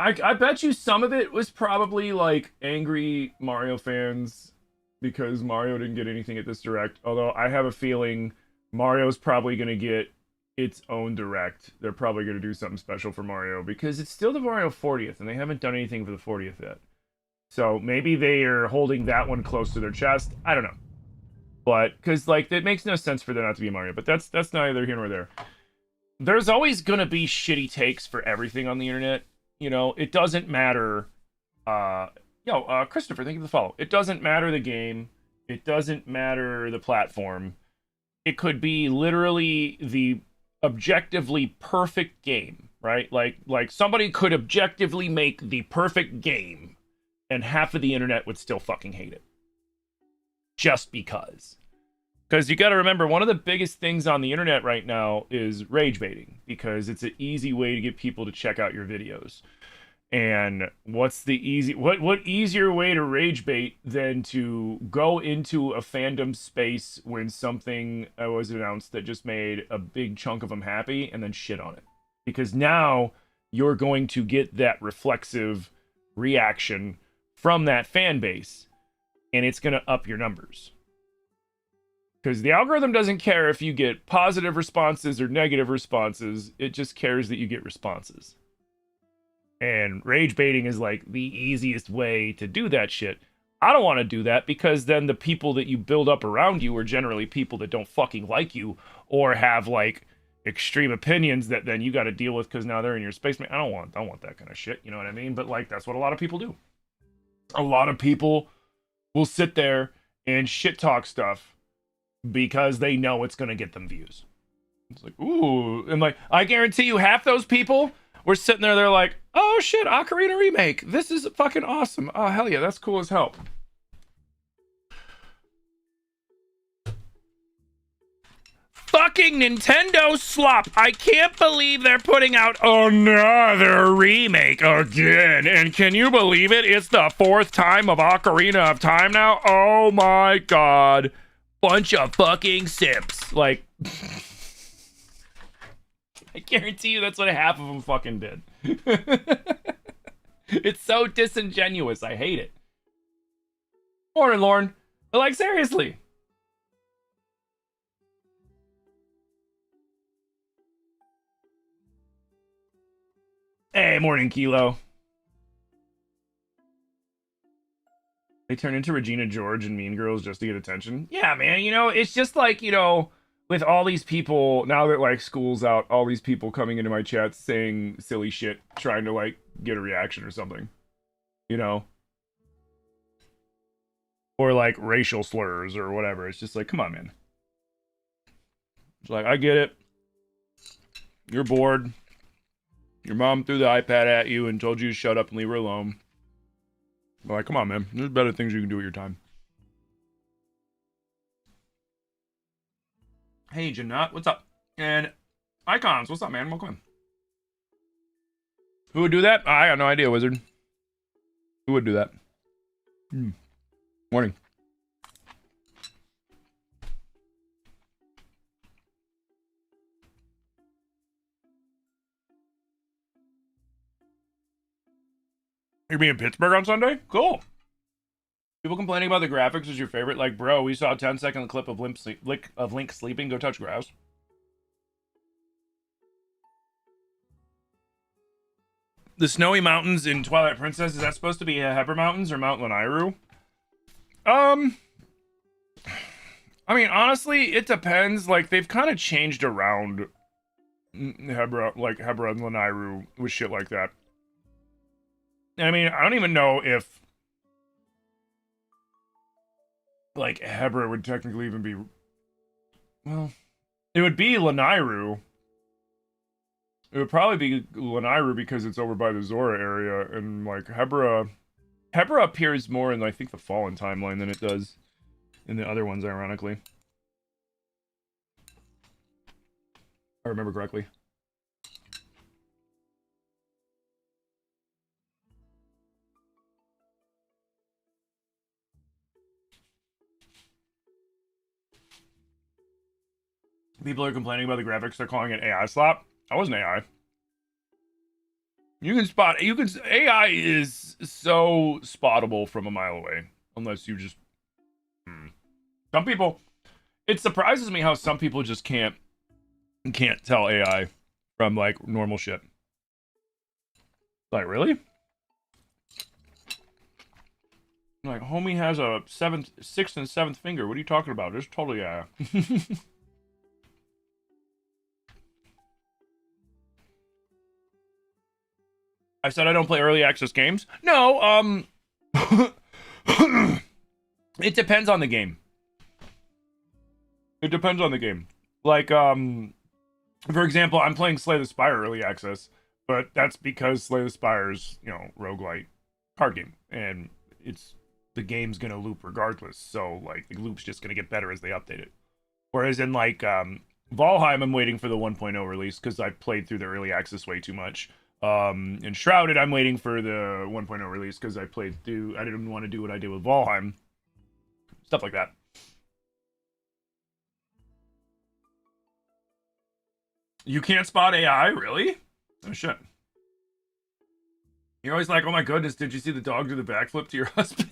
I bet you some of it was probably like angry Mario fans because Mario didn't get anything at this direct. Although I have a feeling Mario's probably going to get its own direct. They're probably going to do something special for Mario because it's still the Mario 40th and they haven't done anything for the 40th yet. So maybe they are holding that one close to their chest. I don't know. But because like it makes no sense for there not to be Mario, but that's neither here nor there. There's always gonna be shitty takes for everything on the internet. You know, it doesn't matter. Christopher, thank you for the follow. It doesn't matter the game. It doesn't matter the platform. It could be literally the objectively perfect game, right? Like somebody could objectively make the perfect game, and half of the internet would still fucking hate it, just because. Because you got to remember, one of the biggest things on the internet right now is rage baiting, because it's an easy way to get people to check out your videos. And what's the what easier way to rage bait than to go into a fandom space when something was announced that just made a big chunk of them happy and then shit on it? Because now you're going to get that reflexive reaction from that fan base, and it's going to up your numbers. Because the algorithm doesn't care if you get positive responses or negative responses. It just cares that you get responses. And rage baiting is like the easiest way to do that shit. I don't want to do that because then the people that you build up around you are generally people that don't fucking like you or have like extreme opinions that then you got to deal with because now they're in your space. I don't want that kind of shit. You know what I mean? But like that's what a lot of people do. A lot of people will sit there and shit talk stuff because they know it's going to get them views. It's like, ooh. And like, I guarantee you half those people were sitting there, they're like, oh shit, Ocarina Remake. This is fucking awesome. Oh, hell yeah, that's cool as hell. Fucking Nintendo slop. I can't believe they're putting out another remake again. And can you believe it? It's the 4th time of Ocarina of Time now. Oh my god. Bunch of fucking simps. Like, I guarantee you that's what half of them fucking did. It's so disingenuous. I hate it. Morning, Lauren. But like, seriously. Hey, morning, Kilo. They turn into Regina George and Mean Girls just to get attention. Yeah, man. You know, it's just like, you know, with all these people, now that like school's out, all these people coming into my chat saying silly shit, trying to like get a reaction or something. You know? Or like racial slurs or whatever. It's just like, come on, man. It's like, I get it. You're bored. Your mom threw the iPad at you and told you to shut up and leave her alone. But like, come on, man. There's better things you can do with your time. Hey, Janat, what's up? And Icons, what's up, man? Welcome in. Who would do that? I got no idea, Wizard. Who would do that? Morning. You're being in Pittsburgh on Sunday? Cool. People complaining about the graphics is your favorite. Like, bro, we saw a 10-second clip of Link sleeping. Go touch grass. The snowy mountains in Twilight Princess, is that supposed to be Heber Mountains or Mount Lanairu? I mean, honestly, it depends. Like, they've kind of changed around Hebra and Lanairu with shit like that. I mean, I don't even know if like Hebra would technically even be. Well, it would be Lanairu. It would probably be Lanairu because it's over by the Zora area, and like Hebra appears more in I think the Fallen timeline than it does in the other ones, ironically. I remember correctly. People are complaining about the graphics. They're calling it AI slop. I wasn't AI. You can spot. You can. AI is so spottable from a mile away, unless you just. Some people. It surprises me how some people just can't tell AI from like normal shit. Like really? Like homie has a sixth and seventh finger. What are you talking about? It's totally AI. I said I don't play early access games. No, it depends on the game. It depends on the game. Like, for example, I'm playing Slay the Spire early access, but that's because Slay the Spire's, roguelite card game, and the game's gonna loop regardless. So like the loop's just gonna get better as they update it. Whereas in like Valheim, I'm waiting for the 1.0 release because I played through the early access way too much. In Shrouded, I'm waiting for the 1.0 release because I didn't want to do what I did with Valheim. Stuff like that. You can't spot AI, really? Oh shit. You're always like, oh my goodness, did you see the dog do the backflip to your husband?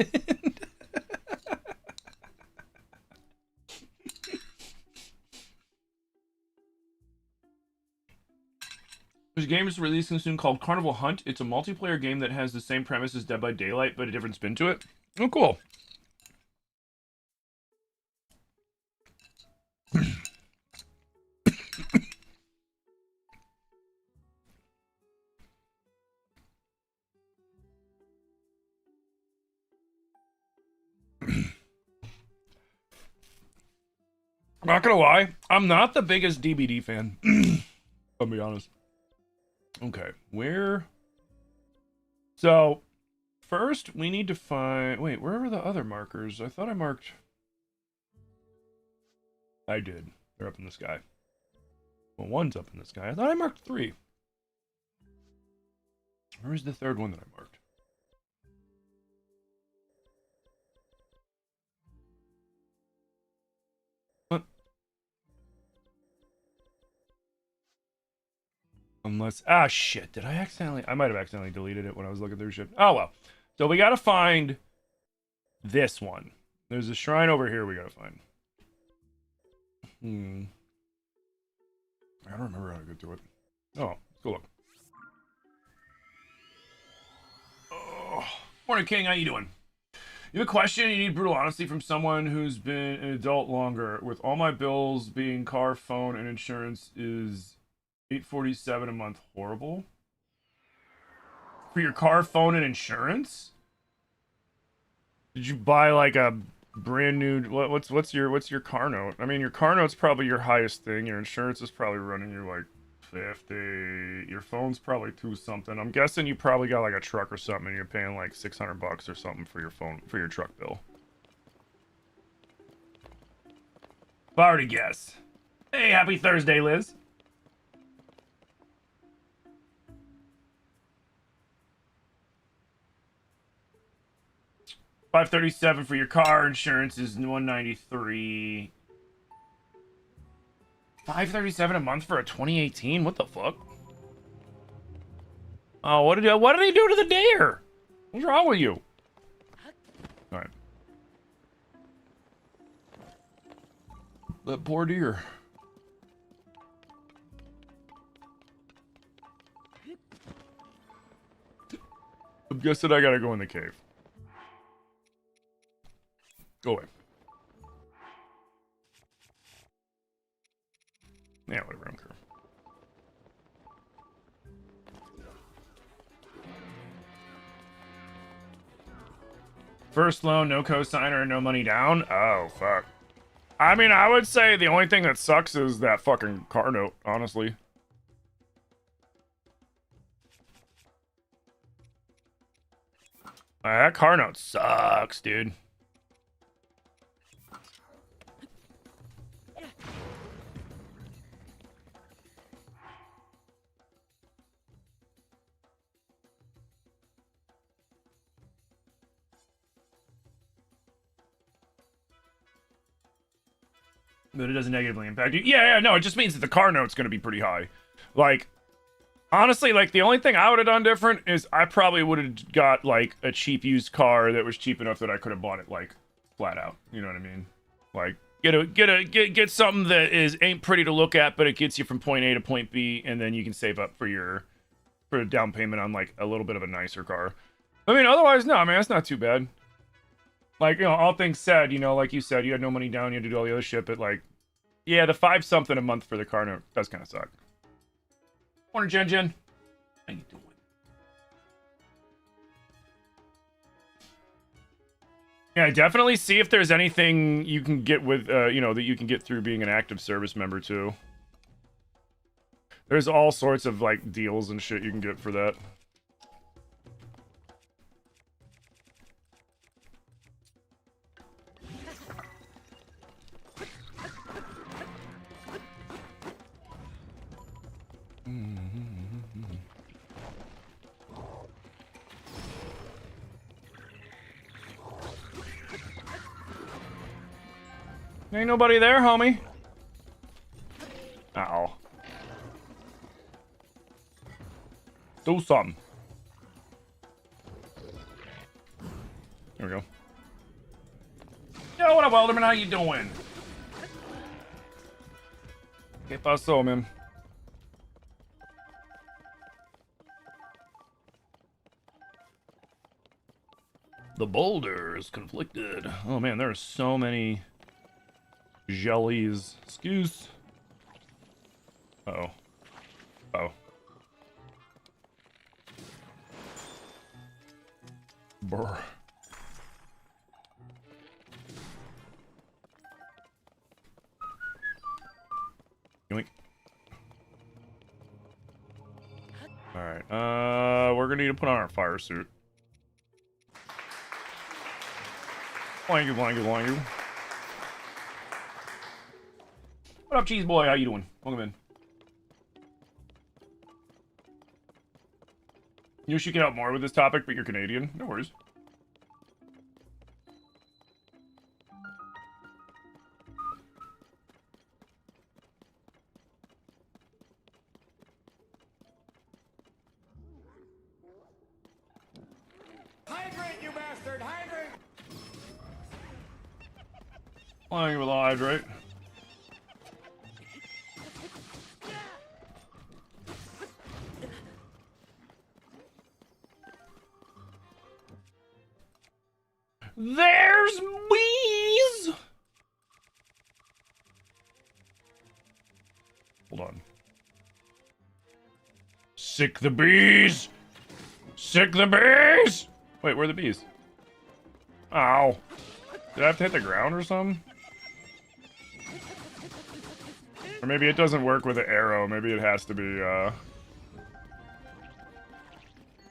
There's a game is releasing soon called Carnival Hunt. It's a multiplayer game that has the same premise as Dead by Daylight, but a different spin to it. Oh, cool. I'm not gonna lie, I'm not the biggest DBD fan. I'll be honest. Okay, so first we need to find, wait, where are the other markers? I thought I marked. I did. They're up in the sky. Well, one's up in the sky. I thought I marked 3. Where's the third one that I marked? What? Unless, shit, did I might have accidentally deleted it when I was looking through shit. Oh, well. So we gotta find this one. There's a shrine over here we gotta find. I don't remember how to get to it. Oh, let's go look. Oh, morning, King. How you doing? You have a question? You need brutal honesty from someone who's been an adult longer. With all my bills being car, phone, and insurance, is $847 a month horrible? For your car, phone, and insurance? Did you buy like a brand new what's your car note? I mean, your car note's probably your highest thing. Your insurance is probably running you like 50. Your phone's probably 2 something. I'm guessing you probably got like a truck or something and you're paying like $600 or something for your phone, for your truck bill. If I were to guess. Hey, happy Thursday, Liz. $537 for your car insurance is $193. $537 a month for a 2018? What the fuck? Oh, what did he do to the deer? What's wrong with you? All right. That poor deer. I'm guessing I gotta go in the cave. Go away. Yeah, whatever, I don't care. First loan, no cosigner, no money down? Oh, fuck. I mean, I would say the only thing that sucks is that fucking car note, honestly. That car note sucks, dude. But it doesn't negatively impact you. Yeah, no, it just means that the car note's going to be pretty high. Like, Honestly, like, the only thing I would have done different is I probably would have got, like, a cheap used car that was cheap enough that I could have bought it, like, flat out. You know what I mean? Like, get something that ain't pretty to look at, but it gets you from point A to point B, and then you can save up for a down payment on, like, a little bit of a nicer car. I mean, otherwise, no, man, that's not too bad. Like, you know, all things said, you know, like you said, you had no money down, you had to do all the other shit, but, like, yeah, the 5-something a month for the car note does kind of suck. Morning, Jen Jen. How you doing? Yeah, definitely see if there's anything you can get with, you know, that you can get through being an active service member, too. There's all sorts of, like, deals and shit you can get for that. Ain't nobody there, homie. Uh-oh. Do something. There we go. Yo, what up, Alderman? How you doing? ¿Qué pasó, man? The boulder is conflicted. Oh, man, there are so many jellies. Excuse. Uh-oh. Uh-oh. Brr. Yoink. Alright, we're gonna need to put on our fire suit. Blanky, blanky, blanky. What up, cheese boy? How you doing? Welcome in. You wish you could help more with this topic, but you're Canadian. No worries. Hydrate, you bastard! Hydrate! Flying with hydrate. There's bees! Hold on. Sick the bees! Sick the bees! Wait, where are the bees? Ow. Did I have to hit the ground or something? Or maybe it doesn't work with an arrow. Maybe it has to be,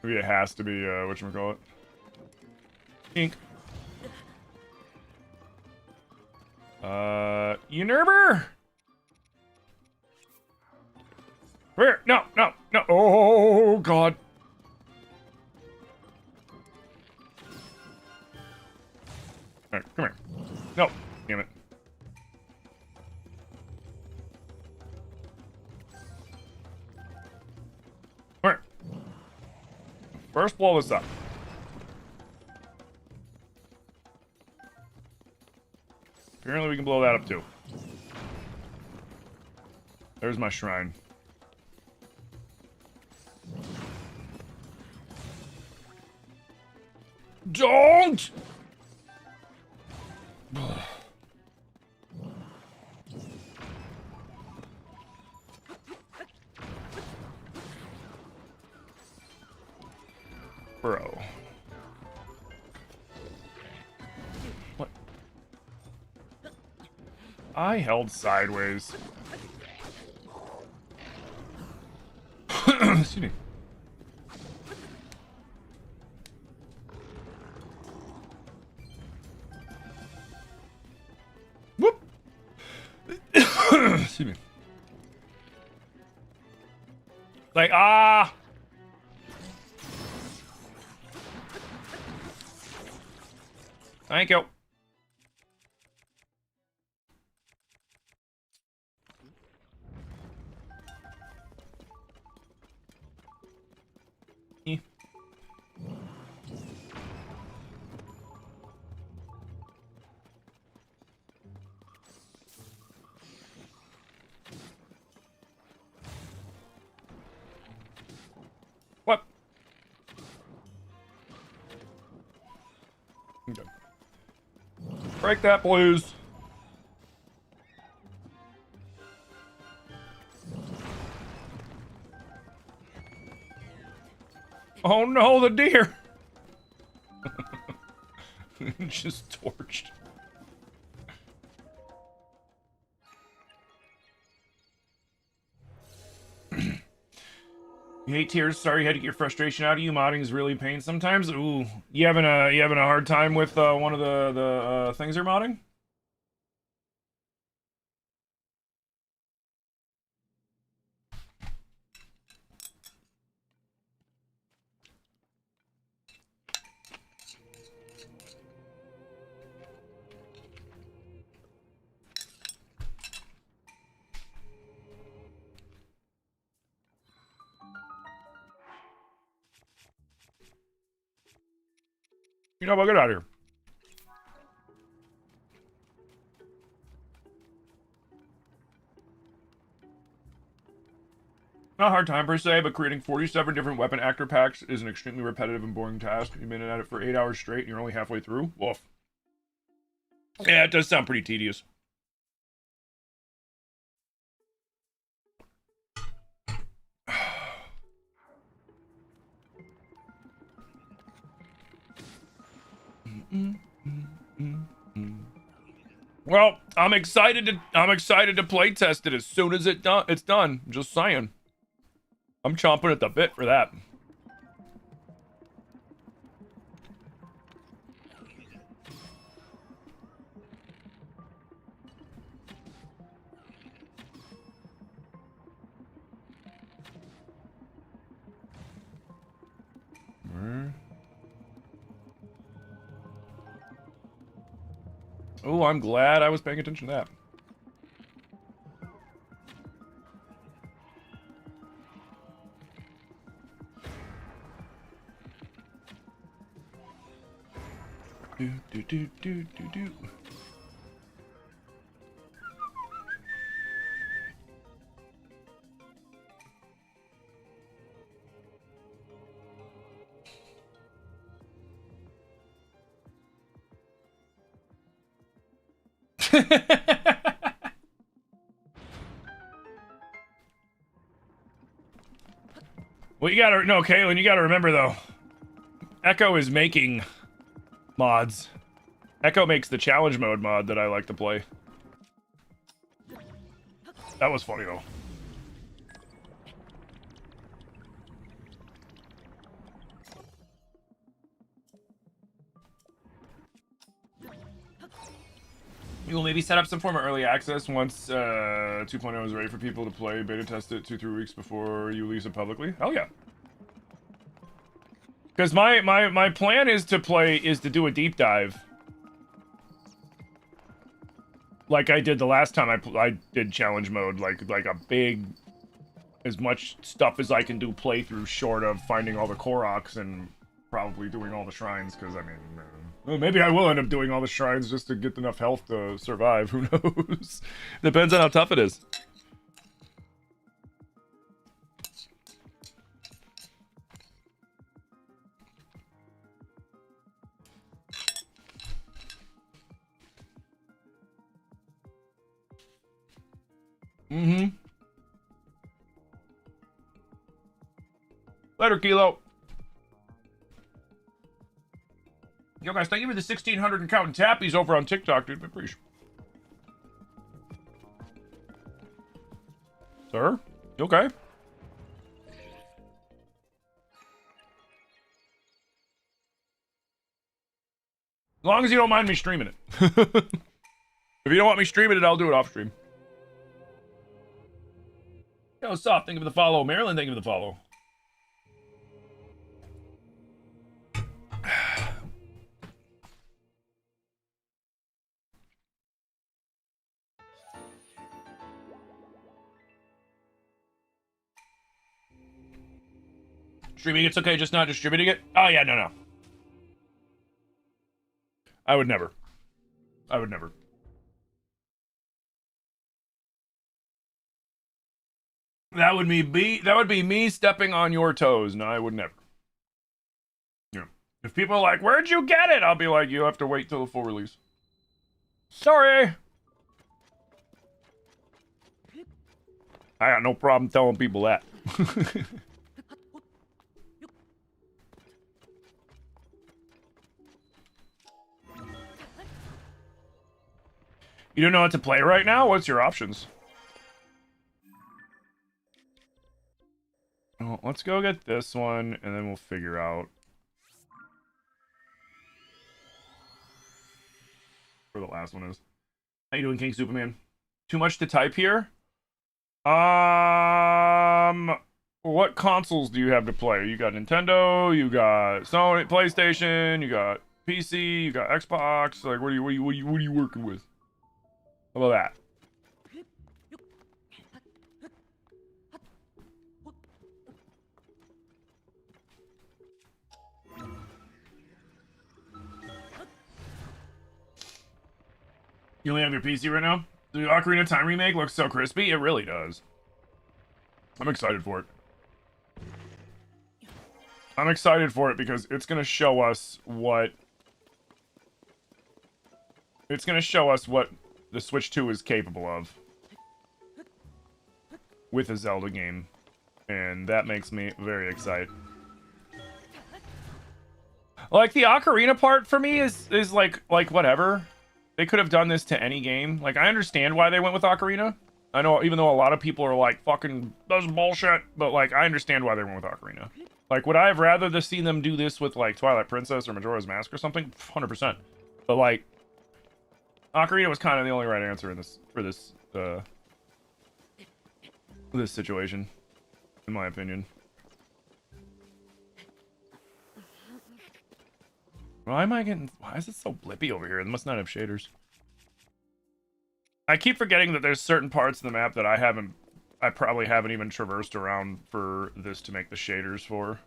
maybe it has to be, whatchamacallit? Ink. Unerber? Where? No, no, no. Oh, God. Alright, come here. No, damn it. Come here. First, blow this up. Apparently we can blow that up too. There's my shrine. Don't! Bro. What? I held sideways. Excuse me. Whoop! Excuse me. Like, ah! Thank you. Break that, please. Oh no, the deer! Just torched. You hate tears. Sorry you had to get your frustration out of you. Modding is really a pain sometimes. Ooh, you having a hard time with one of the things you're modding? You know what? Get out of here. Not a hard time per se, but creating 47 different weapon actor packs is an extremely repetitive and boring task. You've been at it for 8 hours straight and you're only halfway through. Woof. Yeah, it does sound pretty tedious. Well, I'm excited to play test it as soon as it's done. Just saying. I'm chomping at the bit for that. Oh, I'm glad I was paying attention to that. Do do do do do do. Well, you gotta no, Kaylin, you gotta remember though. Echo is making mods. Echo makes the challenge mode mod that I like to play. That was funny though. You will maybe set up some form of early access once 2.0 is ready for people to play. Beta test it 2-3 weeks before you release it publicly. Hell yeah. Because my plan is to do a deep dive. Like I did the last time I did challenge mode, like a big, as much stuff as I can do playthrough, short of finding all the Koroks and probably doing all the shrines, because I mean, well, maybe I will end up doing all the shrines just to get enough health to survive, who knows? Depends on how tough it is. Mm-hmm. Later, Kilo. Yo, guys, thank you for the 1,600 and counting tappies over on TikTok, dude. Appreciate. Sir? You okay? As long as you don't mind me streaming it. If you don't want me streaming it, I'll do it off stream. Yo, Soft, thank you for the follow. Marilyn, thank you for the follow. Streaming it's okay, just not distributing it? Oh, yeah, no. I would never. I would never. That would be me stepping on your toes. No, I would never. Yeah. If people are like, where'd you get it? I'll be like, you have to wait till the full release. Sorry. I got no problem telling people that. You don't know what to play right now? What's your options? Well, let's go get this one, and then we'll figure out where the last one is. How you doing, King Superman? Too much to type here? What consoles do you have to play? You got Nintendo, you got Sony, PlayStation, you got PC, you got Xbox. Like, what are you working with? How about that? You only have your PC right now? The Ocarina of Time remake looks so crispy. It really does. I'm excited for it. I'm excited for it because it's going to show us what... It's going to show us what the Switch 2 is capable of. With a Zelda game. And that makes me very excited. Like, the Ocarina part for me is like whatever. They could have done this to any game. Like, I understand why they went with Ocarina. I know, even though a lot of people are like, fucking, that's bullshit. But, like, I understand why they went with Ocarina. Like, would I have rather just seen them do this with, like, Twilight Princess or Majora's Mask or something? 100%. But, like, Ocarina was kind of the only right answer in this, for this situation. In my opinion. Why am I getting... Why is it so blippy over here? It must not have shaders. I keep forgetting that there's certain parts in the map that I probably haven't even traversed around for this to make the shaders for.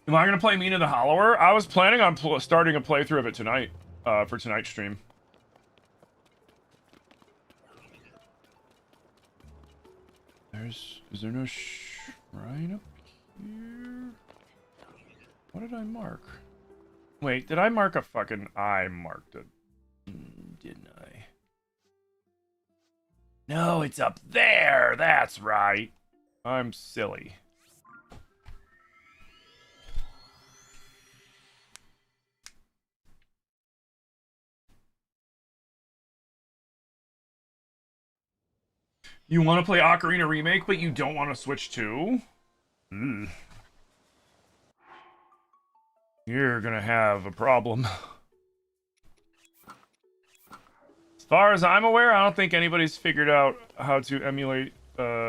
Am I gonna play Mina the Hollower? I was planning on starting a playthrough of it tonight, for tonight's stream. Is there no shrine up here? What did I mark? Wait, did I mark a fucking... I marked it. Didn't I? No, it's up there! That's right. I'm silly. You want to play Ocarina Remake, but you don't want to Switch 2? You're gonna have a problem. As far as I'm aware, I don't think anybody's figured out how to emulate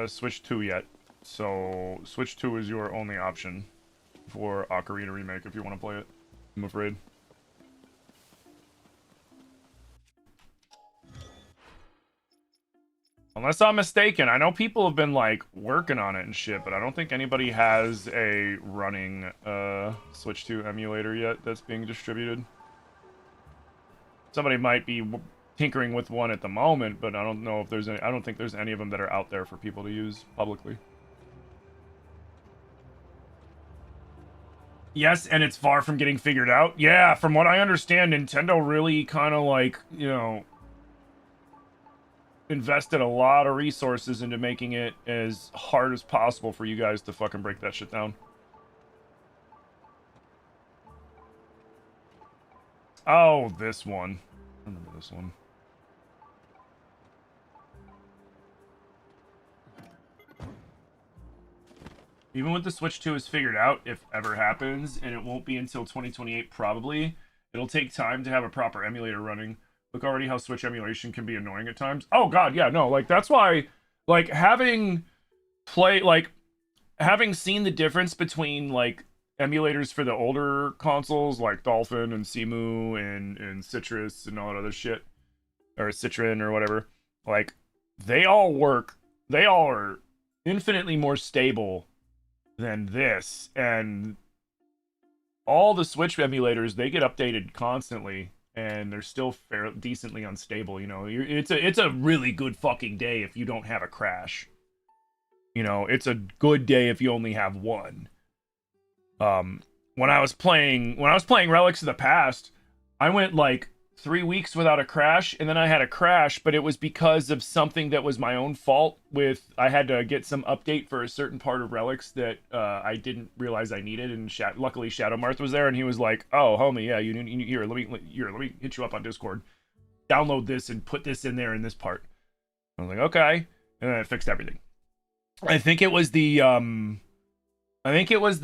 Switch 2 yet. So, Switch 2 is your only option for Ocarina Remake if you want to play it, I'm afraid. Unless I'm mistaken, I know people have been, like, working on it and shit, but I don't think anybody has a running Switch 2 emulator yet that's being distributed. Somebody might be tinkering with one at the moment, but I don't know if there's any, I don't think there's any of them that are out there for people to use publicly. Yes, and it's far from getting figured out. Yeah, from what I understand, Nintendo really kind of, like, you know, invested a lot of resources into making it as hard as possible for you guys to fucking break that shit down. Oh, this one. I remember this one. Even with the Switch 2 is figured out, if ever happens, and it won't be until 2028 probably, it'll take time to have a proper emulator running. Look already how Switch emulation can be annoying at times. Oh god, yeah, no, like, that's why, like, having seen the difference between, like, emulators for the older consoles, like Dolphin and Cemu and Citrus and all that other shit, or Citrin or whatever, like, they all are infinitely more stable than this, and all the Switch emulators, they get updated constantly, and they're still decently unstable. You know, it's a really good fucking day if you don't have a crash. You know, it's a good day if you only have one. When I was playing Relics of the Past, I went like 3 weeks without a crash, and then I had a crash, but it was because of something that was my own fault. I had to get some update for a certain part of Relics that I didn't realize I needed, and luckily Shadow Marth was there, and he was like, "Oh, homie, yeah, you here. Let me hit you up on Discord. Download this and put this in there in this part." I was like, "Okay," and then it fixed everything. I think it was the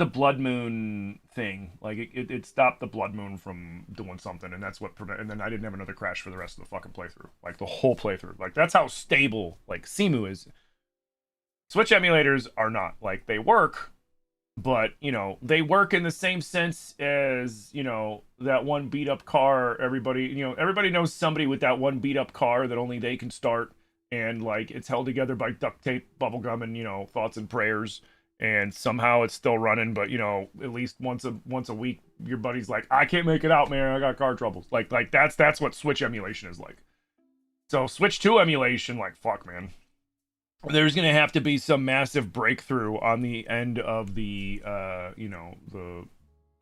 Blood Moon thing. Like it stopped the Blood Moon from doing something, and that's what and then I didn't have another crash for the rest of the fucking playthrough. Like the whole playthrough. Like that's how stable like Simu is. Switch emulators are not. Like they work, but you know, they work in the same sense as, you know, that one beat up car. Everybody knows somebody with that one beat up car that only they can start, and like it's held together by duct tape, bubblegum, and, you know, thoughts and prayers. And somehow it's still running, but, you know, at least once a week, your buddy's like, "I can't make it out, man. I got car troubles." Like that's what Switch emulation is like. So Switch 2 emulation, like, fuck, man. There's gonna have to be some massive breakthrough on the end of the, you know, the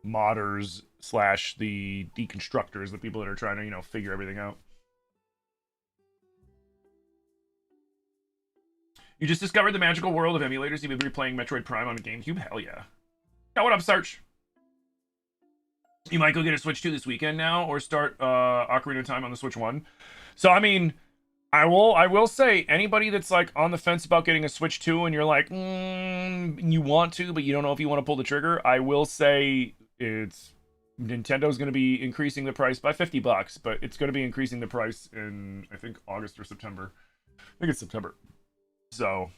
modders / the deconstructors, the people that are trying to, you know, figure everything out. You just discovered the magical world of emulators. You've been replaying Metroid Prime on GameCube? Hell yeah. Yeah, what up, Sarch? You might go get a Switch 2 this weekend now, or start Ocarina of Time on the Switch 1. So, I mean, I will say, anybody that's like on the fence about getting a Switch 2 and you're like, you want to, but you don't know if you want to pull the trigger, I will say Nintendo's going to be increasing the price by $50, but it's going to be increasing the price in, I think, August or September. I think it's September. So,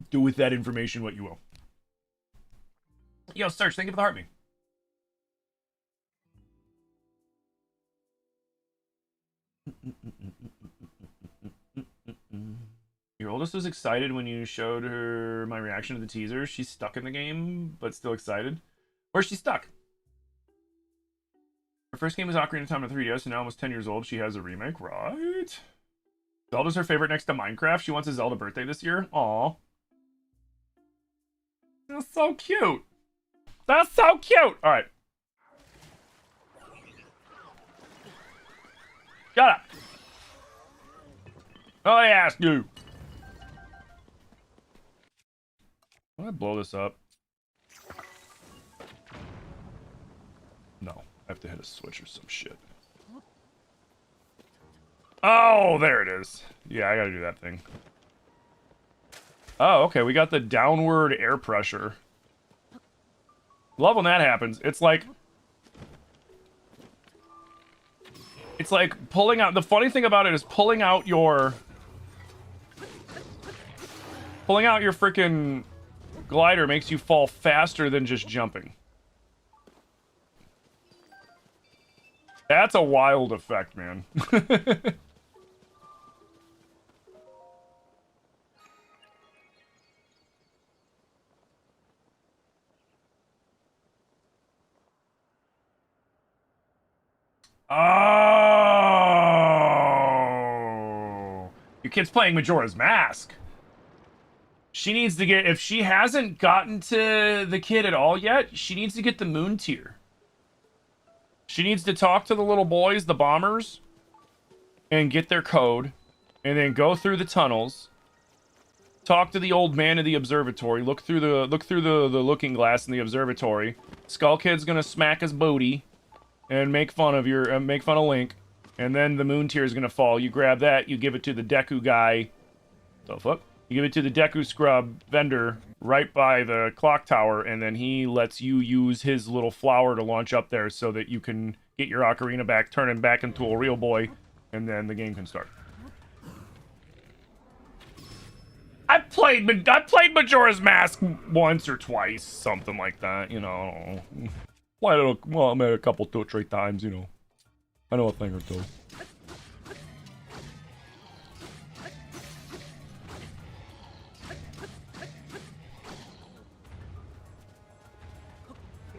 do with that information what you will. Yo, Search, thank you for the heart me. Your oldest was excited when you showed her my reaction to the teaser. She's stuck in the game, but still excited. Or she's stuck. Her first game was Ocarina of Time on 3DS, and now almost 10 years old. She has a remake, right? Zelda's her favorite next to Minecraft. She wants a Zelda birthday this year. Aw. That's so cute. That's so cute. All right. Shut up. Oh, I asked you. I'm gonna blow this up. No, I have to hit a switch or some shit. Oh, there it is. Yeah, I gotta do that thing. Oh, okay, we got the downward air pressure. Love when that happens. It's like pulling out. The funny thing about it is pulling out your freaking glider makes you fall faster than just jumping. That's a wild effect, man. Oh, your kid's playing Majora's Mask. She needs to get, if she hasn't gotten to the kid at all yet, she needs to get the moon tier. She needs to talk to the little boys, the bombers, and get their code, and then go through the tunnels, talk to the old man in the observatory, look through the looking glass in the observatory. Skull Kid's gonna smack his booty and make fun of Link, and then the moon tier is gonna fall. You grab that, you give it to the Deku guy. The fuck? You give it to the Deku Scrub vendor right by the clock tower, and then he lets you use his little flower to launch up there so that you can get your ocarina back, turn him back into a real boy, and then the game can start. I played Majora's Mask once or twice, something like that, you know. Played it maybe a couple, 2 or 3 times, you know. I know a thing or two.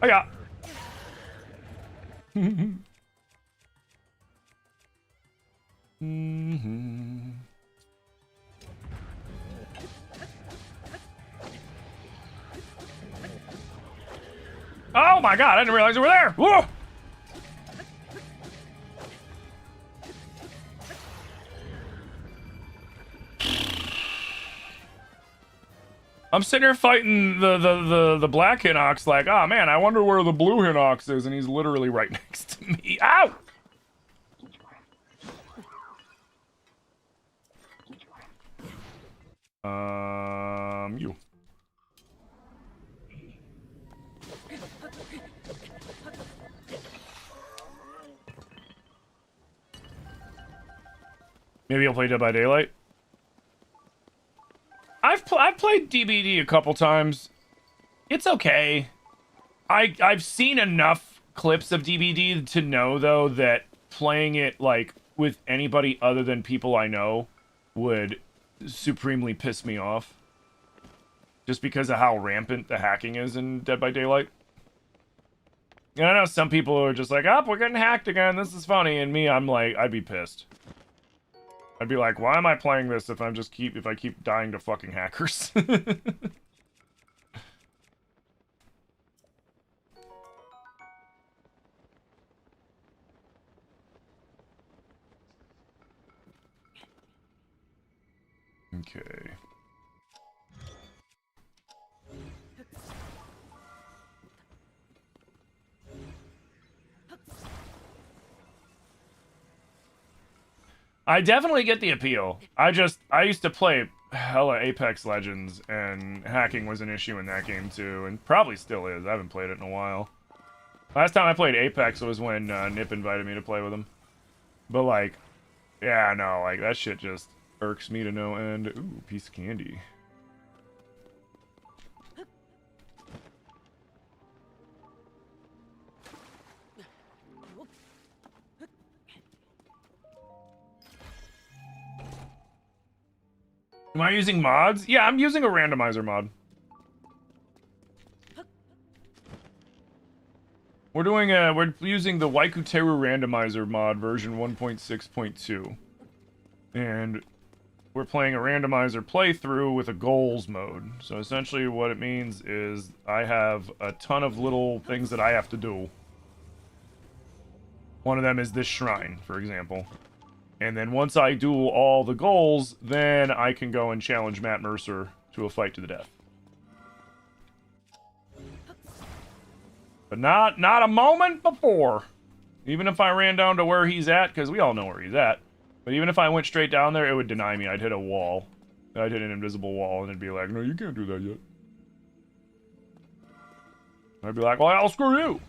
Oh yeah. Oh my god, I didn't realize you were there! Whoa! I'm sitting here fighting the black Hinox like, oh man, I wonder where the blue Hinox is, and he's literally right next to me. Ow! You. Maybe I'll play Dead by Daylight. I've played DBD a couple times. It's okay. I've seen enough clips of DBD to know though that playing it like with anybody other than people I know would supremely piss me off. Just because of how rampant the hacking is in Dead by Daylight. And I know some people are just like, oh, we're getting hacked again, this is funny, and me, I'm like, I'd be pissed. I'd be like, why am I playing this if I keep dying to fucking hackers? Okay. I definitely get the appeal. I used to play hella Apex Legends, and hacking was an issue in that game too, and probably still is. I haven't played it in a while. Last time I played Apex was when Nip invited me to play with him. But like, yeah, no, like that shit just irks me to no end. Ooh, piece of candy. Am I using mods? Yeah, I'm using a randomizer mod. We're using the Waikuteru randomizer mod version 1.6.2. And we're playing a randomizer playthrough with a goals mode. So essentially what it means is I have a ton of little things that I have to do. One of them is this shrine, for example. And then once I do all the goals, then I can go and challenge Matt Mercer to a fight to the death. But not a moment before. Even if I ran down to where he's at, because we all know where he's at. But even if I went straight down there, it would deny me. I'd hit a wall. I'd hit an invisible wall, and it'd be like, no, you can't do that yet. I'd be like, well, I'll screw you.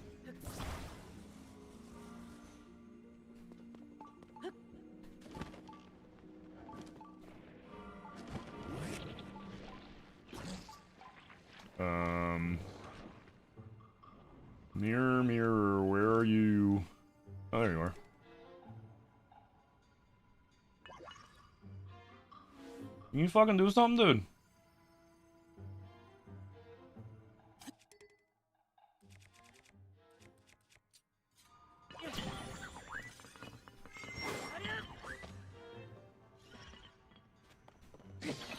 Mirror, mirror, where are you? Oh, there you are. Can you fucking do something, dude?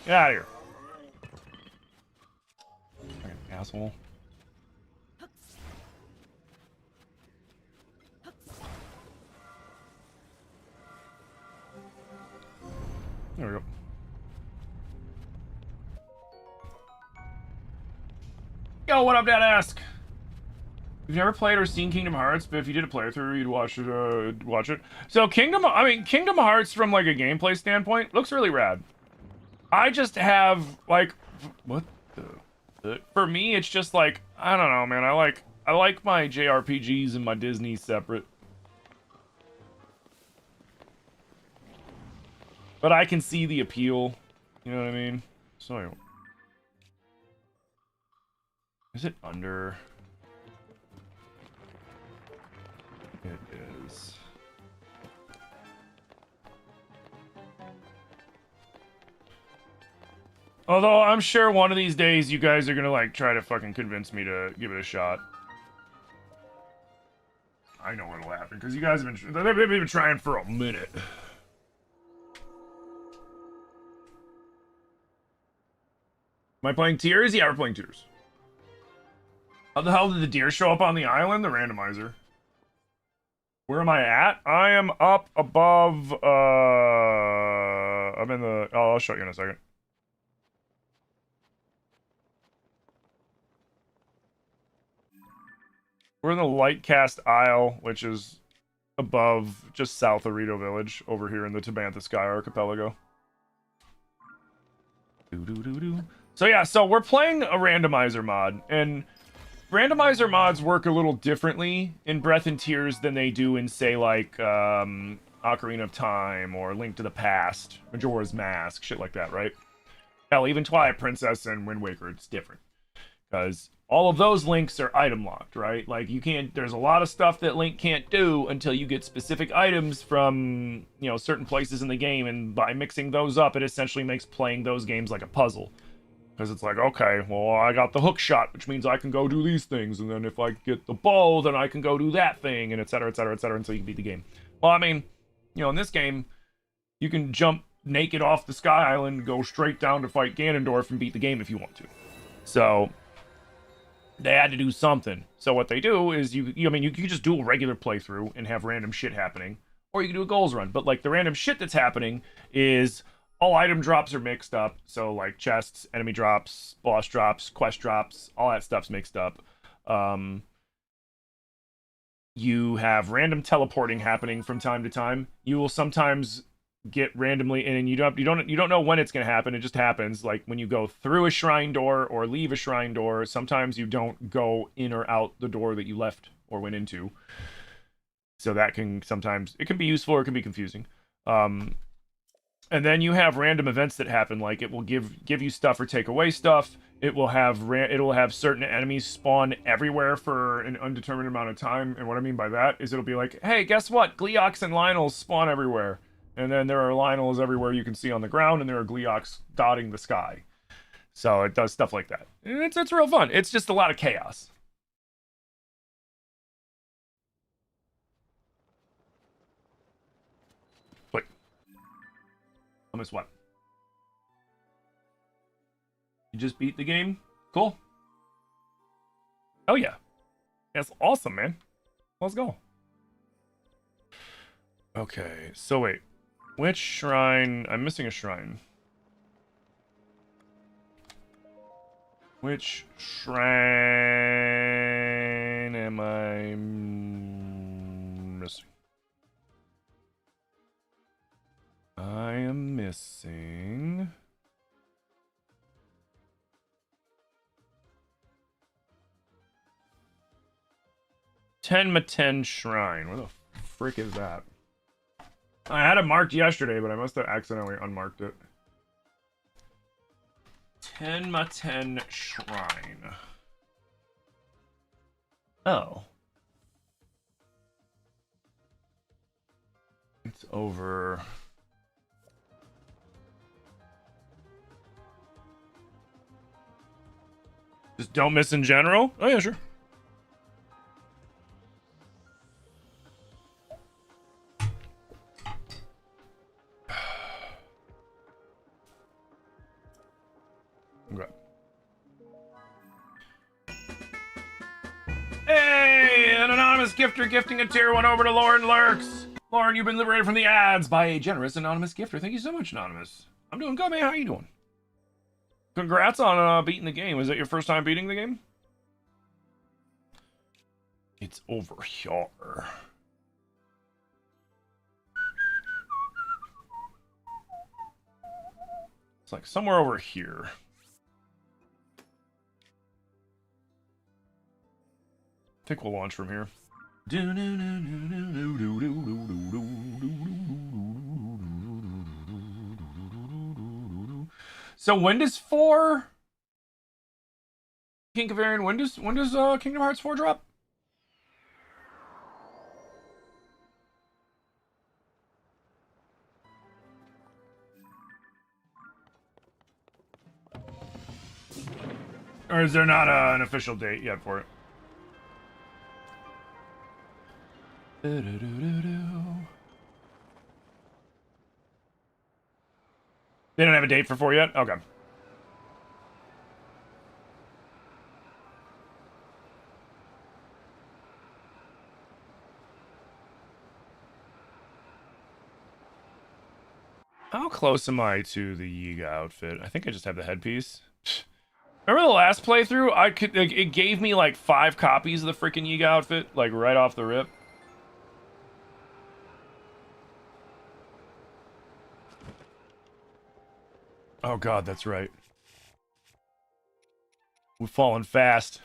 Get out of here. Fucking asshole. There we go. Yo, what up, Dad Ask? You've never played or seen Kingdom Hearts, but if you did a playthrough, you'd watch it. So Kingdom Hearts from like a gameplay standpoint looks really rad. I just have like, what the? For me, it's just like, I don't know, man. I like my JRPGs and my Disney separate. But I can see the appeal. You know what I mean? So, is it under? It is. Although I'm sure one of these days you guys are gonna like try to fucking convince me to give it a shot. I know what'll happen because you guys have been they've been trying for a minute. Am I playing Tears? Yeah, we're playing Tears. How the hell did the deer show up on the island? The randomizer. Where am I at? I am up above, I'm in the, oh, I'll show you in a second. We're in the Lightcast Isle, which is above, just south of Rito Village, over here in the Tabantha Sky Archipelago. So yeah, so we're playing a randomizer mod, and randomizer mods work a little differently in Breath and Tears than they do in, say, like, Ocarina of Time or Link to the Past, Majora's Mask, shit like that, right? Hell, even Twilight Princess and Wind Waker, it's different. Because all of those links are item locked, right? Like, you can't, there's a lot of stuff that Link can't do until you get specific items from, you know, certain places in the game, and by mixing those up, it essentially makes playing those games like a puzzle. Because it's like, okay, well, I got the hook shot, which means I can go do these things, and then if I get the bow, then I can go do that thing, and et cetera, until you can beat the game. Well, I mean, you know, in this game, you can jump naked off the Sky Island, go straight down to fight Ganondorf, and beat the game if you want to. So, they had to do something. So what they do is, I mean, you can just do a regular playthrough and have random shit happening, or you can do a goals run. But, like, the random shit that's happening is all item drops are mixed up. So, like, chests, enemy drops, boss drops, quest drops, all that stuff's mixed up. You have random teleporting happening from time to time. You will sometimes get randomly, and you don't know when it's going to happen. It just happens. Like when you go through a shrine door or leave a shrine door, sometimes you don't go in or out the door that you left or went into. So that can sometimes, it can be useful or it can be confusing. And then you have random events that happen, like it will give you stuff or take away stuff. It will have certain enemies spawn everywhere for an undetermined amount of time. And what I mean by that is it'll be like, hey, guess what? Gleeoks and Lynels spawn everywhere. And then there are Lynels everywhere you can see on the ground, and there are Gleeoks dotting the sky. So it does stuff like that. And it's real fun. It's just a lot of chaos. Wait. I missed what? You just beat the game? Cool. Oh yeah. That's awesome, man. Let's go. Okay, so wait. Which shrine? I'm missing a shrine. Which shrine am I missing? I am missing... 10 Shrine. Where the frick is that? I had it marked yesterday, but I must have accidentally unmarked it. 10 Shrine. Oh. It's over. Just don't miss in general? Oh yeah, sure. Okay. Hey, an anonymous gifter gifting a tier 1 over to Lauren Lurks. Lauren, you've been liberated from the ads by a generous anonymous gifter. Thank you so much, anonymous. I'm doing good, man. How you doing? Congrats on beating the game. Is that your first time beating the game? It's over here. It's like somewhere over here. I think we'll launch from here. So when does 4 King of Arian, when does Kingdom Hearts 4 drop? Or is there not an official date yet for it? They don't have a date for 4 yet? Okay. How close am I to the Yiga outfit? I think I just have the headpiece. Remember the last playthrough? It gave me like 5 copies of the freaking Yiga outfit, like right off the rip. Oh god, that's right. We've fallen fast.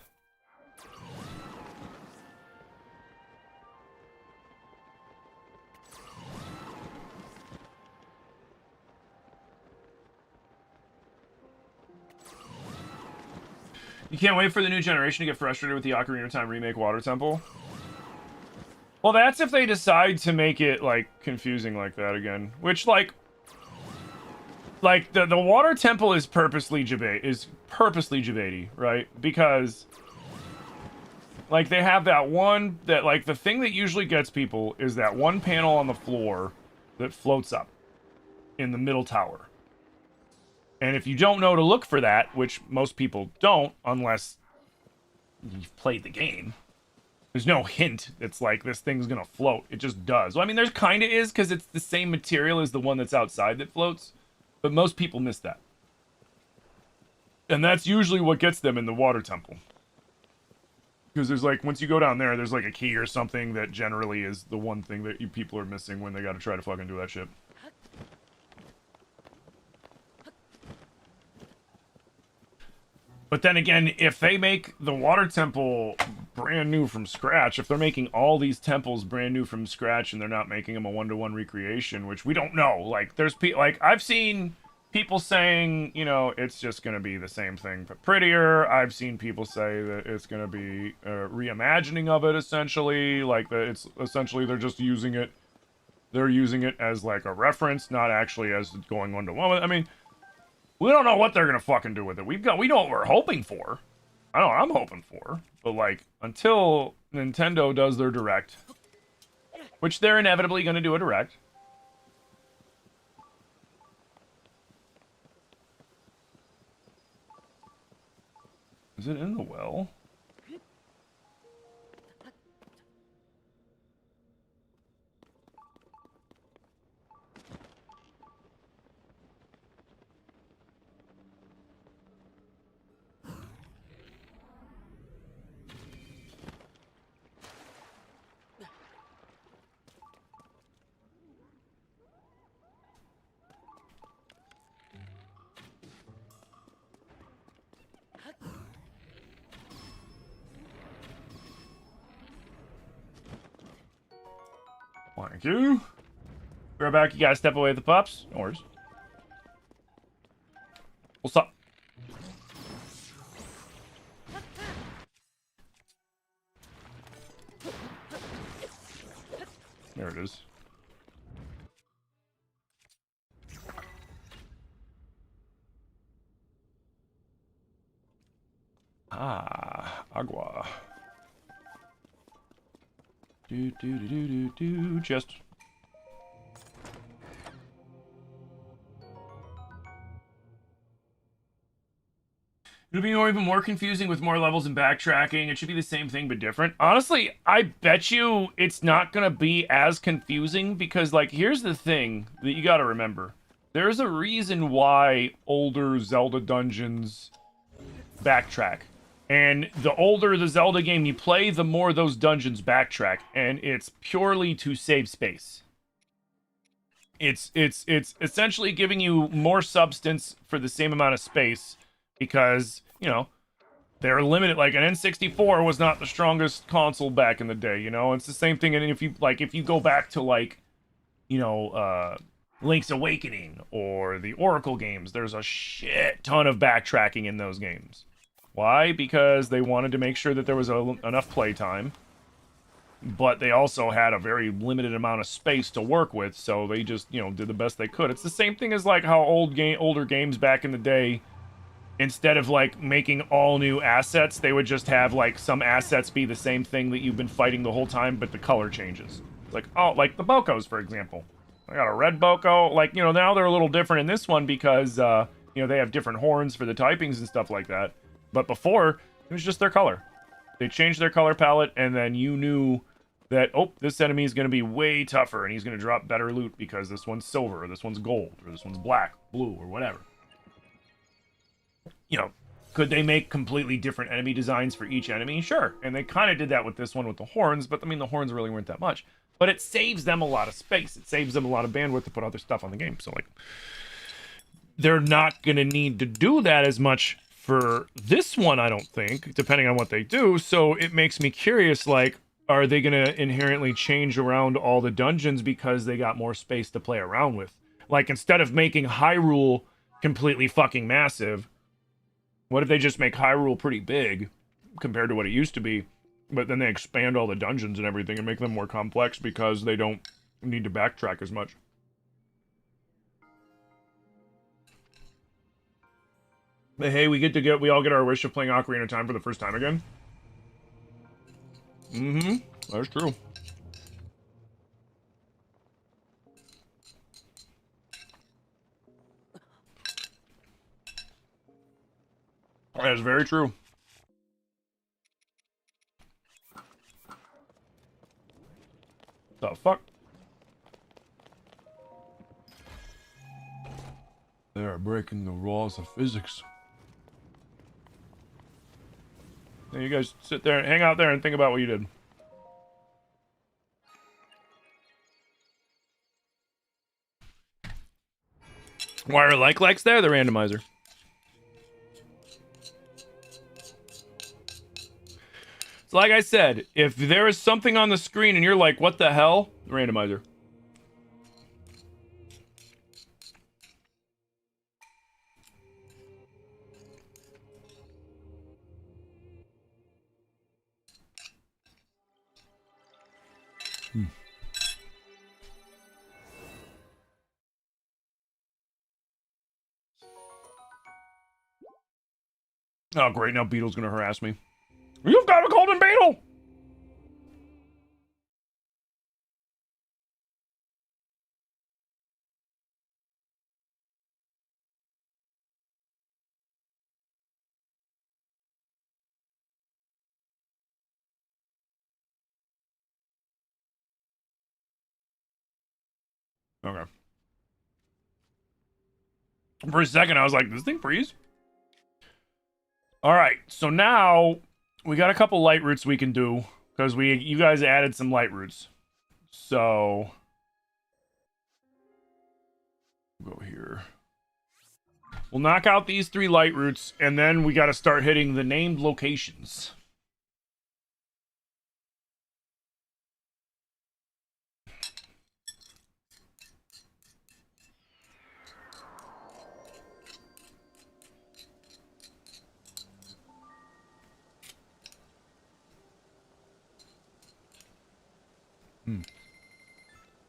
You can't wait for the new generation to get frustrated with the Ocarina of Time remake Water Temple? Well, that's if they decide to make it, like, confusing like that again. Which, like the Water Temple is purposely Jabati, right? Because, like, they have that one, that, like, the thing that usually gets people is that one panel on the floor that floats up in the middle tower. And if you don't know to look for that, which most people don't, unless you've played the game, there's no hint that's like, this thing's gonna float. It just does. Well, I mean, there's kind of is, because it's the same material as the one that's outside that floats. But most people miss that. And that's usually what gets them in the Water Temple. Because there's like, once you go down there, there's like a key or something that generally is the one thing that you people are missing when they gotta try to fucking do that shit. But then again, if they make the Water Temple brand new from scratch, if they're making all these temples brand new from scratch and they're not making them a one-to-one recreation, which we don't know, like, there's like, I've seen people saying, you know, it's just going to be the same thing but prettier. I've seen people say that it's going to be a reimagining of it, essentially, like, that it's essentially they're just using it, they're using it as, like, a reference, not actually as going one-to-one. I mean, we don't know what they're gonna fucking do with it. We know what we're hoping for. I know what I'm hoping for. But, like, until Nintendo does their Direct, which they're inevitably gonna do a Direct. Is it in the well? Thank you. We're back. You gotta step away with the pups. No worries. What's up? There it is. Ah, agua. Just. It'll be even more confusing with more levels and backtracking. It should be the same thing but different. Honestly, I bet you it's not gonna be as confusing because, like, here's the thing that you gotta remember. There's a reason why older Zelda dungeons backtrack. And the older the Zelda game you play, the more those dungeons backtrack. And it's purely to save space. It's essentially giving you more substance for the same amount of space. Because, you know, they're limited. Like, an N64 was not the strongest console back in the day, you know? It's the same thing. And if you go back to, like, you know, Link's Awakening or the Oracle games, there's a shit ton of backtracking in those games. Why? Because they wanted to make sure that there was enough playtime, but they also had a very limited amount of space to work with, so they just, you know, did the best they could. It's the same thing as, like, how older games back in the day, instead of like making all new assets, they would just have like some assets be the same thing that you've been fighting the whole time, but the color changes. Like, oh, like the Bokos, for example. I got a red Boko. Like, you know, now they're a little different in this one because, you know, they have different horns for the typings and stuff like that. But before, it was just their color. They changed their color palette, and then you knew that, oh, this enemy is going to be way tougher, and he's going to drop better loot because this one's silver, or this one's gold, or this one's black, blue, or whatever. You know, could they make completely different enemy designs for each enemy? Sure. And they kind of did that with this one with the horns, but I mean, the horns really weren't that much. But it saves them a lot of space. It saves them a lot of bandwidth to put other stuff on the game. So, like, they're not going to need to do that as much for this one, I don't think, depending on what they do. So it makes me curious, like, are they going to inherently change around all the dungeons because they got more space to play around with? Like, instead of making Hyrule completely fucking massive, what if they just make Hyrule pretty big compared to what it used to be, but then they expand all the dungeons and everything and make them more complex because they don't need to backtrack as much? But hey, we all get our wish of playing Ocarina of Time for the first time again. Mm-hmm. That's true. That is very true. The fuck? They are breaking the laws of physics. Now you guys sit there, hang out there, and think about what you did. Why are likes there? The randomizer. So like I said, if there is something on the screen and you're like, what the hell? The randomizer. Oh, great. Now Beetle's gonna harass me. You've got a golden beetle! Okay. For a second, I was like, this thing freeze? Alright, so now we got a couple light routes we can do, because you guys added some light routes. So we'll go here. We'll knock out these 3 light routes, and then we gotta start hitting the named locations.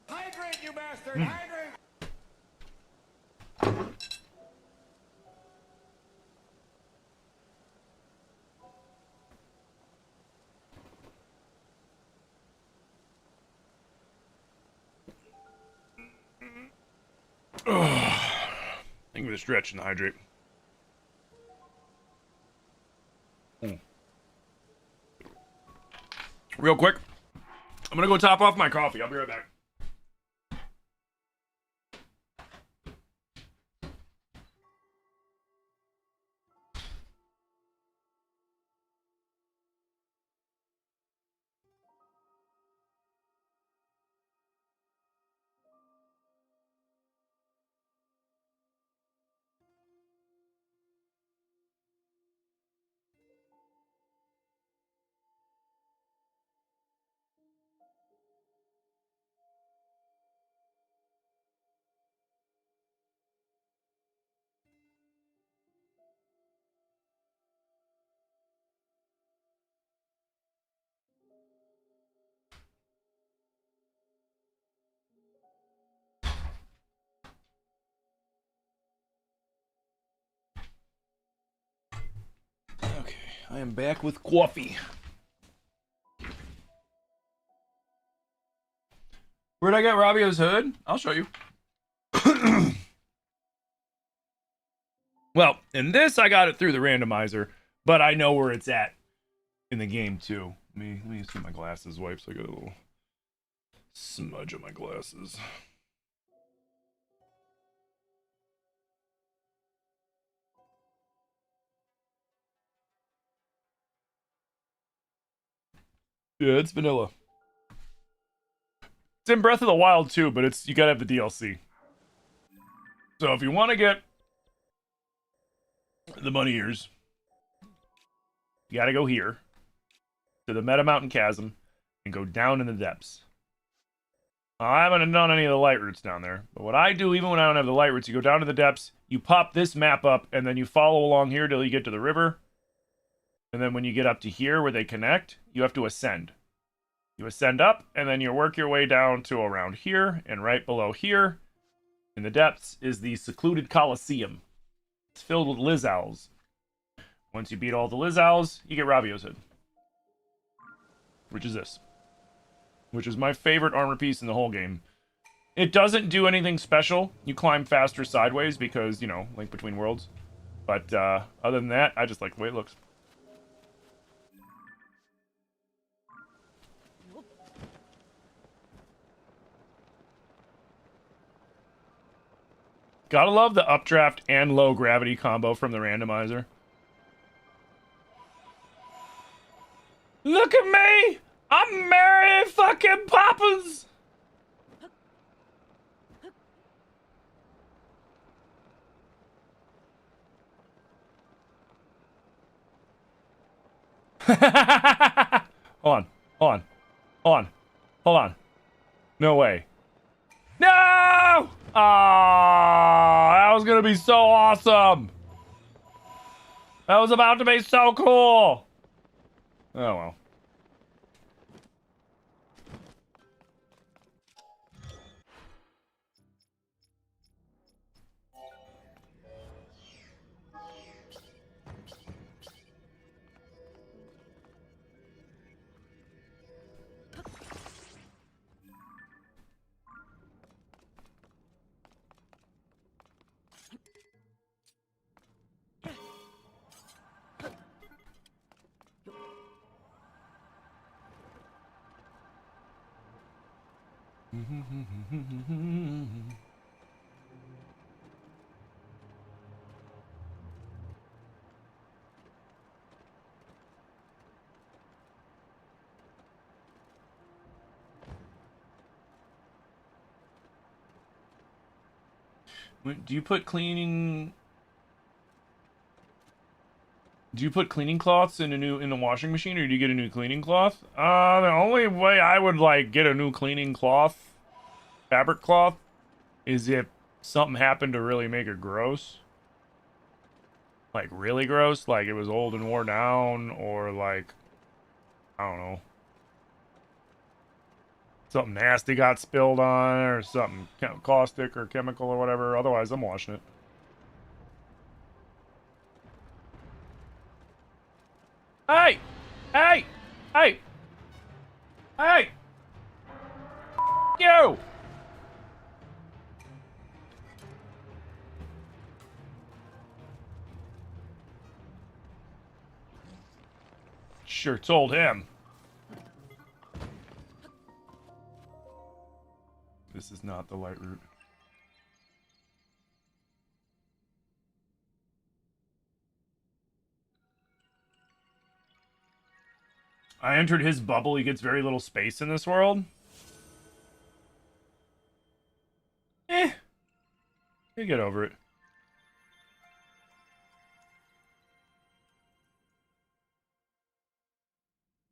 Hydrant, you bastard! Hydrant! Think of the stretch and the hydrate. Real quick, I'm gonna go top off my coffee. I'll be right back. I am back with coffee. Where'd I get Rabio's hood? I'll show you. Well, in this I got it through the randomizer, but I know where it's at in the game too. Let me just get my glasses wiped so I get a little smudge on my glasses. Yeah, it's vanilla. It's in Breath of the Wild too, but you gotta have the DLC. So if you want to get the bunny ears, you gotta go here to the Meta Mountain Chasm and go down in the depths. I haven't done any of the light routes down there, but what I do, even when I don't have the light routes, you go down to the depths, you pop this map up, and then you follow along here till you get to the river. And then when you get up to here where they connect, you have to ascend. You ascend up, and then you work your way down to around here, and right below here, in the depths, is the secluded Coliseum. It's filled with Lizowls. Once you beat all the Lizowls, you get Rabio's hood. Which is this. Which is my favorite armor piece in the whole game. It doesn't do anything special. You climb faster sideways because, you know, Link Between Worlds. But other than that, I just like the way it looks. Gotta love the updraft and low gravity combo from the randomizer. Look at me! I'm Mary fucking Poppins! Hold on. Hold on. Hold on. Hold on. No way. No! Ah, that was gonna be so awesome. That was about to be so cool. Oh well. Do you put cleaning? Do you put cleaning cloths in the washing machine, or do you get a new cleaning cloth? The only way I would like get a new cleaning cloth, fabric cloth, is if something happened to really make it gross. Like really gross, like it was old and wore down, or like I don't know, something nasty got spilled on it, or something caustic or chemical or whatever. Otherwise, I'm washing it. Hey! Hey! Hey! Hey! You! Sure told him. This is not the light route. I entered his bubble. He gets very little space in this world. You get over it.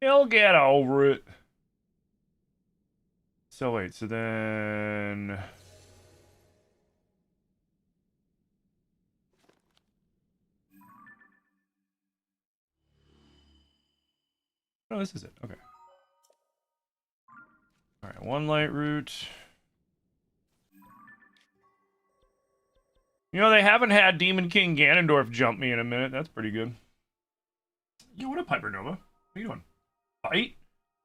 He'll get over it. So wait, so then... Oh, this is it. Okay. Alright, one light route. You know, they haven't had Demon King Ganondorf jump me in a minute. That's pretty good. Yo, what up, Hypernova? What are you doing? Fight?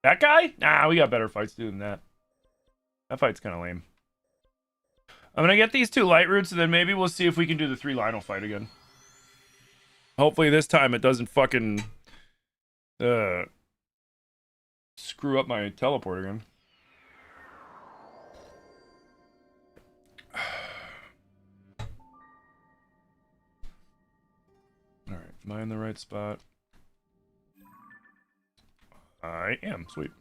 That guy? Nah, we got better fights to do than that. That fight's kind of lame. I'm gonna get these 2 light roots, and then maybe we'll see if we can do the 3 Lionel fight again. Hopefully this time it doesn't fucking screw up my teleport again. Alright, am I in the right spot? I am, sweet.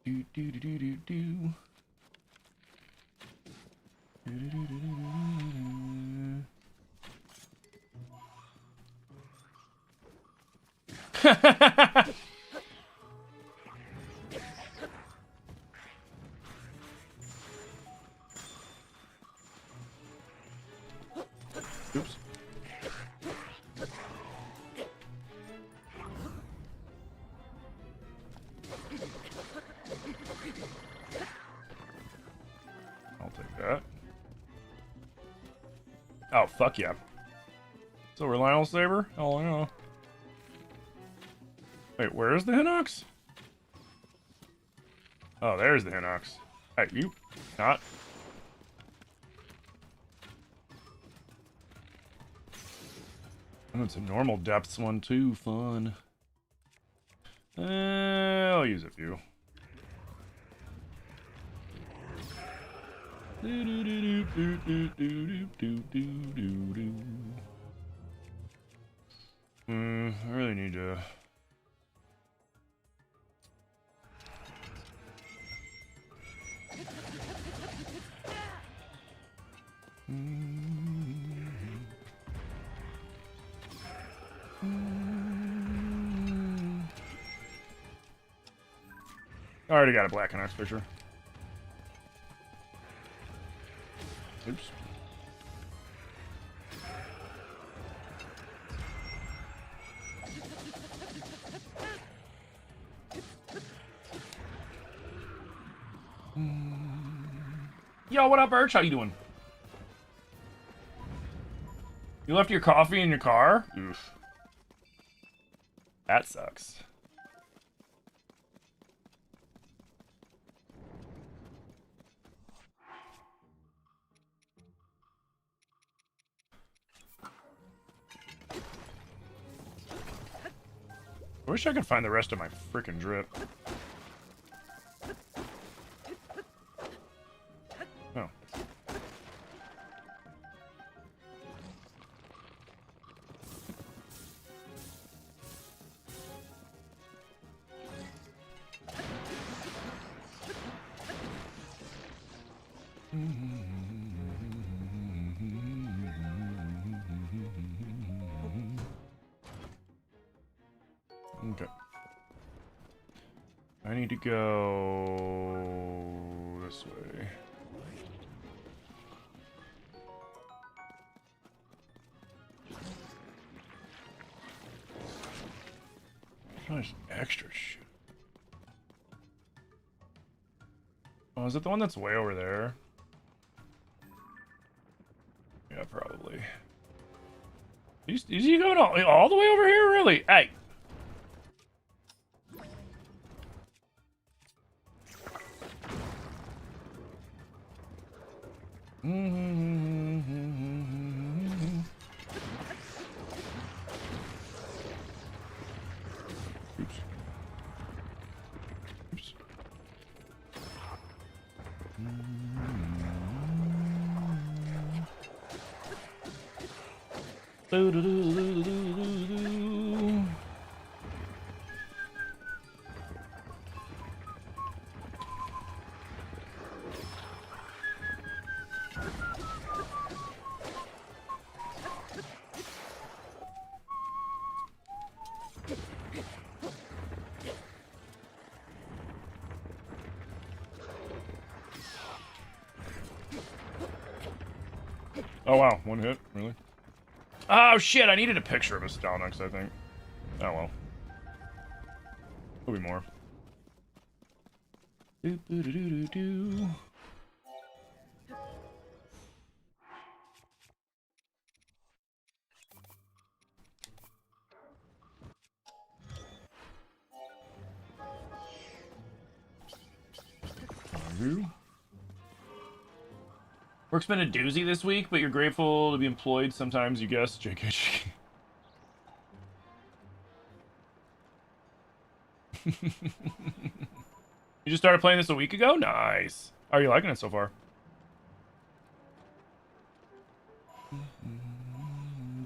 Do do do do do do. Do do do do do do. Oops. I'll take that. Oh, fuck yeah. Silver Lionel Saber? Oh, yeah. Wait, where's the Hinox? Oh, there's the Hinox. Hey, you. Not. Oh, it's a normal depths one too. Fun. I'll use a few. I really need to. I already got a Black Hinox picture. Oops. Yo, what up, Birch? How you doing? You left your coffee in your car? Oof. That sucks. I wish I could find the rest of my freaking drip. Oh. Okay. I need to go this way. Nice extra shit. Oh, is it the one that's way over there? Yeah, probably. Is he going all the way over here? Really? Hey! Oops. Oops. Oh wow, one hit, really? Oh shit, I needed a picture of a Stalnix, I think. Oh well. There'll be more. Do, do, do, do, do. Work's been a doozy this week, but you're grateful to be employed. Sometimes you guess, JK. You just started playing this a week ago? Nice. How are you liking it so far?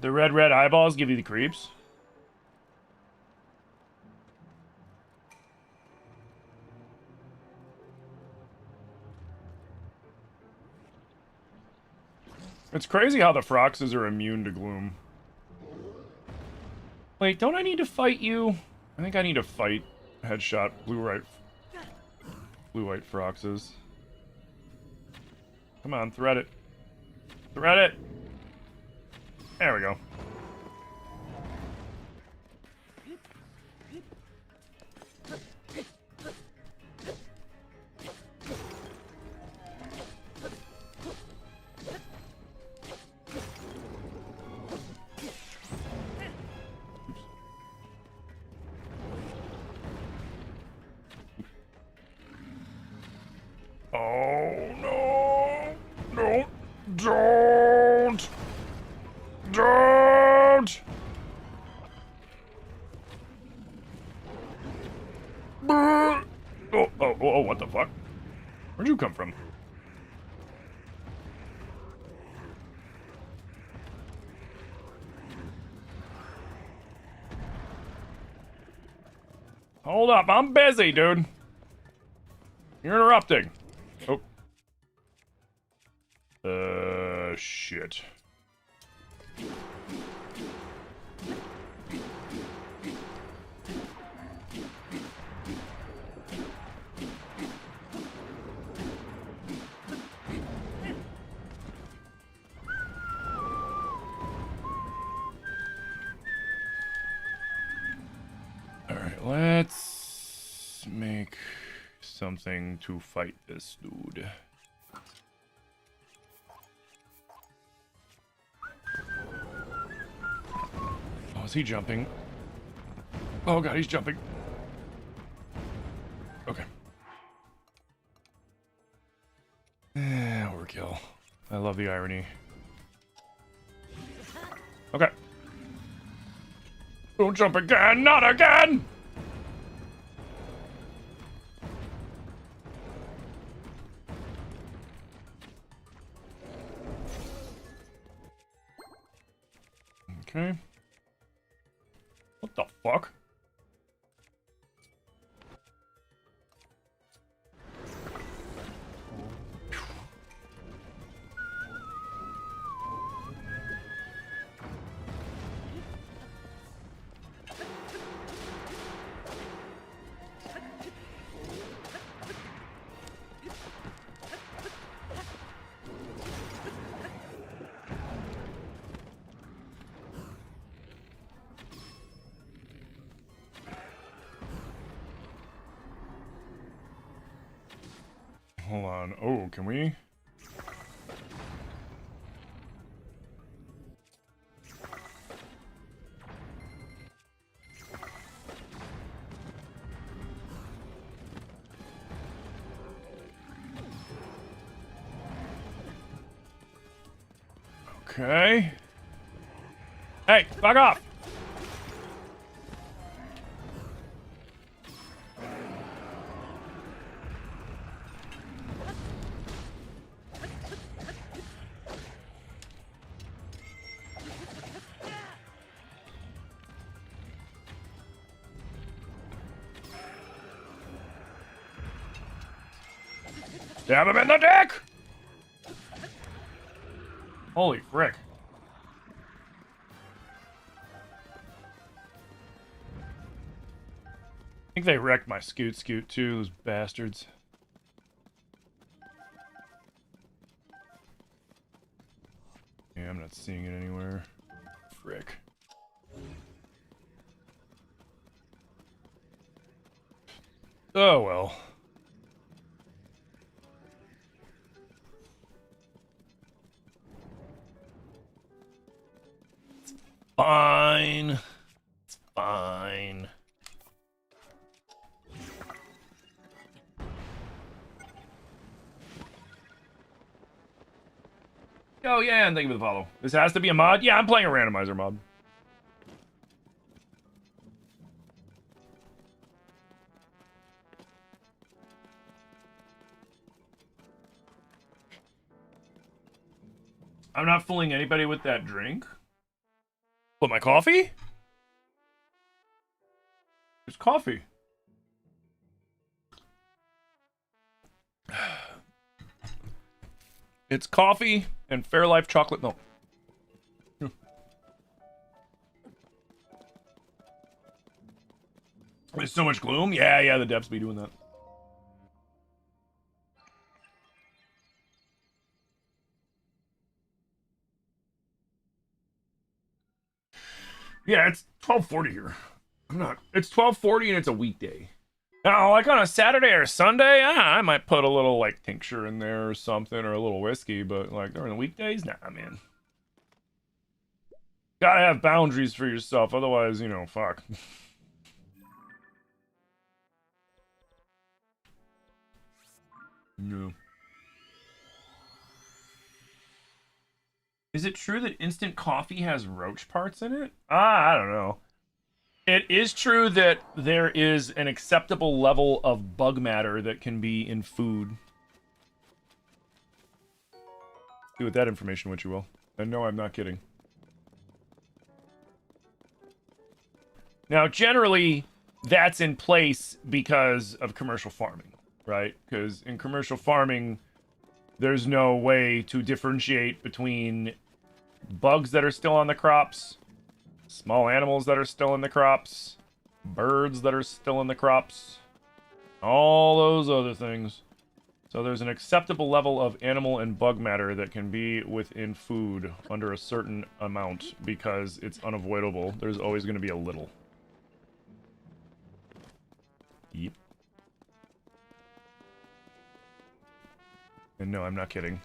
The red eyeballs give you the creeps. It's crazy how the Froxes are immune to gloom. Wait, don't I need to fight you? I think I need to fight Headshot blue-white Froxes. Come on, thread it. Thread it! There we go. Oh, no. No. Don't. Don't. Oh, what the fuck? Where'd you come from? Hold up, I'm busy, dude. You're interrupting. Oh. Shit. Alright, let's make something to fight this dude. Oh, is he jumping? Oh god, he's jumping. Okay. Overkill. I love the irony. Okay. Don't jump again! Not again! Okay. What the fuck? Hold on. Oh, can we? Okay. Hey, fuck off! Stab him in the dick! Holy frick. I think they wrecked my scoot too, those bastards. Yeah, I'm not seeing it anywhere. Frick. Oh well. fine. It's fine. Oh, yeah, and thank you for the follow. This has to be a mod? Yeah, I'm playing a randomizer mod. I'm not fooling anybody with that drink. What, my coffee? It's coffee. It's coffee and Fairlife chocolate milk. There's so much gloom. Yeah, the devs be doing that. Yeah, it's 12:40 here. I'm not. It's 12:40 and it's a weekday. Now, like on a Saturday or Sunday, I might put a little like tincture in there or something, or a little whiskey. But like during the weekdays, nah, man. Gotta have boundaries for yourself, otherwise, you know, fuck. No. Is it true that instant coffee has roach parts in it? I don't know. It is true that there is an acceptable level of bug matter that can be in food. Do with that information what you will. And no, I'm not kidding. Now, generally, that's in place because of commercial farming, right? Because in commercial farming, there's no way to differentiate between bugs that are still on the crops, small animals that are still in the crops, birds that are still in the crops, all those other things. So there's an acceptable level of animal and bug matter that can be within food under a certain amount because it's unavoidable. There's always going to be a little. Yep. And no, I'm not kidding.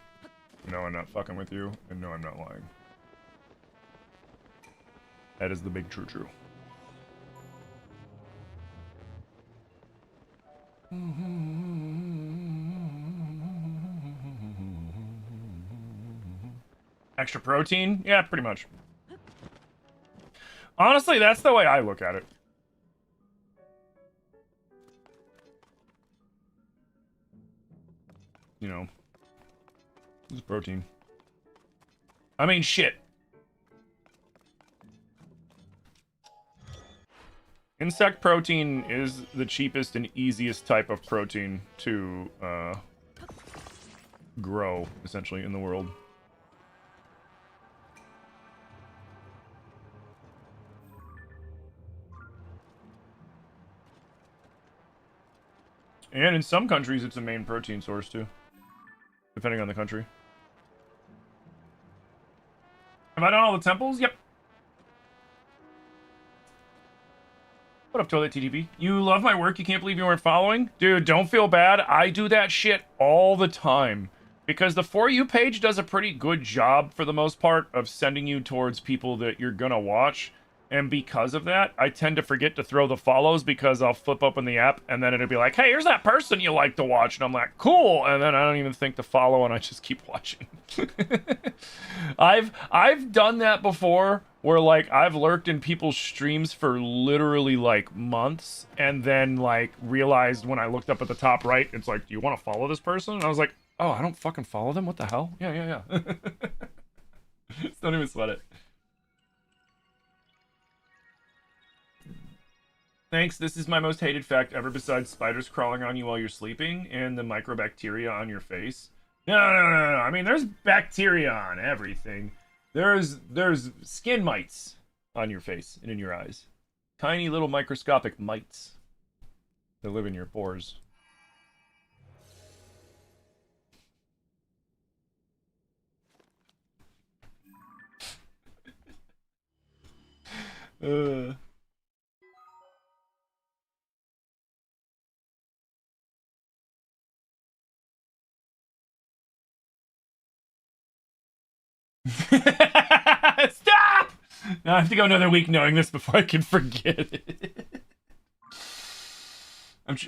No, I'm not fucking with you. And no, I'm not lying. That is the big true. Extra protein? Yeah, pretty much. Honestly, that's the way I look at it. You know, it's protein. I mean, shit. Insect protein is the cheapest and easiest type of protein to grow, essentially, in the world. And in some countries, it's a main protein source, too. Depending on the country. Have I done all the temples? Yep. What up, Toilet TTV? You love my work, you can't believe you weren't following? Dude, don't feel bad. I do that shit all the time. Because the For You page does a pretty good job, for the most part, of sending you towards people that you're gonna watch. And because of that, I tend to forget to throw the follows because I'll flip open the app and then it'll be like, hey, here's that person you like to watch. And I'm like, cool. And then I don't even think to follow and I just keep watching. I've done that before where like I've lurked in people's streams for literally like months and then like realized when I looked up at the top right, it's like, do you want to follow this person? And I was like, oh, I don't fucking follow them. What the hell? Yeah. Just don't even sweat it. Thanks, this is my most hated fact ever besides spiders crawling on you while you're sleeping and the microbacteria on your face. No. I mean, there's bacteria on everything. There's skin mites on your face and in your eyes. Tiny little microscopic mites that live in your pores. Stop! Now I have to go another week knowing this before I can forget it.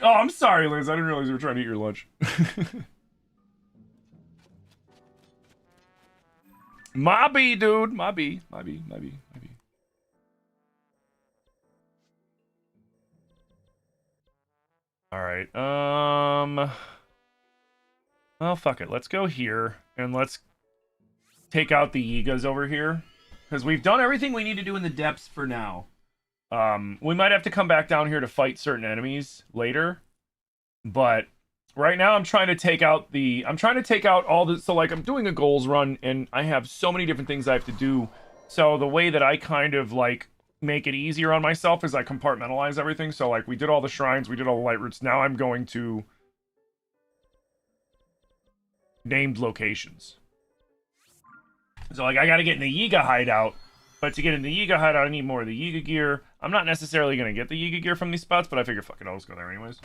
I'm sorry, Liz. I didn't realize you were trying to eat your lunch. Mobby, dude. Mobby. All right. Well, fuck it. Let's go here and let's take out the Yigas over here because we've done everything we need to do in the depths for now. We might have to come back down here to fight certain enemies later, but right now I'm trying to take out all the, so like I'm doing a goals run and I have so many different things I have to do. So the way that I kind of like make it easier on myself is I compartmentalize everything. So like we did all the shrines, we did all the light roots. Now I'm going to named locations. So like I got to get in the Yiga hideout, but to get in the Yiga hideout I need more of the Yiga gear. I'm not necessarily going to get the Yiga gear from these spots, but I figure fuck it, I'll just go there anyways.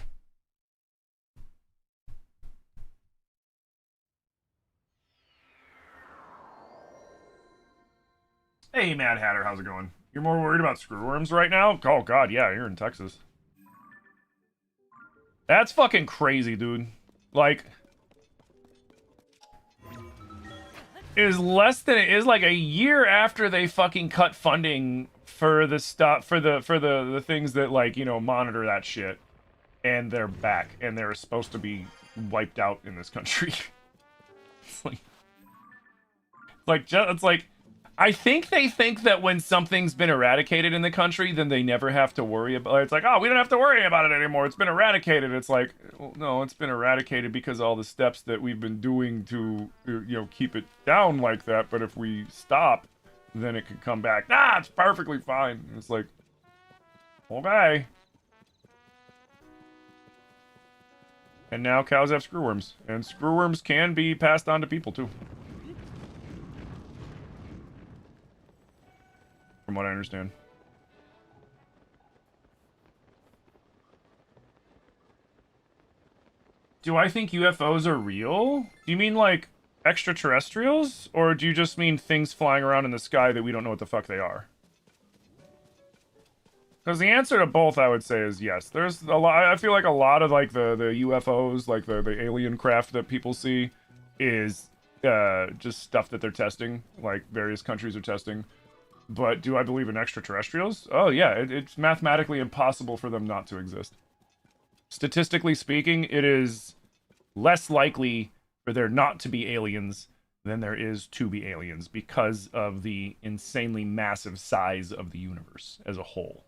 Hey, Mad Hatter, how's it going? You're more worried about screwworms right now? Oh, God, yeah, you're in Texas. That's fucking crazy, dude. Like, it is like a year after they fucking cut funding for the stuff, for the things that, like, you know, monitor that shit. And they're back, and they're supposed to be wiped out in this country. It's like, I think they think that when something's been eradicated in the country, then they never have to worry about it. It's like, oh, we don't have to worry about it anymore. It's been eradicated. It's like, well, no, it's been eradicated because of all the steps that we've been doing to, you know, keep it down like that. But if we stop, then it could come back. Nah, it's perfectly fine. And it's like, okay. And now cows have screwworms. And screwworms can be passed on to people, too. From what I understand. Do I think UFOs are real? Do you mean like extraterrestrials? Or do you just mean things flying around in the sky that we don't know what the fuck they are? Because the answer to both, I would say, is yes. There's a lot. I feel like a lot of like the UFOs, like the alien craft that people see, is just stuff that they're testing, like various countries are testing. But do I believe in extraterrestrials? Oh yeah, it's mathematically impossible for them not to exist. Statistically speaking, it is less likely for there not to be aliens than there is to be aliens because of the insanely massive size of the universe as a whole.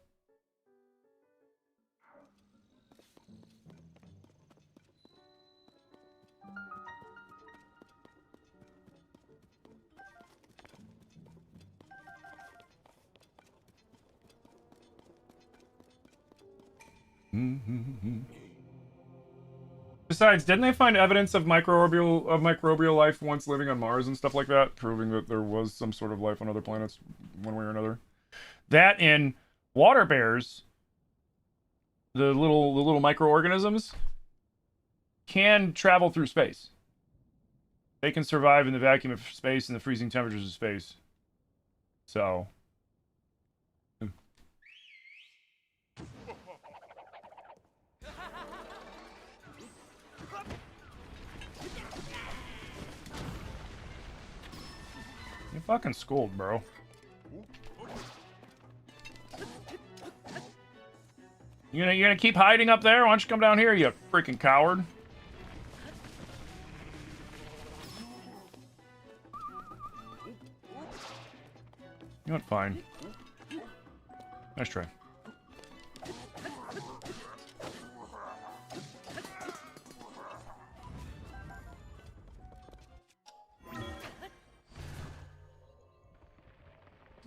Besides, didn't they find evidence of microbial life once living on Mars and stuff like that, proving that there was some sort of life on other planets, one way or another? That and water bears, the little microorganisms, can travel through space. They can survive in the vacuum of space and the freezing temperatures of space. So. You're fucking schooled, bro. You're gonna keep hiding up there? Why don't you come down here, you freaking coward? You went fine. Nice try.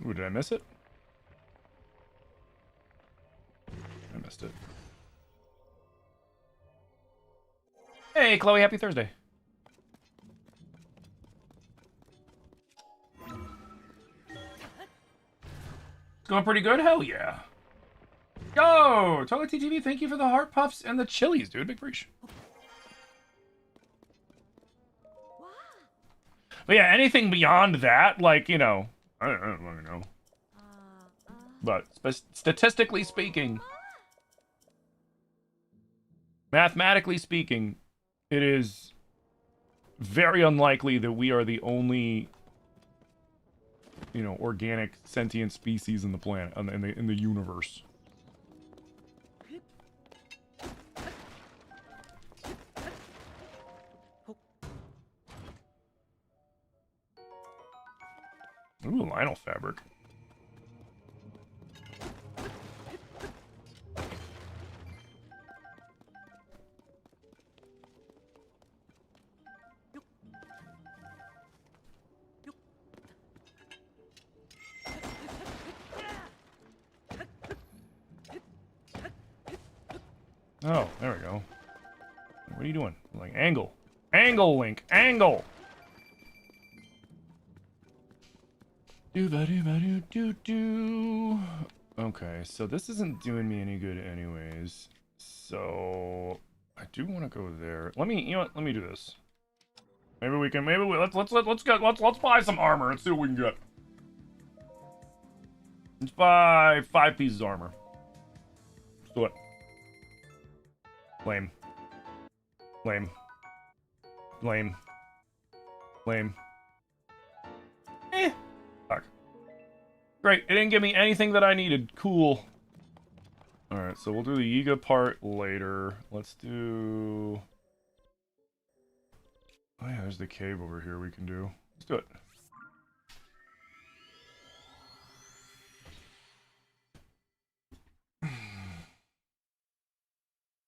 Ooh, did I miss it? I missed it. Hey, Chloe, happy Thursday. It's going pretty good? Hell yeah. Yo, Toilet TTV, thank you for the heart puffs and the chilies, dude. Big preach. But yeah, anything beyond that, like, you know, I don't know. But statistically speaking, mathematically speaking, it is very unlikely that we are the only, you know, organic sentient species in the planet, in the universe. Ooh, Lionel fabric. Oh, there we go. What are you doing? Like, angle. Angle, Link. Angle! Do-ba-do-ba-do-do-do. Okay, so this isn't doing me any good anyways. So I do want to go there. Let me, you know what? Let me do this. Maybe we can. Maybe let's buy some armor and see what we can get. Let's buy 5 pieces of armor. Let's do it. Lame. Lame. Lame. Lame. Eh. Fuck. Great. It didn't give me anything that I needed. Cool. Alright, so we'll do the Yiga part later. Let's do... Oh yeah, there's the cave over here we can do. Let's do it.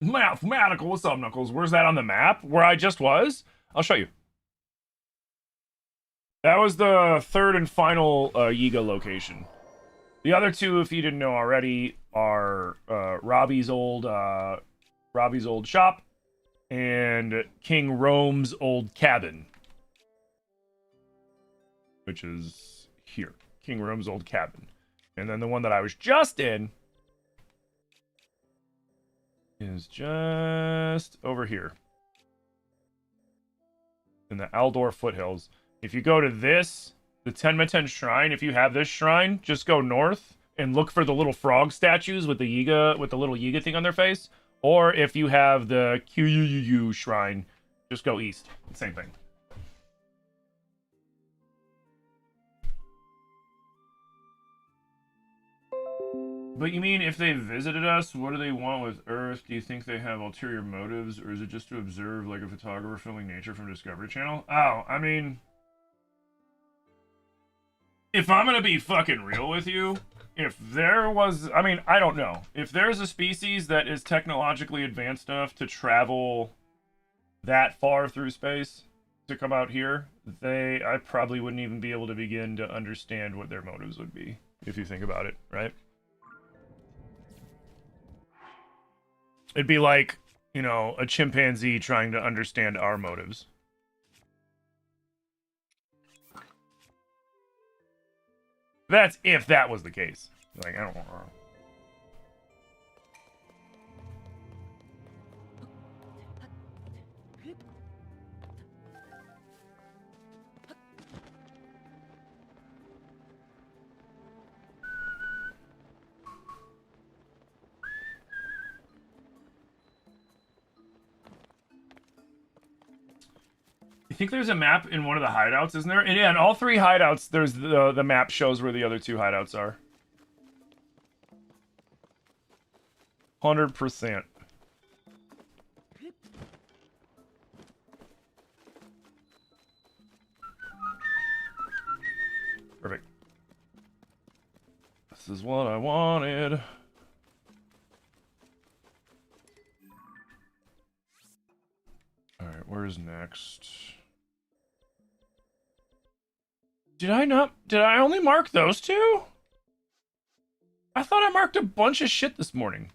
Mathematical, what's up, Knuckles? Where's that on the map? Where I just was? I'll show you. That was the third and final Yiga location. The other two, if you didn't know already, are Robbie's old shop and King Rome's old cabin, which is here. King Rome's old cabin. And then the one that I was just in is just over here in the Aldor foothills. If you go to this, the Tenma-Ten shrine, if you have this shrine, just go north and look for the little frog statues with the Yiga, with the little Yiga thing on their face. Or if you have the Kyuyu shrine, just go east. Same thing. But you mean if they visited us, what do they want with Earth? Do you think they have ulterior motives, or is it just to observe like a photographer filming nature from Discovery Channel? Oh, I mean, if I'm gonna be fucking real with you, if there was, I mean, I don't know. If there's a species that is technologically advanced enough to travel that far through space to come out here, I probably wouldn't even be able to begin to understand what their motives would be, if you think about it, right? It'd be like, you know, a chimpanzee trying to understand our motives. That's if that was the case. Like, I don't know. I think there's a map in one of the hideouts, isn't there? And yeah, in all 3 hideouts, there's the map shows where the other 2 hideouts are. 100%. Perfect. This is what I wanted. Alright, where's next? Did I only mark those 2? I thought I marked a bunch of shit this morning.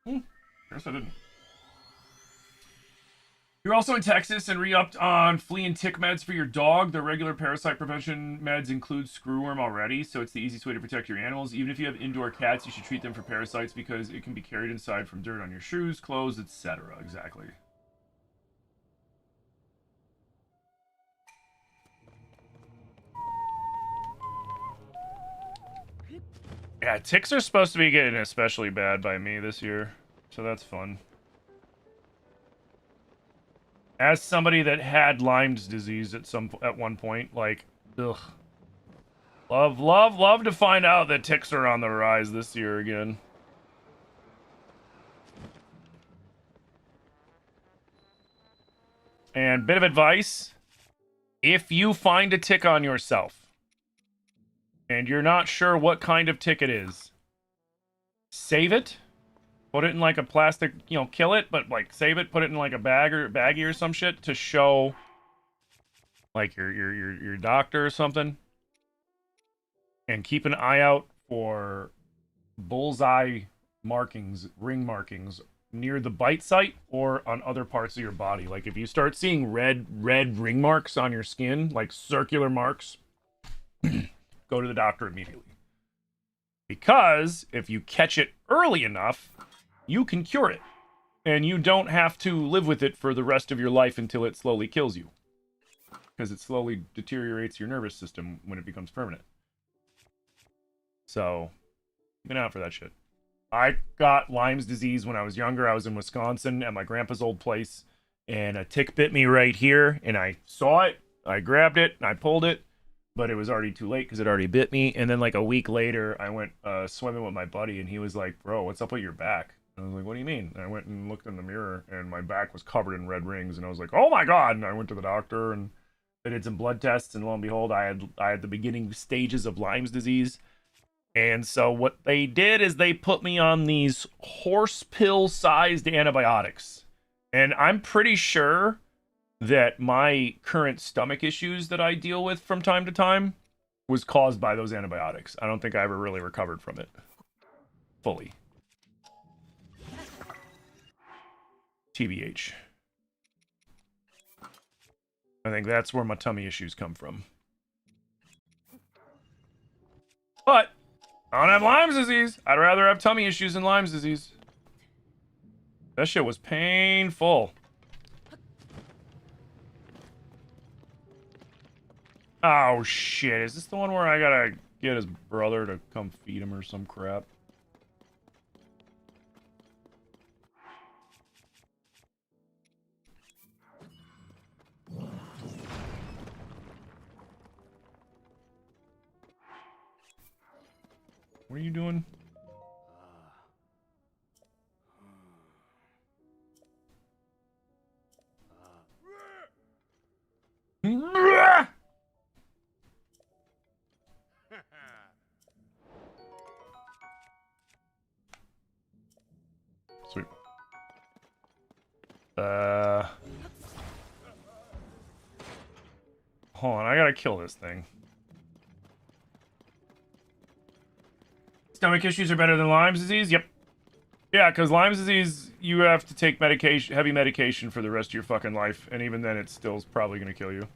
Guess I didn't. You're also in Texas and re-upped on flea and tick meds for your dog. The regular parasite prevention meds include screwworm already, so it's the easiest way to protect your animals. Even if you have indoor cats, you should treat them for parasites because it can be carried inside from dirt on your shoes, clothes, etc. Exactly. Yeah, ticks are supposed to be getting especially bad by me this year, so that's fun. As somebody that had Lyme's disease at one point, like, ugh. Love to find out that ticks are on the rise this year again. And bit of advice, if you find a tick on yourself and you're not sure what kind of tick it is, save it. Put it in like a plastic, kill it, but like save it, put it in like a baggie or some shit to show like your doctor or something. And keep an eye out for bullseye markings, ring markings near the bite site or on other parts of your body. Like if you start seeing red ring marks on your skin, like circular marks, go to the doctor immediately. Because if you catch it early enough, you can cure it. And you don't have to live with it for the rest of your life until it slowly kills you. Because it slowly deteriorates your nervous system when it becomes permanent. So, keep an eye out for that shit. I got Lyme's disease when I was younger. I was in Wisconsin at my grandpa's old place, and a tick bit me right here, and I saw it, I grabbed it, and I pulled it, but it was already too late because it already bit me. And then like a week later, I went swimming with my buddy, and he was like, bro, what's up with your back? And I was like, what do you mean? And I went and looked in the mirror, and my back was covered in red rings, and I was like, oh my God. And I went to the doctor, and they did some blood tests, and lo and behold, I had the beginning stages of Lyme's disease. And so what they did is they put me on these horse pill-sized antibiotics. And I'm pretty sure that my current stomach issues that I deal with from time to time was caused by those antibiotics. I don't think I ever really recovered from it fully. TBH. I think that's where my tummy issues come from. But I don't have Lyme's disease. I'd rather have tummy issues than Lyme's disease. That shit was painful. Oh, shit. Is this the one where I gotta get his brother to come feed him or some crap? What are you doing? Sweet. Hold on, I gotta kill this thing. Stomach issues are better than Lyme's disease? Yep. Yeah, because Lyme's disease, you have to take medication, heavy medication for the rest of your fucking life, and even then it's still probably gonna kill you.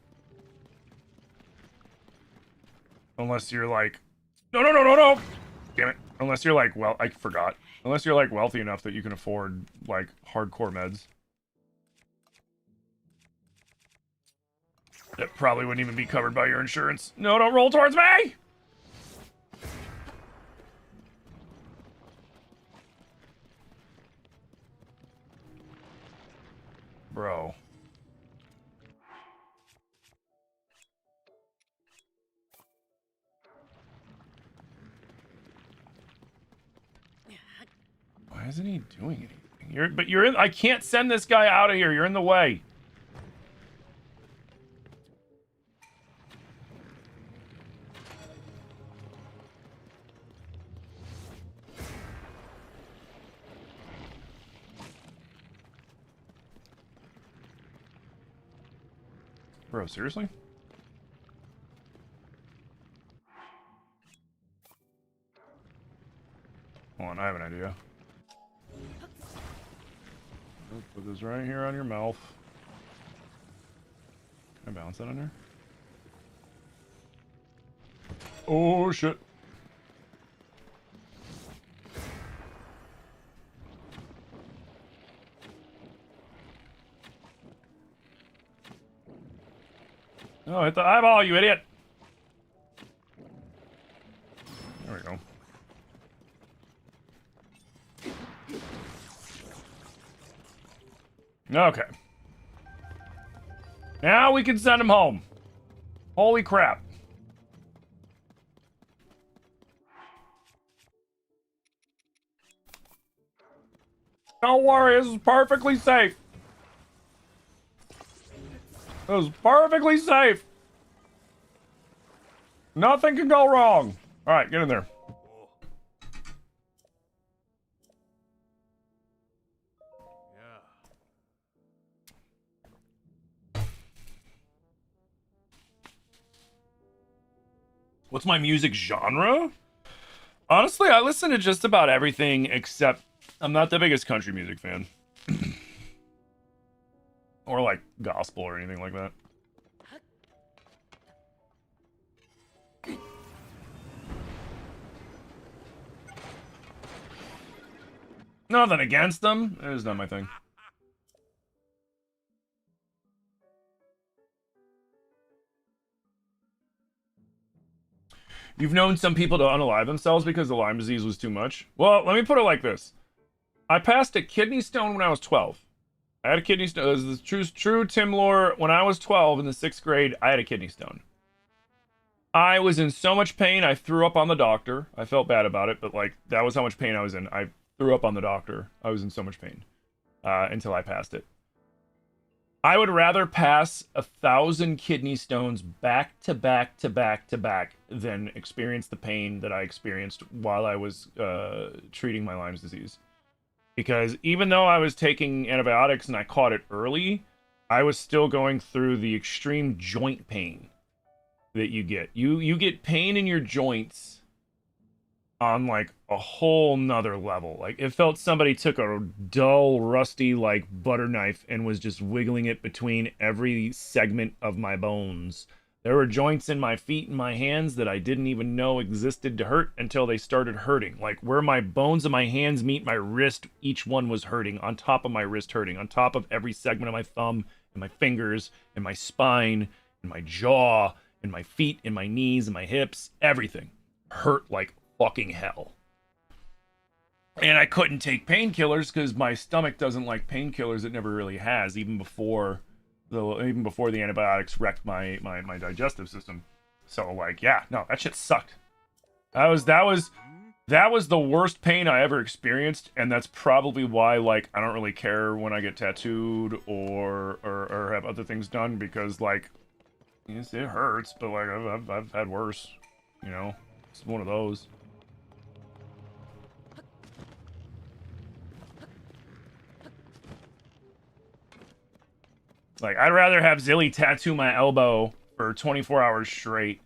Unless you're like, no! Damn it. Unless you're like, well, I forgot. Unless you're like wealthy enough that you can afford like hardcore meds. That probably wouldn't even be covered by your insurance. No, don't roll towards me! Bro. Why isn't he doing anything? You're in. I can't send this guy out of here. You're in the way. Bro, seriously? Hold on, I have an idea. Put this right here on your mouth. Can I balance that on there? Oh, shit. Oh, hit the eyeball, you idiot! There we go. Okay. Now we can send him home. Holy crap. Don't worry, this is perfectly safe. This is perfectly safe. Nothing can go wrong. All right, get in there. What's my music genre? Honestly, I listen to just about everything except I'm not the biggest country music fan. Or like gospel or anything like that. Nothing against them. It's not my thing. You've known some people to unalive themselves because the Lyme disease was too much? Well, let me put it like this. I passed a kidney stone when I was 12. I had a kidney stone. It was the true Tim lore. When I was 12 in the 6th grade, I had a kidney stone. I was in so much pain, I threw up on the doctor. I felt bad about it, but like that was how much pain I was in. I threw up on the doctor. I was in so much pain until I passed it. I would rather pass 1,000 kidney stones back to back to back to back than experience the pain that I experienced while I was treating my Lyme's disease. Because even though I was taking antibiotics and I caught it early, I was still going through the extreme joint pain that you get. You get pain in your joints on like a whole nother level. Like it felt somebody took a dull, rusty like butter knife and was just wiggling it between every segment of my bones. There were joints in my feet and my hands that I didn't even know existed to hurt until they started hurting. Like where my bones of my hands meet my wrist, each one was hurting, on top of my wrist hurting, on top of every segment of my thumb and my fingers and my spine and my jaw and my feet and my knees and my hips. Everything hurt like fucking hell. And I couldn't take painkillers because my stomach doesn't like painkillers. It never really has, even before the antibiotics wrecked my digestive system. So like, yeah, no, that shit sucked. That was the worst pain I ever experienced, and that's probably why like I don't really care when I get tattooed or have other things done, because like yes, it hurts, but like I've had worse, you know. It's one of those. Like, I'd rather have Zilly tattoo my elbow for 24 hours straight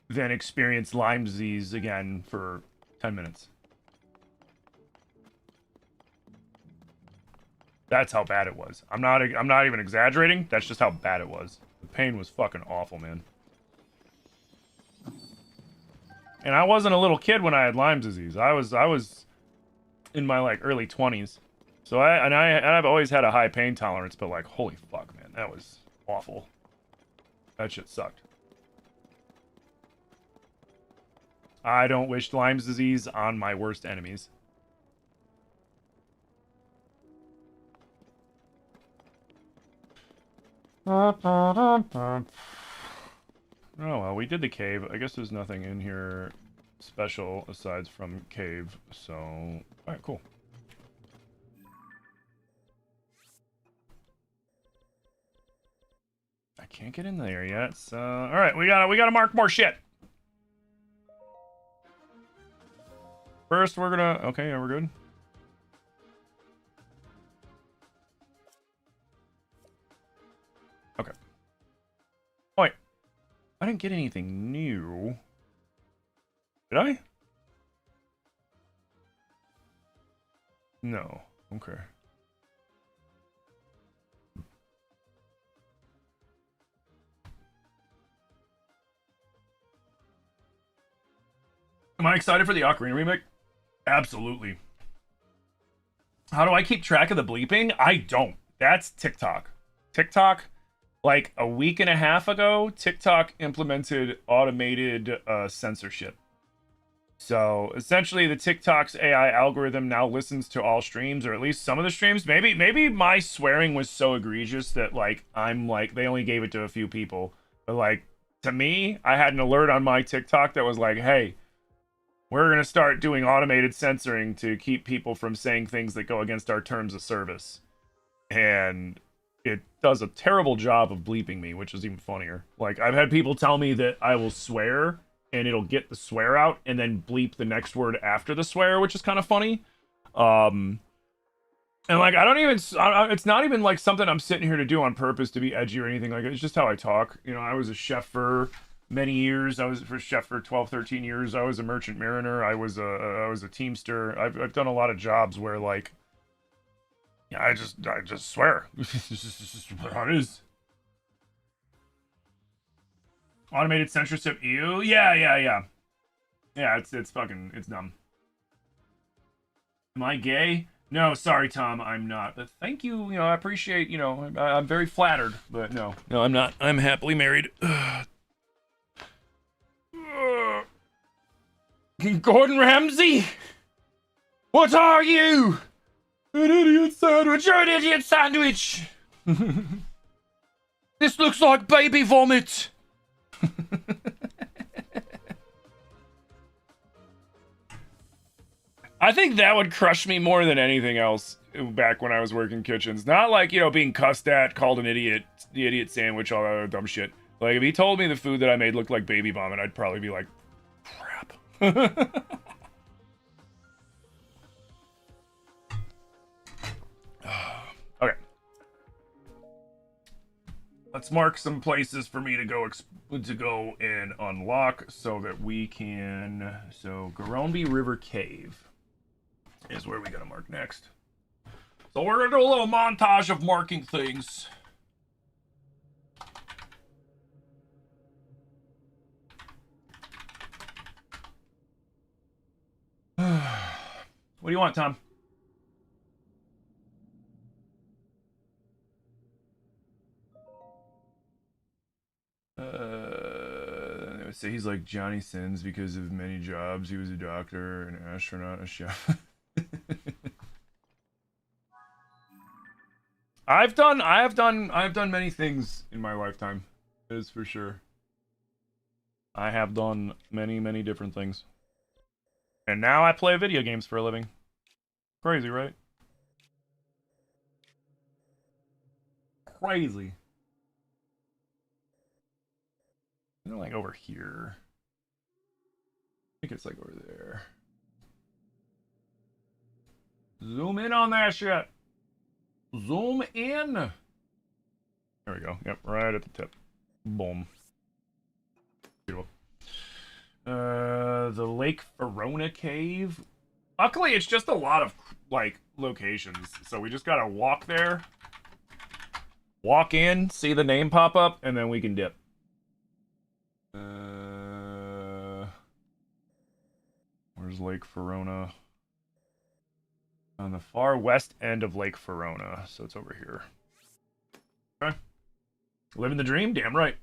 than experience Lyme disease again for 10 minutes. That's how bad it was. I'm not even exaggerating. That's just how bad it was. The pain was fucking awful, man. And I wasn't a little kid when I had Lyme disease. I was in my like early 20s. So I've always had a high pain tolerance, but like, holy fuck, man, that was awful. That shit sucked. I don't wish Lyme's disease on my worst enemies. Oh, well, we did the cave. I guess there's nothing in here special aside from cave, so... Alright, cool. I can't get in there yet, so... Alright, we gotta mark more shit! First, we're gonna... Okay, yeah, we're good. Okay. Oh, wait. I didn't get anything new. Did I? No. Okay. Am I excited for the Ocarina remake? Absolutely. How do I keep track of the bleeping? I don't. That's TikTok. TikTok, like a week and a half ago, TikTok implemented automated censorship. So essentially, the TikTok's AI algorithm now listens to all streams, or at least some of the streams. Maybe my swearing was so egregious that like I'm like they only gave it to a few people. But like to me, I had an alert on my TikTok that was like, "Hey, we're gonna start doing automated censoring to keep people from saying things that go against our terms of service." And it does a terrible job of bleeping me, which is even funnier. Like I've had people tell me that I will swear and it'll get the swear out and then bleep the next word after the swear, which is kind of funny. And like I don't even it's not even like something I'm sitting here to do on purpose to be edgy or anything like it. It's just how I talk. You know, I was a chef for many years. I was a chef for 12, 13 years. I was a merchant mariner. I was a teamster. I've done a lot of jobs where like yeah, I just swear. This is how it is. Automated censorship EU? Yeah. Yeah, it's fucking, it's dumb. Am I gay? No, sorry, Tom, I'm not. But thank you, you know, I appreciate, you know, I'm very flattered, but no. No, I'm not. I'm happily married. Gordon Ramsay? What are you? An idiot sandwich. You're an idiot sandwich. This looks like baby vomit. I think that would crush me more than anything else back when I was working kitchens. Not like, you know, being cussed at, called an idiot, the idiot sandwich, all that other dumb shit. Like, if he told me the food that I made looked like baby vomit, I'd probably be like, crap. Okay. Let's mark some places for me to go and unlock so that we can. So Garonby River Cave is where we gotta mark next. So we're gonna do a little montage of marking things. What do you want, Tom? So he's like Johnny Sins because of many jobs. He was a doctor, an astronaut, a chef. I've done many things in my lifetime, is for sure. I have done many different things. And now I play video games for a living. Crazy, right? Crazy. You know, like over here. I think it's like over there. Zoom in on that shit. Zoom in. There we go. Yep, right at the tip. Boom. Beautiful. The Lake Verona Cave. Luckily, it's just a lot of, like, locations. So we just gotta walk there. Walk in, see the name pop up, and then we can dip. Where's Lake Verona? On the far west end of Lake Verona, so it's over here. Okay. Living the dream? Damn right.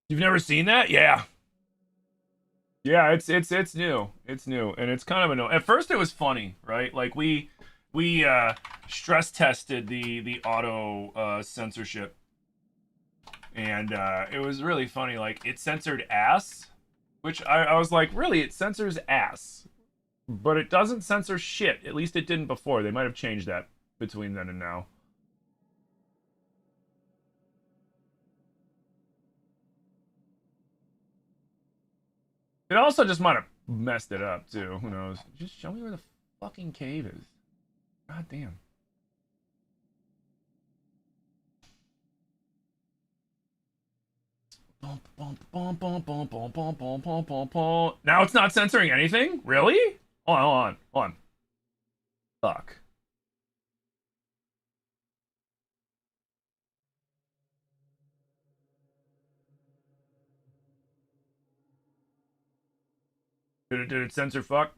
You've never seen that? Yeah. Yeah, it's new. It's new. And it's kind of annoying. At first it was funny, right? Like we stress tested the auto censorship. And it was really funny. Like it censored ass, which I was like, really, it censors ass. But it doesn't censor shit. At least it didn't before. They might have changed that between then and now. It also just might have messed it up, too. Who knows? Just show me where the fucking cave is. God damn. Now it's not censoring anything? Really? Hold on. Fuck. Did it censor fuck?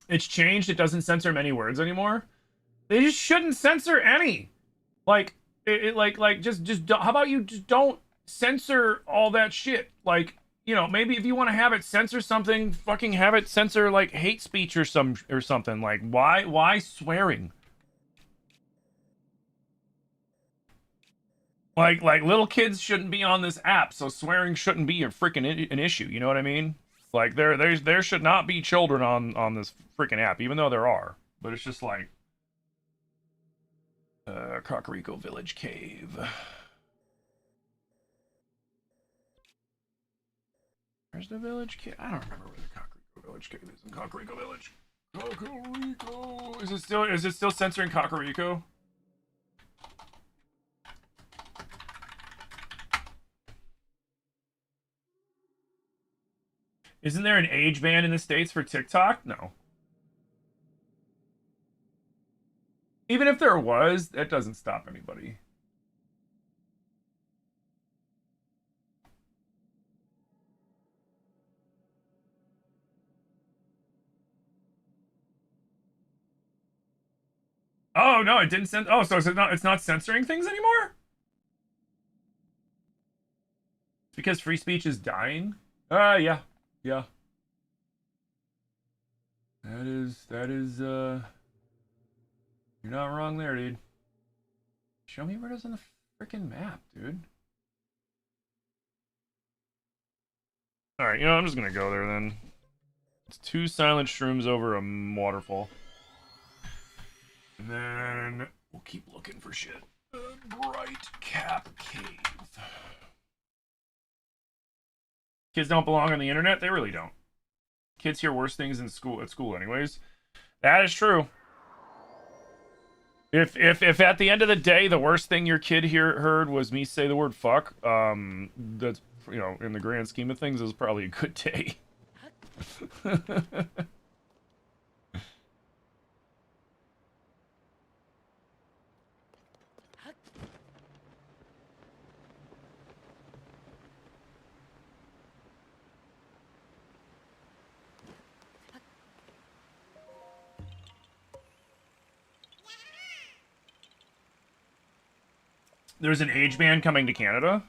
It's changed. It doesn't censor many words anymore. They just shouldn't censor any. Like, how about you just don't censor all that shit? Like, you know, maybe if you want to have it censor something, fucking have it censor like hate speech or something. Like, why swearing? Like little kids shouldn't be on this app, so swearing shouldn't be a freaking an issue. You know what I mean? Like there should not be children on this freaking app, even though there are. But it's just like Kakariko Village Cave. Where's the village cave? I don't remember where the Kakariko Village Cave is in Kakariko Village. Kakariko. Is it still censoring Kakariko? Isn't there an age ban in the States for TikTok? No. Even if there was, that doesn't stop anybody. Oh no, it didn't censor. Oh, so it's not censoring things anymore? It's because free speech is dying? Yeah. Yeah. That is you're not wrong there, dude. Show me where it is on the freaking map, dude. Alright, you know, I'm just gonna go there then. It's 2 silent shrooms over a waterfall. And then we'll keep looking for shit. Bright Cap Cave. Kids don't belong on the internet? They really don't. Kids hear worse things in school at school anyways. That is true. If at the end of the day the worst thing your kid heard was me say the word fuck, that's, you know, in the grand scheme of things, is probably a good day. There's an age ban coming to Canada?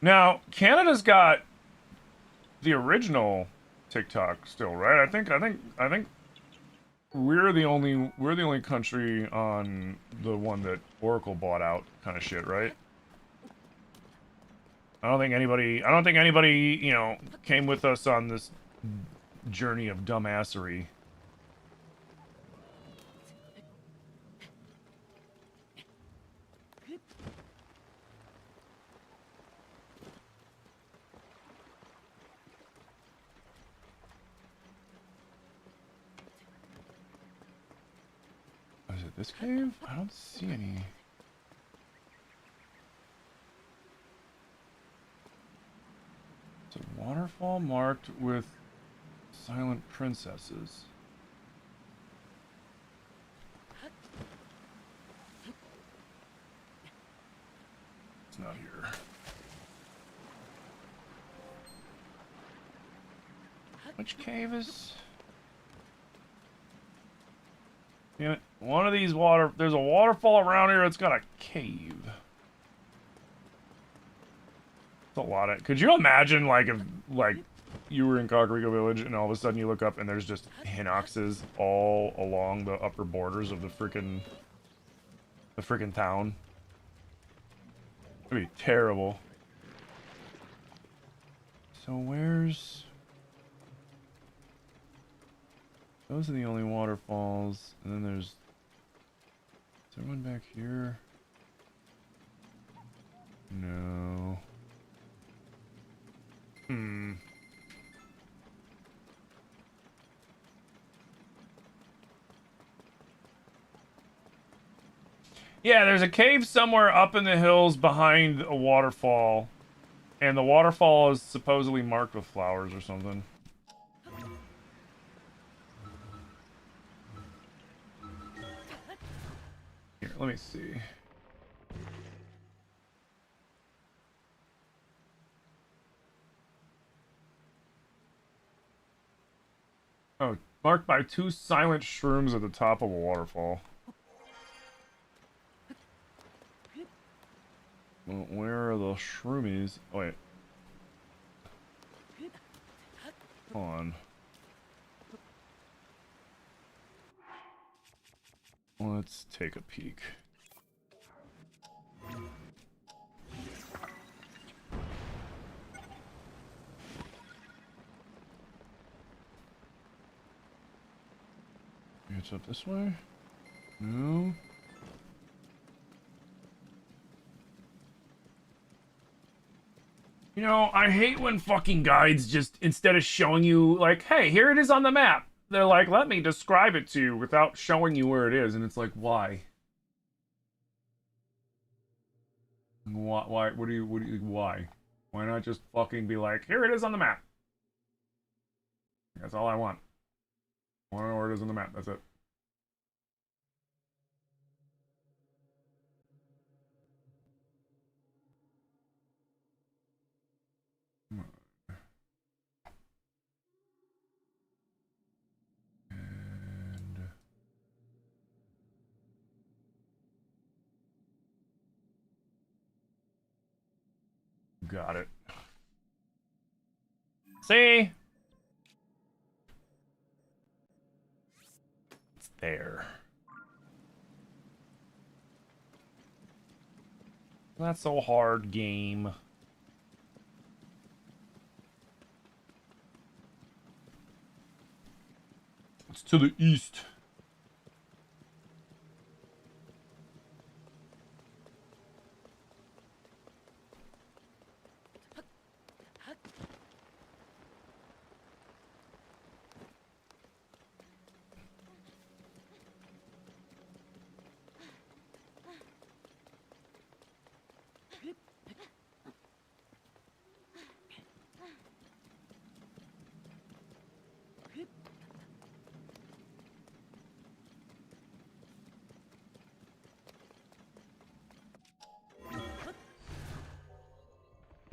Now, Canada's got the original TikTok still, right? I think we're the only country on the one that Oracle bought out kind of shit, right? I don't think anybody, you know, came with us on this journey of dumbassery. Is it this cave? I don't see any. It's a waterfall marked with silent princesses. It's not here. Which cave is... Damn it. One of these there's a waterfall around here that's got a cave. It's a lot of... Could you imagine, like, if, like, you were in Kakariko Village and all of a sudden you look up and there's just Hinoxes all along the upper borders of the freaking town? That'd be terrible. So where's... Those are the only waterfalls, and then there's... Is there one back here? No. Yeah, there's a cave somewhere up in the hills behind a waterfall, and the waterfall is supposedly marked with flowers or something. Here, let me see. Marked by 2 silent shrooms at the top of a waterfall. Well, where are the shroomies? Oh, wait. Hold on. Let's take a peek. It's up this way? No. You know, I hate when fucking guides just, instead of showing you, like, hey, here it is on the map, they're like, let me describe it to you without showing you where it is, and it's like, why? Why, why? Why not just fucking be like, here it is on the map? That's all I want. I want to know where it is on the map, that's it. And... got it. See? It's there. Not so hard, game. It's to the east.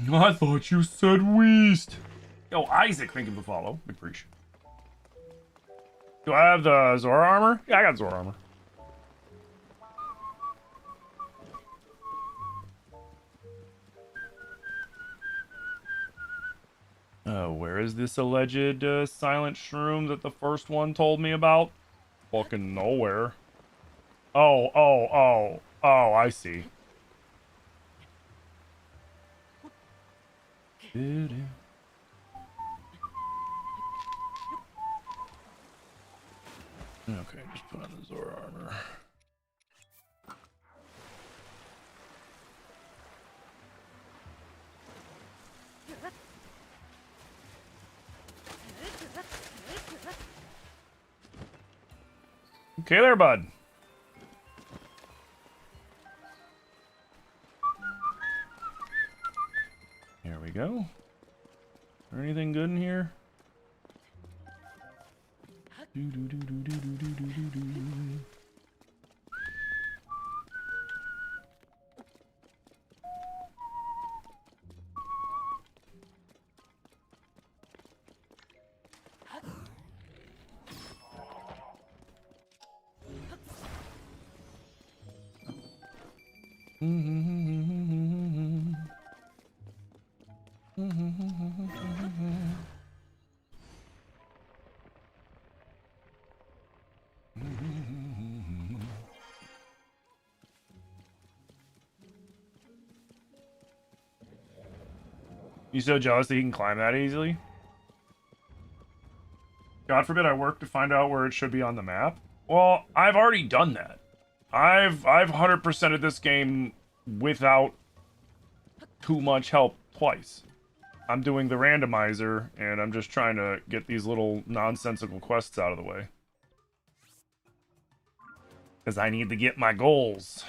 I thought you said west. Yo, Isaac, thank you for the follow. Big appreciate. Do I have the Zora armor? Yeah, I got Zora armor. Where is this alleged silent shroom that the first one told me about? Fucking nowhere. Oh, I see. Okay, just put on the Zora armor. Okay there, bud. Here we go. Is there anything good in here? You so jealous that he can climb that easily? God forbid I work to find out where it should be on the map. Well, I've already done that. I've 100%ed this game without too much help twice. I'm doing the randomizer, and I'm just trying to get these little nonsensical quests out of the way. Because I need to get my goals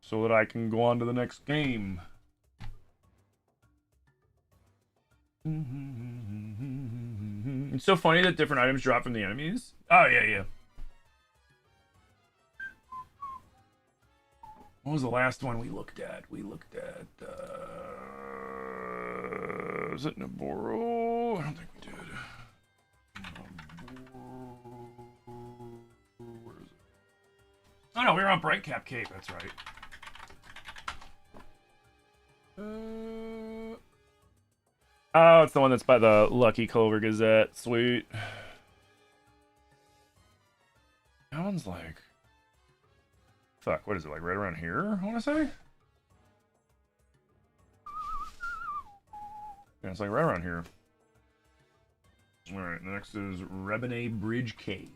so that I can go on to the next game. It's so funny that different items drop from the enemies. Oh, yeah. What was the last one we looked at? We looked at, was it Naboro? I don't think we did. Naboro. Oh no, we were on Brightcap Cape, that's right. Oh, it's the one that's by the Lucky Clover Gazette. Sweet. That one's like... Fuck, what is it, like right around here, I want to say? Yeah, it's like right around here. Alright, next is Rebene Bridge Cave.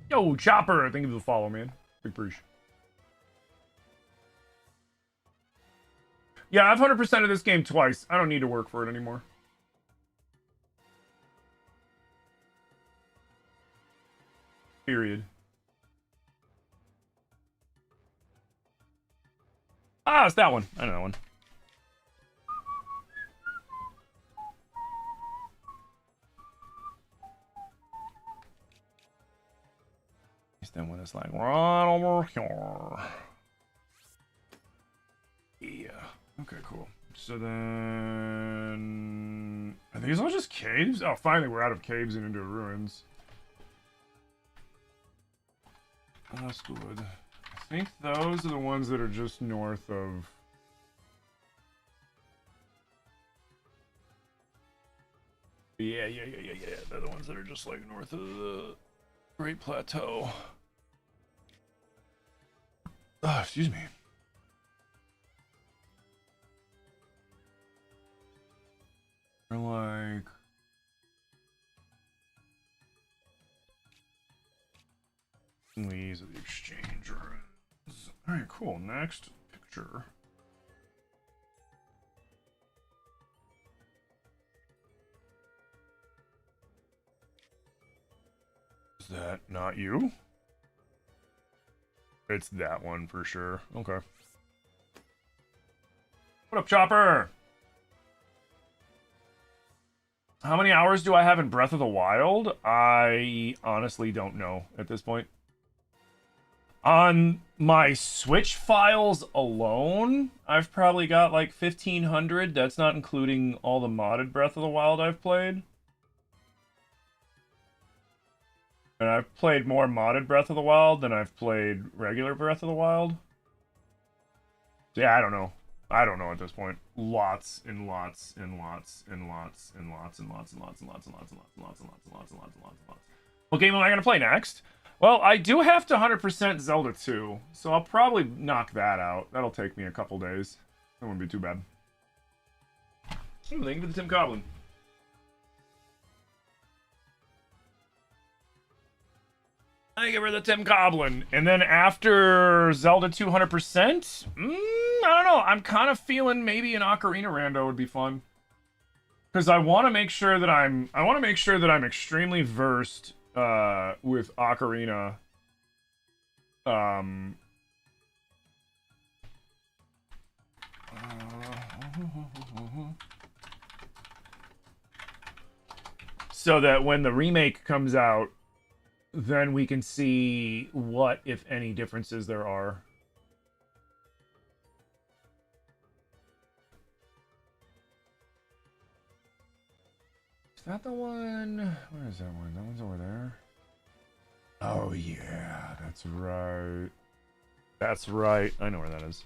Yo, Chopper! Thank you for the follow, man. Big appreciate. Yeah, I've 100% of this game twice. I don't need to work for it anymore. Period. Ah, it's that one. I know that one. It's that one that's like right over here. Yeah. Okay, cool. So then... Are these all just caves? Oh, finally we're out of caves and into ruins. Oh, that's good. I think those are the ones that are just north of... Yeah. They're the ones that are just like north of the Great Plateau. Oh, excuse me. They're like... These are the exchange ruins. Alright, cool. Next picture. Is that not you? It's that one for sure. Okay. What up, Chopper? How many hours do I have in Breath of the Wild? I honestly don't know at this point. On my Switch files alone, I've probably got like 1,500. That's not including all the modded Breath of the Wild I've played. And I've played more modded Breath of the Wild than I've played regular Breath of the Wild. So yeah, I don't know. I don't know at this point. Lots and lots and lots and lots and lots and lots and lots and lots and lots and lots and lots and lots and lots and lots and lots and lots. What game am I gonna play next? Well, I do have to 100% Zelda 2, so I'll probably knock that out. That'll take me a couple days. That wouldn't be too bad. Ooh, thank you for the Tim Coblin. I get rid of the Tim Coblin. And then after Zelda 200%, I don't know. I'm kind of feeling maybe an Ocarina Rando would be fun. Because I want to make sure that I'm extremely versed with Ocarina. So that when the remake comes out, then we can see what, if any, differences there are. Is that the one? Where is that one? That one's over there. Oh, yeah, that's right. That's right. I know where that is.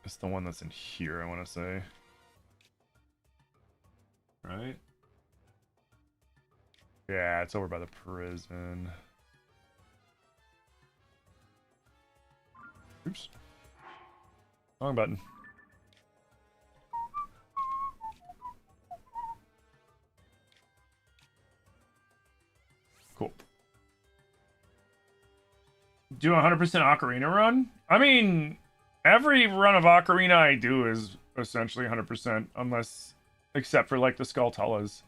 It's the one that's in here, I want to say. Right? Yeah, it's over by the prison. Oops. Wrong button. Cool. Do a 100% Ocarina run? I mean, every run of Ocarina I do is essentially 100%, unless, except for like the Skulltulas.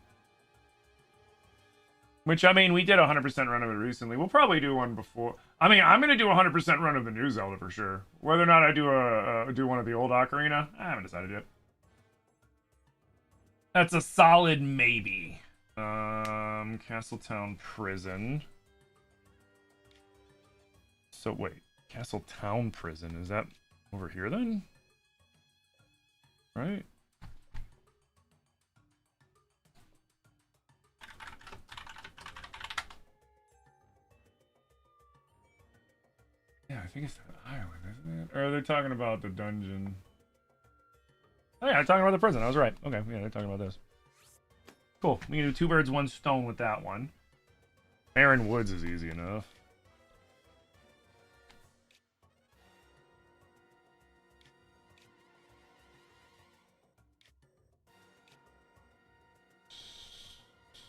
Which, I mean, we did a 100% run of it recently. We'll probably do one before. I mean, I'm going to do a 100% run of the new Zelda for sure. Whether or not I do one of the old Ocarina, I haven't decided yet. That's a solid maybe. Castletown Prison. So, wait. Castletown Prison. Is that over here then? Right? Yeah, I think it's that island, isn't it? Or are they talking about the dungeon? Oh yeah, they're talking about the prison. I was right. Okay, yeah, they're talking about this. Cool. We can do 2 birds, 1 stone with that one. Barren Woods is easy enough.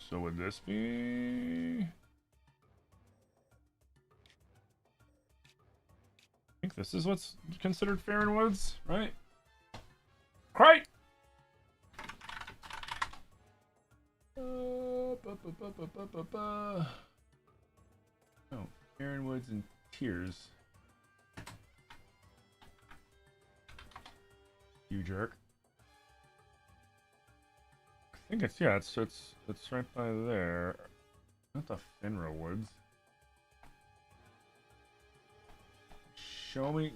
So would this be... I think this is what's considered Barren Woods, right? Right! Oh, Barren Woods and Tears. You jerk. I think it's, yeah, it's right by there. Not the Finra Woods. Show me.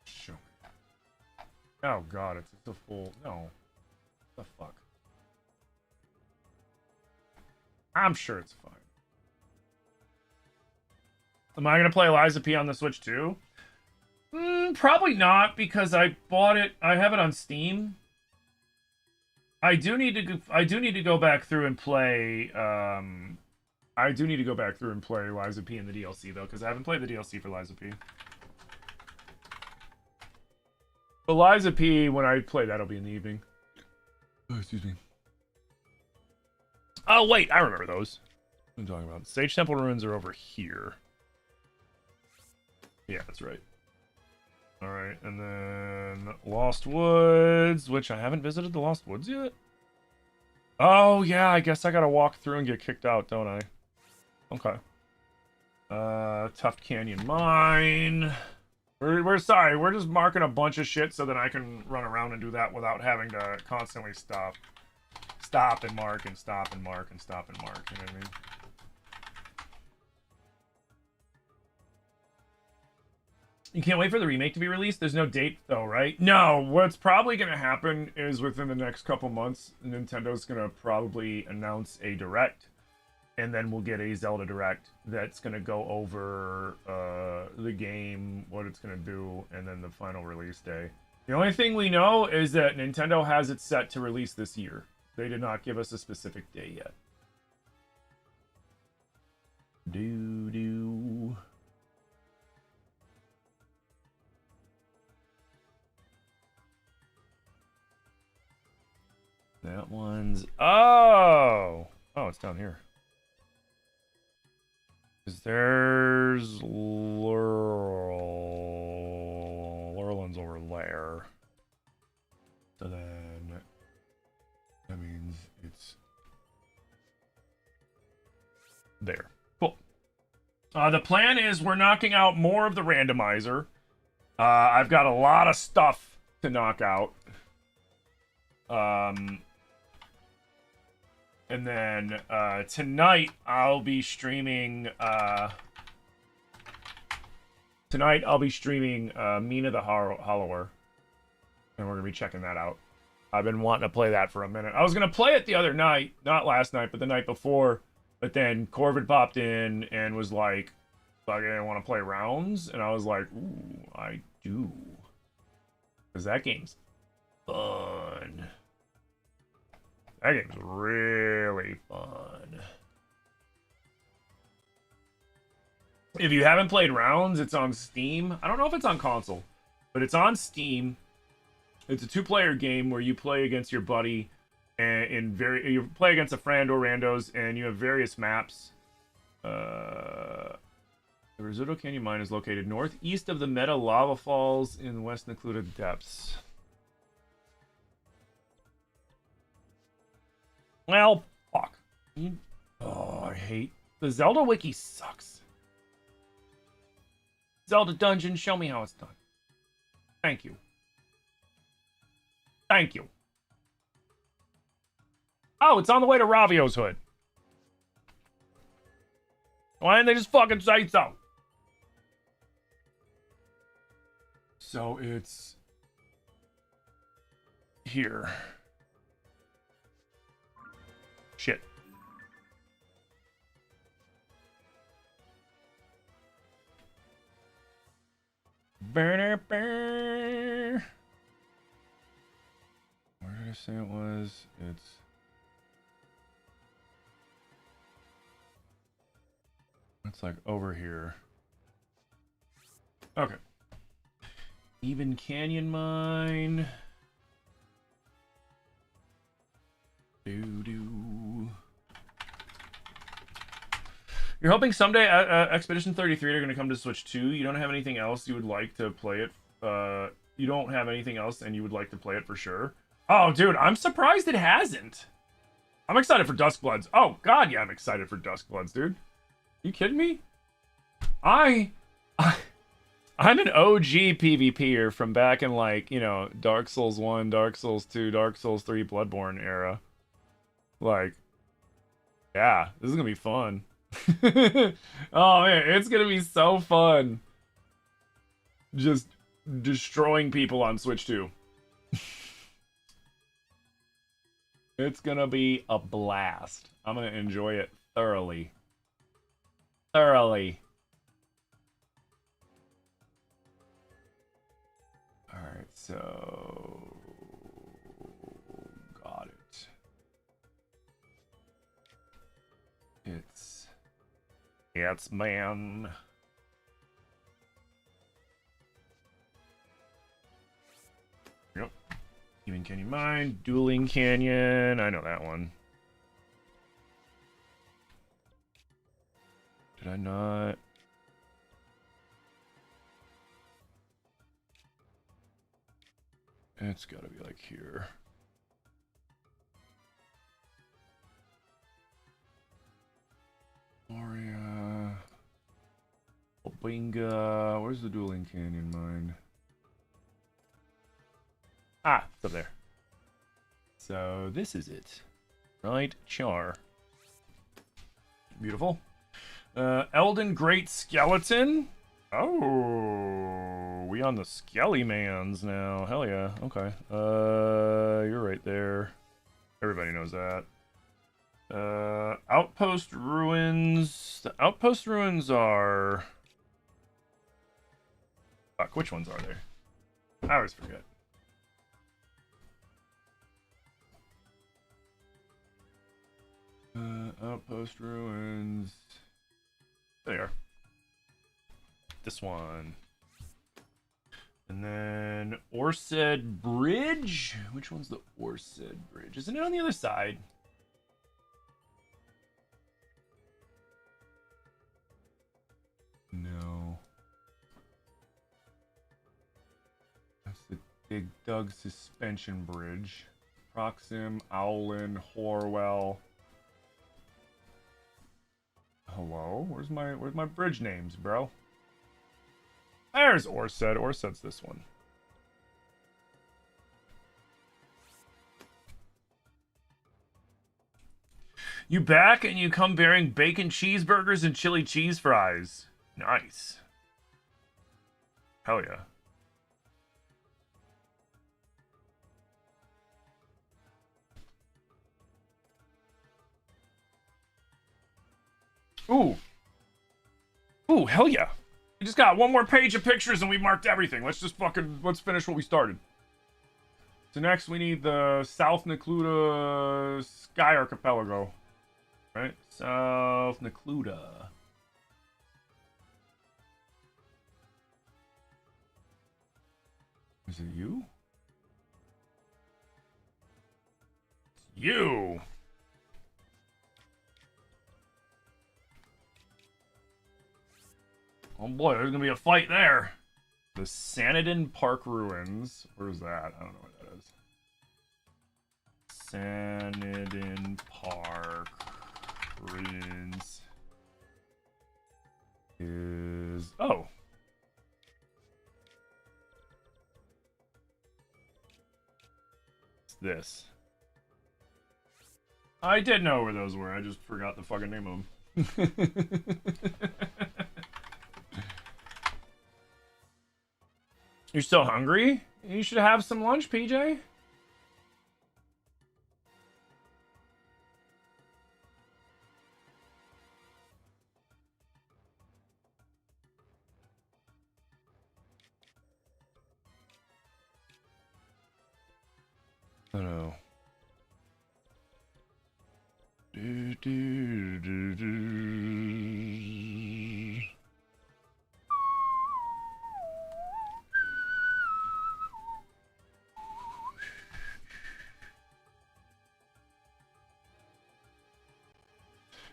Show me. Oh god, it's a full. No. What the fuck? I'm sure it's fine. Am I gonna play Liza P on the Switch too? Probably not, because I bought it. I have it on Steam. I do need to go back through and play. I do need to go back through and play Liza P in the DLC though, because I haven't played the DLC for Liza P. But Liza P, when I play, that'll be in the evening. Oh, excuse me. Oh wait, I remember those. What am I talking about? Sage Temple Ruins are over here. Yeah, that's right. Alright, and then Lost Woods, which I haven't visited the Lost Woods yet. Oh, yeah, I guess I gotta walk through and get kicked out, don't I? Okay. Tuft Canyon Mine. We're sorry, we're just marking a bunch of shit so that I can run around and do that without having to constantly stop. Stop and mark and stop and mark and stop and mark, you know what I mean? You can't wait for the remake to be released? There's no date, though, right? No, what's probably going to happen is within the next couple months, Nintendo's going to probably announce a Direct, and then we'll get a Zelda Direct that's going to go over the game, what it's going to do, and then the final release day. The only thing we know is that Nintendo has it set to release this year. They did not give us a specific day yet. Doo-doo. That one's... Oh! Oh, it's down here. Because there's... Lurlin's over there. So then... That means it's... there. Cool. The plan is we're knocking out more of the randomizer. I've got a lot of stuff to knock out. And then tonight I'll be streaming Mina the Hollower, and we're gonna be checking that out. I've been wanting to play that for a minute. I was gonna play it the other night, not last night, but the night before. But then Corvid popped in and was like, "I didn't want to play rounds," and I was like, "Ooh, I do," because that game's fun. That game's really fun. If you haven't played Rounds, it's on Steam. I don't know if it's on console, but it's on Steam. It's a 2-player game where you play against your buddy, and you play against a friend or randos, and you have various maps. The Risotto Canyon Mine is located northeast of the Meta Lava Falls in the West Necluda Depths. Well, fuck. Oh, I hate the Zelda wiki sucks. Zelda dungeon, show me how it's done. Thank you. Thank you. Oh, it's on the way to Ravio's hood. Why didn't they just fucking say so? So it's here. Shit. Burner burr. Where did I say it was? It's like over here. Okay. Even Canyon Mine. Doo-doo. You're hoping someday Expedition 33 are going to come to Switch 2. You don't have anything else you would like to play it. You don't have anything else and you would like to play it for sure. Oh, dude, I'm surprised it hasn't. I'm excited for Duskbloods. Oh, God, yeah, I'm excited for Duskbloods, dude. You kidding me? I'm an OG PvPer from back in, like, you know, Dark Souls 1, Dark Souls 2, Dark Souls 3, Bloodborne era. Like, yeah, this is gonna be fun. Oh, man, it's gonna be so fun. Just destroying people on Switch 2. It's gonna be a blast. I'm gonna enjoy it thoroughly. Thoroughly. Alright, so... got it. It's man. Yep. Even Canyon Mine, Dueling Canyon. I know that one. Did I not? It's gotta be like here. Moria. Obinga. Where's the Dueling Canyon Mine? Ah, it's up there. So this is it. Right? Char. Beautiful. Elden Great Skeleton. Oh, we on the Skelly Mans now. Hell yeah. Okay. You're right there. Everybody knows that. Outpost Ruins. The Outpost Ruins are... Fuck, which ones are there? I always forget. Outpost Ruins. There you are. This one. And then Orsed Bridge. Which one's the Orsed Bridge? Isn't it on the other side? No. That's the Big Doug Suspension Bridge. Proxim, Owlin, Horwell. Hello? Where's my bridge names, bro? There's Orsed. Orsed's this one. You back and you come bearing bacon cheeseburgers and chili cheese fries. Nice. Hell yeah. Ooh. Ooh, hell yeah. We just got one more page of pictures and we marked everything. Let's finish what we started. So next we need the South Necluda Sky Archipelago. Right? South Necluda. Is it you? It's you! Oh boy, there's gonna be a fight there. The Sanadin Park Ruins. Where's that? I don't know where that is. Sanadin Park Ruins. is... Oh. It's this. I did know where those were. I just forgot the fucking name of them. You're still hungry? You should have some lunch, PJ. Oh no. Do, do, do, do.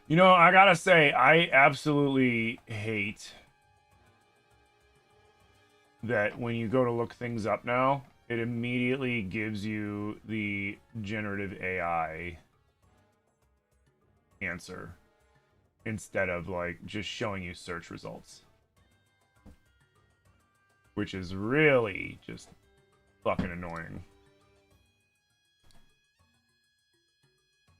You know, I gotta say, I absolutely hate that when you go to look things up now, it immediately gives you the generative AI answer instead of like just showing you search results, which is really just fucking annoying.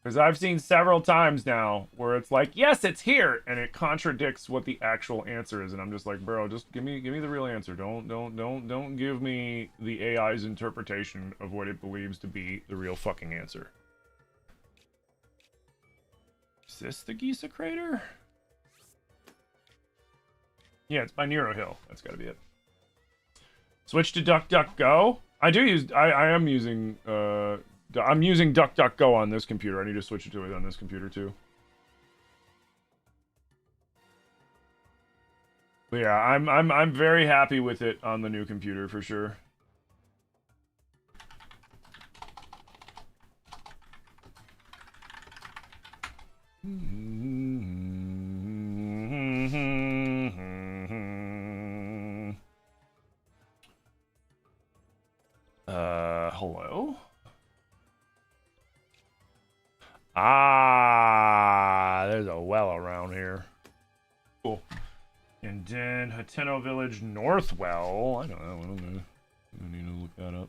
Because I've seen several times now where it's like, yes, it's here, and it contradicts what the actual answer is, and I'm just like, bro, just give me the real answer. Don't give me the AI's interpretation of what it believes to be the real fucking answer. Is this the Giza crater? Yeah, it's by Nero Hill. That's gotta be it. Switch to DuckDuckGo. I am using I'm using DuckDuckGo on this computer. I need to switch it to it on this computer too. But yeah, I'm very happy with it on the new computer for sure. Hello? Ah, there's a well around here. Cool. And then Hateno Village North Well. I don't know. I need to look that up.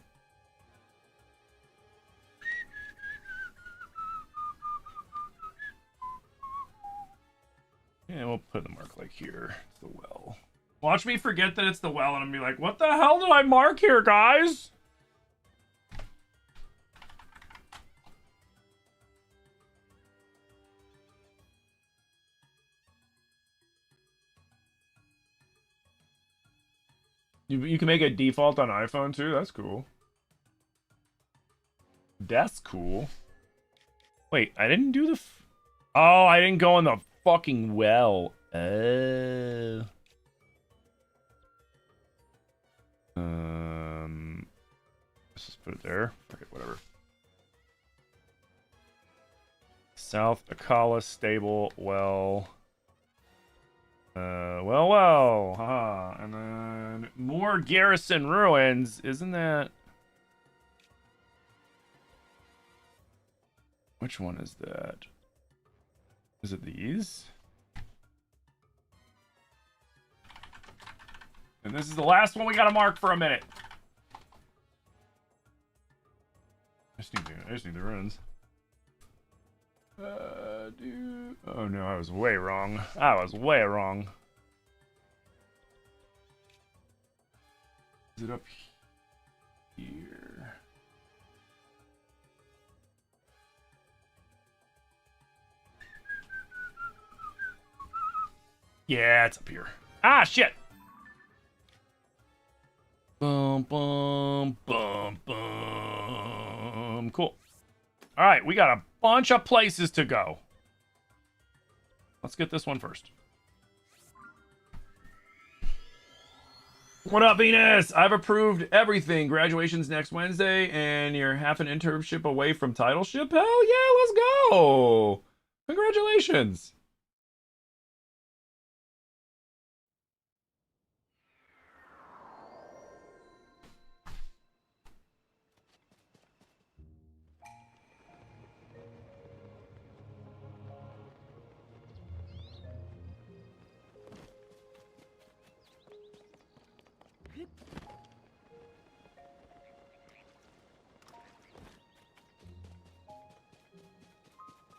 Yeah, we'll put the mark like here. It's the well. Watch me forget that it's the well and I'm be like, what the hell did I mark here, guys? You can make it default on iPhone too? That's cool. That's cool. Wait, I didn't do the... Oh, I didn't go in the fucking well. Let's just put it there. Okay, whatever. South Akala Stable Well. Well. Haha. And then more Garrison Ruins. Isn't that... Which one is that? Is it these? And this is the last one we gotta mark for a minute. I just need the ruins. Dude. Oh no, I was way wrong. Is it up here? Yeah, it's up here. Ah, shit! Boom, boom, boom, boom. Cool. All right, we got a bunch of places to go. Let's get this one first. What up, Venus? I've approved everything. Graduation's next Wednesday, and you're half an internship away from titleship? Hell yeah, let's go! Congratulations.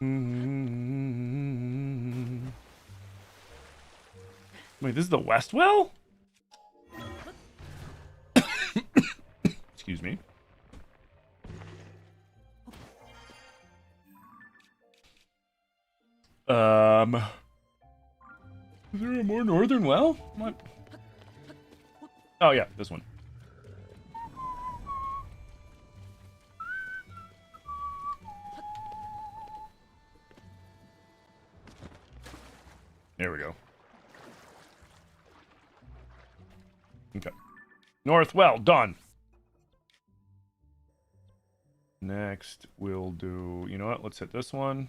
Wait, this is the West Well? Excuse me. Is there a more northern well? What? Oh yeah, this one. There we go. Okay. North well, done. Next, we'll do... You know what? Let's hit this one.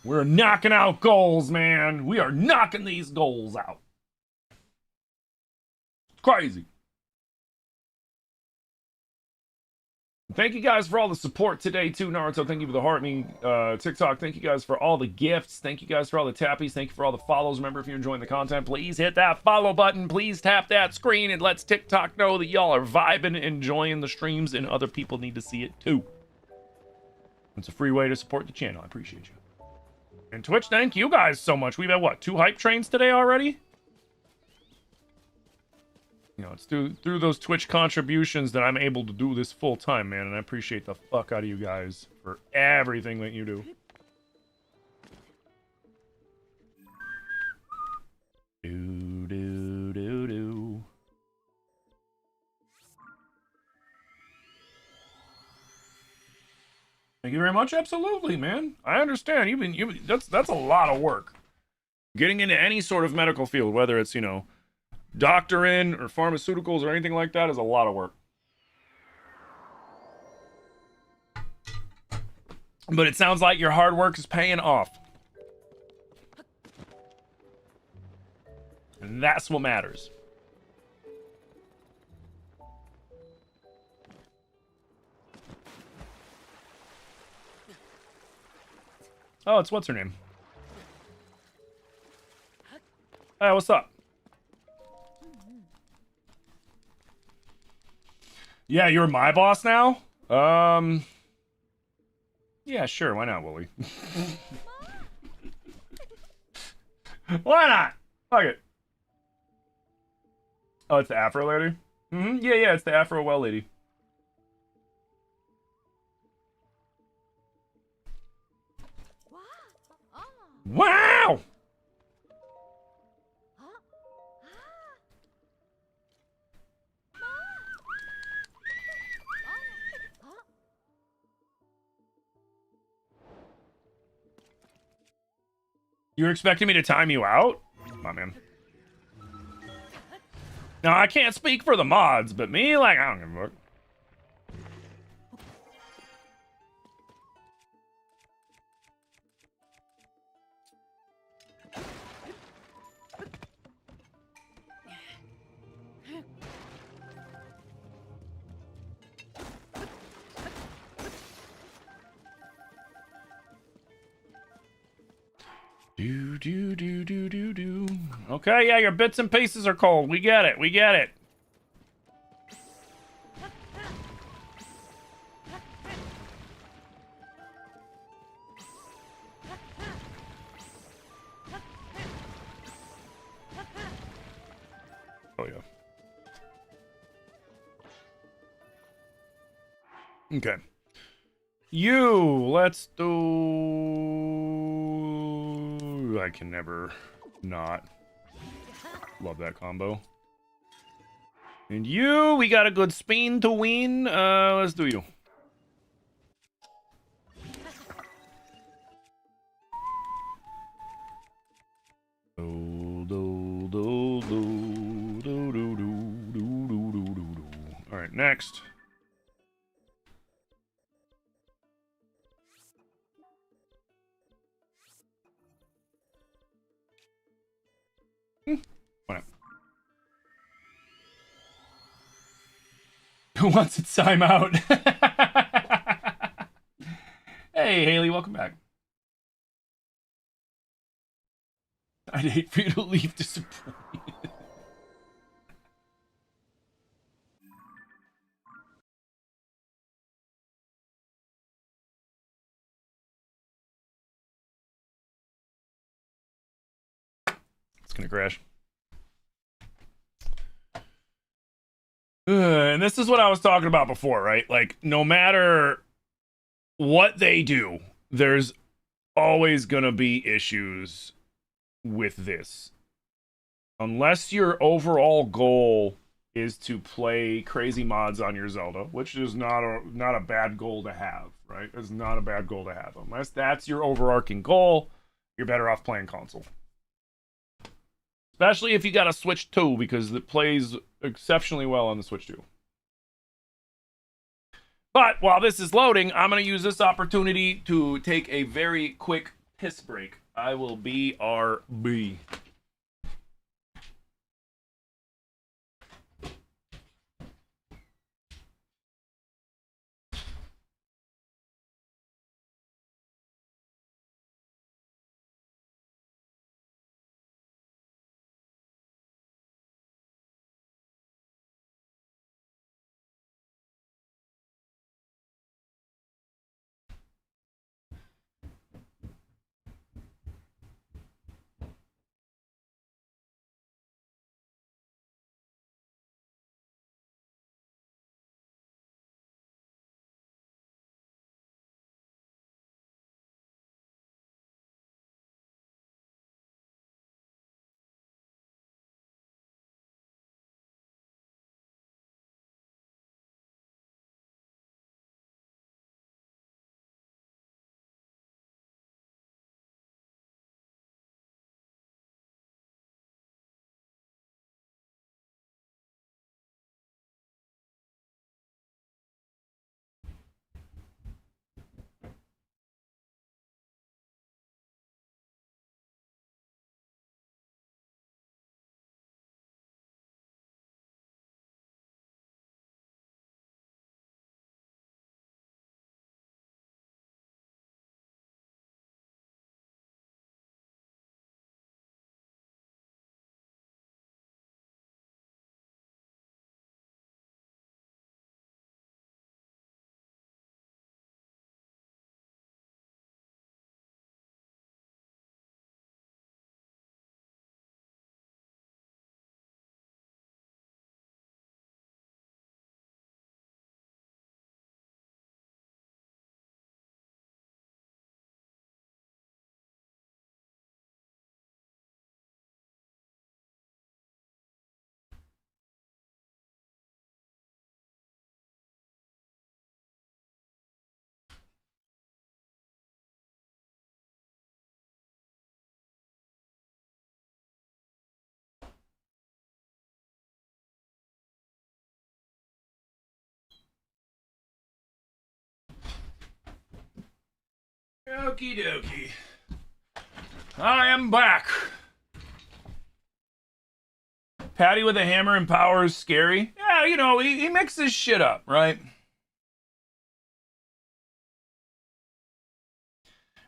We're knocking out goals, man. We are knocking these goals out. Crazy. Thank you guys for all the support today, too, Naruto. Thank you for the heart me TikTok. Thank you guys for all the gifts. Thank you guys for all the tappies. Thank you for all the follows. Remember, if you're enjoying the content, please hit that follow button. Please tap that screen. It lets TikTok know that y'all are vibing, enjoying the streams, and other people need to see it, too. It's a free way to support the channel. I appreciate you. And Twitch, thank you guys so much. We've had, what, 2 hype trains today already? You know, it's through those Twitch contributions that I'm able to do this full time, man. And I appreciate the fuck out of you guys for everything that you do. Do. Thank you very much. Absolutely, man. I understand. That's a lot of work. Getting into any sort of medical field, whether it's, you know, doctoring or pharmaceuticals or anything like that, is a lot of work. But it sounds like your hard work is paying off. And that's what matters. Oh, it's what's her name? Hey, what's up? Yeah, you're my boss now? Yeah, sure, why not, Wooly? Why not? Fuck it. Oh, it's the Afro lady? Yeah, it's the Afro well lady. Wow! You're expecting me to time you out? Come on, man. Now, I can't speak for the mods, but me, like, I don't give a fuck. Do. Okay, yeah, your bits and pieces are cold. We get it. We get it. Oh, yeah. Okay. Let's do... I can never not love that combo. And we got a good spin to win. Let's do you. All right, next. Why not? Who wants its time out? Hey, Haley, welcome back. I'd hate for you to leave disappointed. gonna crash. And this is what I was talking about before, right? Like, no matter what they do, there's always gonna be issues with this. Unless your overall goal is to play crazy mods on your Zelda, which is not a bad goal to have, right? It's not a bad goal to have. Unless that's your overarching goal, you're better off playing console. Especially if you got a Switch 2, because it plays exceptionally well on the Switch 2. But while this is loading, I'm going to use this opportunity to take a very quick piss break. I will BRB. Okie dokie. I am back. Patty with a hammer and power is scary. Yeah, you know, he mixes shit up, right?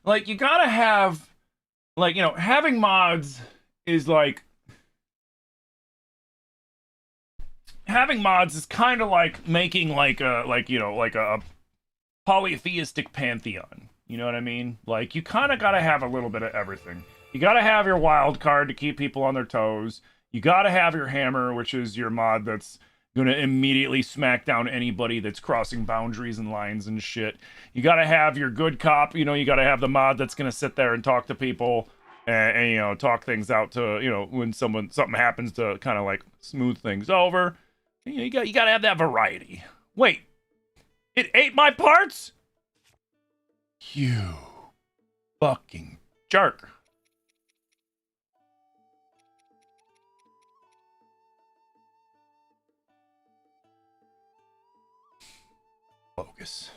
Like, you gotta have, like, you know, having mods is like, having mods is kind of like making like a, like, you know, like a polytheistic pantheon. You know what I mean? Like, you kind of gotta have a little bit of everything. You gotta have your wild card to keep people on their toes. You gotta have your hammer, which is your mod that's gonna immediately smack down anybody that's crossing boundaries and lines and shit. You gotta have your good cop, you know, you gotta have the mod that's gonna sit there and talk to people and you know, talk things out to, you know, when something happens to kind of like smooth things over. You gotta have that variety. Wait, it ate my parts? You fucking jerk. Focus.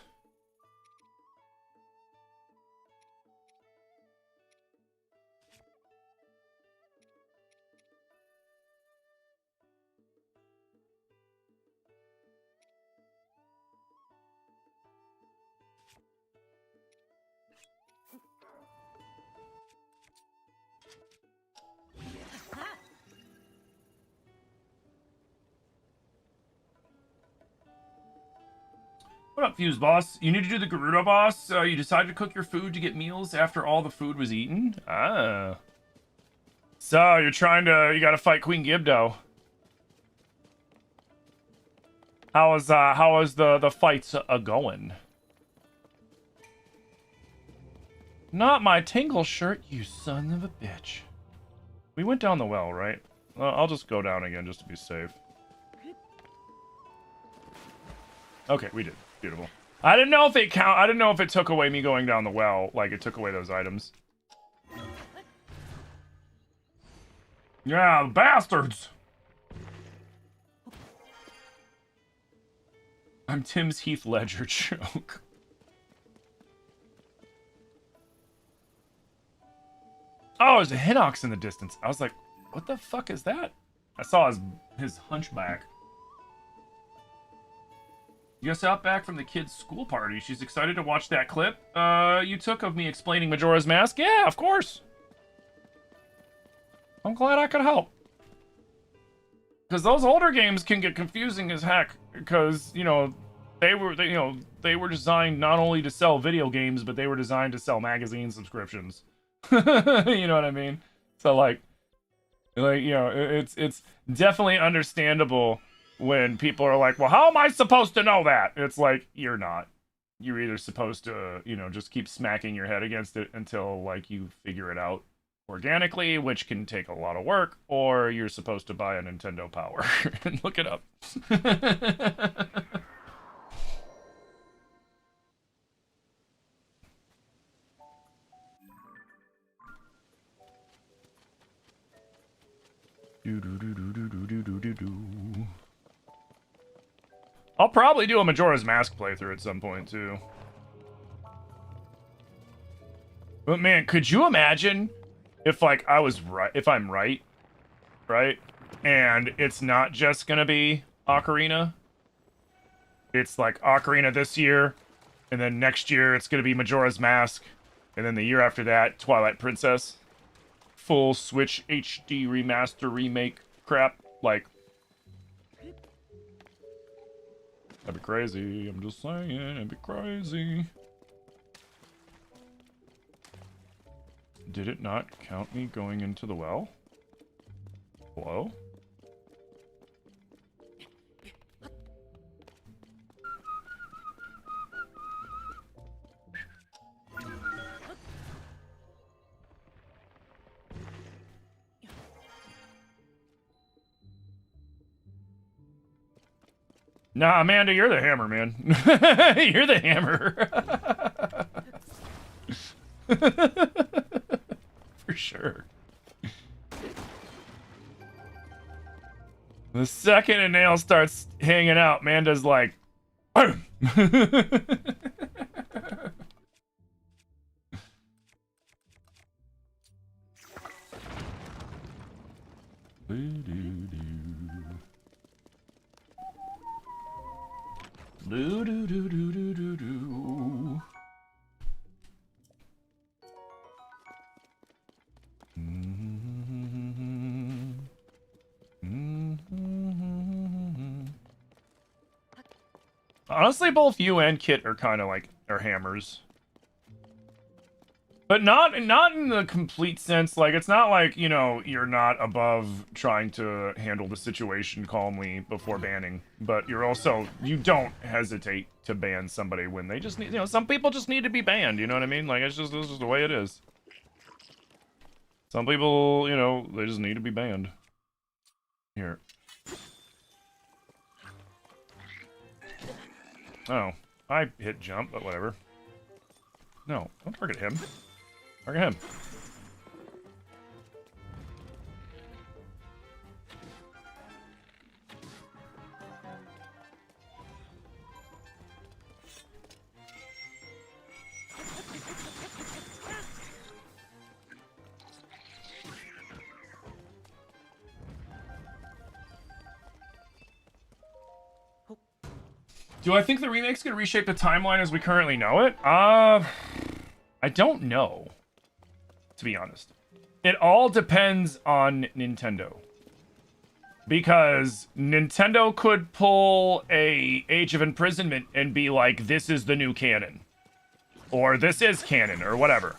What up, Fuse Boss? You need to do the Garuda Boss? You decided to cook your food to get meals after all the food was eaten? Ah. So, you gotta fight Queen Gibdo. How is the fights going? Not my tingle shirt, you son of a bitch. We went down the well, right? I'll just go down again just to be safe. Okay, we did. Beautiful. I didn't know if I didn't know if it took away me going down the well, like it took away those items. Yeah, bastards! I'm Tim's Heath Ledger joke. Oh, there's a Hinox in the distance. I was like, what the fuck is that? I saw his hunchback. You just out back from the kid's school party. She's excited to watch that clip you took of me explaining Majora's Mask. Yeah, of course. I'm glad I could help. Because those older games can get confusing as heck. Because, you know, they were designed not only to sell video games, but they were designed to sell magazine subscriptions. You know what I mean? So like you know, it's definitely understandable when people are like, well, how am I supposed to know that? It's like, you're not. You're either supposed to, you know, just keep smacking your head against it until like you figure it out organically, which can take a lot of work, or you're supposed to buy a Nintendo Power and look it up. I'll probably do a Majora's Mask playthrough at some point too. But man, could you imagine if like I was right, if I'm right, and it's not just gonna be Ocarina. It's like Ocarina this year, and then next year it's gonna be Majora's Mask, and then the year after that, Twilight Princess. Full Switch HD remaster remake crap. Like, that'd be crazy. I'm just saying, it'd be crazy. Did it not count me going into the well? Hello? Nah, Amanda, you're the hammer, man. You're the hammer. For sure. The second a nail starts hanging out, Amanda's like, boom. Do do do do do do do. Honestly, both you and Kit are kind of like hammers, but not in the complete sense. Like, it's not like, you know, you're not above trying to handle the situation calmly before banning, but you're also, you don't hesitate to ban somebody when they just need, you know, some people just need to be banned, you know what I mean? Like, it's just, this is the way it is. Some people, you know, they just need to be banned. Here. Oh, I hit jump, but whatever. No, don't target him. Target him. Do I think the remake's gonna reshape the timeline as we currently know it? I don't know, to be honest. It all depends on Nintendo. Because Nintendo could pull a Age of Imprisonment and be like, this is the new canon. Or this is canon, or whatever.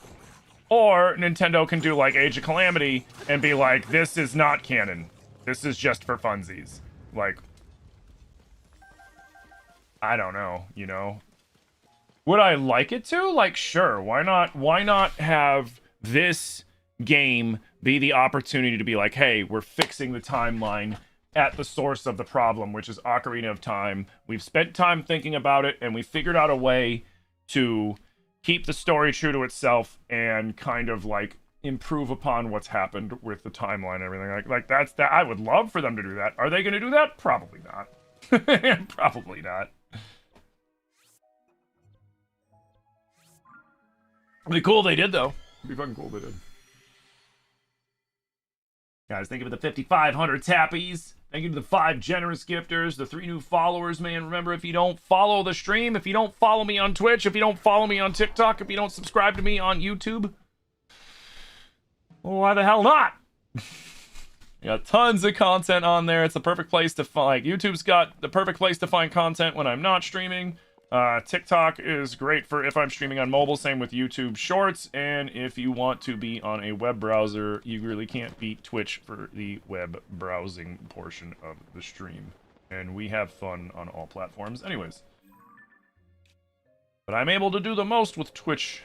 Or Nintendo can do like Age of Calamity and be like, this is not canon. This is just for funsies. Like, I don't know, you know? Would I like it to? Like, sure. Why not have this game be the opportunity to be like, hey, we're fixing the timeline at the source of the problem, which is Ocarina of Time. We've spent time thinking about it, and we figured out a way to keep the story true to itself and kind of like improve upon what's happened with the timeline and everything. Like that's that. I would love for them to do that. Are they going to do that? Probably not. Probably not. It'd be cool if they did, though. It'd be fucking cool if they did. Guys, thank you for the 5,500 tappies. Thank you to the 5 generous gifters, the 3 new followers, man. Remember, if you don't follow the stream, if you don't follow me on Twitch, if you don't follow me on TikTok, if you don't subscribe to me on YouTube, well, why the hell not? You got tons of content on there. It's the perfect place to find, like, YouTube's got the perfect place to find content when I'm not streaming. TikTok is great for if I'm streaming on mobile, same with YouTube Shorts, and if you want to be on a web browser, you really can't beat Twitch for the web browsing portion of the stream. And we have fun on all platforms anyways. But I'm able to do the most with Twitch,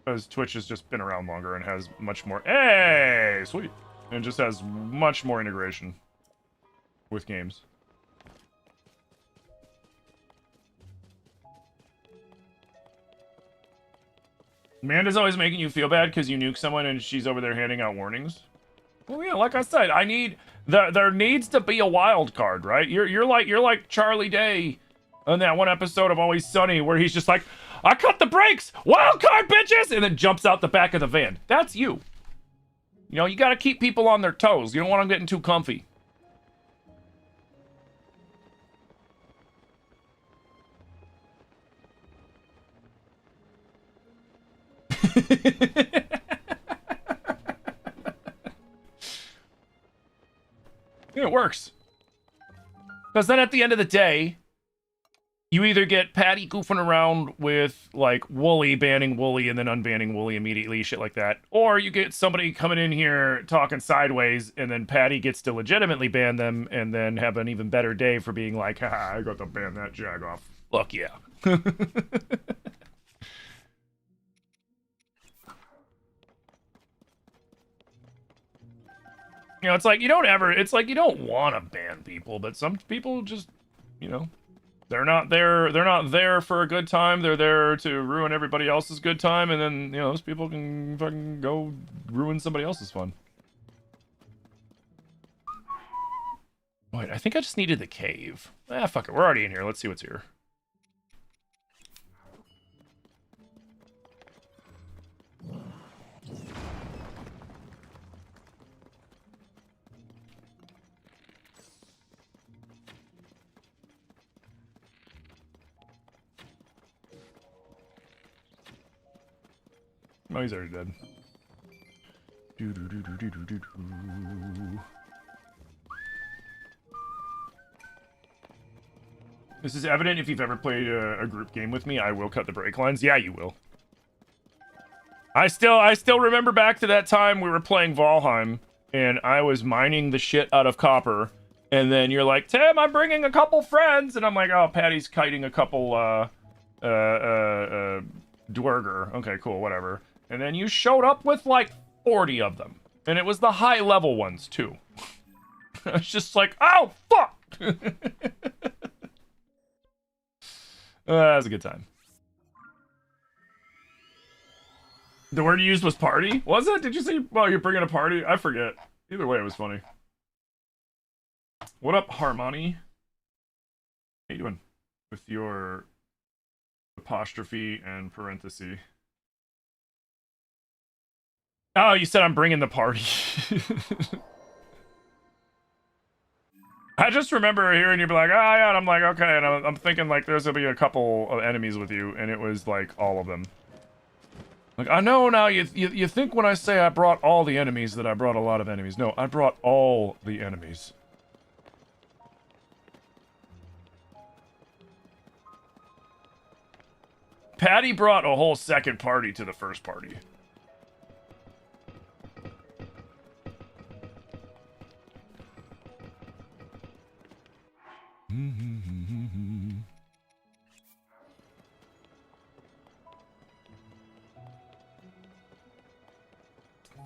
because Twitch has just been around longer and has much more... Hey! Sweet! And just has much more integration with games. Amanda's always making you feel bad because you nuke someone and she's over there handing out warnings. Well, yeah, like I said, I need... There needs to be a wild card, right? You're like Charlie Day on that one episode of Always Sunny where he's just like, I cut the brakes! Wild card, bitches! And then jumps out the back of the van. That's you. You know, you gotta keep people on their toes. You don't want them getting too comfy. Yeah, it works. Because then at the end of the day, you either get Patty goofing around with, like, Wooly, banning Wooly, and then unbanning Wooly immediately, shit like that. Or you get somebody coming in here talking sideways, and then Patty gets to legitimately ban them, and then have an even better day for being like, haha, I got to ban that jag off. Fuck yeah. You know, it's like you don't want to ban people, but some people just, you know, they're not there for a good time. They're there to ruin everybody else's good time, and then, you know, those people can fucking go ruin somebody else's fun. Wait, I think I just needed the cave. Ah, fuck it, we're already in here. Let's see what's here. Oh, he's already dead. This is evident if you've ever played a group game with me. I will cut the brake lines. Yeah, you will. I still remember back to that time we were playing Valheim, and I was mining the shit out of copper, and then you're like, Tim, I'm bringing a couple friends, and I'm like, oh, Patty's kiting a couple, Dwerger. Okay, cool, whatever. And then you showed up with, like, 40 of them. And it was the high-level ones, too. I was just like, oh, fuck! That was a good time. The word you used was party? Was it? Did you say, well, you're bringing a party? I forget. Either way, it was funny. What up, Harmony? How you doing? With your apostrophe and parenthesis. Oh, you said I'm bringing the party. I just remember hearing you be like, oh, yeah, and I'm like, okay, and I'm thinking, like, there's gonna be a couple of enemies with you, and it was, like, all of them. Like, I know now, you think when I say I brought all the enemies that I brought a lot of enemies. No, I brought all the enemies. Patty brought a whole second party to the first party.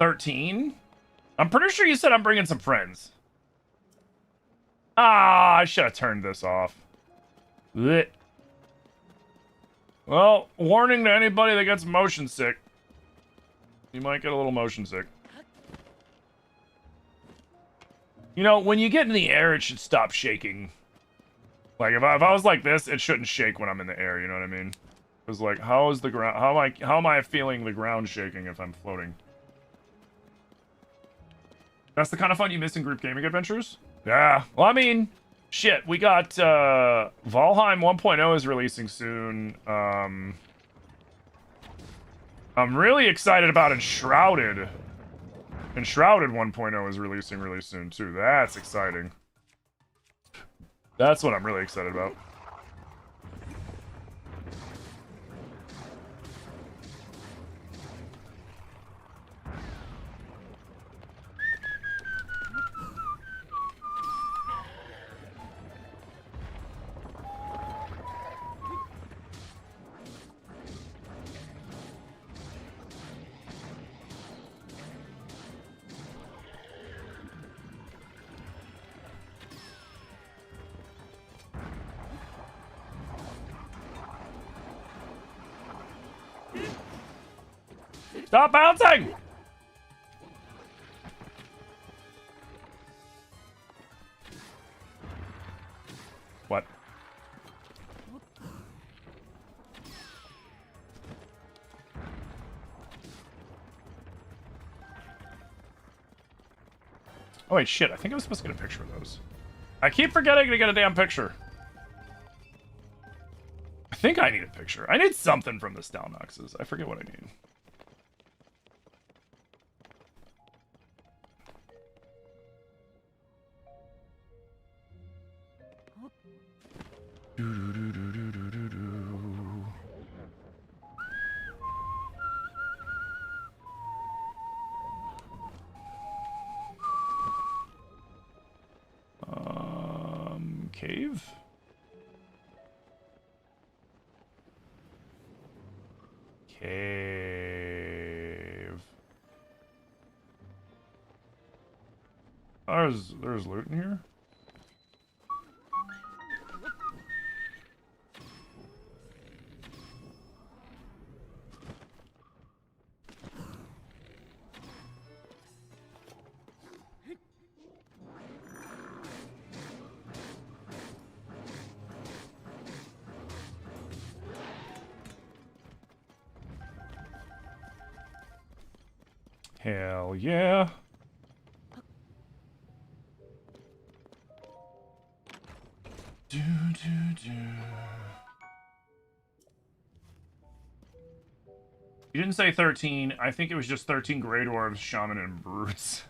$13? I'm pretty sure you said I'm bringing some friends. Ah, I should have turned this off. Blech. Well, warning to anybody that gets motion sick. You might get a little motion sick. You know, when you get in the air, it should stop shaking. Like, if I was like this, it shouldn't shake when I'm in the air, you know what I mean? Because, like, how is the ground... How am I feeling the ground shaking if I'm floating? That's the kind of fun you miss in group gaming adventures? Yeah. Well, I mean, shit. We got, Valheim 1.0 is releasing soon. I'm really excited about Enshrouded. Enshrouded 1.0 is releasing really soon, too. That's exciting. That's what I'm really excited about. Stop bouncing! What? Oh wait, shit, I think I was supposed to get a picture of those. I keep forgetting to get a damn picture. I think I need a picture. I need something from the Stalnoxes. I forget what I need. Cave? Cave. There's loot in here? Hell yeah. Do, do, do. You didn't say 13. I think it was just 13 Grey Dwarves, Shaman, and Brutes.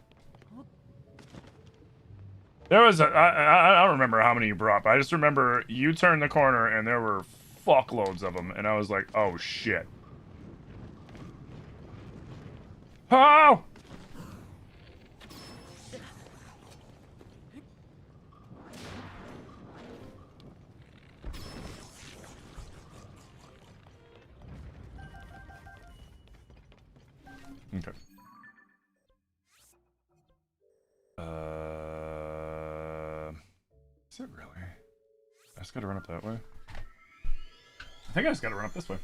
There was I don't remember how many you brought, but I just remember you turned the corner and there were fuckloads of them, and I was like, oh shit. Oh! Okay. Is it really? I just gotta run up that way. I think I just gotta run up this way.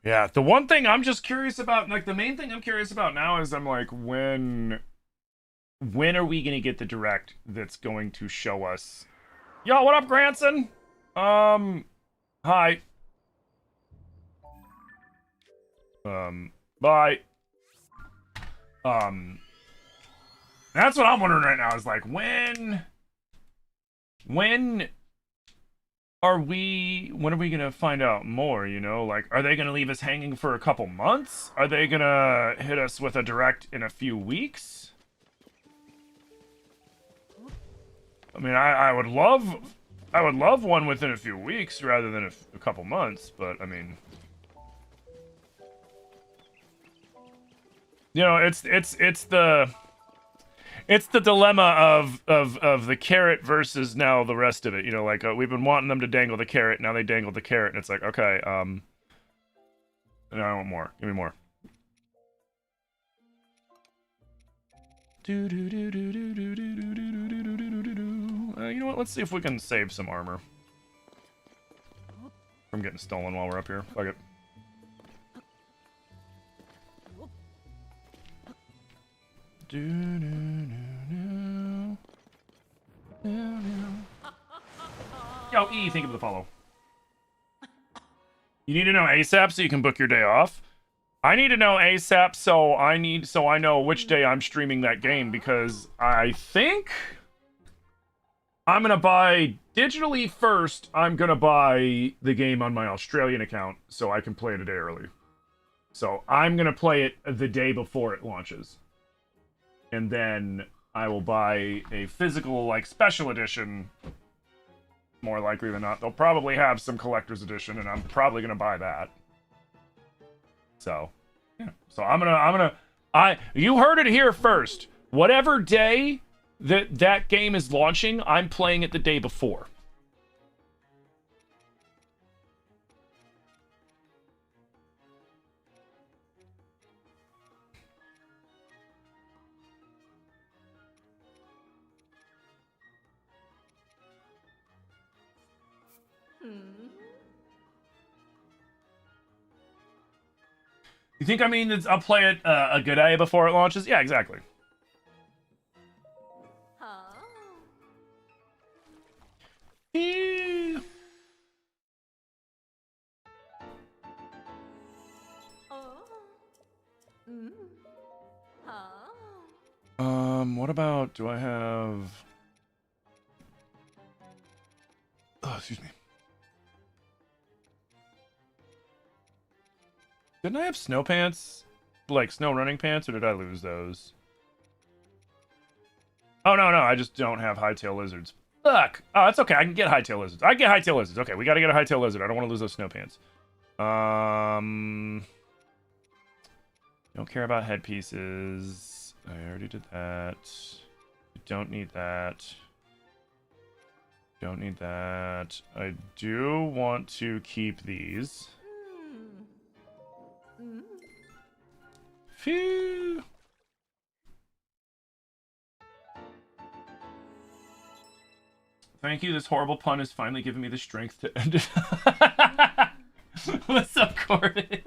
Yeah, the one thing I'm just curious about, like the main thing I'm curious about now is I'm like, when are we gonna get the direct that's going to show us? Yo, what up, Granson? Hi. Bye. That's what I'm wondering right now is like, when are we gonna find out more, you know? Like, are they gonna leave us hanging for a couple months? Are they gonna hit us with a direct in a few weeks? I mean, I would love I would love one within a few weeks rather than a couple months, but I mean, you know, it's the dilemma of the carrot versus now the rest of it. You know, like we've been wanting them to dangle the carrot, now they dangled the carrot, and it's like, okay, no, I want more. Give me more. You know what? Let's see if we can save some armor from getting stolen while we're up here. Fuck it. Yo, E, think of the follow. You need to know ASAP so you can book your day off. I need to know ASAP so I know which day I'm streaming that game, because I think I'm gonna buy digitally first. I'm gonna buy the game on my Australian account so I can play it a day early. So I'm gonna play it the day before it launches, and then I will buy a physical, like, special edition. More likely than not, they'll probably have some collector's edition, and I'm probably gonna buy that. So, yeah. So you heard it here first. Whatever day that game is launching, I'm playing it the day before. You think I mean I'll play it a good day before it launches? Yeah, exactly. What about, do I have... Oh, excuse me. Didn't I have snow pants? Like snow running pants, or did I lose those? Oh, no, I just don't have hightail lizards. Fuck! Oh, it's okay, I can get hightail lizards. I can get hightail lizards. Okay, we gotta get a hightail lizard. I don't want to lose those snow pants. Don't care about headpieces. I already did that. Don't need that. Don't need that. I do want to keep these. Phew. Thank you. This horrible pun has finally given me the strength to end it. What's up, Corbin?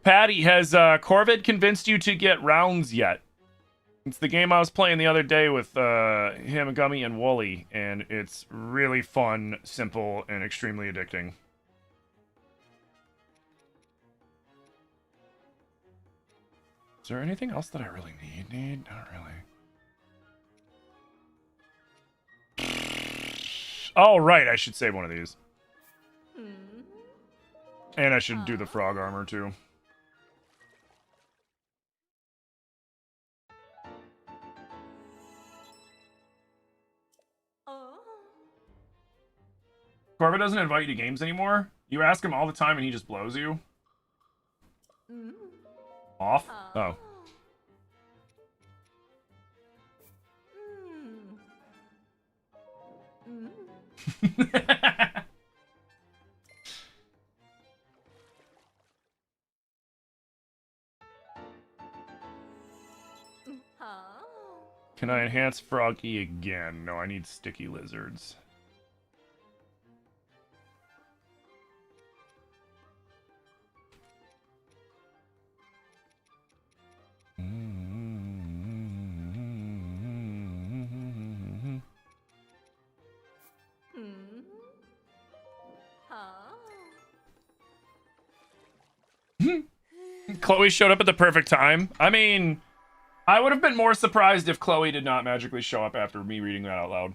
Patty, has Corvid convinced you to get rounds yet? It's the game I was playing the other day with him, Gummy, and Wooly, and it's really fun, simple, and extremely addicting. Is there anything else that I really need? Not really. Oh, right, I should save one of these. And I should do the frog armor, too. Corbett doesn't invite you to games anymore? You ask him all the time and he just blows you? Off? Oh. Can I enhance Froggy again? No, I need sticky lizards. Chloe showed up at the perfect time. I mean, I would have been more surprised if Chloe did not magically show up after me reading that out loud.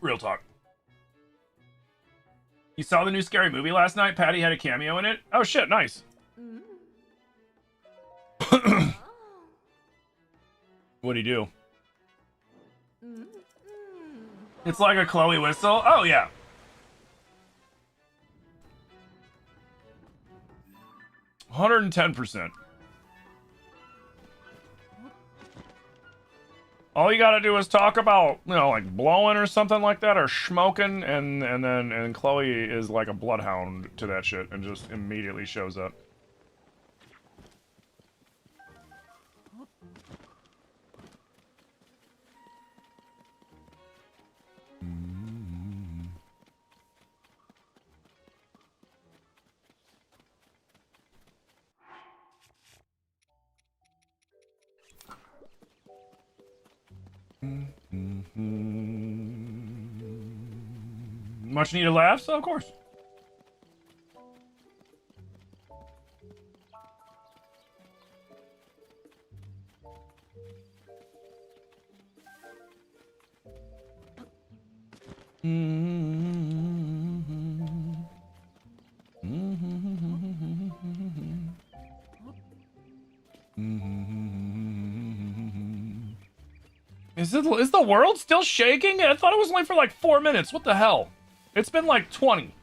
Real talk. You saw the new Scary Movie last night? Patty had a cameo in it? Oh shit, nice. What'd he do? It's like a Chloe whistle. Oh, yeah. $110%. All you gotta do is talk about, you know, like blowing or something like that, or smoking, and Chloe is like a bloodhound to that shit and just immediately shows up. Much needed laughs? Of course. Is the world still shaking? I thought it was only for like 4 minutes. What the hell? It's been like 20.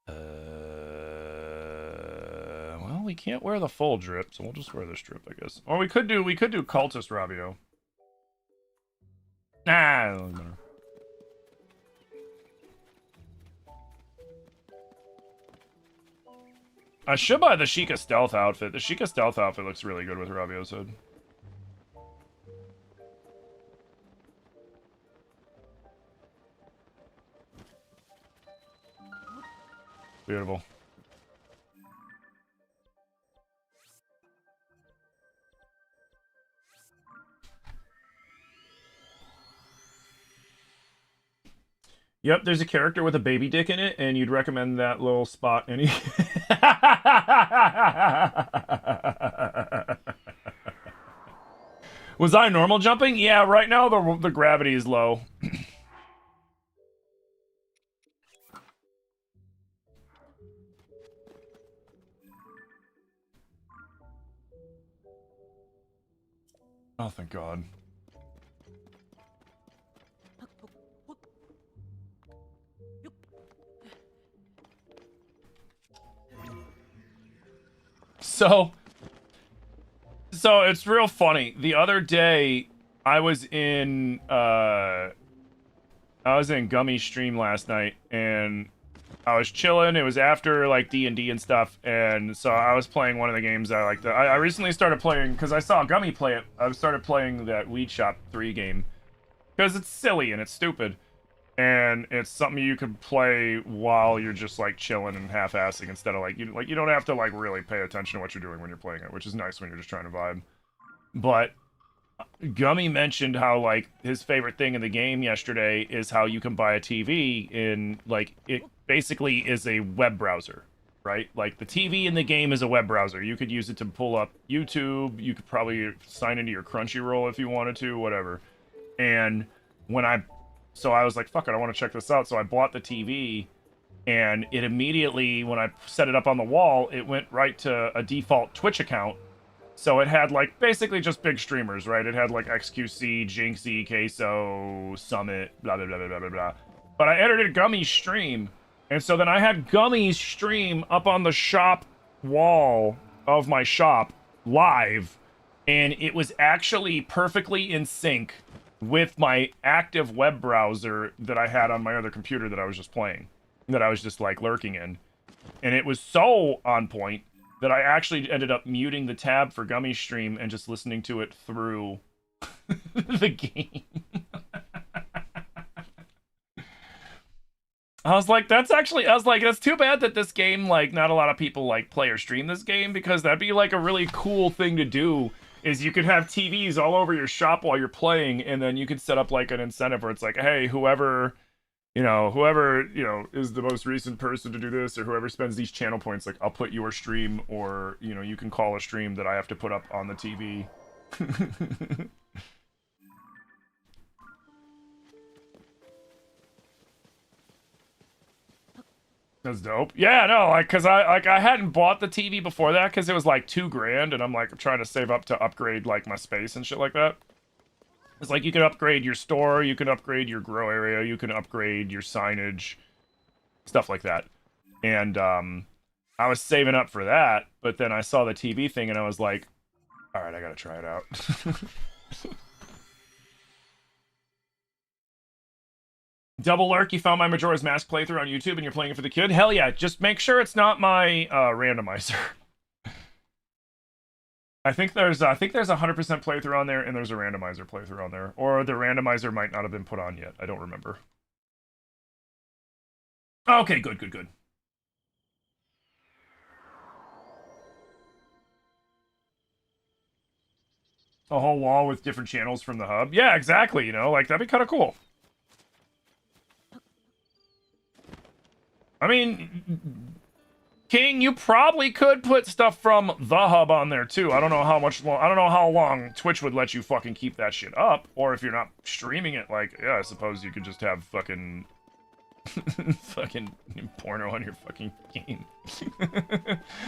Well, we can't wear the full drip, so we'll just wear this drip, I guess. Or we could do cultist Rabio. Nah, it doesn't matter. I should buy the Sheikah Stealth outfit. The Sheikah Stealth outfit looks really good with Rabio's hood. Beautiful. Yep, there's a character with a baby dick in it, and you'd recommend that little spot any... Was I normal jumping? Yeah, right now the gravity is low. Oh, thank God. So it's real funny. The other day, I was in Gummy's stream last night, and I was chilling. It was after like D&D and stuff, and so I was playing one of the games I like. I recently started playing because I saw Gummy play it. I started playing that Weed Shop 3 game because it's silly and it's stupid. And it's something you can play while you're just like chilling and half-assing instead of you don't have to like really pay attention to what you're doing when you're playing it, which is nice when you're just trying to vibe. But Gummy mentioned how like his favorite thing in the game yesterday is how you can buy a TV in like it basically is a web browser, right? Like the TV in the game is a web browser. You could use it to pull up YouTube. You could probably sign into your Crunchyroll if you wanted to, whatever. And so I was like, fuck it, I want to check this out. So I bought the TV, and it immediately, when I set it up on the wall, it went right to a default Twitch account. So it had, like, basically just big streamers, right? It had, like, XQC, Jinxie, Queso, Summit, blah, blah, blah, blah, blah, blah. But I edited Gummy's stream, and so then I had Gummy's stream up on the shop wall of my shop, live, and it was actually perfectly in sync with my active web browser that I had on my other computer that I was just playing, that I was just like lurking in. And it was so on point that I actually ended up muting the tab for Gummy stream and just listening to it through the game. I was like, that's too bad that this game, like, not a lot of people like play or stream this game, because that'd be like a really cool thing to do. Is you could have TVs all over your shop while you're playing, and then you could set up like an incentive where it's like, hey, whoever is the most recent person to do this, or whoever spends these channel points, like, I'll put your stream, or, you can call a stream that I have to put up on the TV. That's dope. Yeah, no, like, cause I hadn't bought the TV before that because it was like $2,000, and I'm like trying to save up to upgrade like my space and shit like that. It's like you can upgrade your store, you can upgrade your grow area, you can upgrade your signage, stuff like that. And I was saving up for that, but then I saw the TV thing and I was like, all right, I gotta try it out. Double Lurk, you found my Majora's Mask playthrough on YouTube and you're playing it for the kid? Hell yeah, just make sure it's not my randomizer. I think there's a 100% playthrough on there and there's a randomizer playthrough on there. Or the randomizer might not have been put on yet. I don't remember. Okay, good, good, good. A whole wall with different channels from the hub. Yeah, exactly, you know, like, that'd be kind of cool. I mean, King, you probably could put stuff from the hub on there too. I don't know how much I don't know how long Twitch would let you fucking keep that shit up, or if you're not streaming it, like, yeah, I suppose you could just have fucking fucking porno on your fucking game.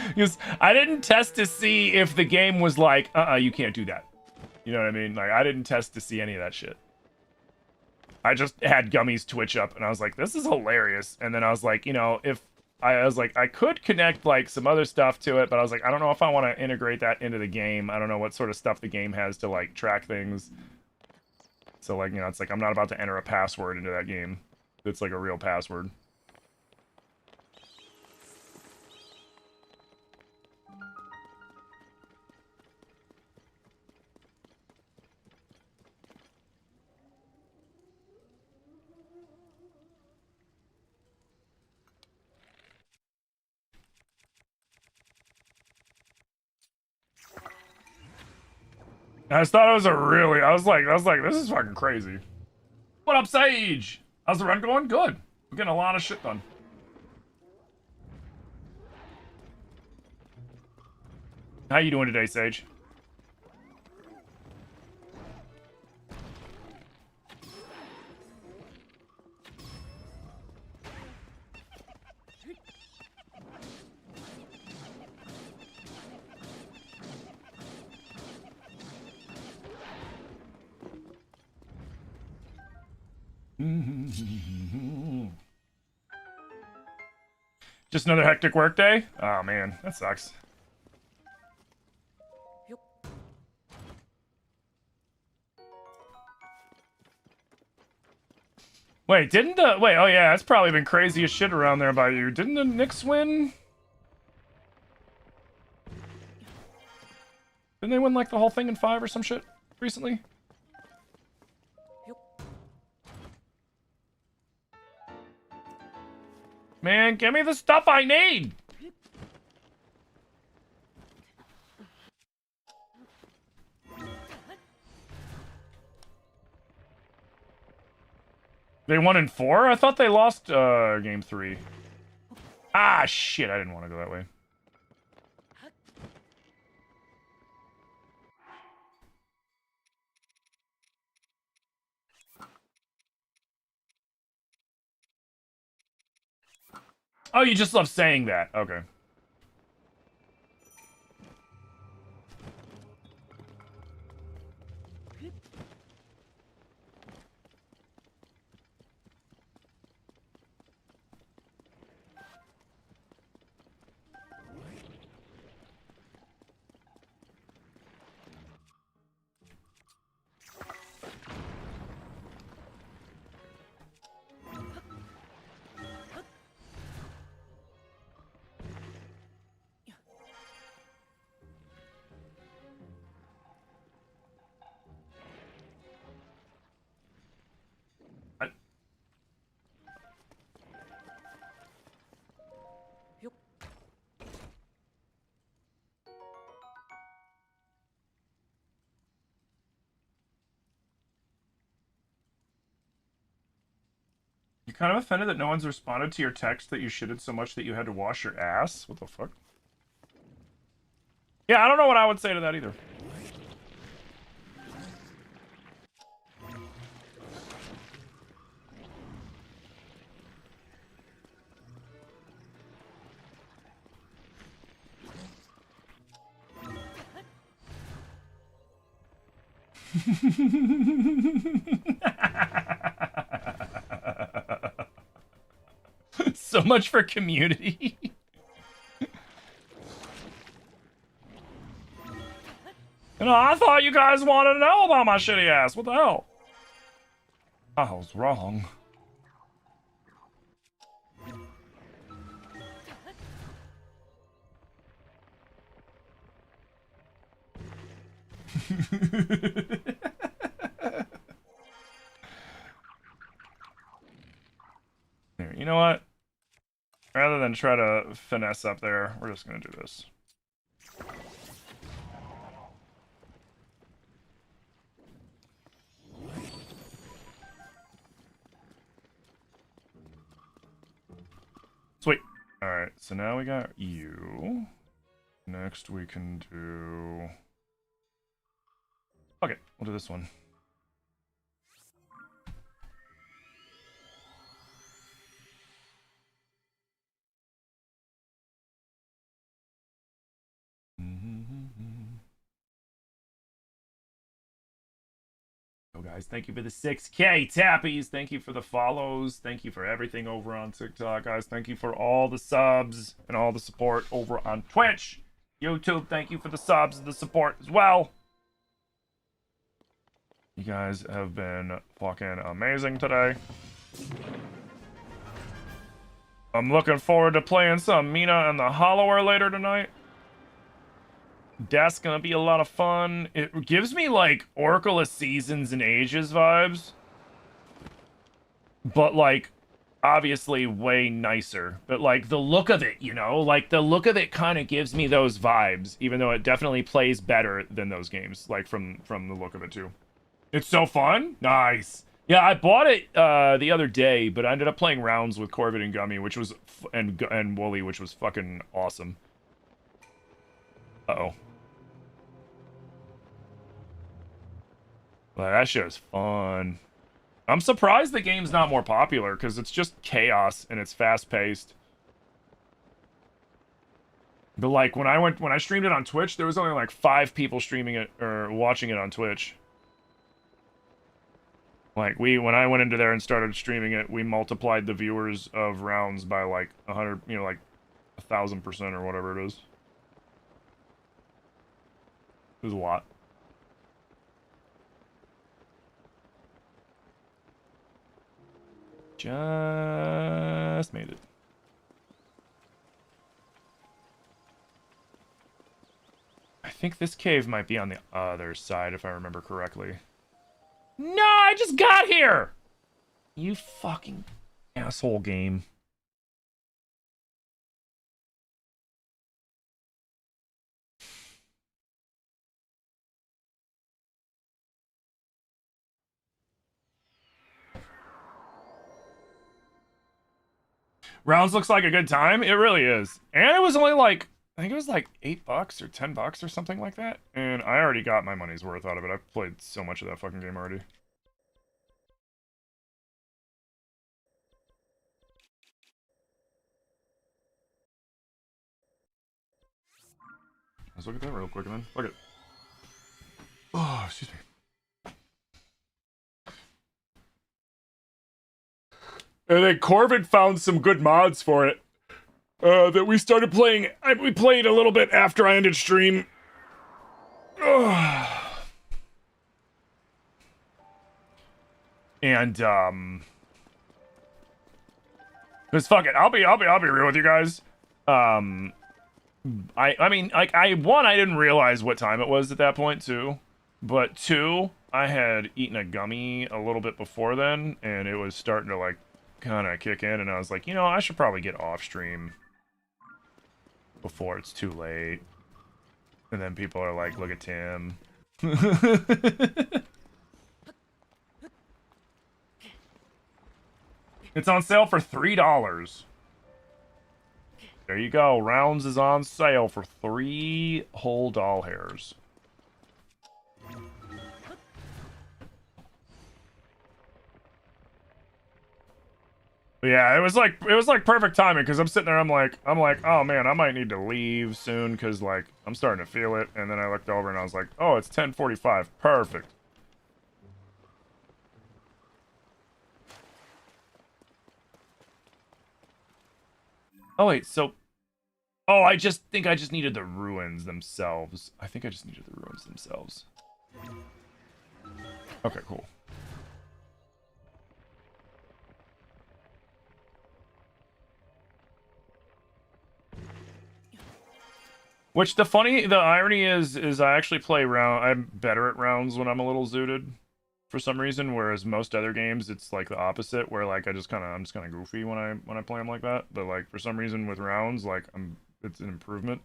Because I didn't test to see if the game was like, you can't do that. You know what I mean? Like, I didn't test to see any of that shit. I just had Gummy's Twitch up, and I was like, this is hilarious. And then I was like, you know, if I was like, I could connect like some other stuff to it, but I was like, I don't know if I want to integrate that into the game. I don't know what sort of stuff the game has to like track things. So like, you know, it's like I'm not about to enter a password into that game. It's like a real password. I just thought it was I was like, this is fucking crazy. What up, Sage? How's the run going? Good. I'm getting a lot of shit done. How you doing today, Sage? Just another hectic work day? Oh man, that sucks. Wait, didn't the wait? Oh yeah, it's probably been crazy as shit around there by you. Didn't the Knicks win? Didn't they win like the whole thing in 5 or some shit recently? Man, give me the stuff I need! They won in 4? I thought they lost game 3. Ah, shit, I didn't want to go that way. Oh, you just love saying that. Okay. You're kind of offended that no one's responded to your text that you shitted so much that you had to wash your ass? What the fuck? Yeah, I don't know what I would say to that either. So much for community. You know, I thought you guys wanted to know about my shitty ass. What the hell? I was wrong. Here, you know what? Rather than try to finesse up there, we're just gonna do this. Sweet. Alright, so now we got you. Next we can do... Okay, we'll do this one. Oh, guys, thank you for the 6K tappies. Thank you for the follows. Thank you for everything over on TikTok, guys. Thank you for all the subs and all the support over on Twitch. YouTube, thank you for the subs and the support as well. You guys have been fucking amazing today. I'm looking forward to playing some Mina and the Hollower later tonight. That's gonna be a lot of fun. It gives me like Oracle of Seasons and Ages vibes, but like obviously way nicer. But like the look of it, you know, like the look of it kind of gives me those vibes, even though it definitely plays better than those games, like from the look of it too. It's so fun. Nice. Yeah, I bought it the other day, but I ended up playing rounds with Corvid and Gummy, which was and Wooly, which was fucking awesome. Uh-oh. Well, that shit is fun. I'm surprised the game's not more popular, because it's just chaos and it's fast-paced. But like when I streamed it on Twitch, there was only like 5 people streaming it or watching it on Twitch. Like when I went into there and started streaming it, we multiplied the viewers of rounds by like 100, you know, like 1,000% or whatever it is. It was a lot. Just made it. I think this cave might be on the other side, if I remember correctly. No, I just got here! You fucking asshole game. Rounds looks like a good time. It really is. And it was only like, I think it was like $8 or $10 or something like that. And I already got my money's worth out of it. I've played so much of that fucking game already. Let's look at that real quick and then look at. Oh, excuse me. And then Corvid found some good mods for it. That we started playing. We played a little bit after I ended stream. And just fuck it. I'll be real with you guys. I mean, like, I didn't realize what time it was at that point too, but 2, I had eaten a gummy a little bit before then, and it was starting to like kind of kick in, and I was like, you know, I should probably get off stream before it's too late. And then people are like, look at Tim. It's on sale for $3. There you go. Rounds is on sale for 3 whole doll hairs. But yeah, it was like perfect timing, because I'm sitting there, I'm like, oh man, I might need to leave soon, because like I'm starting to feel it. And then I looked over and I was like, oh, it's 10:45. Perfect. Oh wait, so oh, I just think I just needed the ruins themselves. I think I just needed the ruins themselves. Okay, cool. Which the irony is I actually play round. I'm better at rounds when I'm a little zooted, for some reason. Whereas most other games, it's like the opposite, where like I'm just kind of goofy when I play them like that. But like for some reason with rounds, like it's an improvement.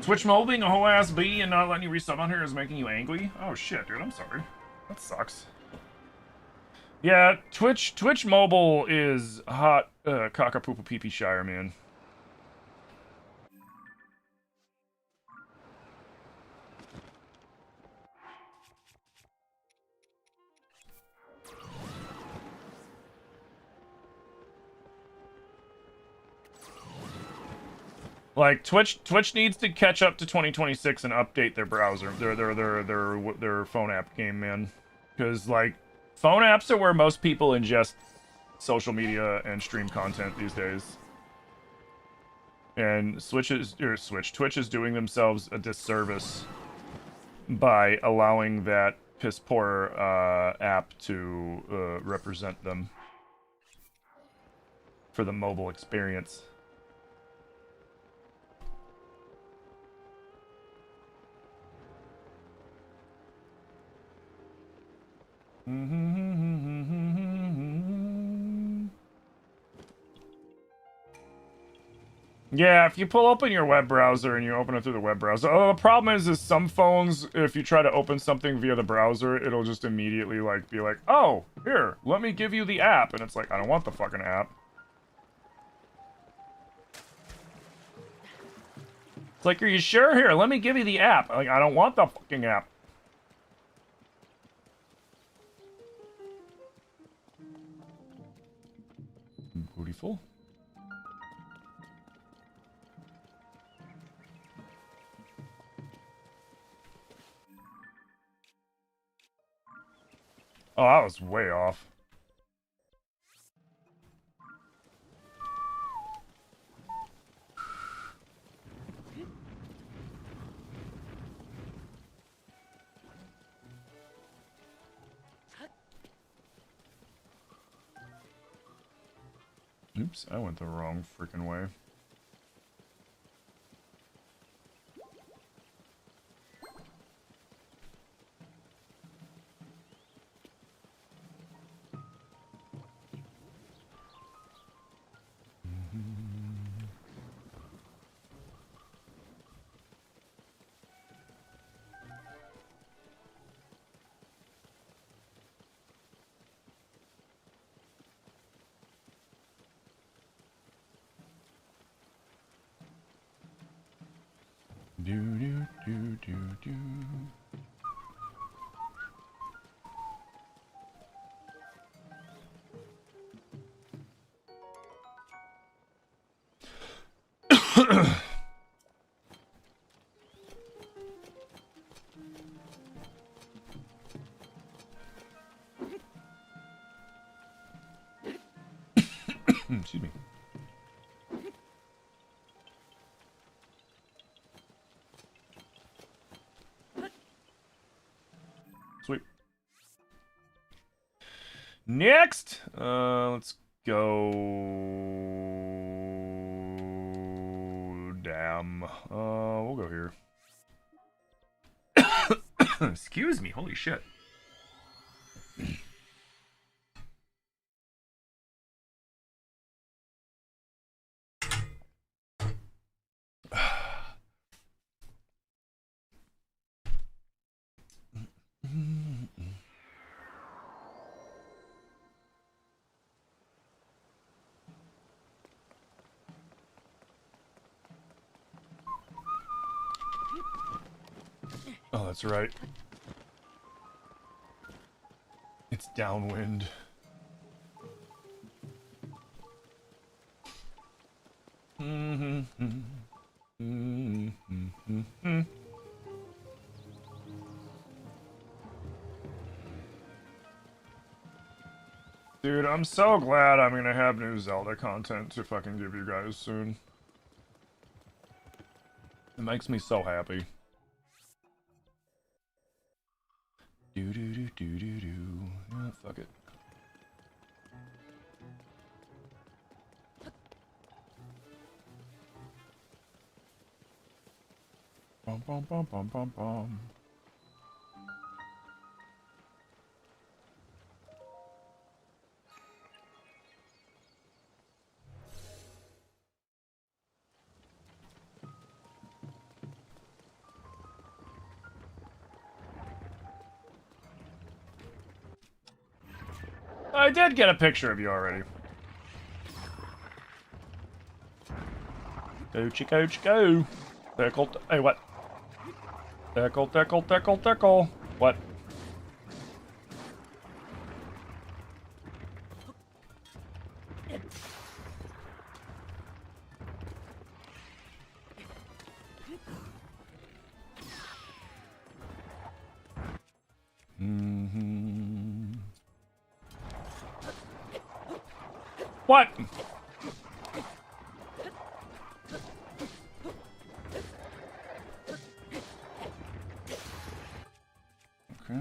Twitch mobile being a whole ass B and not letting you resub on here is making you angry? Oh shit, dude, I'm sorry. That sucks. Yeah, Twitch mobile is hot cockapoopa pee pee shire, man. Like Twitch needs to catch up to 2026 and update their browser, their phone app game, man. Because like phone apps are where most people ingest social media and stream content these days. And Twitch is doing themselves a disservice by allowing that piss poor app to represent them for the mobile experience. Yeah, if you pull open your web browser and you open it through the web browser, the problem is some phones, if you try to open something via the browser, it'll just immediately like be like, oh, here, let me give you the app, and it's like, I don't want the fucking app. It's like, are you sure? Here, let me give you the app. Like, I don't want the fucking app. Beautiful. Oh, that was way off. Oops, I went the wrong freaking way. Do do do do do. Excuse me. Sweet. Next, let's go. Damn. We'll go here. Excuse me. Holy shit. Oh, that's right. It's downwind. Dude, I'm so glad I'm gonna have new Zelda content to fucking give you guys soon. It makes me so happy. Do do do do do do. Yeah, fuck it. Bum bum bum bum bum bum. I did get a picture of you already. Go, chico, chico. Tickle, hey, what? Tickle, tickle, tickle, tickle. What? What? Okay.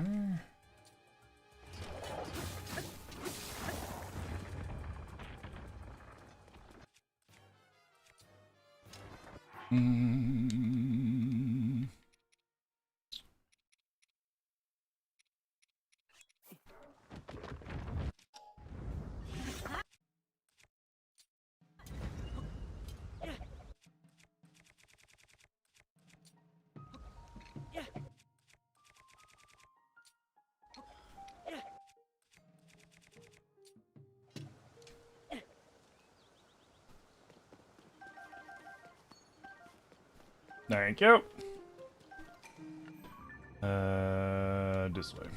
Thank you. This way.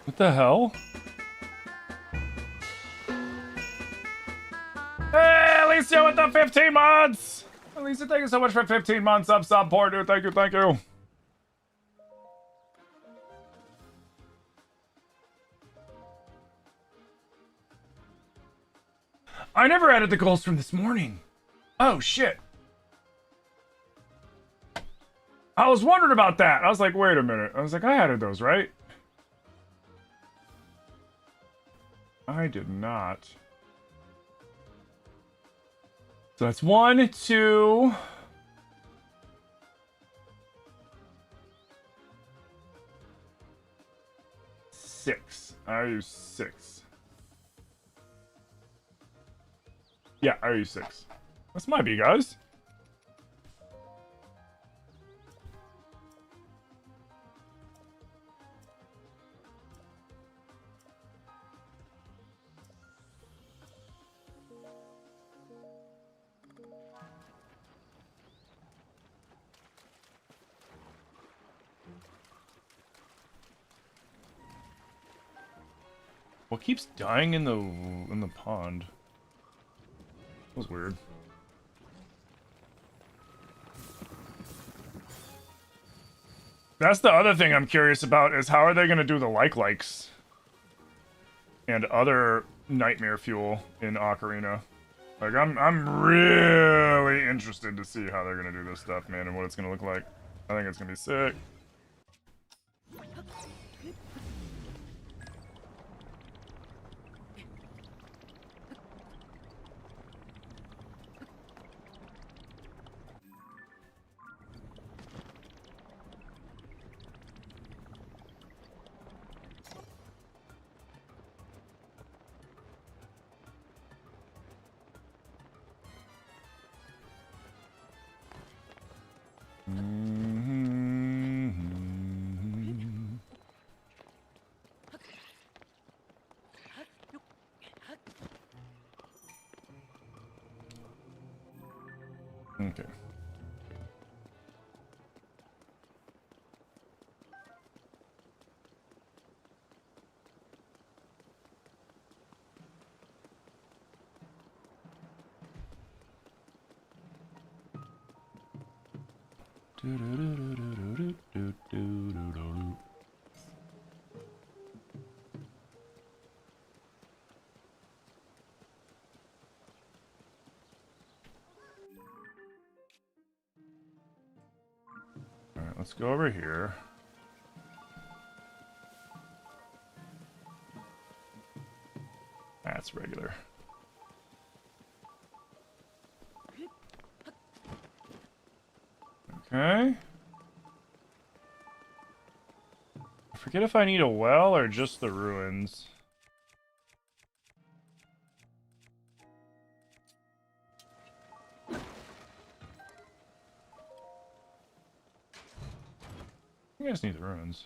What the hell? Hey, Alicia with the 15 months! Alicia, thank you so much for 15 months of support, dude. Thank you, thank you. I never added the goals from this morning. Oh, shit. I was wondering about that. I was like, wait a minute. I was like, I added those, right? I did not. So that's 1, 2... 6. I use 6. Yeah, I use 6. This might be, guys. What keeps dying in the pond? That was weird. That's the other thing I'm curious about is how are they going to do the likes and other nightmare fuel in Ocarina. Like, I'm really interested to see how they're gonna do this stuff, man, and what it's gonna look like. I think it's gonna be sick. Okay. Alright, let's go over here. That's regular. Okay. I forget if I need a well or just the ruins. I just need the ruins.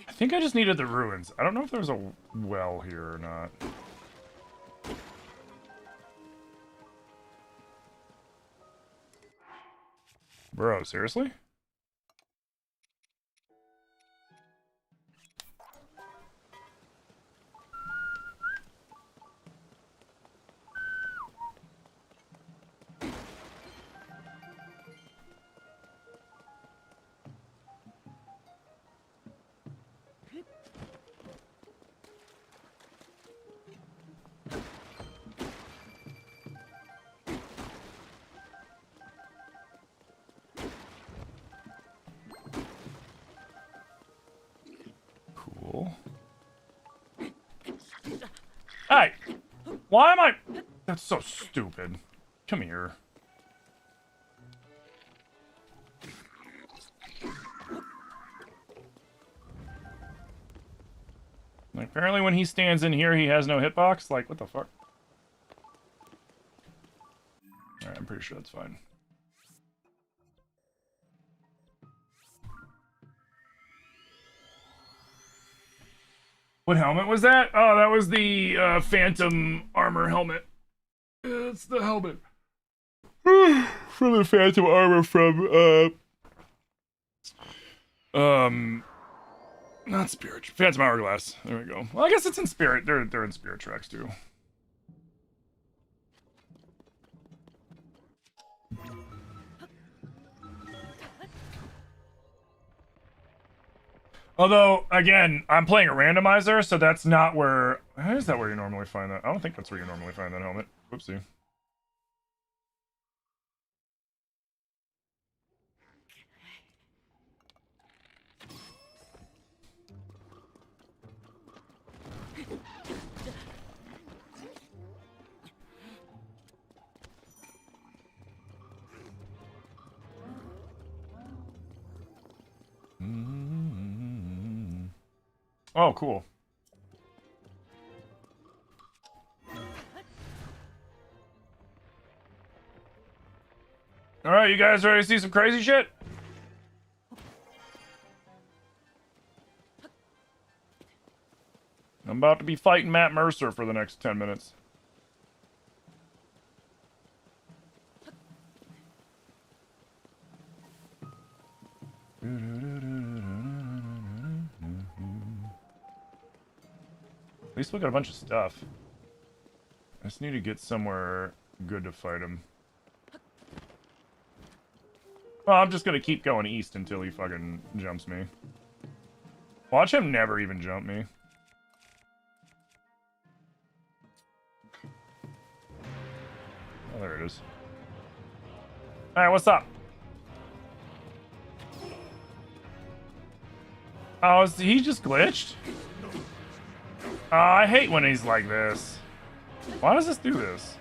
I think I just needed the ruins. I don't know if there's a well here or not. Bro, seriously? Cool. Hey! Why am I... That's so stupid. Come here. Like, apparently when he stands in here, he has no hitbox? Like, what the fuck? Alright, I'm pretty sure that's fine. What helmet was that? Oh, that was the Phantom armor helmet. It's the helmet. From the Phantom armor from, not Spirit. Phantom Hourglass. There we go. Well, I guess it's in Spirit. They're in Spirit tracks, too. Although, again, I'm playing a randomizer, so that's not where... How is that where you normally find that? I don't think that's where you normally find that helmet. Whoopsie. Oh, cool. All right, you guys ready to see some crazy shit? I'm about to be fighting Matt Mercer for the next 10 minutes. At least we got a bunch of stuff. I just need to get somewhere good to fight him. Well, I'm just gonna keep going east until he fucking jumps me. Watch him never even jump me. Oh, there it is. Alright, what's up? Oh, is he just glitched? Oh, I hate when he's like this. Why does this do this?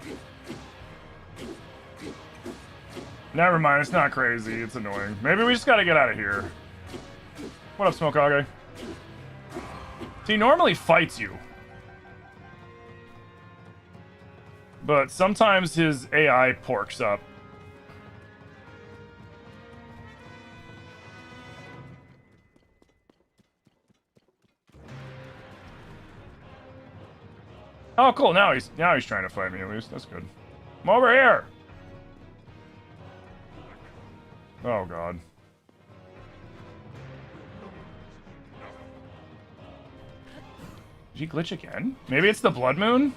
Never mind, it's not crazy. It's annoying. Maybe we just gotta get out of here. What up, Smokage? He normally fights you. But sometimes his AI porks up. Oh, cool. Now he's trying to fight me at least. That's good. I'm over here. Oh god. Did he glitch again? Maybe it's the blood moon?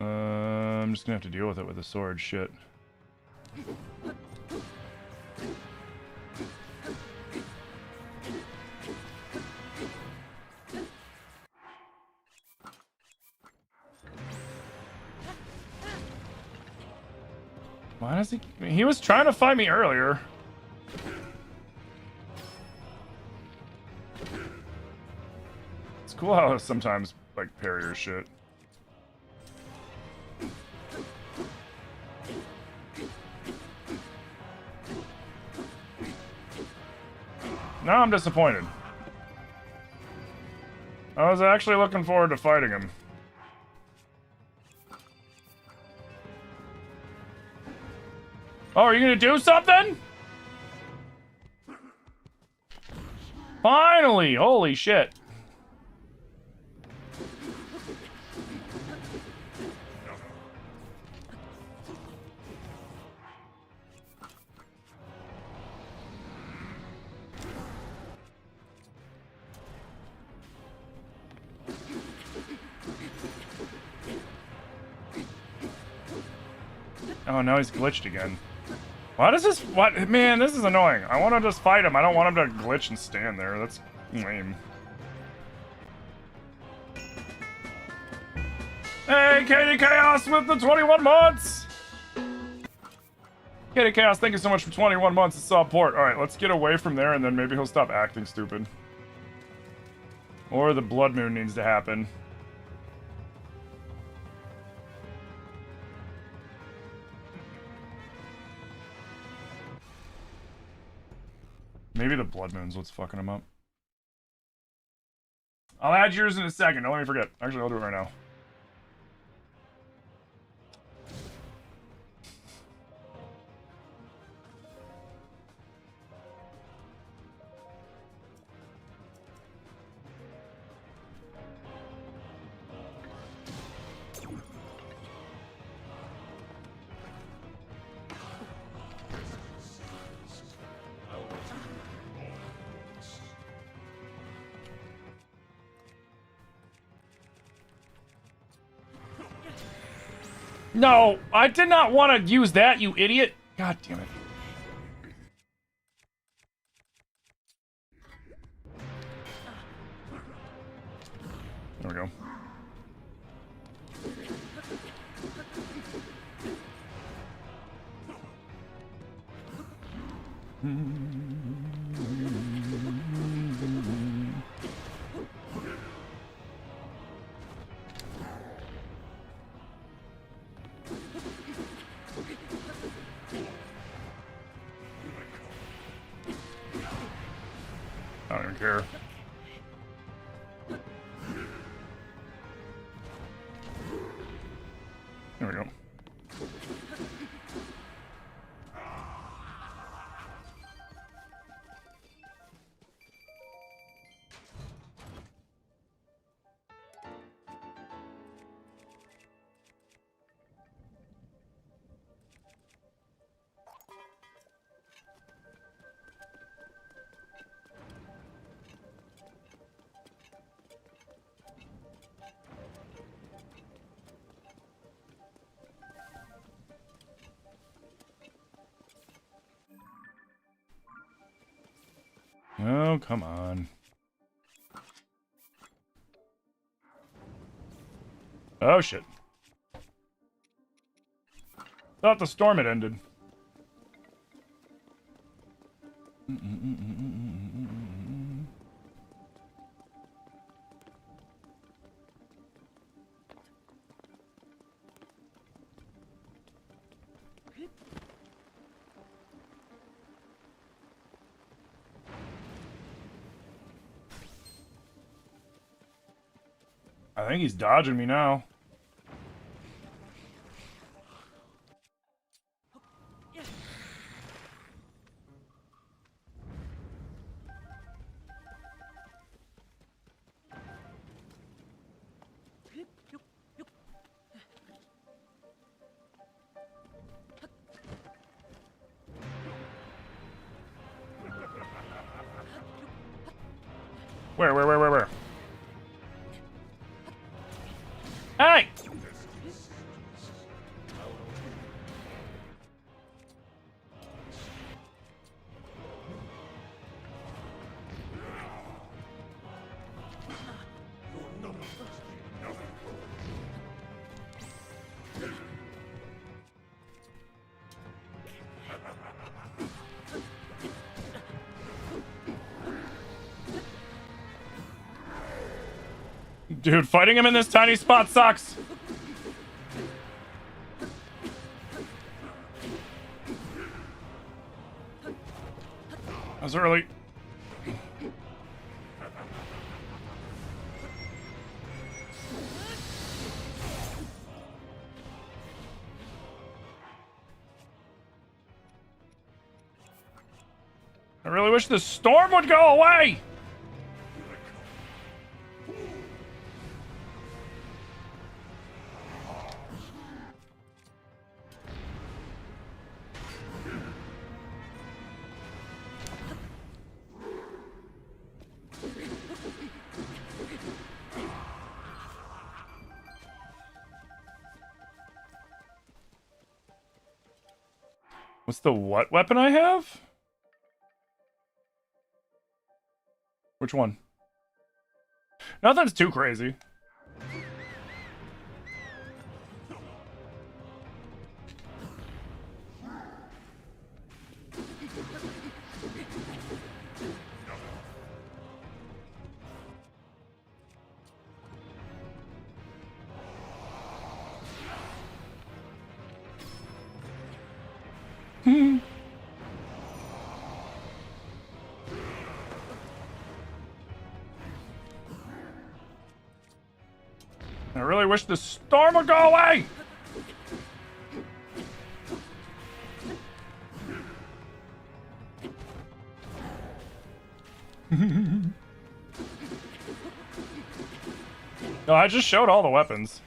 I'm just gonna have to deal with it with a sword. Shit. Why does he... He was trying to fight me earlier. It's cool how sometimes, like, parry your shit. Now I'm disappointed. I was actually looking forward to fighting him. Oh, are you gonna do something? Finally! Holy shit. Oh, now he's glitched again. Why does this... What? Man, this is annoying. I want to just fight him. I don't want him to glitch and stand there. That's lame. Hey, Katie Chaos with the 21 months! Katie Chaos, thank you so much for 21 months of support. Alright, let's get away from there and then maybe he'll stop acting stupid. Or the blood moon needs to happen. Maybe the blood moon's what's fucking him up. I'll add yours in a second. Don't let me forget. Actually, I'll do it right now. No, I did not want to use that, you idiot. God damn it. There we go. I don't even care. There we go. Oh, come on. Oh, shit. Thought the storm had ended. I think he's dodging me now. Where? Hey! Dude, fighting him in this tiny spot sucks. That was early. I really wish the storm would go away. What's the what weapon I have? Which one? Nothing's too crazy. I really wish the storm would go away! No, I just showed all the weapons.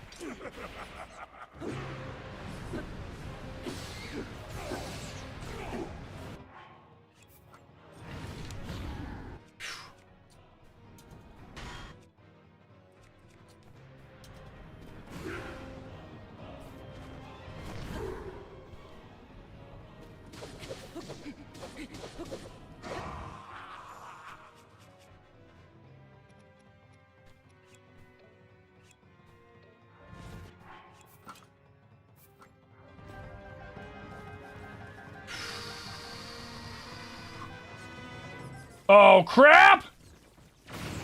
Oh, crap!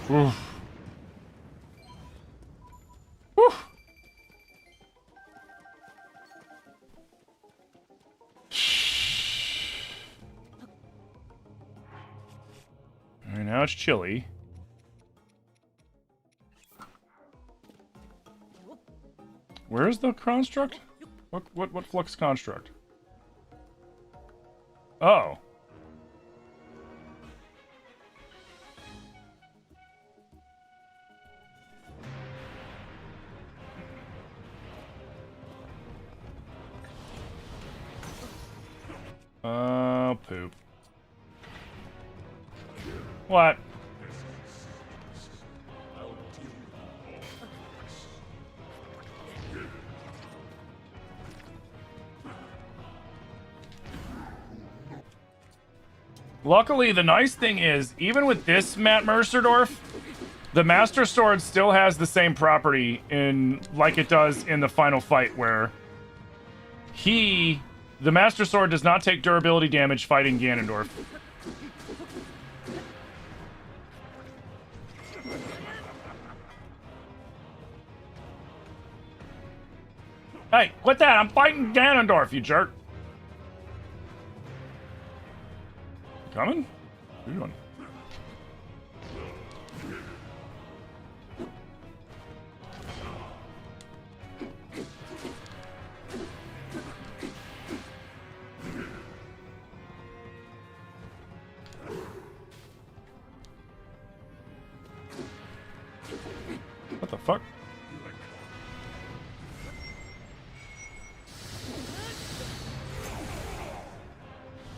Oof. Whew. Alright, now it's chilly. Where is the construct? What flux construct? Oh. Poop. What? Luckily, the nice thing is, even with this Matt Mercerdorf, the Master Sword still has the same property like it does in the final fight, where the Master Sword does not take durability damage fighting Ganondorf. Hey, quit that! I'm fighting Ganondorf, you jerk! Coming? What are you doing? What the fuck?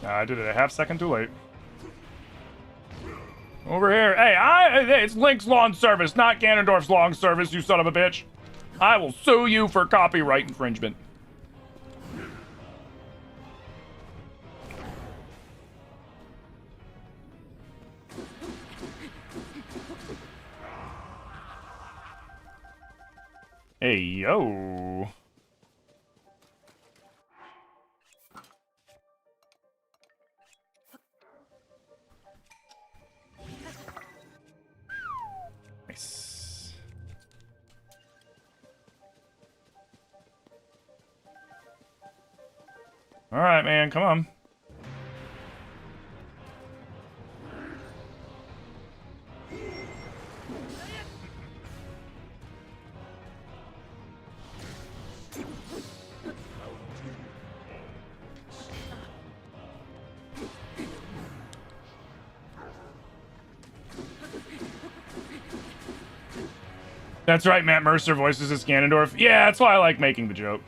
I did it a half second too late. Over here. Hey, it's Link's lawn service, not Ganondorf's lawn service, you son of a bitch. I will sue you for copyright infringement. Hey, yo. Nice. All right, man, come on. That's right, Matt Mercer voices as Ganondorf. Yeah, that's why I like making the joke.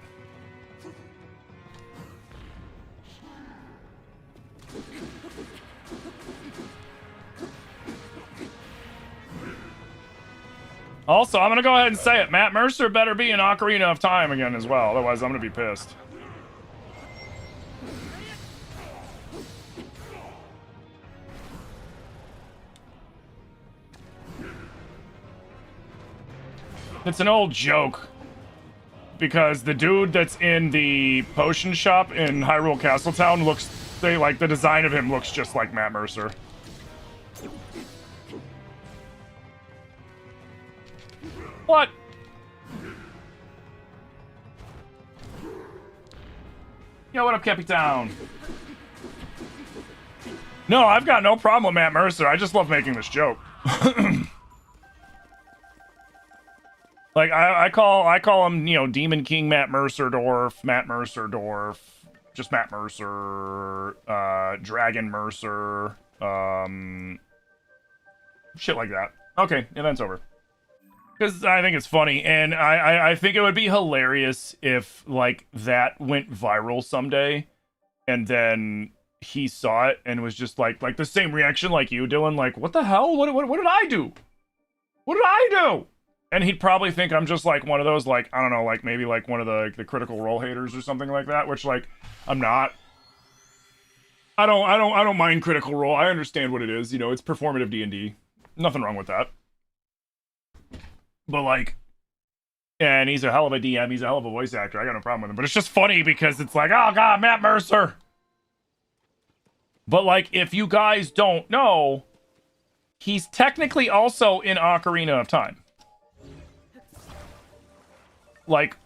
Also, I'm gonna go ahead and say it. Matt Mercer better be in Ocarina of Time again as well. Otherwise, I'm gonna be pissed. It's an old joke. Because the dude that's in the potion shop in Hyrule Castletown the design of him looks just like Matt Mercer. What? Yo, what up, Capitan? No, I've got no problem with Matt Mercer. I just love making this joke. Like, I call him, you know, Demon King Matt Mercerdorf, just Matt Mercer, Dragon Mercer, shit like that. Okay, event's over. Because I think it's funny, and I think it would be hilarious if, like, that went viral someday, and then he saw it and was just like the same reaction like you, Dylan, like, what the hell? What did I do? What did I do? And he'd probably think I'm just like one of those, like, I don't know, like maybe like one of the Critical Role haters or something like that, which, like, I'm not. I don't mind Critical Role. I understand what it is. You know, it's performative D&D. Nothing wrong with that. But, like, and he's a hell of a DM. He's a hell of a voice actor. I got no problem with him. But it's just funny because it's like, oh god, Matt Mercer. But, like, if you guys don't know, he's technically also in Ocarina of Time. Like,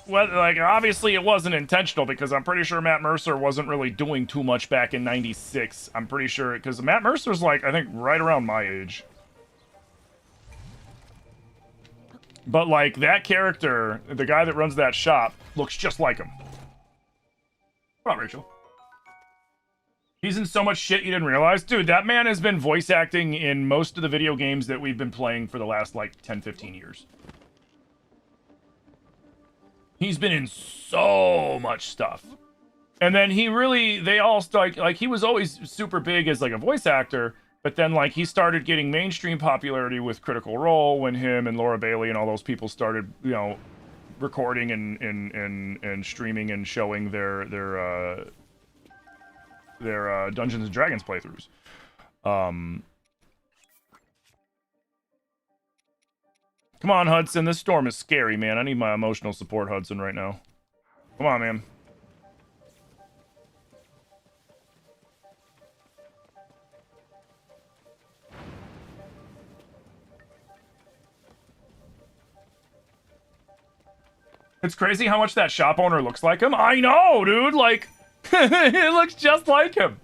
well, like, obviously it wasn't intentional because I'm pretty sure Matt Mercer wasn't really doing too much back in '96. I'm pretty sure, because Matt Mercer's, like, I think right around my age. But, like, that character, the guy that runs that shop, looks just like him. What up, Rachel? He's in so much shit you didn't realize? Dude, that man has been voice acting in most of the video games that we've been playing for the last, like, 10, 15 years. He's been in so much stuff. And then they all, like, he was always super big as, like, a voice actor, but then, like, he started getting mainstream popularity with Critical Role when him and Laura Bailey and all those people started, you know, recording and streaming and showing their their Dungeons and Dragons playthroughs. Come on, Hudson. This storm is scary, man. I need my emotional support, Hudson, right now. Come on, man. It's crazy how much that shop owner looks like him. I know, dude. Like, it looks just like him.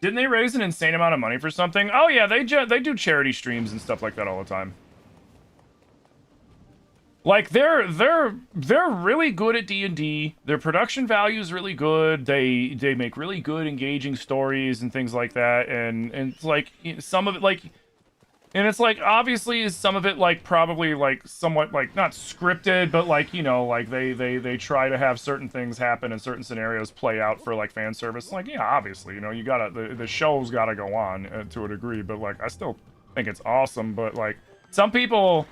Didn't they raise an insane amount of money for something? Oh yeah, they do charity streams and stuff like that all the time. Like they're really good at D&D. Their production value is really good. They make really good engaging stories and things like that. And it's like some of it like, and it's like obviously some of it like probably like somewhat like not scripted, but like you know like they try to have certain things happen and certain scenarios play out for like fan service. Like yeah, obviously you know you gotta the show's gotta go on to a degree, but like I still think it's awesome. But like some people.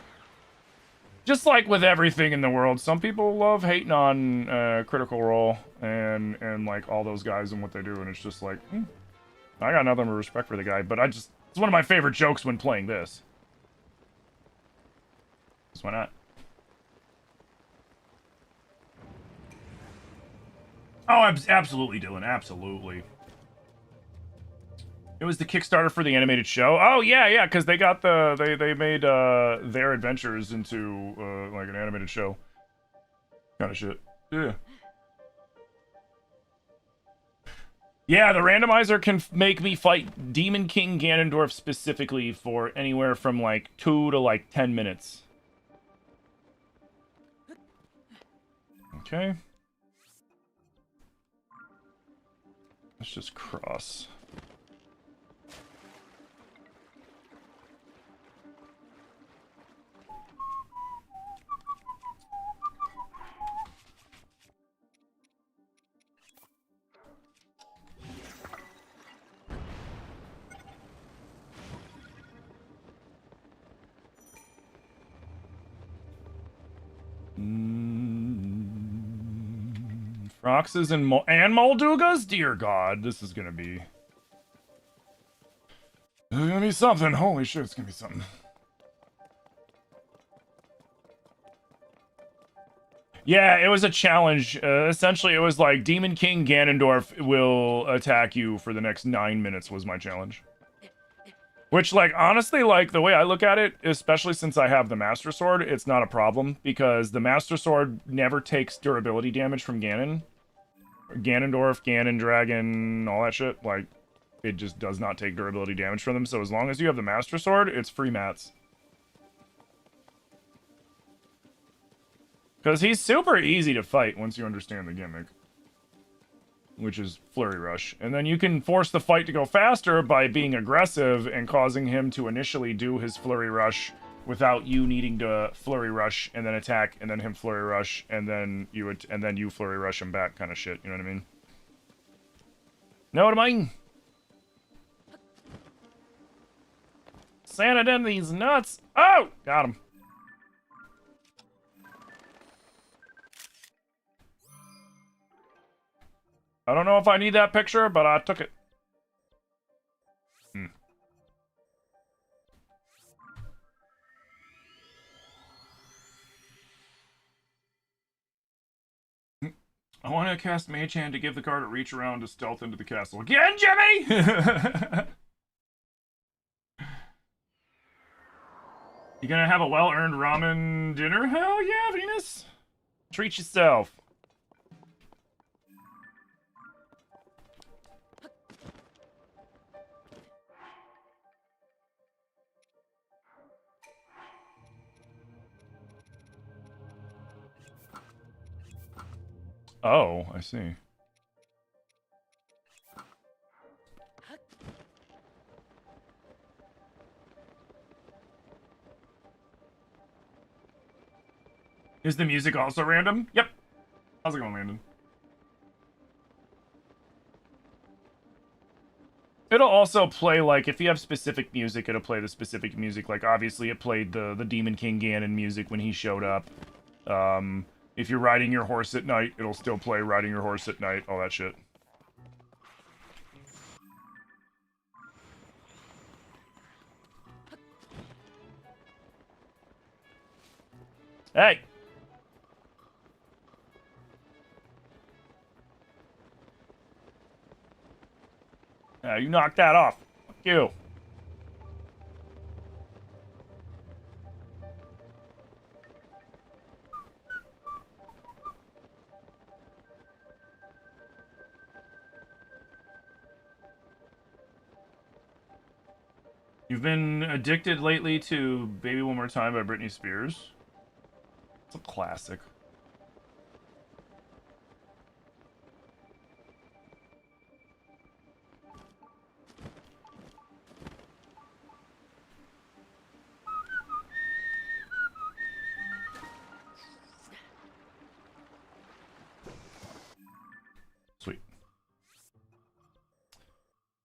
Just like with everything in the world, some people love hating on Critical Role and like all those guys and what they do, and it's just like, I got nothing but respect for the guy, but it's one of my favorite jokes when playing this. So why not? Oh, absolutely, Dylan, absolutely. It was the Kickstarter for the animated show. Oh yeah, because they got they made their adventures into like an animated show. Kind of shit. Yeah. Yeah, the randomizer can make me fight Demon King Ganondorf specifically for anywhere from like 2 to like 10 minutes. Okay. Let's just cross. Froxes and Moldugas? Dear God, this is gonna be... It's gonna be something. Holy shit, it's gonna be something. Yeah, it was a challenge. Essentially, it was like Demon King Ganondorf will attack you for the next 9 minutes was my challenge. Which, like, honestly, like, the way I look at it, especially since I have the Master Sword, it's not a problem, because the Master Sword never takes durability damage from Ganondorf, Ganon Dragon, all that shit. Like, it just does not take durability damage from them, so as long as you have the Master Sword, it's free mats. Because he's super easy to fight once you understand the gimmick. Which is Flurry Rush. And then you can force the fight to go faster by being aggressive and causing him to initially do his Flurry Rush without you needing to Flurry Rush and then attack and then him Flurry Rush and then you Flurry Rush him back kind of shit. You know what I mean? Know what I mean? Santa done these nuts. Oh! Got him. I don't know if I need that picture, but I took it. I want to cast Mage Hand to give the card a reach around to stealth into the castle. Again, Jimmy! You gonna have a well-earned ramen dinner? Hell yeah, Venus! Treat yourself. Oh, I see. Is the music also random? Yep. How's it going, Landon? It'll also play, like, if you have specific music, it'll play the specific music. Like, obviously, it played the Demon King Ganon music when he showed up. If you're riding your horse at night, it'll still play Riding Your Horse at Night, all that shit. Hey! You knocked that off. Fuck you. You've been addicted lately to Baby One More Time by Britney Spears. It's a classic. Sweet.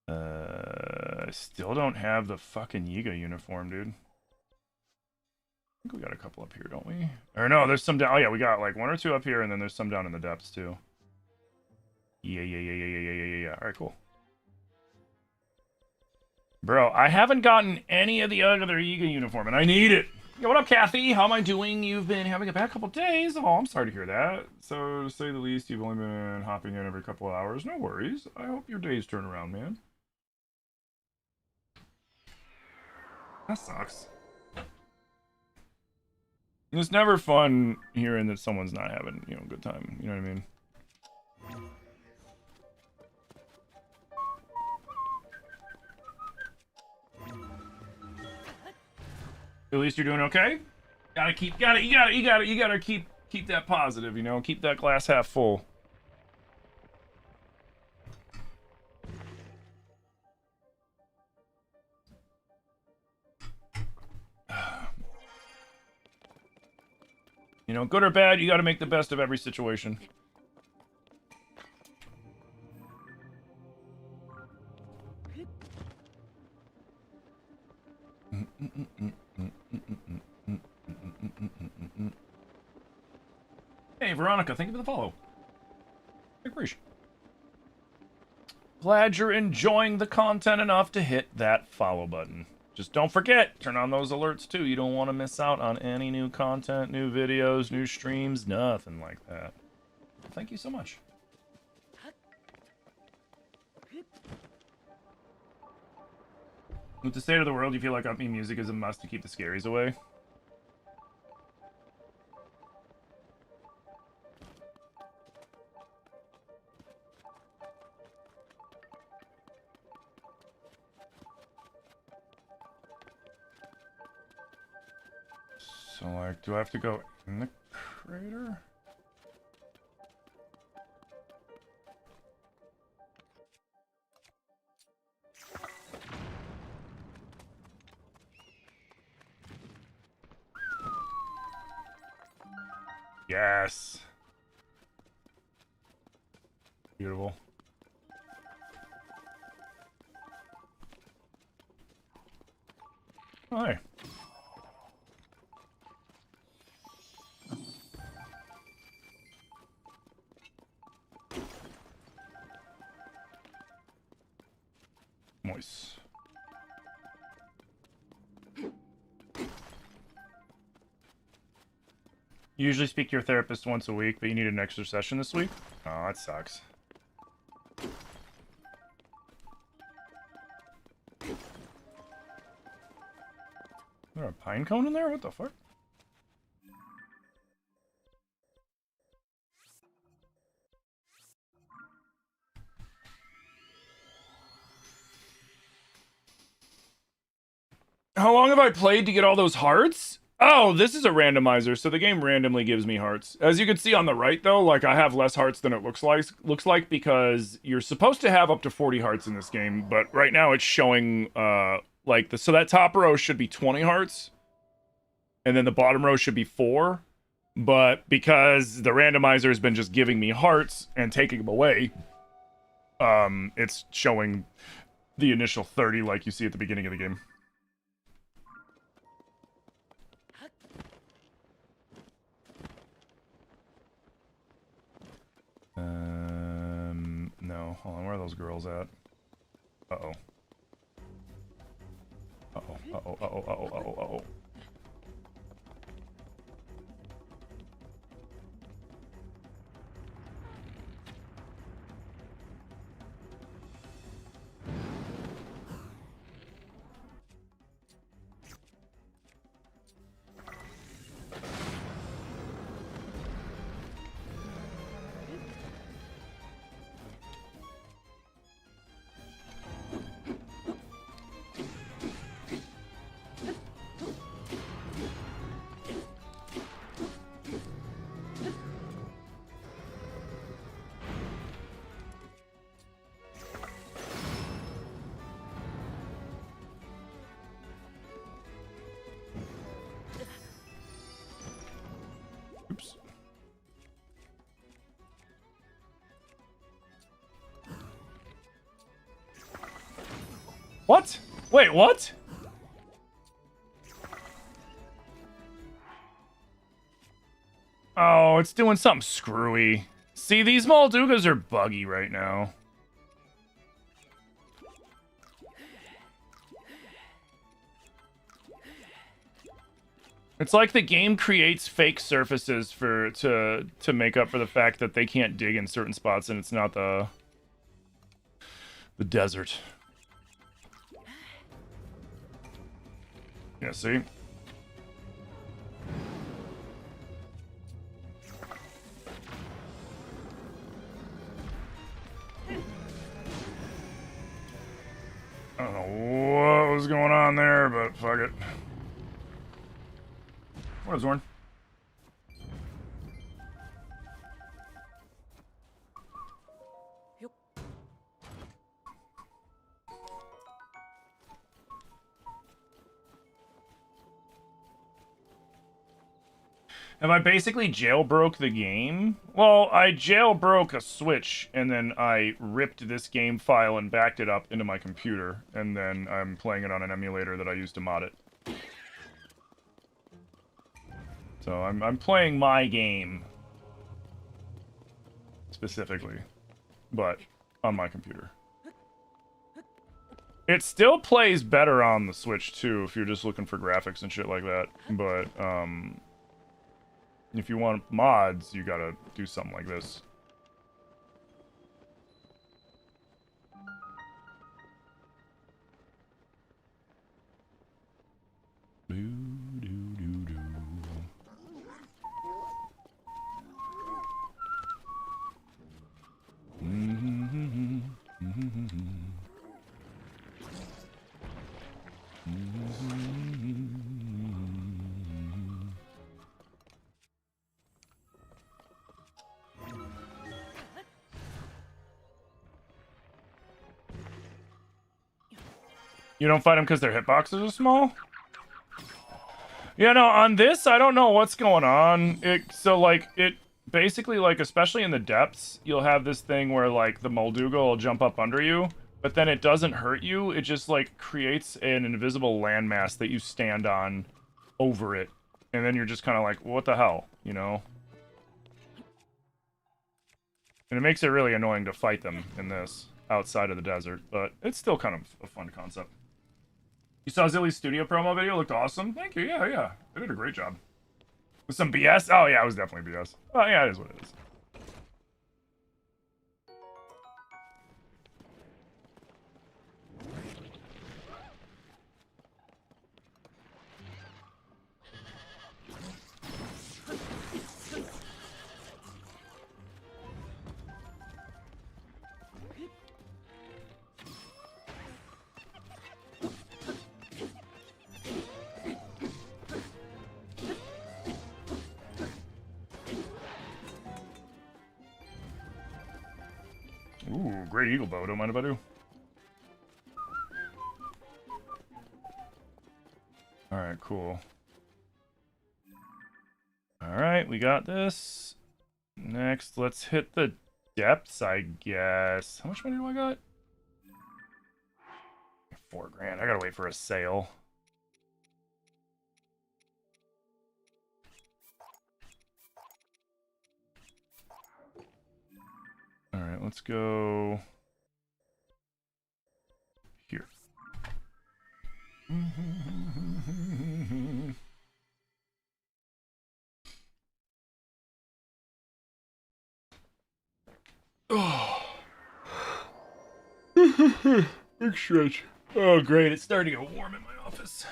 I still don't have the fucking Yiga uniform, dude. I think we got a couple up here, don't we? Or no, there's some down. Oh yeah, we got like one or two up here, and then there's some down in the depths too. Yeah. All right, cool. Bro, I haven't gotten any of the other Yiga uniform, and I need it. Yo, what up, Kathy? How am I doing? You've been having a bad couple days. Oh, I'm sorry to hear that. So, to say the least, you've only been hopping in every couple of hours. No worries. I hope your days turn around, man. That sucks. It's never fun hearing that someone's not having, a good time. You know what I mean? At least you're doing okay. You gotta keep that positive. Keep that glass half full. Good or bad, you gotta make the best of every situation. Hey, Veronica, thank you for the follow. I appreciate it. Glad you're enjoying the content enough to hit that follow button. Just don't forget, turn on those alerts too. You don't want to miss out on any new content, new videos, new streams, nothing like that. Thank you so much. With the state of the world, you feel like upbeat music is a must to keep the scaries away? So, like, do I have to go in the crater? Yes. Beautiful. Hi. Nice. You usually speak to your therapist once a week, but you need an extra session this week? Oh, that sucks. Is there a pine cone in there? What the fuck? How long have I played to get all those hearts? Oh, this is a randomizer, so the game randomly gives me hearts. As you can see on the right, though, like, I have less hearts than it looks like because you're supposed to have up to 40 hearts in this game, but right now it's showing, so that top row should be 20 hearts, and then the bottom row should be 4, but because the randomizer has been just giving me hearts and taking them away, it's showing the initial 30 like you see at the beginning of the game. No. Hold on, where are those girls at? Uh-oh. Uh-oh, uh-oh, uh-oh, uh-oh, uh-oh, uh-oh. Oops. What? Wait, what? Oh, it's doing something screwy. See, these Moldugas are buggy right now. It's like the game creates fake surfaces to make up for the fact that they can't dig in certain spots, and it's not the desert. Yeah, see? I don't know what was going on there, but fuck it. What is Zorn? Have I basically jailbroke the game? Well, I jailbroke a Switch, and then I ripped this game file and backed it up into my computer, and then I'm playing it on an emulator that I used to mod it. So I'm playing my game, specifically, but on my computer. It still plays better on the Switch, too, if you're just looking for graphics and shit like that, but, if you want mods, you gotta do something like this. You don't fight them because their hitboxes are small? Yeah, no, on this, I don't know what's going on. It basically, like, especially in the depths, you'll have this thing where, like, the Molduga will jump up under you, but then it doesn't hurt you. It just, like, creates an invisible landmass that you stand on over it. And then you're just kind of like, what the hell, you know? And it makes it really annoying to fight them in this, outside of the desert, but it's still kind of a fun concept. You saw Zilly's studio promo video? Looked awesome. Thank you. Yeah. They did a great job. With some BS? Oh, yeah, it was definitely BS. Oh, yeah, it is what it is. Ooh, great eagle bow. Don't mind if I do. Alright, cool. Alright, we got this. Next, let's hit the depths, I guess. How much money do I got? 4 grand. I gotta wait for a sale. All right, let's go here. Oh. Big stretch. Oh, great. It's starting to get warm in my office.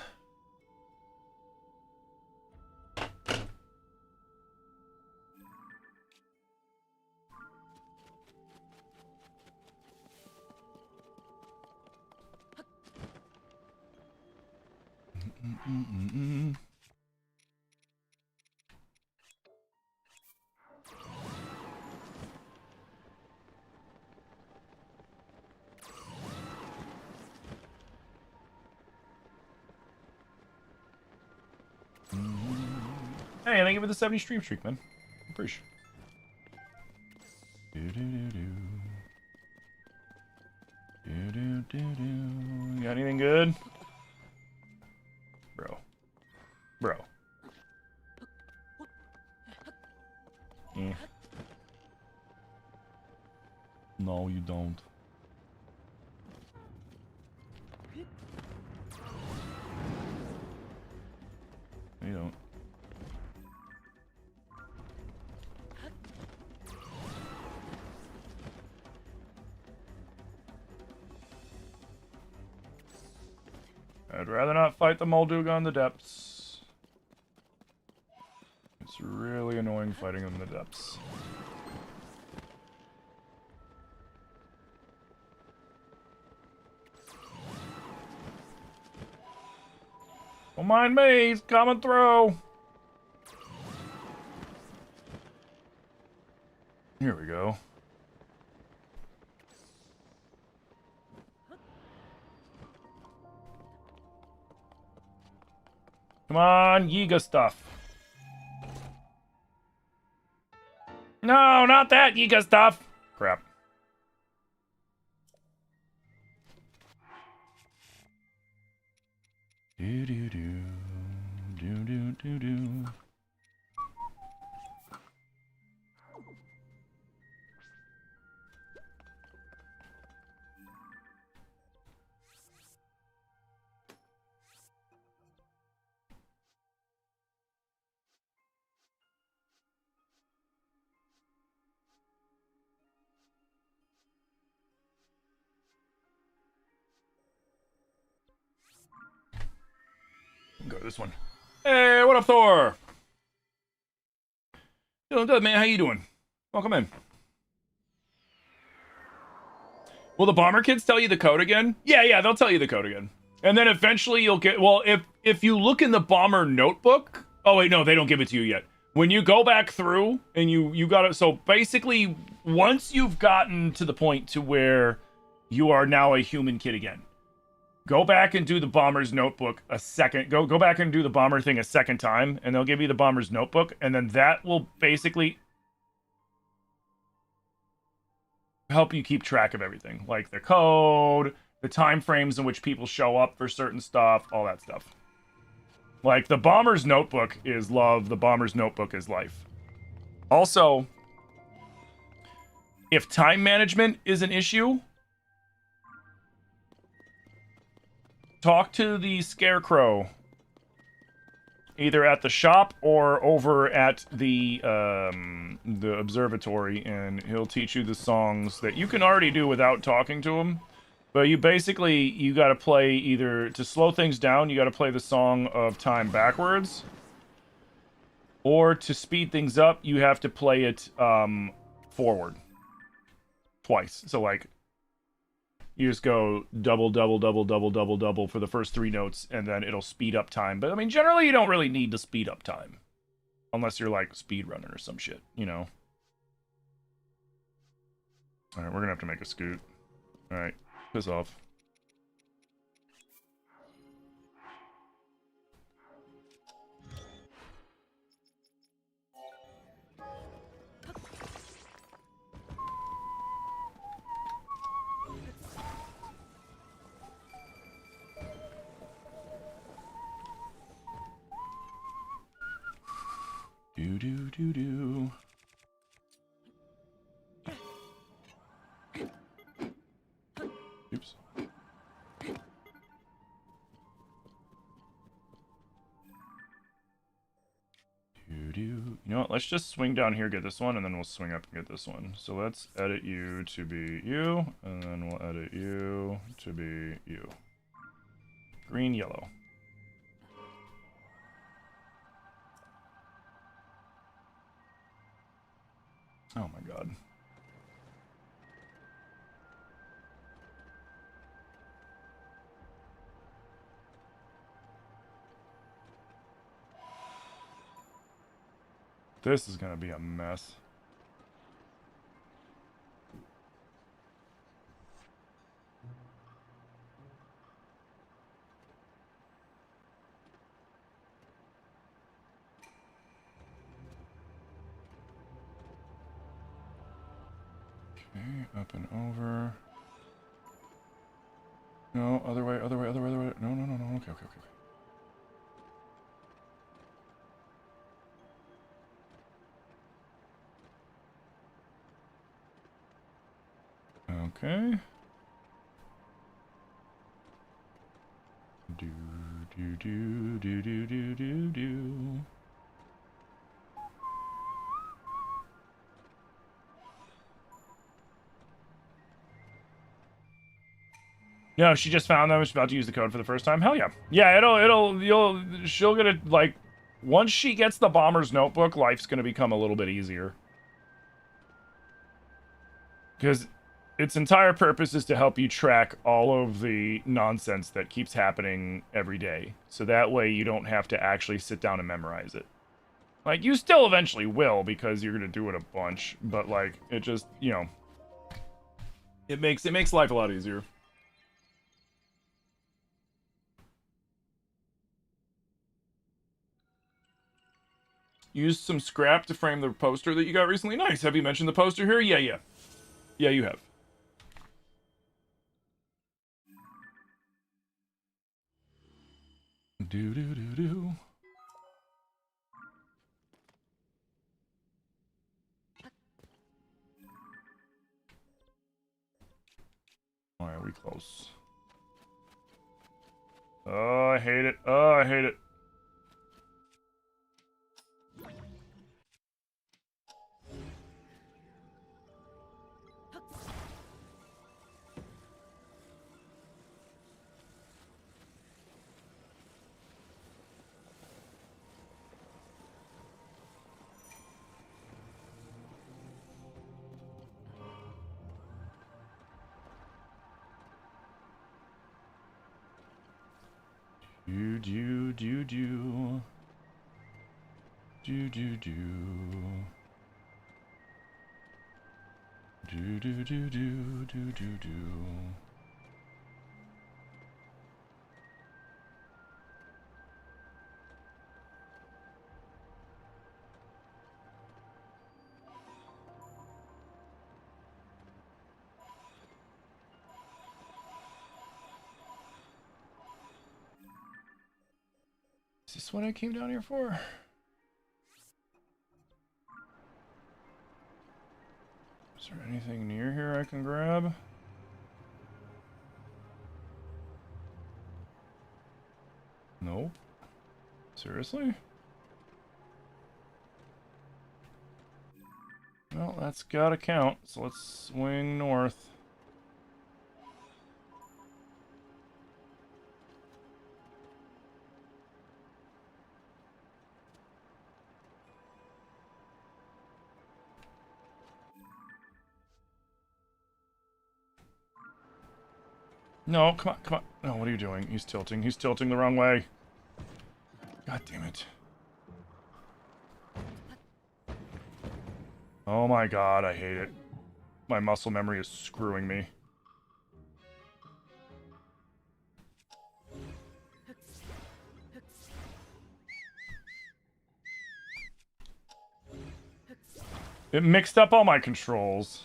Hey, thank you for the 70 stream streak, man. Appreciate it. You got anything good? Bro. Eh. No, you don't. You don't. I'd rather not fight the Moldug on the depths. It's really annoying fighting them in the depths. Don't mind me, he's coming through. Here we go. Come on, Yiga stuff. No, not that Yiga stuff. Crap. Do do do do do do do. Go this one. Hey, what up, Thor? Doing good, man. How you doing? Welcome in. Will the bomber kids tell you the code again? Yeah, they'll tell you the code again. And then eventually you'll get, well, if you look in the bomber notebook, oh wait, no, they don't give it to you yet. When you go back through and you got it, so basically once you've gotten to the point to where you are now a human kid again, go back and do the bomber's notebook a second, go back and do the bomber thing a second time, and they'll give you the bomber's notebook, and then that will basically help you keep track of everything, like the code, the time frames in which people show up for certain stuff, all that stuff. Like, the bomber's notebook is love, the bomber's notebook is life. Also, if time management is an issue, talk to the Scarecrow, either at the shop or over at the observatory, and he'll teach you the songs that you can already do without talking to him. But you gotta play either, to slow things down, you gotta play the Song of Time backwards, or to speed things up, you have to play it forward twice. So like, you just go double, double, double, double, double, double for the first 3 notes, and then it'll speed up time. But I mean, generally you don't really need to speed up time, unless you're like speedrunning or some shit, you know. All right, we're gonna have to make a scoot. All right, piss off. Do do do do. Oops. You know what? Let's just swing down here, get this one, and then we'll swing up and get this one. So let's edit you to be you, and then we'll edit you to be you. Green, yellow. Oh my god. This is gonna be a mess. Okay, up and over. No, other way, other way, other way, other way. No, no, no, no. Okay, okay, okay. Okay. Do do do do do do do do. No, she just found them. She's about to use the code for the first time. Hell yeah. Yeah, she'll get it, like, once she gets the Bomber's Notebook, life's gonna become a little bit easier. Because its entire purpose is to help you track all of the nonsense that keeps happening every day. So that way you don't have to actually sit down and memorize it. Like, you still eventually will, because you're gonna do it a bunch, but, like, it just, you know, it makes life a lot easier. Used some scrap to frame the poster that you got recently. Nice. Have you mentioned the poster here? Yeah, yeah. Yeah, you have. Do do do do. Alright, we close. Oh, I hate it. Oh, I hate it. Do do do do. Do do do. Do do do do do do do. Is this what I came down here for? Is there anything near here I can grab? Nope. Seriously? Well, that's gotta count, so let's swing north. No, come on, come on. No, what are you doing? He's tilting. He's tilting the wrong way. God damn it. Oh my god, I hate it. My muscle memory is screwing me. It mixed up all my controls.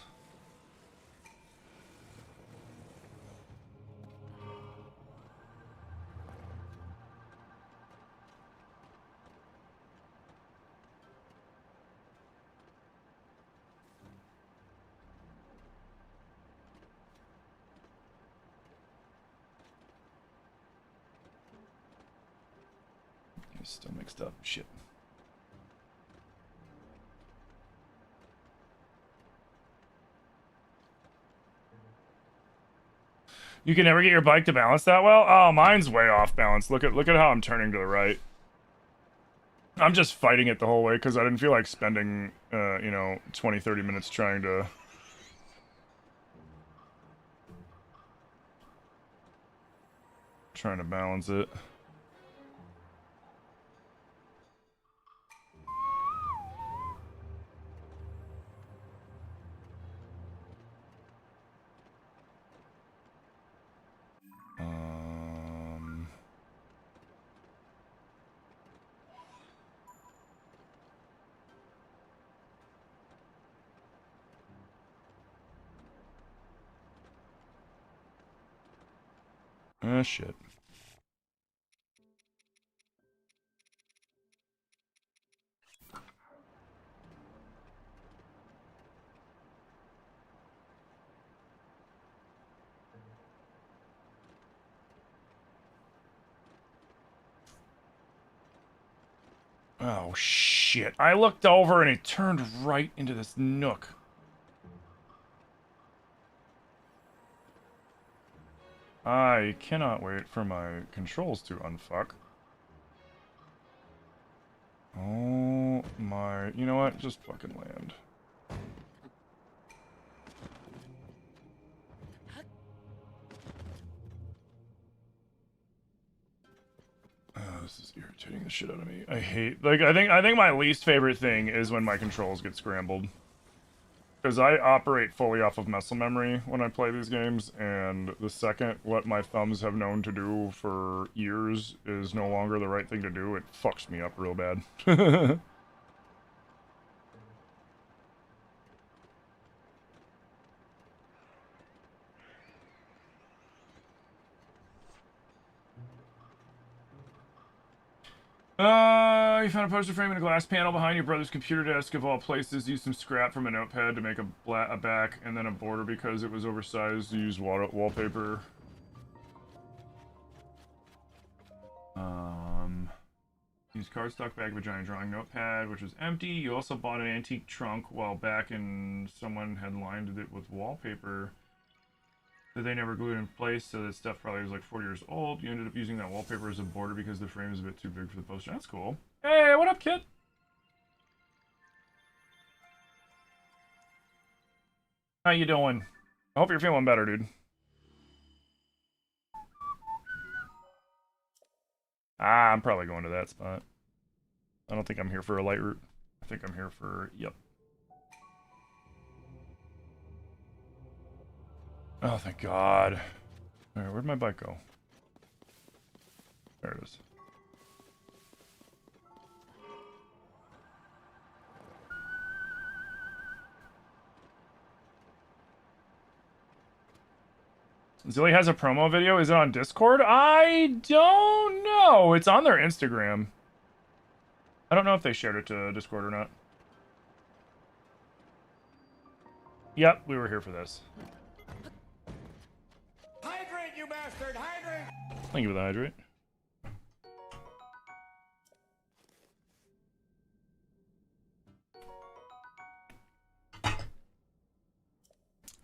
It's still mixed up. Shit. You can never get your bike to balance that well? Oh, mine's way off balance. Look at how I'm turning to the right. I'm just fighting it the whole way because I didn't feel like spending, 20, 30 minutes trying to... balance it. Ah, shit. Oh, shit. I looked over and it turned right into this nook. I cannot wait for my controls to unfuck. Oh my... You know what? Just fucking land. Oh, this is irritating the shit out of me. I hate... Like, I think my least favorite thing is when my controls get scrambled. Because I operate fully off of muscle memory when I play these games, and the second what my thumbs have known to do for years is no longer the right thing to do, it fucks me up real bad. You found a poster frame in a glass panel behind your brother's computer desk of all places. Used some scrap from a notepad to make a back and then a border because it was oversized. You used wallpaper. Used cardstock bag of a giant drawing notepad, which was empty. You also bought an antique trunk while back and someone had lined it with wallpaper that they never glued in place, so that stuff probably was like 40 years old. You ended up using that wallpaper as a border because the frame is a bit too big for the poster. That's cool. Hey, what up, kid? How you doing? I hope you're feeling better, dude. Ah, I'm probably going to that spot. I don't think I'm here for a light route. I think I'm here for... Yep. Oh, thank God. Alright, where'd my bike go? There it is. Zilly has a promo video. Is it on Discord? I don't know. It's on their Instagram. I don't know if they shared it to Discord or not. Yep, we were here for this. Hydrate, you bastard! Hydrate! Thank you for the hydrate.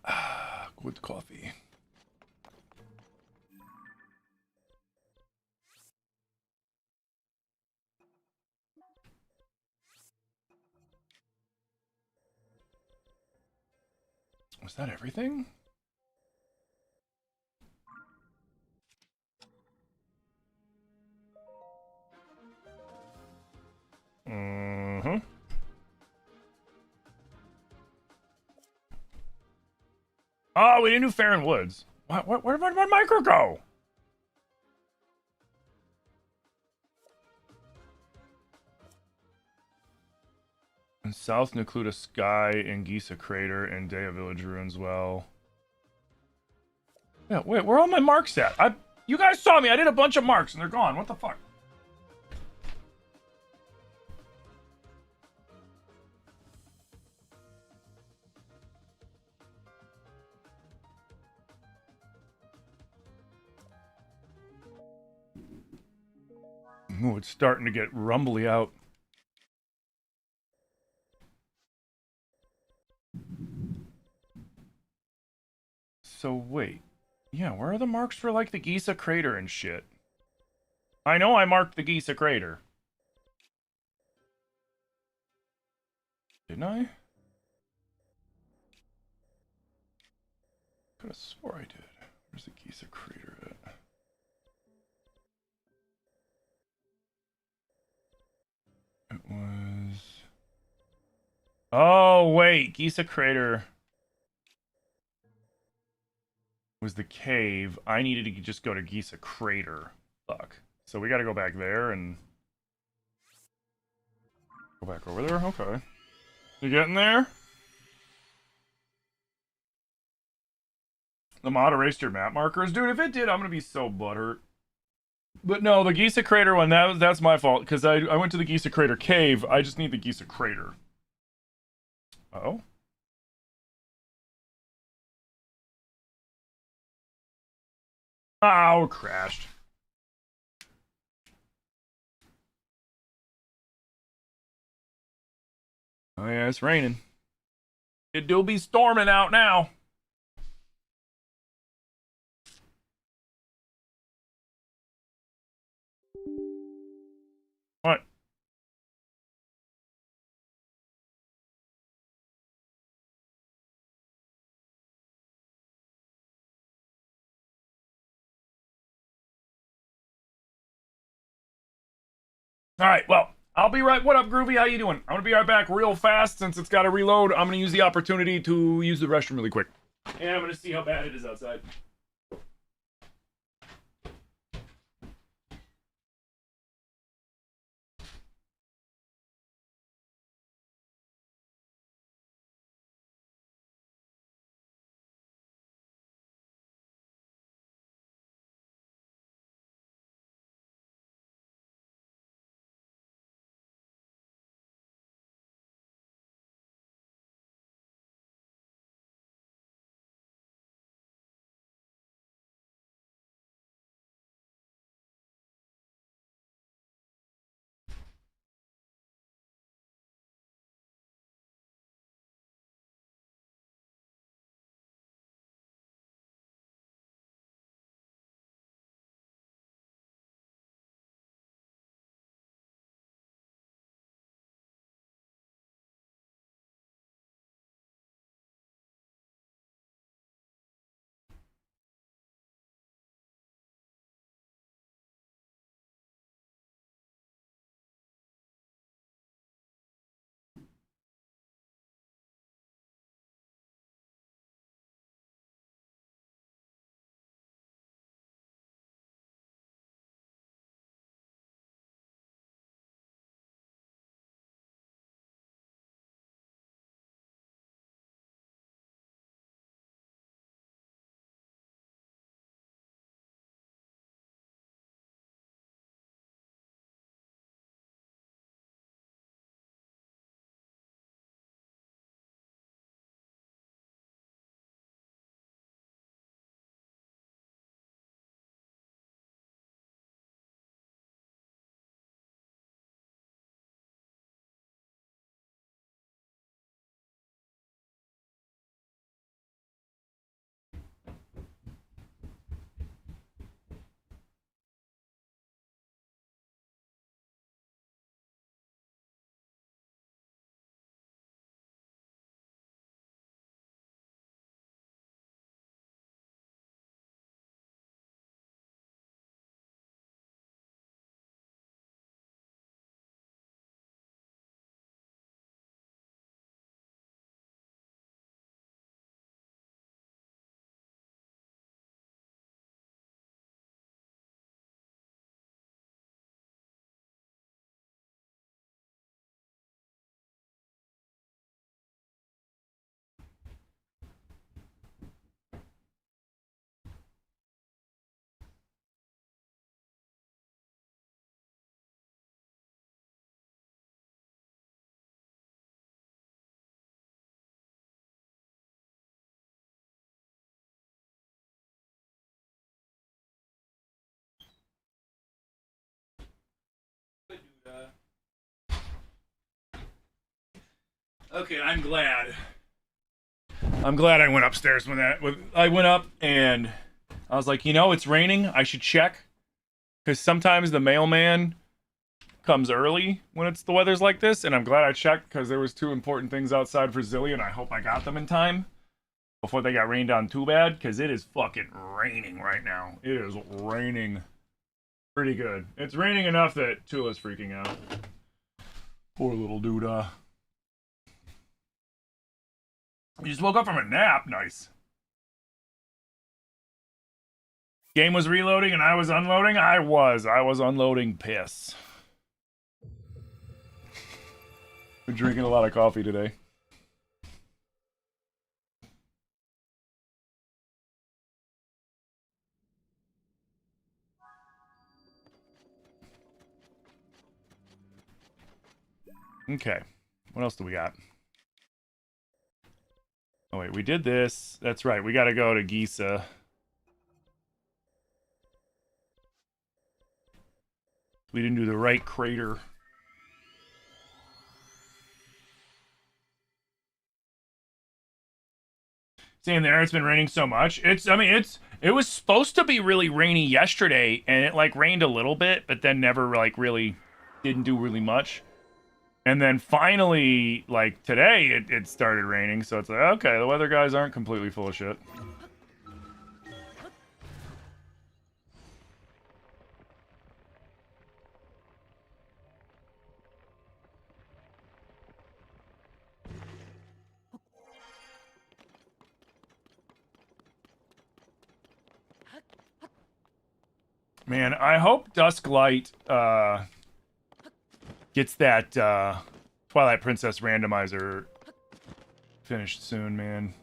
Ah, good coffee. Was that everything? Mm-hmm. Oh, we didn't do Farron Woods. Where'd my micro go? In South Necluda Sky and Gisa Crater and Daya Village Ruins well. Yeah, wait, where are all my marks at? You guys saw me. I did a bunch of marks and they're gone. What the fuck? Oh, it's starting to get rumbly out. So wait. Yeah, where are the marks for, like, the Giza crater and shit? I know I marked the Giza crater. Didn't I? Could have swore I did. Where's the Giza crater at? It was... Oh, wait. Giza crater was the cave. I needed to just go to Giza crater. Fuck. So we gotta go back there and... Go back over there? Okay. You getting there? The mod erased your map markers? Dude, if it did, I'm gonna be so butthurt. But no, the Giza crater one, that's my fault, because I went to the Giza crater cave. I just need the Giza crater. Uh-oh. Oh, it crashed. Oh yeah, it's raining. It do be storming out now. What? All right, well, I'll be right. What up, Groovy? How you doing? I'm gonna be right back real fast since it's got to reload. I'm gonna use the opportunity to use the restroom really quick. And I'm gonna see how bad it is outside. Okay, I'm glad. I'm glad I went upstairs when I went up and I was like, you know, it's raining. I should check because sometimes the mailman comes early when the weather's like this, and I'm glad I checked because there was 2 important things outside for Zilly, and I hope I got them in time before they got rained on too bad because it is fucking raining right now. It is raining pretty good. It's raining enough that Tula's freaking out. Poor little doodah. You just woke up from a nap. Nice. Game was reloading and I was unloading. I was unloading piss. Been drinking a lot of coffee today. Okay. What else do we got? Oh, wait. We did this. That's right. We got to go to Gisa. We didn't do the right crater. Saying there, it's been raining so much. It was supposed to be really rainy yesterday, and it like rained a little bit, but then never like really didn't do really much. And then finally, like today, it started raining, so it's like, okay, the weather guys aren't completely full of shit. Man, I hope Dusklight gets that Twilight Princess randomizer finished soon, man.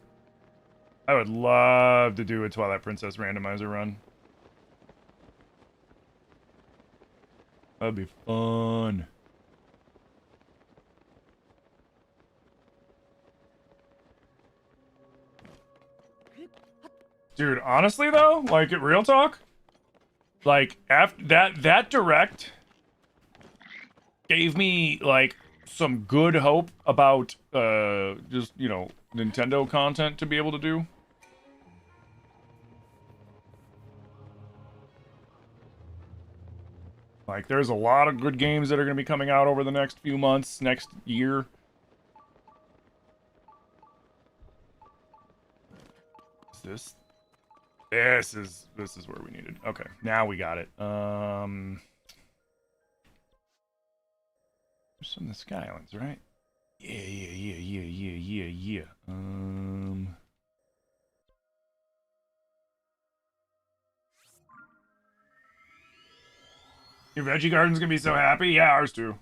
I would love to do a Twilight Princess randomizer run. That'd be fun. Dude, honestly though, like real talk, like after that direct gave me like some good hope about just, you know, Nintendo content to be able to do. Like there's a lot of good games that are going to be coming out over the next few months, next year. Is this is where we needed. Okay, now we got it. There's some of the Skylands, right? Yeah. Your veggie garden's gonna be so happy. Yeah, ours too.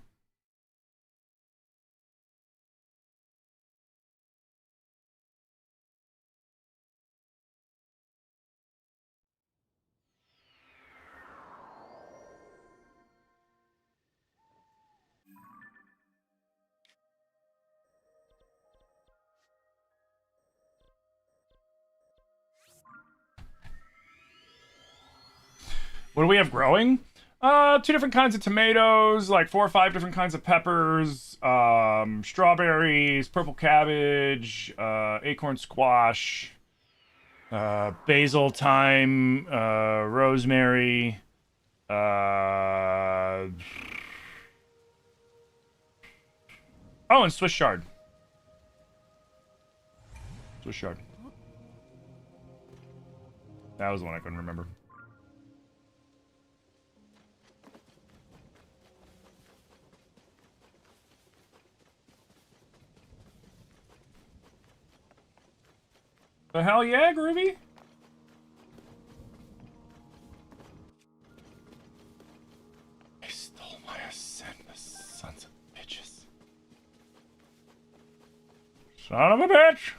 What do we have growing? 2 different kinds of tomatoes, like 4 or 5 different kinds of peppers, strawberries, purple cabbage, acorn squash, basil, thyme, rosemary, oh, and Swiss chard. Swiss chard. That was the one I couldn't remember. The hell yeah, Groovy? I stole my ascent, the sons of bitches. Son of a bitch!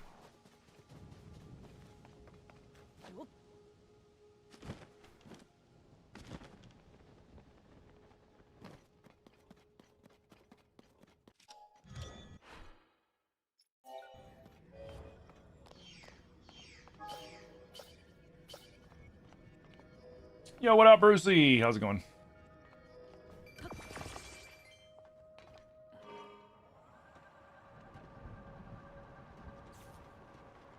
Yo, what up, Brucey? How's it going?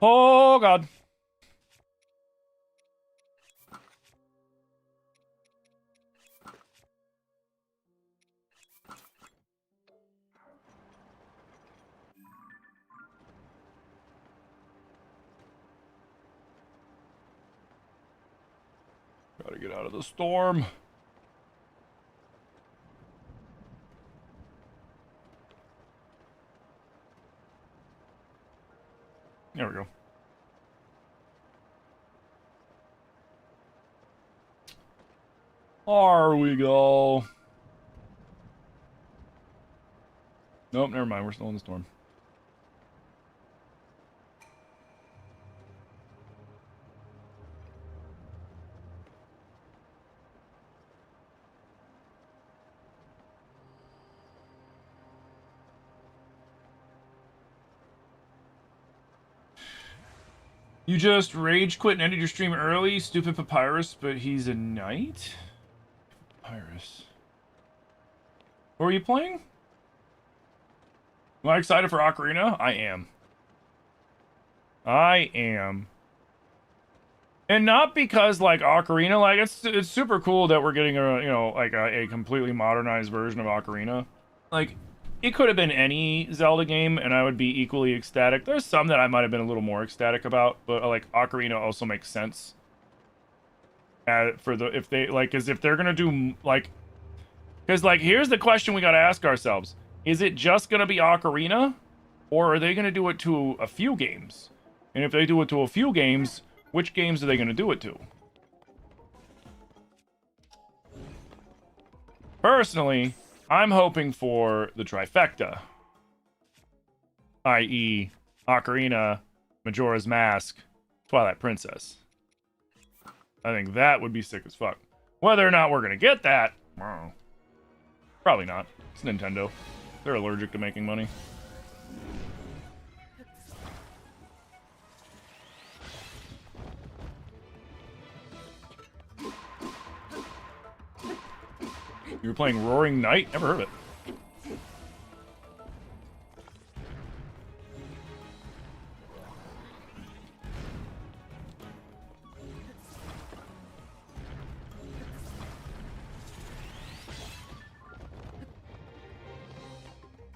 Oh, God. Gotta get out of the storm. There we go. There we go. Nope, never mind. We're still in the storm. You just rage quit and ended your stream early, stupid Papyrus, but he's a knight? Papyrus. What were you playing? Am I excited for Ocarina? I am. I am. And not because, like, Ocarina, like, it's super cool that we're getting a, you know, like, a completely modernized version of Ocarina. Like, it could have been any Zelda game, and I would be equally ecstatic. There's some that I might have been a little more ecstatic about, but, like, Ocarina also makes sense. For the, if they, like, because if they're gonna do, like, because, like, here's the question we gotta ask ourselves. Is it just gonna be Ocarina, or are they gonna do it to a few games? And if they do it to a few games, which games are they gonna do it to? Personally, I'm hoping for the trifecta, i.e. Ocarina, Majora's Mask, Twilight Princess. I think that would be sick as fuck. Whether or not we're gonna get that, probably not. It's Nintendo. They're allergic to making money. You were playing Roaring Knight? Never heard of it.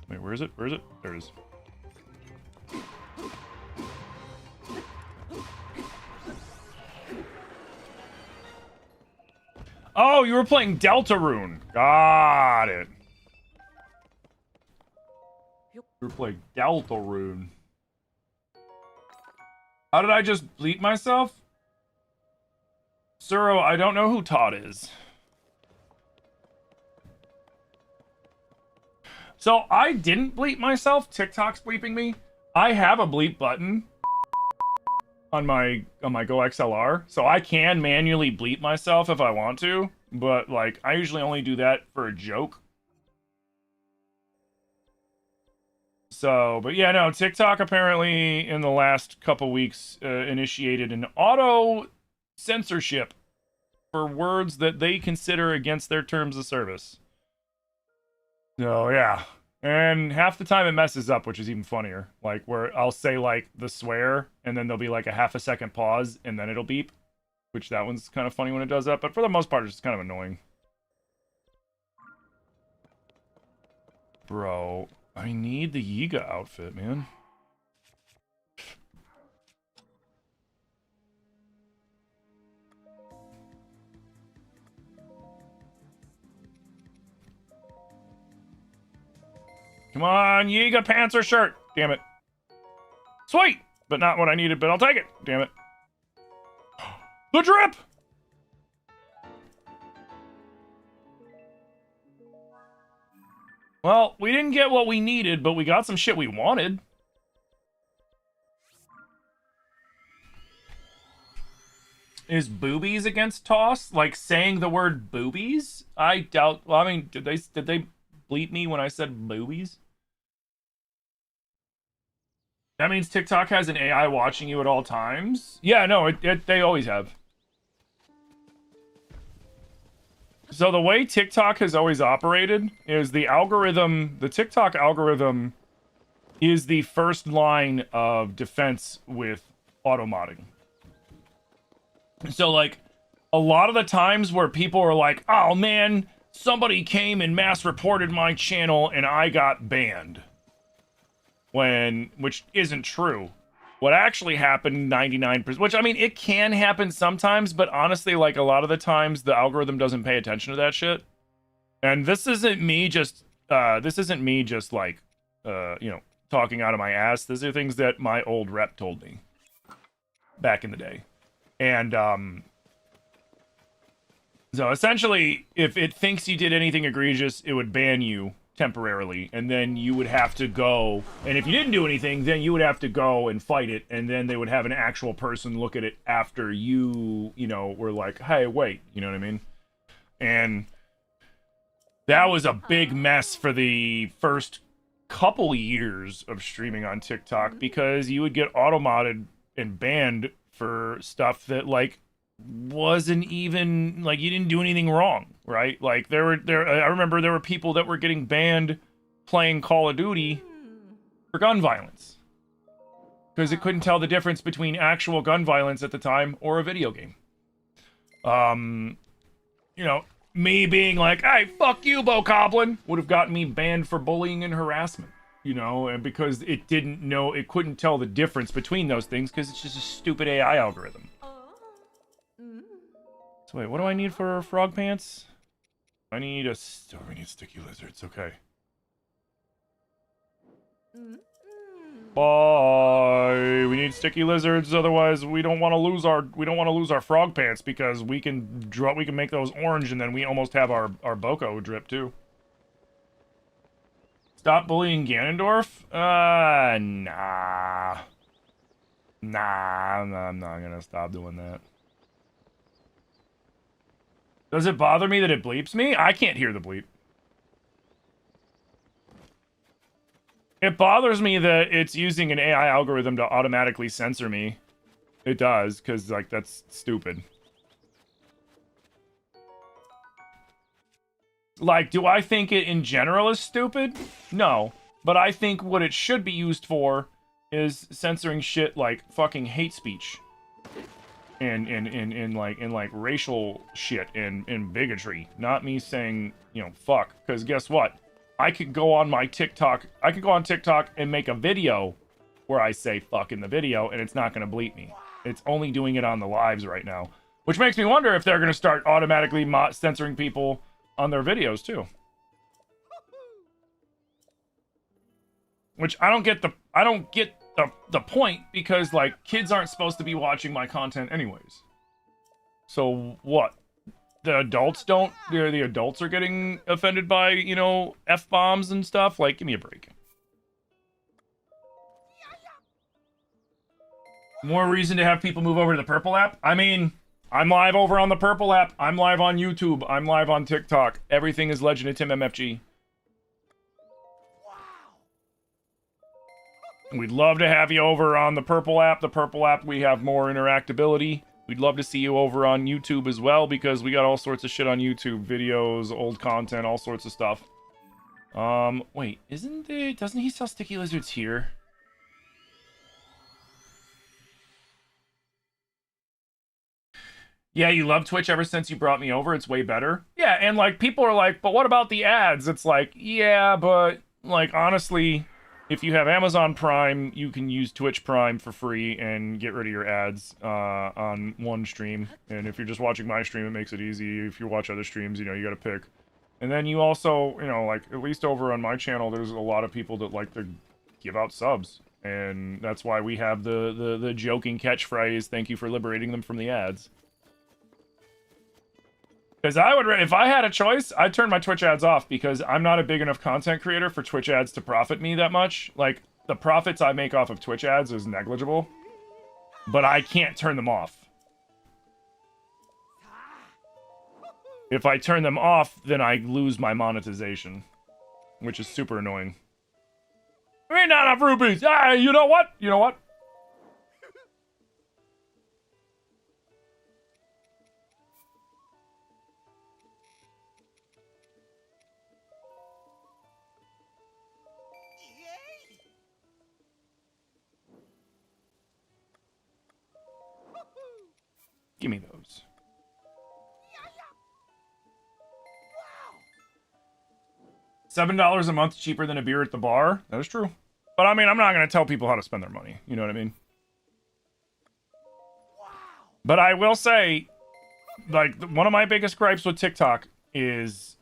Wait, where is it? Where is it? There it is. Oh, you were playing Deltarune. Got it. You were playing Deltarune. How did I just bleep myself? Suro, I don't know who Todd is. So I didn't bleep myself. TikTok's bleeping me. I have a bleep button on my Go XLR, so I can manually bleep myself if I want to, but like I usually only do that for a joke. So, but yeah, no, TikTok apparently in the last couple weeks initiated an auto censorship for words that they consider against their terms of service. So yeah, and half the time it messes up, which is even funnier. Like where I'll say like the swear, and then there'll be like a half a second pause, and then it'll beep. Which that one's kind of funny when it does that, but for the most part, it's just kind of annoying. Bro, I need the Yiga outfit, man. Come on, Yiga pants or shirt. Damn it. Sweet, but not what I needed, but I'll take it. Damn it. The drip! Well, we didn't get what we needed, but we got some shit we wanted. Is boobies against toss? Like saying the word boobies? I doubt. Well, I mean, did they bleep me when I said boobies? That means TikTok has an AI watching you at all times? Yeah, no, they always have. So the way TikTok has always operated is the TikTok algorithm is the first line of defense with auto modding. So like a lot of the times where people are like, oh man, somebody came and mass reported my channel and I got banned. Which isn't true. What actually happened 99%, which I mean, it can happen sometimes, but honestly, like a lot of the times the algorithm doesn't pay attention to that shit. And this isn't me just like, you know, talking out of my ass. These are things that my old rep told me back in the day. And, so essentially, if it thinks you did anything egregious, it would ban you temporarily, and then you would have to go, and if you didn't do anything, then you would have to go and fight it, and then they would have an actual person look at it after you know, were like, hey, wait, you know what I mean? And that was a big mess for the first couple years of streaming on TikTok, because you would get auto-modded and banned for stuff that, like, wasn't even, like, you didn't do anything wrong, right? Like, I remember there were people that were getting banned playing Call of Duty for gun violence, because it couldn't tell the difference between actual gun violence at the time or a video game. You know, me being like, hey, fuck you, Bokoblin, would have gotten me banned for bullying and harassment, you know, and because it couldn't tell the difference between those things, because it's just a stupid AI algorithm. So wait, what do I need for frog pants? We need sticky lizards, okay. Bye. We need sticky lizards, otherwise we don't want to lose our frog pants, because we can make those orange, and then we almost have our Boko drip too. Stop bullying Ganondorf? Nah. I'm not gonna stop doing that. Does it bother me that it bleeps me? I can't hear the bleep. It bothers me that it's using an AI algorithm to automatically censor me. It does, because, like, that's stupid. Like, do I think it in general is stupid? No. But I think what it should be used for is censoring shit like fucking hate speech. And like racial shit and bigotry. Not me saying, you know, fuck. Because guess what? I could go on TikTok and make a video where I say fuck in the video, and it's not going to bleep me. It's only doing it on the lives right now. Which makes me wonder if they're going to start automatically censoring people on their videos too. Which I don't get the point, because, like, kids aren't supposed to be watching my content anyways. So what? The adults don't? The adults are getting offended by, you know, F-bombs and stuff? Like, give me a break. More reason to have people move over to the Purple app? I mean, I'm live over on the Purple app. I'm live on YouTube. I'm live on TikTok. Everything is LegendofTimMFG. We'd love to have you over on the Purple app. The Purple app, we have more interactability. We'd love to see you over on YouTube as well, because we got all sorts of shit on YouTube. Videos, old content, all sorts of stuff. Wait, doesn't he sell sticky lizards here? Yeah, you love Twitch ever since you brought me over. It's way better. Yeah, and, like, people are like, but what about the ads? It's like, yeah, but, like, honestly, if you have Amazon Prime, you can use Twitch Prime for free and get rid of your ads on one stream. And if you're just watching my stream, it makes it easy. If you watch other streams, you know, you gotta pick. And then you also, you know, like, at least over on my channel, there's a lot of people that like to give out subs. And that's why we have the joking catchphrase, thank you for liberating them from the ads. Because if I had a choice, I'd turn my Twitch ads off, because I'm not a big enough content creator for Twitch ads to profit me that much. Like, the profits I make off of Twitch ads is negligible, but I can't turn them off. If I turn them off, then I lose my monetization, which is super annoying. I mean, not enough rupees. Ah, you know what? You know what? Give me those. $7 a month cheaper than a beer at the bar. That is true. But I mean, I'm not going to tell people how to spend their money. You know what I mean? But I will say, like, one of my biggest gripes with TikTok is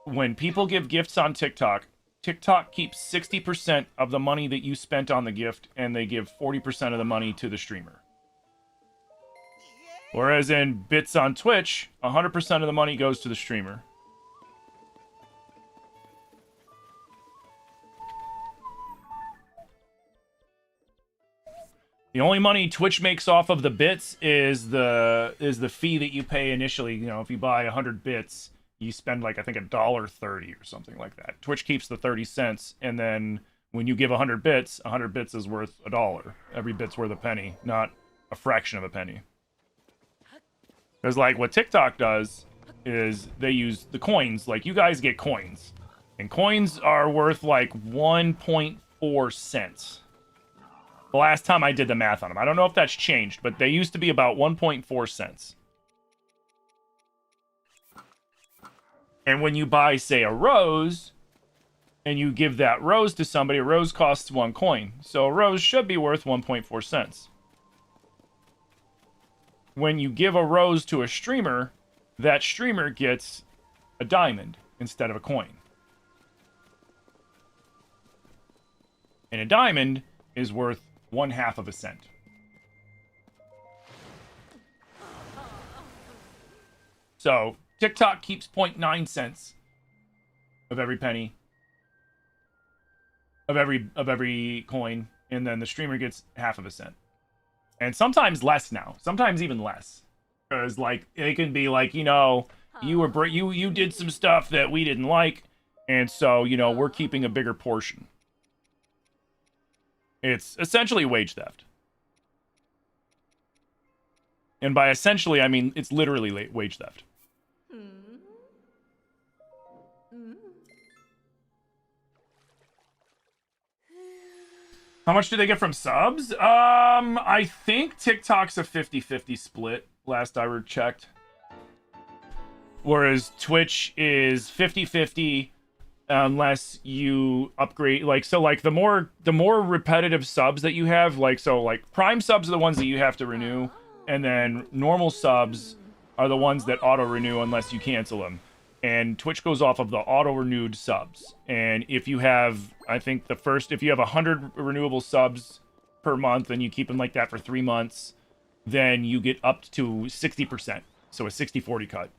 when people give gifts on TikTok, TikTok keeps 60% of the money that you spent on the gift, and they give 40% of the money to the streamer. Whereas in bits on Twitch, 100% of the money goes to the streamer. The only money Twitch makes off of the bits is the fee that you pay initially. You know, if you buy 100 bits, you spend like I think $1.30 or something like that. Twitch keeps the 30 cents, and then when you give 100 bits is worth $1. Every bit's worth a penny, not a fraction of a penny. Because like what TikTok does is they use the coins. Like you guys get coins, and coins are worth like 1.4 cents. The last time I did the math on them. I don't know if that's changed, but they used to be about 1.4 cents. And when you buy, say, a rose, and you give that rose to somebody, a rose costs 1 coin. So a rose should be worth 1.4 cents. When you give a rose to a streamer, that streamer gets a diamond instead of a coin. And a diamond is worth 1/2 of a cent. So TikTok keeps 0.9 cents of every penny of every coin, and then the streamer gets 1/2 of a cent, and sometimes less now. Sometimes even less, because like it can be like, you know, you did some stuff that we didn't like, and so you know we're keeping a bigger portion. It's essentially wage theft. And by essentially, I mean it's literally wage theft. How much do they get from subs? I think TikTok's a 50-50 split, last I checked. Whereas Twitch is 50-50 unless you upgrade, like, so like the more repetitive subs that you have, like, so like prime subs are the ones that you have to renew, and then normal subs are the ones that auto renew unless you cancel them. And Twitch goes off of the auto renewed subs. And if you have, I think if you have 100 renewable subs per month and you keep them like that for 3 months, then you get up to 60%. So a 60-40 cut.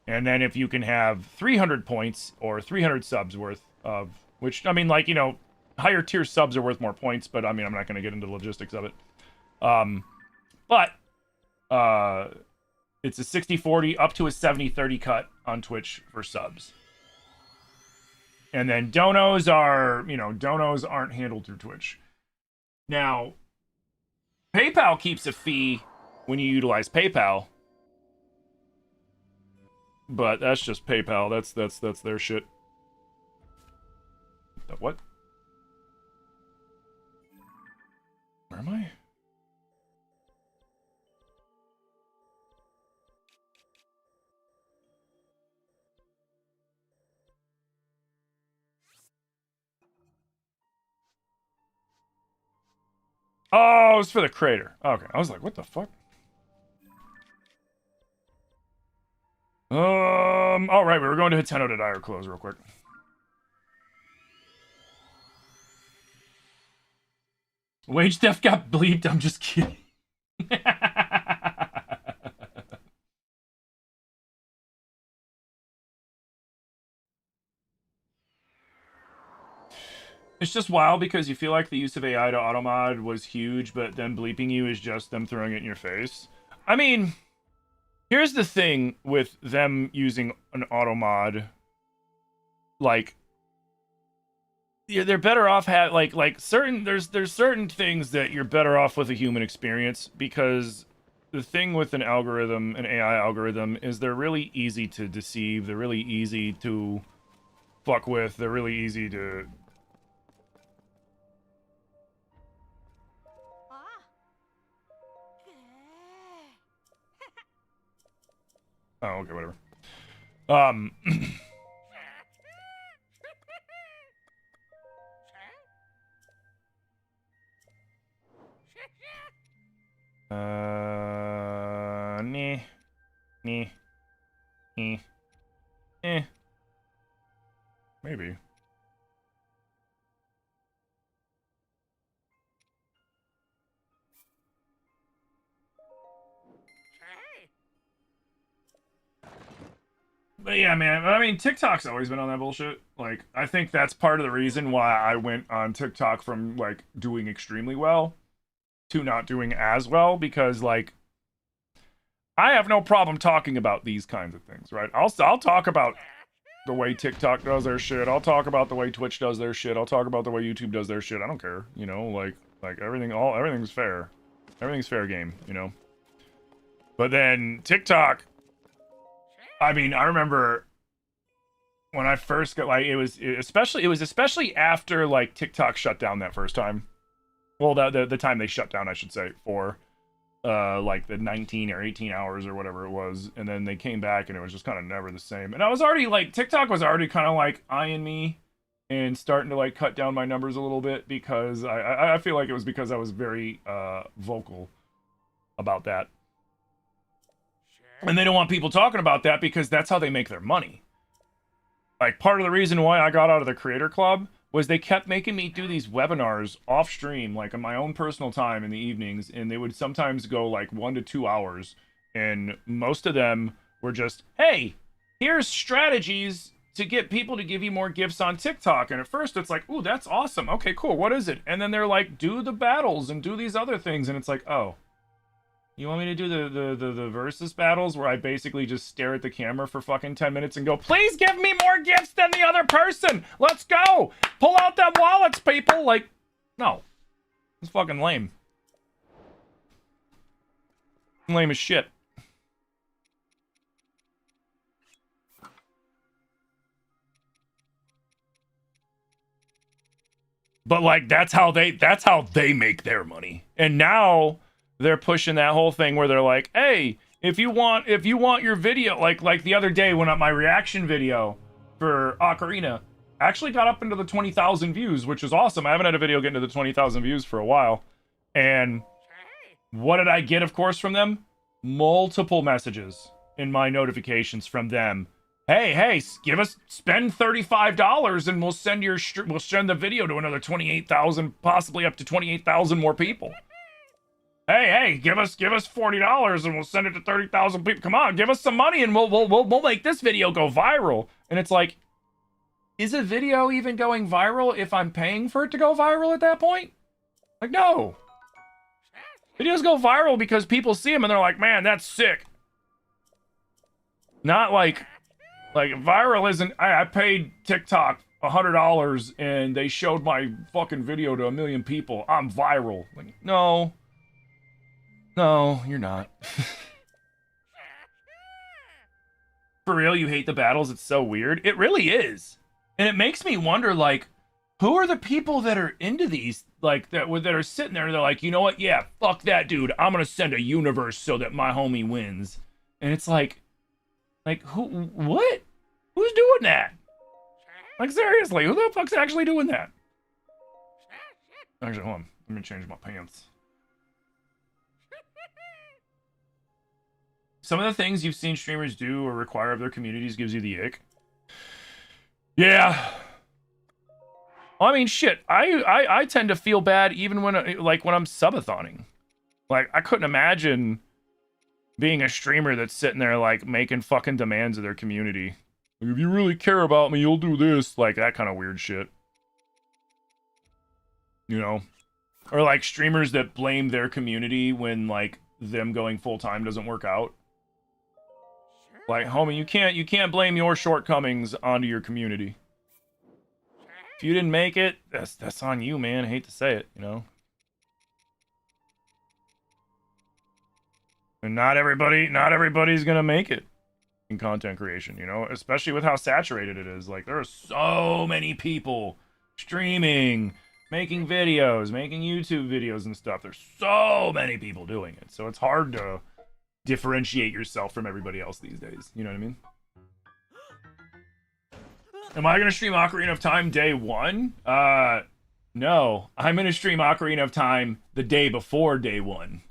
And then if you can have 300 points or 300 subs worth of, which, I mean, like, you know, higher tier subs are worth more points, but I mean, I'm not going to get into the logistics of it. It's a 60-40 up to a 70-30 cut on Twitch for subs. And then donos aren't handled through Twitch. Now, PayPal keeps a fee when you utilize PayPal. But that's just PayPal. That's their shit. What? Where am I? Oh, it's for the creator. Okay, I was like, what the fuck? All right, we were going to Hiteno to die or close real quick. Wage theft got bleeped. I'm just kidding. It's just wild because you feel like the use of AI to automod was huge, but then bleeping you is just them throwing it in your face. I mean, here's the thing with them using an automod. Like, yeah, they're better off there's certain things that you're better off with a human experience, because the thing with an AI algorithm, is they're really easy to deceive. They're really easy to fuck with. They're really easy to... Oh, okay, whatever. Um, Nah, nah, maybe. But yeah, man. I mean, TikTok's always been on that bullshit. Like, I think that's part of the reason why I went on TikTok from like doing extremely well to not doing as well, because like I have no problem talking about these kinds of things, right? I'll talk about the way TikTok does their shit. I'll talk about the way Twitch does their shit. I'll talk about the way YouTube does their shit. I don't care, you know, like everything's fair. Everything's fair game, you know. But then TikTok, I mean, I remember when I first got like it was especially after like TikTok shut down that first time. Well, the time they shut down, I should say, for like the 19 or 18 hours or whatever it was, and then they came back and it was just kind of never the same. And I was already like, TikTok was already kind of like eyeing me and starting to like cut down my numbers a little bit, because I feel like it was because I was very vocal about that. And they don't want people talking about that because that's how they make their money. Like, part of the reason why I got out of the Creator Club was they kept making me do these webinars off stream, like on my own personal time in the evenings, and they would sometimes go like 1 to 2 hours, and most of them were just, hey, here's strategies to get people to give you more gifts on TikTok. And at first it's like, ooh, that's awesome. Okay, cool. What is it? And then they're like, do the battles and do these other things. And it's like, oh, you want me to do the versus battles where I basically just stare at the camera for fucking 10 minutes and go, please give me more gifts than the other person. Let's go. Pull out them wallets, people. Like, no. It's fucking lame. Lame as shit. But like, that's how they make their money. And now they're pushing that whole thing where they're like, hey, if you want your video, like the other day when my reaction video for Ocarina actually got up into the 20,000 views, which is awesome. I haven't had a video get into the 20,000 views for a while. And what did I get, of course, from them? Multiple messages in my notifications from them. Hey, spend $35 and we'll send the video to another 28,000, possibly up to 28,000 more people. Hey, give us $40 and we'll send it to 30,000 people. Come on, give us some money and we'll make this video go viral. And it's like, is a video even going viral if I'm paying for it to go viral at that point? Like, no. Videos go viral because people see them and they're like, man, that's sick. Not like viral isn't, I paid TikTok $100 and they showed my fucking video to 1 million people. I'm viral. Like, no, you're not. For real, you hate the battles? It's so weird. It really is. And it makes me wonder, like, who are the people that are into these, like, that are sitting there and they're like, you know what? Yeah, fuck that dude. I'm gonna send a universe so that my homie wins. And it's like who, what? Who's doing that? Like, seriously, who the fuck's actually doing that? Actually, hold on. Let me change my pants. Some of the things you've seen streamers do or require of their communities gives you the ick. Yeah. I mean, shit. I tend to feel bad even when I'm subatoning. Like, I couldn't imagine being a streamer that's sitting there like making fucking demands of their community. Like, if you really care about me, you'll do this. Like, that kind of weird shit. You know? Or like streamers that blame their community when like them going full time doesn't work out. Like, homie, you can't blame your shortcomings onto your community. If you didn't make it, that's on you, man. I hate to say it, you know. And not everybody's gonna make it in content creation, you know, especially with how saturated it is. Like, there are so many people streaming, making videos, making YouTube videos and stuff. There's so many people doing it, so it's hard to differentiate yourself from everybody else these days. You know what I mean? Am I gonna stream Ocarina of Time day one? No. I'm gonna stream Ocarina of Time the day before day one.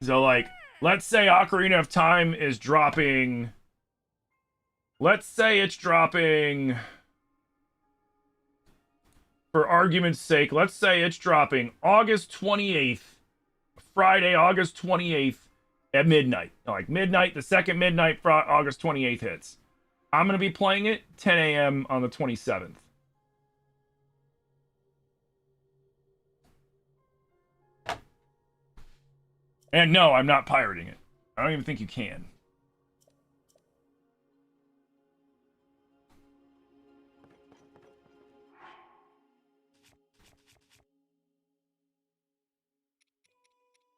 So, like, let's say Ocarina of Time is dropping... Let's say it's dropping... For argument's sake, let's say it's dropping August 28th, Friday, August 28th at midnight. Like, midnight, the second midnight, August 28th hits. I'm going to be playing it 10 a.m. on the 27th. And no, I'm not pirating it. I don't even think you can.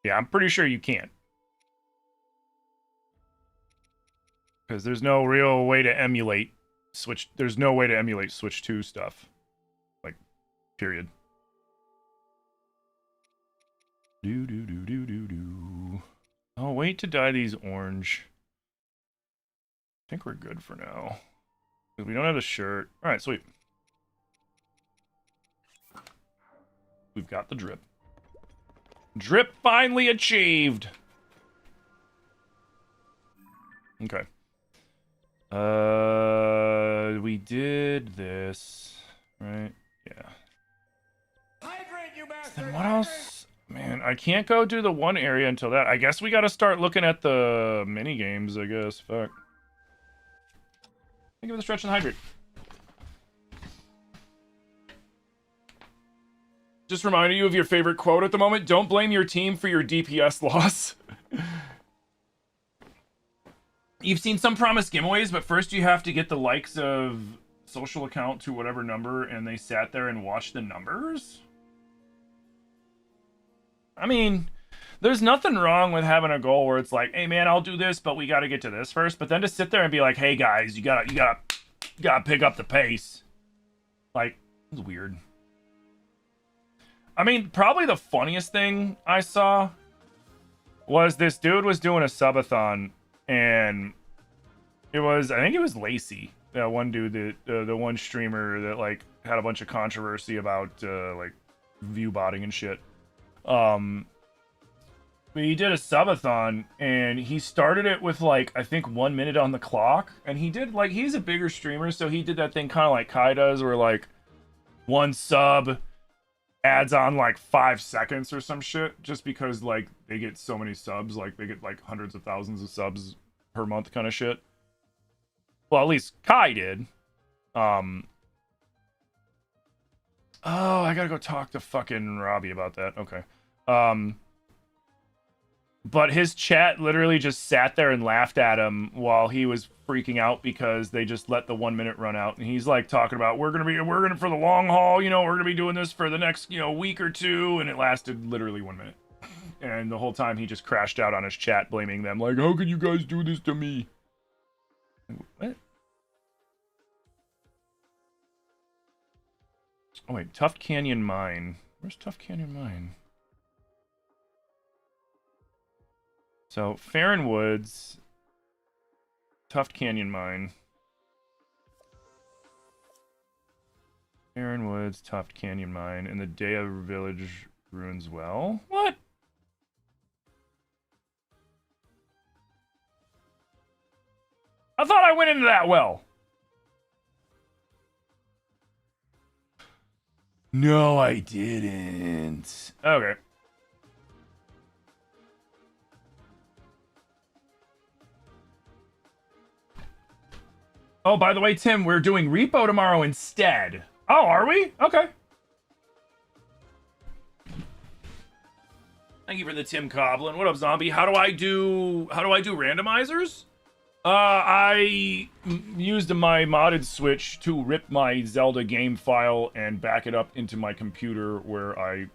Yeah, I'm pretty sure you can't. Because there's no real way to emulate Switch. There's no way to emulate Switch 2 stuff. Like, period. I'll wait to dye these orange. I think we're good for now. We don't have a shirt. Alright, sweet. We've got the drip. Drip finally achieved! Okay. We did this, right? Yeah. Hydrate, you bastard! Then what else? Man, I can't go do the one area until that. I guess we gotta start looking at the mini games, I guess. Fuck. Think of the stretch and hydrate. Just reminding you of your favorite quote at the moment. Don't blame your team for your DPS loss. You've seen some promised giveaways, but first you have to get the likes of social account to whatever number, and they sat there and watched the numbers? I mean, there's nothing wrong with having a goal where it's like, hey man, I'll do this, but we gotta get to this first. But then to sit there and be like, hey guys, you gotta pick up the pace. Like, it's weird. I mean, probably the funniest thing I saw was this dude was doing a subathon, and it was, I think it was Lacey, that one dude, that the one streamer that like had a bunch of controversy about like view botting and shit. But he did a subathon, and he started it with like, I think 1 minute on the clock, and he did like, he's a bigger streamer, so he did that thing kind of like Kai does, where like one sub adds on like 5 seconds or some shit, just because like they get so many subs, like they get like hundreds of thousands of subs per month kind of shit. Well, at least Kai did. Oh, I gotta go talk to fucking Robbie about that. Okay. But his chat literally just sat there and laughed at him while he was freaking out because they just let the 1 minute run out. And he's like talking about, we're gonna for the long haul, you know, we're gonna be doing this for the next, you know, week or two. And it lasted literally 1 minute. And the whole time he just crashed out on his chat, blaming them. Like, how can you guys do this to me? What? Oh wait, Tuft Canyon Mine. Where's Tuft Canyon Mine? So, Farron Woods, Tuft Canyon Mine. Farron Woods, Tuft Canyon Mine, and the Daya Village Ruins Well? What? I thought I went into that well. No, I didn't. Okay. Oh, by the way, Tim, we're doing Repo tomorrow instead. Oh, are we? Okay. Thank you for the Tim Coblin. What up, Zombie? How do I do randomizers? I used my modded Switch to rip my Zelda game file and back it up into my computer where I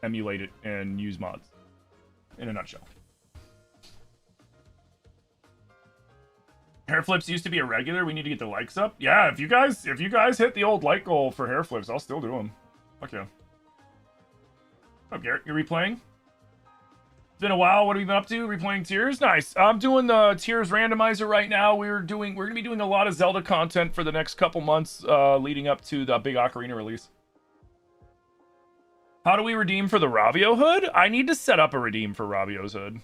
emulate it and use mods. In a nutshell. Hair flips used to be a regular. We need to get the likes up. Yeah, if you guys hit the old like goal for hair flips, I'll still do them. Fuck yeah. What's up, Garrett? You replaying? been a while. What have you been up to? Replaying Tears? Nice. I'm doing the Tears randomizer right now. We're gonna be doing a lot of Zelda content for the next couple months, leading up to the big Ocarina release. How do we redeem for the Ravio hood? I need to set up a redeem for Ravio's hood.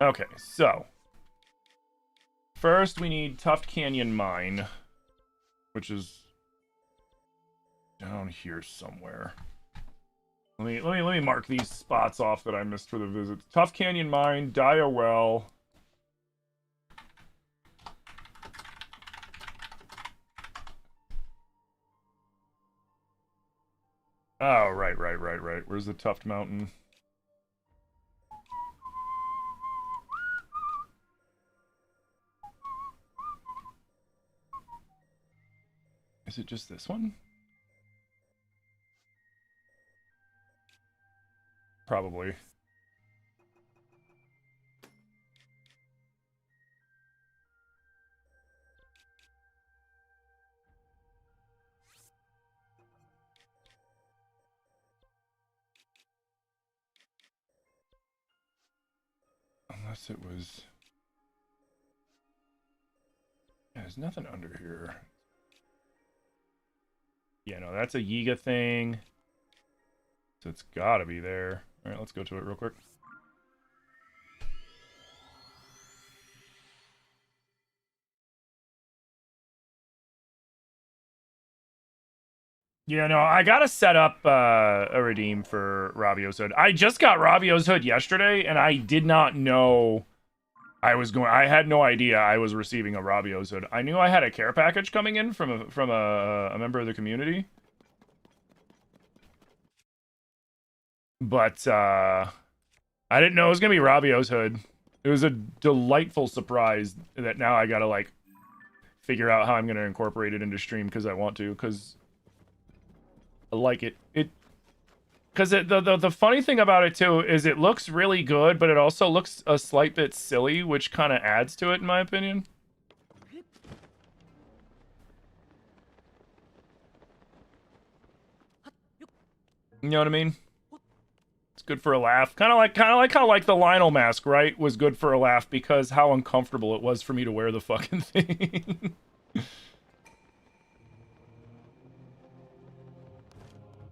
Okay, so first we need Tuft Canyon Mine, which is down here somewhere. Let me mark these spots off that I missed for the visit. Tuft Canyon Mine, Dia Well. Oh, right. Where's the Tuft Mountain? Is it just this one? Probably. Unless it was... Yeah, there's nothing under here. Yeah, no, that's a Yiga thing. So it's gotta be there. Alright, let's go to it real quick. Yeah, no, I gotta set up a redeem for Ravio's hood. I just got Ravio's hood yesterday, and I did not know I had no idea I was receiving a Ravio's hood. I knew I had a care package coming in from a member of the community. But I didn't know it was gonna be Ravio's hood. It was a delightful surprise that now I gotta like figure out how I'm gonna incorporate it into stream because I want to, because I like it. Because the funny thing about it too is it looks really good, but it also looks a slight bit silly, which kind of adds to it in my opinion. You know what I mean? It's good for a laugh. Kind of like how like the Lionel mask, right? Was good for a laugh because how uncomfortable it was for me to wear the fucking thing.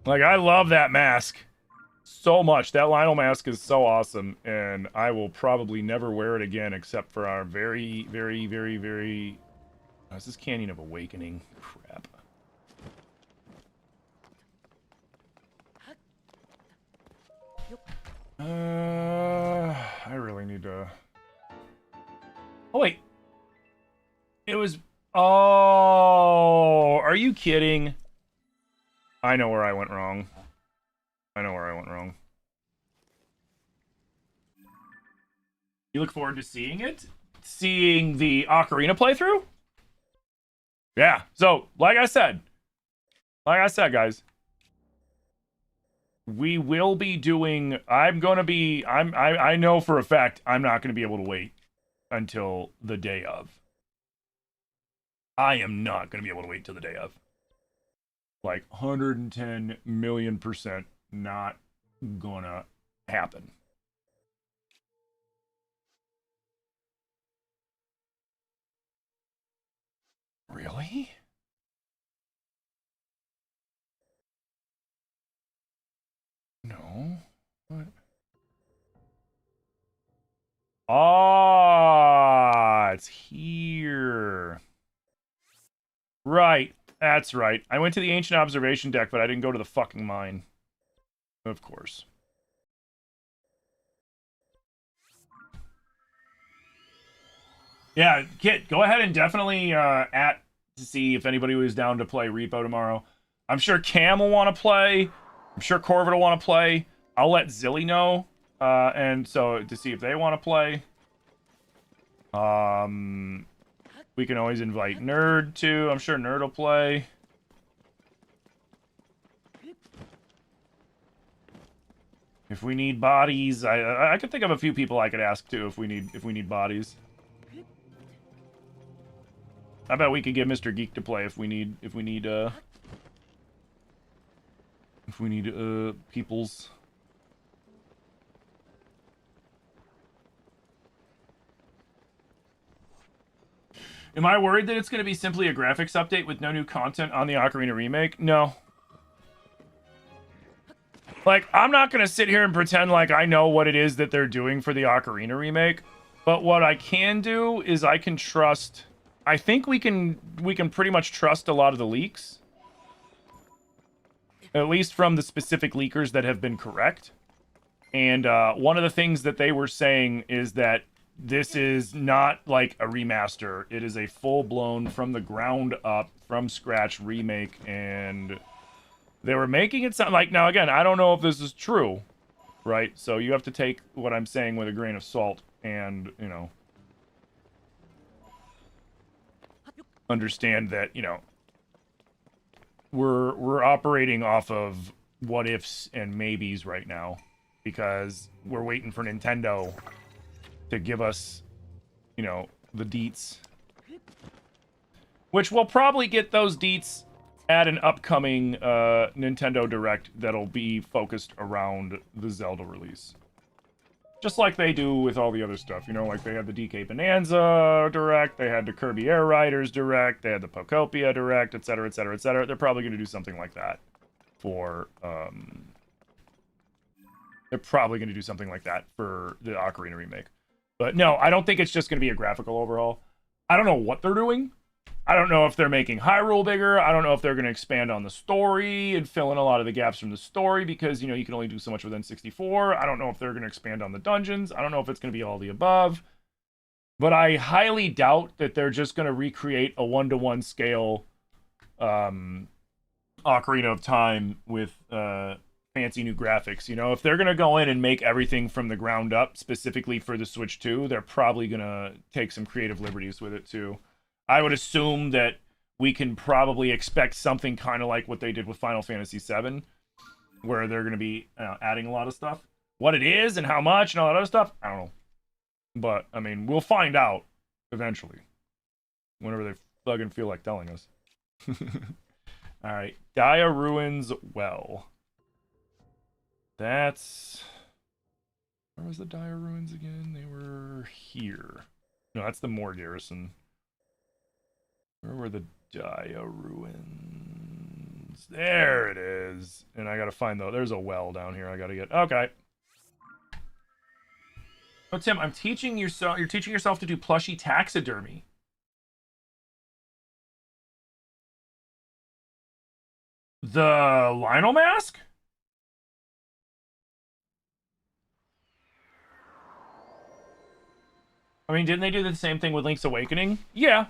Like, I love that mask so much. That Lionel mask is so awesome, and I will probably never wear it again except for our very... Oh, this is Canyon of Awakening. Crap. I really need to... Oh, wait. It was... Oh, are you kidding? I know where I went wrong. You look forward to seeing it? Seeing the Ocarina playthrough? Yeah, so, like I said, guys, we will be doing, I know for a fact I'm not going to be able to wait until the day of. I am not going to be able to wait till the day of. Like 110 million% not gonna happen. Really? No. What? Ah, it's here. Right. That's right. I went to the Ancient Observation deck, but I didn't go to the fucking mine. Of course. Yeah, Kit, go ahead and definitely to see if anybody was down to play Repo tomorrow. I'm sure Cam will want to play. I'm sure Corvid will want to play. I'll let Zilly know, and so to see if they want to play. We can always invite Nerd too. I'm sure Nerd will play. If we need bodies, I could think of a few people I could ask too if we need bodies. I bet we could get Mr. Geek to play if we need If we need peoples. Am I worried that it's going to be simply a graphics update with no new content on the Ocarina remake? No. Like, I'm not going to sit here and pretend like I know what it is that they're doing for the Ocarina remake. But what I can do is I can trust... I think we can pretty much trust a lot of the leaks. At least from the specific leakers that have been correct. And one of the things that they were saying is that this is not like a remaster. It is a full-blown, from the ground up, from scratch remake. And they were making it sound like... Now, again, I don't know if this is true, right? So you have to take what I'm saying with a grain of salt and, you know, understand that, you know, we're operating off of what ifs and maybes right now because we're waiting for Nintendo to give us, you know, the deets, which we'll probably get those deets at an upcoming Nintendo Direct that'll be focused around the Zelda release. Just like they do with all the other stuff, you know, like they had the DK Bonanza Direct, they had the Kirby Air Riders Direct, they had the Pokopia Direct, etc., etc., etc. They're probably going to do something like that for, they're probably going to do something like that for the Ocarina remake. But no, I don't think it's just going to be a graphical overhaul. I don't know what they're doing. I don't know if they're making Hyrule bigger. I don't know if they're going to expand on the story and fill in a lot of the gaps from the story because, you know, you can only do so much with N64. I don't know if they're going to expand on the dungeons. I don't know if it's going to be all the above. But I highly doubt that they're just going to recreate a 1-to-1 scale Ocarina of Time with fancy new graphics. You know, if they're going to go in and make everything from the ground up specifically for the Switch 2, they're probably going to take some creative liberties with it too. I would assume that we can probably expect something kind of like what they did with Final Fantasy VII, where they're going to be adding a lot of stuff. What it is and how much and all that other stuff, I don't know. But, I mean, we'll find out eventually. Whenever they fucking feel like telling us. Alright, Gaia Ruins Well. That's... Where was the Gaia Ruins again? They were here. No, that's the Moor Garrison. Where were the Gaia Ruins? There it is. And I gotta find the... There's a well down here I gotta get. Okay. Oh, Tim, I'm teaching yourself... You're teaching yourself to do plushie taxidermy. The Lionel mask? I mean, didn't they do the same thing with Link's Awakening? Yeah.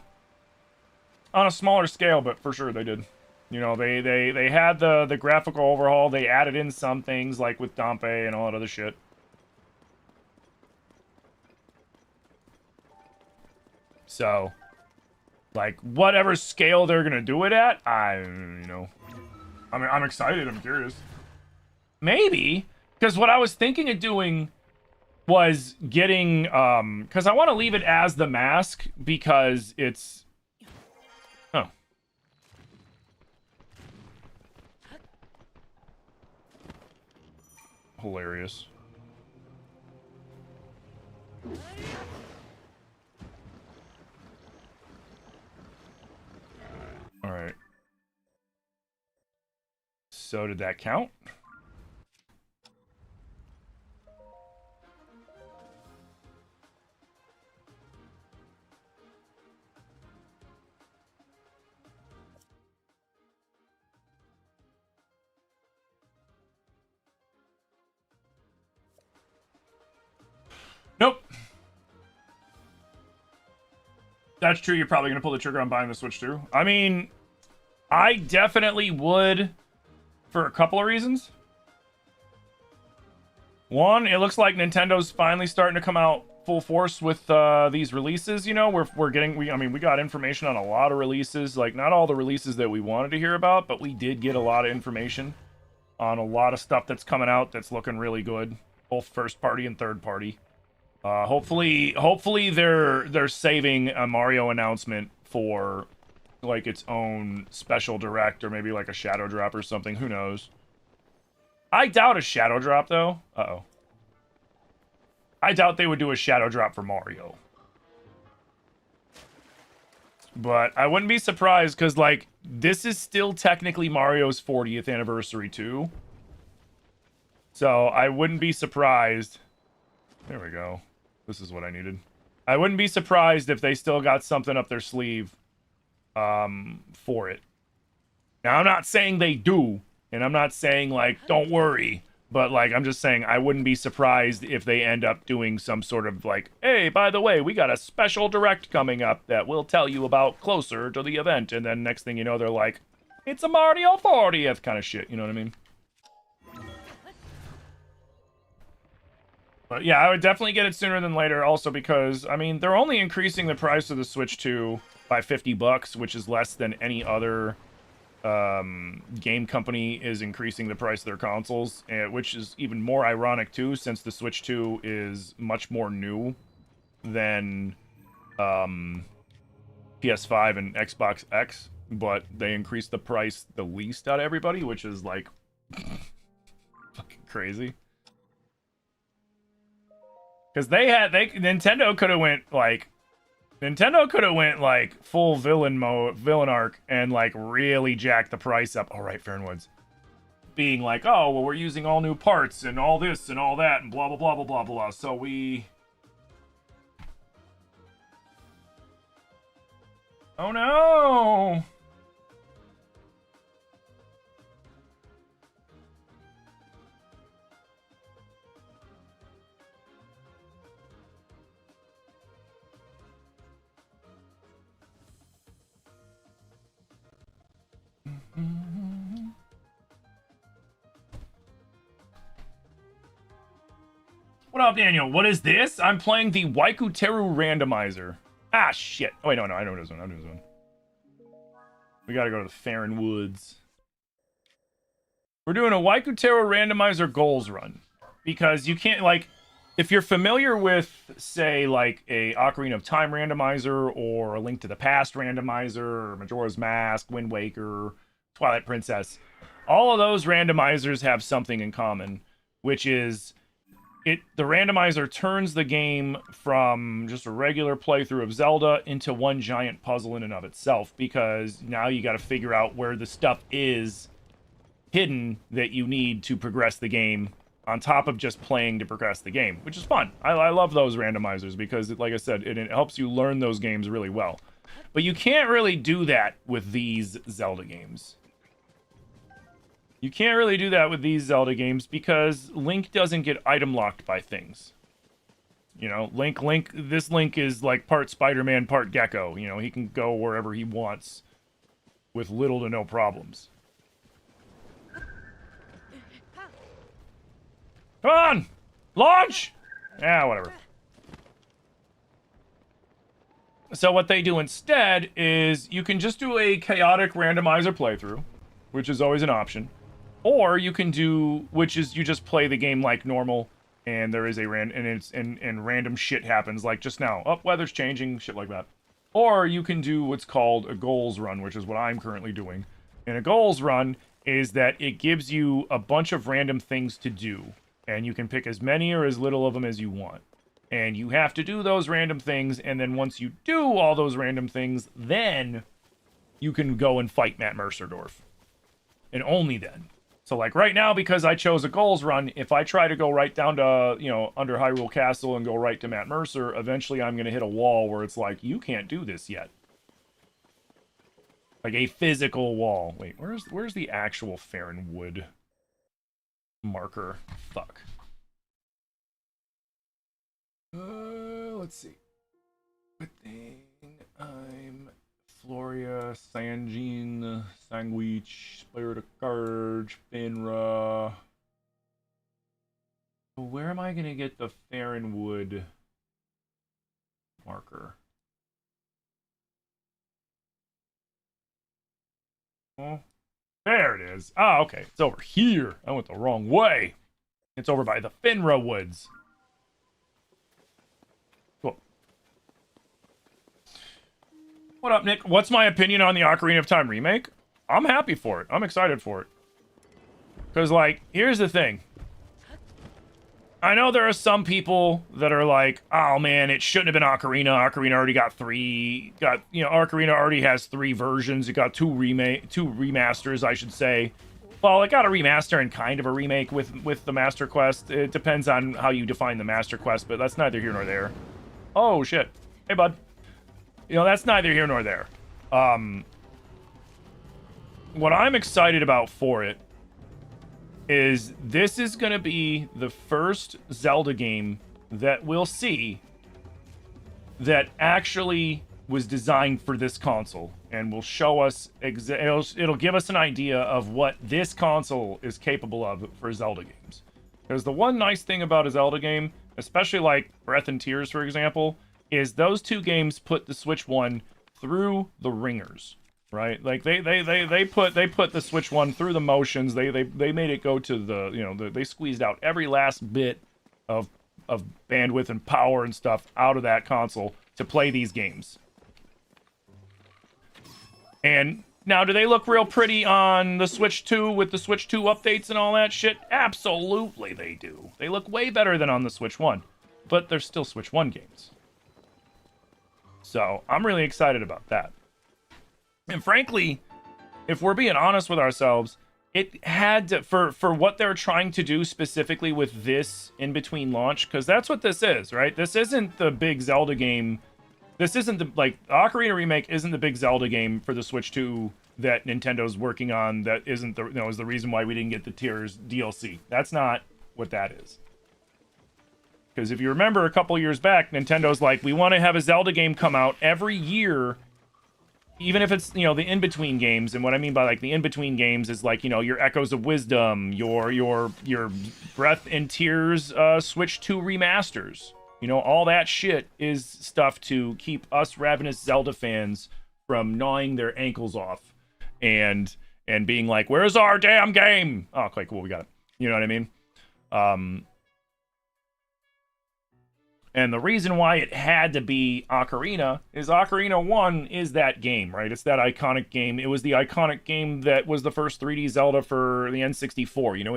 On a smaller scale, but for sure they did. You know, they had the graphical overhaul. They added in some things, like with Dompe and all that other shit. So, like, whatever scale they're gonna do it at, you know... I mean, I'm excited. I'm curious. Maybe. Because what I was thinking of doing was getting... Because I want to leave it as the mask, because it's... Oh. Hilarious. Alright. So did that count? Nope. That's true. You're probably going to pull the trigger on buying the Switch too. I mean, I definitely would for a couple of reasons. One, it looks like Nintendo's finally starting to come out full force with these releases. You know, we're getting... I mean, we got information on a lot of releases. Like, not all the releases that we wanted to hear about, but we did get a lot of information on a lot of stuff that's coming out that's looking really good. Both first party and third party. Hopefully they're saving a Mario announcement for like its own special direct or maybe like a shadow drop or something. Who knows? I doubt a shadow drop, though. Uh-oh. I doubt they would do a shadow drop for Mario. But I wouldn't be surprised, because, like, this is still technically Mario's 40th anniversary, too. So I wouldn't be surprised. There we go. This is what I needed. I wouldn't be surprised if they still got something up their sleeve for it. Now, I'm not saying they do, and I'm not saying, like, don't worry, but, like, I'm just saying I wouldn't be surprised if they end up doing some sort of, like, hey, by the way, we got a special direct coming up that we'll tell you about closer to the event, and then next thing you know, they're like, it's a Mario 40th kind of shit, you know what I mean? But yeah, I would definitely get it sooner than later, also because, I mean, they're only increasing the price of the Switch 2 by $50, which is less than any other game company is increasing the price of their consoles, which is even more ironic, too, since the Switch 2 is much more new than PS5 and Xbox X, but they increased the price the least out of everybody, which is, like, fucking crazy. Because Nintendo could have went like full villain arc and like really jacked the price up. All right, Fernwoods, being like, oh well, we're using all new parts and all this and all that and blah blah blah blah blah blah. So we. Oh no. What up, Daniel? What is this? I'm playing the Waikuteru Randomizer. Ah, shit. Oh, wait, no, I know this one. I know this one. We gotta go to the Farron Woods. We're doing a Waikuteru Randomizer goals run. Because you can't, like, if you're familiar with, say, like, a Ocarina of Time randomizer, or a Link to the Past randomizer, or Majora's Mask, Wind Waker, Twilight Princess, all of those randomizers have something in common, which is the randomizer turns the game from just a regular playthrough of Zelda into one giant puzzle in and of itself, because now you got to figure out where the stuff is hidden that you need to progress the game, on top of just playing to progress the game, which is fun. I love those randomizers because, like I said, it helps you learn those games really well. But you can't really do that with these Zelda games. You can't really do that with these Zelda games because Link doesn't get item locked by things. You know, this Link is like part Spider-Man, part Gecko. You know, he can go wherever he wants with little to no problems. Come on! Launch! Yeah, whatever. So what they do instead is you can just do a chaotic randomizer playthrough, which is always an option. Or you can do, which is you just play the game like normal, and there is a and random shit happens, like just now. Oh, weather's changing, shit like that. Or you can do what's called a goals run, which is what I'm currently doing. And a goals run is that it gives you a bunch of random things to do, and you can pick as many or as little of them as you want. And you have to do those random things, and then once you do all those random things, then you can go and fight Matt Mercerdorf. And only then. So, like, right now, because I chose a goals run, if I try to go right down to, you know, under Hyrule Castle and go right to Matt Mercer, eventually I'm going to hit a wall where it's like, you can't do this yet. Like, a physical wall. Wait, where's the actual Farron Wood marker? Fuck. Let's see. Good thing I'm Floria, Sanjin, Sandwich, Spirit of Courage, Finra. Where am I gonna get the Farron Wood marker? Oh, there it is. Oh, okay. It's over here. I went the wrong way. It's over by the Finra Woods. What up, Nick? What's my opinion on the Ocarina of Time remake? I'm happy for it. I'm excited for it. Because, like, here's the thing. I know there are some people that are like, oh man, it shouldn't have been Ocarina. Ocarina already Ocarina already has 3 versions. It got 2 remasters, I should say. Well, it got a remaster and kind of a remake with the Master Quest. It depends on how you define the Master Quest, but that's neither here nor there. Oh, shit. Hey, bud. You know, that's neither here nor there. What I'm excited about for it is this is going to be the first Zelda game that we'll see that actually was designed for this console and will show us, it'll give us an idea of what this console is capable of for Zelda games. Because the one nice thing about a Zelda game, especially like Breath and Tears, for example, is those 2 games put the Switch 1 through the ringers, right? Like they put the Switch 1 through the motions. They made it go to the, you know, they squeezed out every last bit of bandwidth and power and stuff out of that console to play these games. And now, do they look real pretty on the Switch 2 with the Switch 2 updates and all that shit? Absolutely they do. They look way better than on the Switch 1. But they're still Switch 1 games. So, I'm really excited about that. And frankly, if we're being honest with ourselves, it had to, for what they're trying to do specifically with this in-between launch, because that's what this is, right? This isn't the big Zelda game. This isn't the, like, Ocarina Remake isn't the big Zelda game for the Switch 2 that Nintendo's working on that isn't the, you know, is the reason why we didn't get the Tears DLC. That's not what that is. Because if you remember a couple years back, Nintendo's like, we want to have a Zelda game come out every year, even if it's, you know, the in-between games. And what I mean by, like, the in-between games is, like, you know, your Echoes of Wisdom, your Breath and Tears Switch 2 remasters. You know, all that shit is stuff to keep us ravenous Zelda fans from gnawing their ankles off and being like, where's our damn game? Oh, okay, cool, we got it. You know what I mean? And the reason why it had to be Ocarina is Ocarina 1 is that game, right? It's that iconic game. It was the iconic game that was the first 3D Zelda for the N64. You know,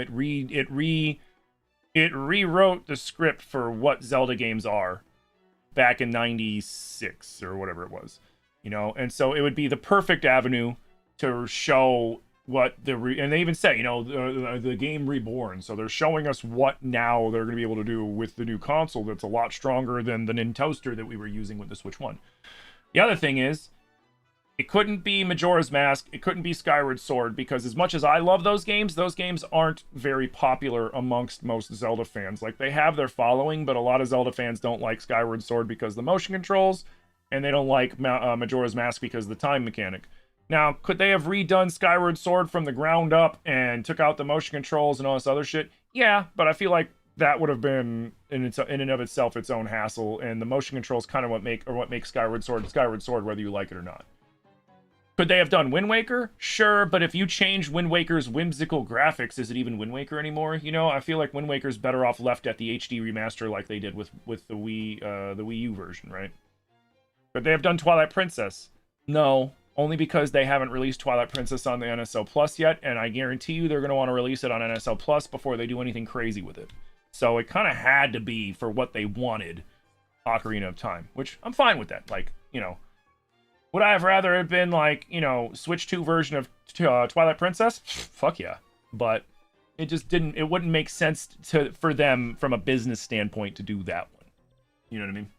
it rewrote the script for what Zelda games are back in 96 or whatever it was, you know? And so it would be the perfect avenue to show what and they even say, you know, the game reborn. So they're showing us what now they're going to be able to do with the new console that's a lot stronger than the Nintoaster that we were using with the Switch 1. The other thing is, it couldn't be Majora's Mask. It couldn't be Skyward Sword, because as much as I love those games aren't very popular amongst most Zelda fans. Like, they have their following, but a lot of Zelda fans don't like Skyward Sword because of the motion controls, and they don't like Majora's Mask because of the time mechanic. Now, could they have redone Skyward Sword from the ground up and took out the motion controls and all this other shit? Yeah, but I feel like that would have been in and of itself its own hassle, and the motion controls kind of what make Skyward Sword, whether you like it or not. Could they have done Wind Waker? Sure, but if you change Wind Waker's whimsical graphics, is it even Wind Waker anymore? You know, I feel like Wind Waker's better off left at the HD remaster like they did with the Wii U version, right? Could they have done Twilight Princess? No, only because they haven't released Twilight Princess on the NSO Plus yet, and I guarantee you they're going to want to release it on NSO Plus before they do anything crazy with it. So it kind of had to be for what they wanted, Ocarina of Time, which I'm fine with that. Like, you know, would I have rather it been like, you know, Switch 2 version of Twilight Princess? Fuck yeah. But it just didn't, it wouldn't make sense for them from a business standpoint to do that one. You know what I mean?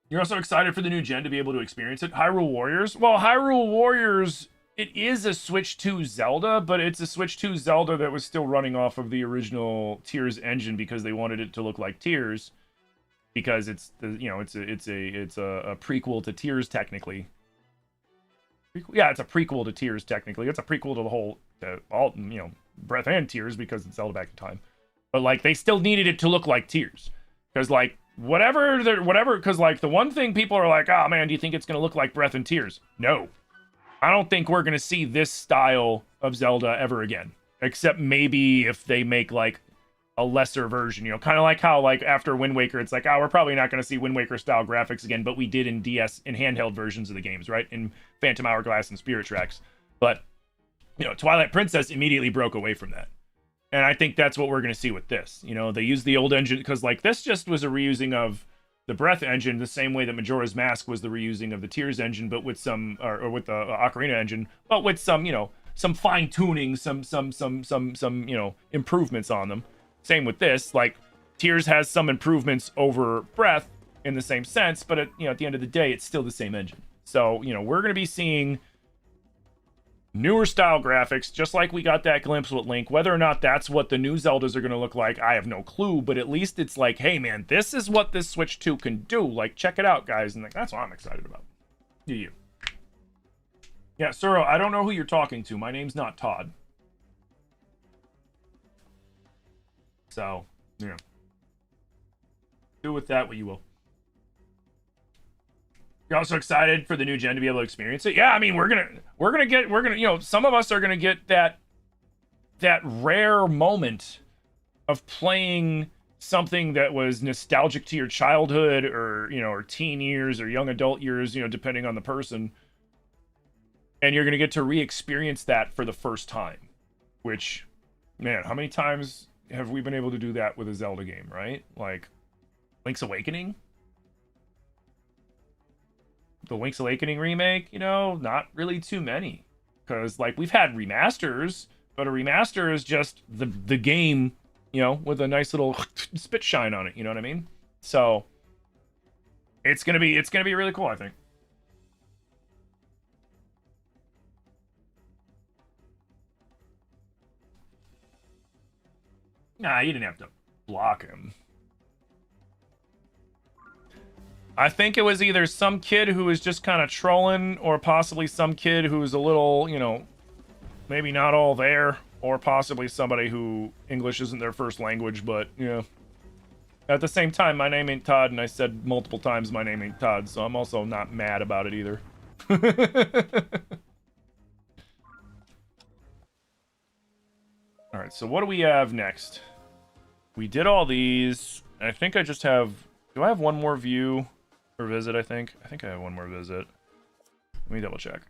You're also excited for the new gen to be able to experience it. Hyrule Warriors? Well, Hyrule Warriors, it is a Switch 2 Zelda, but it's a Switch 2 Zelda that was still running off of the original Tears engine because they wanted it to look like Tears. Because it's the, you know, it's a prequel to Tears technically. Yeah, it's a prequel to Tears technically. It's a prequel to the whole, all, you know, Breath and Tears because it's Zelda back in time. But like, they still needed it to look like Tears, because like whatever, because like the one thing people are like, oh man, do you think it's gonna look like Breath and Tears? No, I don't think we're gonna see this style of Zelda ever again, except maybe if they make like a lesser version, you know, kind of like how like after Wind Waker, it's like, oh, we're probably not going to see Wind Waker style graphics again, but we did in DS, in handheld versions of the games, right? In Phantom Hourglass and Spirit Tracks. But You know, Twilight Princess immediately broke away from that. And I think that's what we're going to see with this. You know, they used the old engine because, like, this just was a reusing of the Breath engine the same way that Majora's Mask was the reusing of the Tears engine, but with some, or with the Ocarina engine, but with some, you know, some fine tuning, some, you know, improvements on them. Same with this. Like, Tears has some improvements over Breath in the same sense, but you know, at the end of the day, it's still the same engine. So, you know, we're going to be seeing newer style graphics, just like we got that glimpse with Link. Whether or not that's what the new Zeldas are going to look like, I have no clue, but at least it's like, hey man, this is what this Switch 2 can do. Like, check it out, guys. And like, that's what I'm excited about. You. Yeah, Suro, I don't know who you're talking to. My name's not Todd. So, yeah. Do with that what you will. You're also excited for the new gen to be able to experience it. Yeah, I mean, we're gonna, you know, some of us are gonna get that rare moment of playing something that was nostalgic to your childhood, or, you know, or teen years, or young adult years, you know, depending on the person. And you're gonna get to re-experience that for the first time. Which, man, how many times have we been able to do that with a Zelda game, right? Like, Link's Awakening? The Link's Awakening remake, you know, not really too many. Because, like, we've had remasters, but a remaster is just the game, you know, with a nice little spit shine on it, you know what I mean? So, it's gonna be really cool, I think. Nah, you didn't have to block him. I think it was either some kid who was just kind of trolling, or possibly some kid who was a little, you know, maybe not all there, or possibly somebody who English isn't their first language, but, you know. At the same time, my name ain't Todd, and I said multiple times my name ain't Todd, so I'm also not mad about it either. Alright, so what do we have next? We did all these. I think I just have... Do I have one more view? Or visit, I think I have one more visit. Let me double check.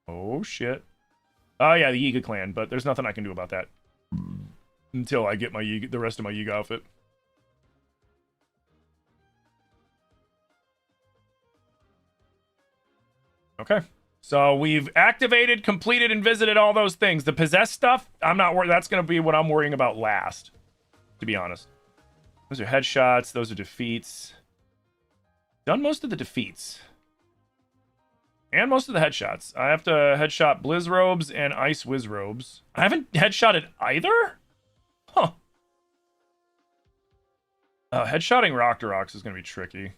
Oh shit. Oh yeah, the Yiga clan, but there's nothing I can do about that until I get my Yiga, the rest of my Yiga outfit. Okay. So we've activated, completed, and visited all those things. The possessed stuff, I'm not worried. That's going to be what I'm worrying about last, to be honest. Those are headshots. Those are defeats. Done most of the defeats. And most of the headshots. I have to headshot Blizzrobes and Ice Wizrobes. I haven't headshotted either? Huh. Headshotting Rocktoroks is going to be tricky.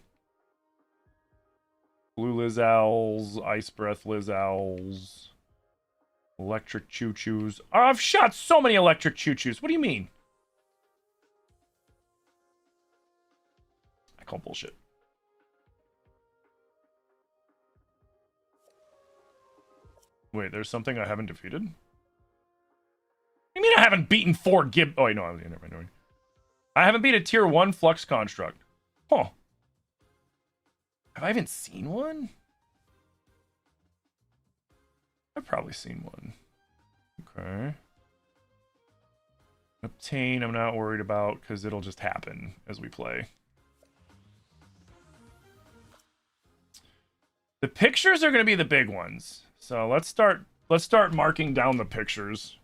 Blue Lizowls, Ice Breath Lizowls, Electric Choo-Choos. Oh, I've shot so many Electric Choo-Choos. What do you mean? I call bullshit. Wait, there's something I haven't defeated? What do you mean I haven't beaten 4 Gib... Oh, wait, no, never mind. I haven't beat a tier 1 Flux Construct. Huh. Have I even seen one? I've probably seen one. Okay. Obtain, I'm not worried about, because it'll just happen as we play. The pictures are going to be the big ones. So let's start marking down the pictures.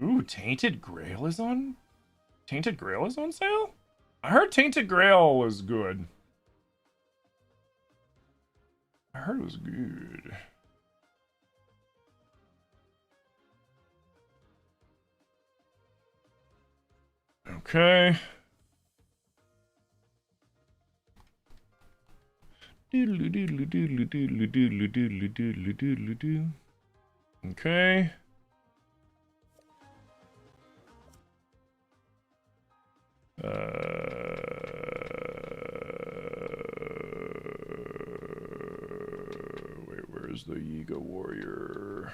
Ooh, Tainted Grail is on sale? I heard Tainted Grail was good. I heard it was good. Okay. Okay. Wait, where's the Yiga Warrior?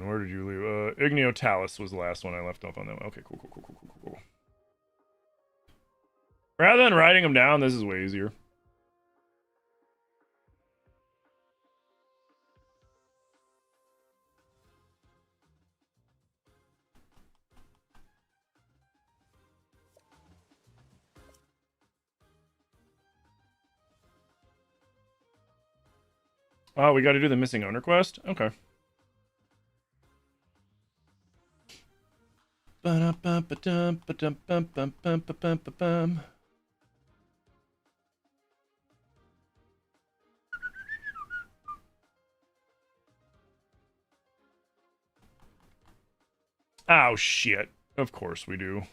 on. Where did you leave? Igneotalus was the last one I left off on that one. Okay, cool. Rather than writing them down, this is way easier. Oh, we got to do the missing owner quest? Okay. Oh, shit. Of course we do.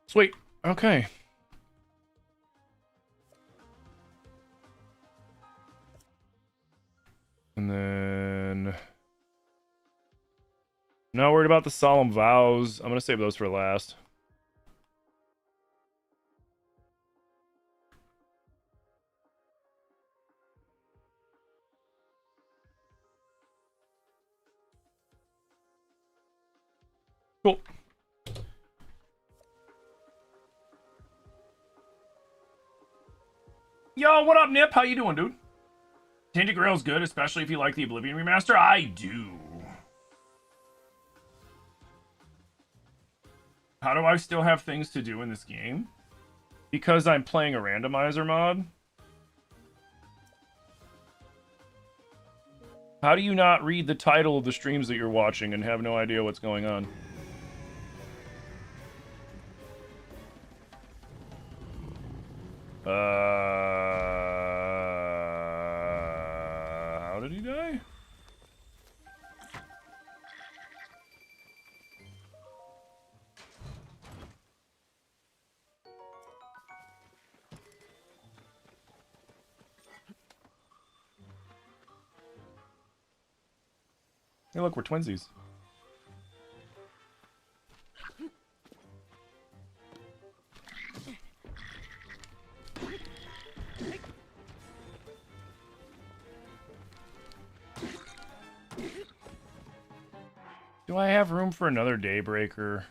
Sweet. Okay. And then... Not worried about the solemn vows. I'm going to save those for last. Cool. Yo, what up, Nip? How you doing, dude? Tainted Grail's good, especially if you like the Oblivion remaster. I do. How do I still have things to do in this game? Because I'm playing a randomizer mod? How do you not read the title of the streams that you're watching and have no idea what's going on? How did he die? Hey, look, we're twinsies. Do I have room for another Daybreaker?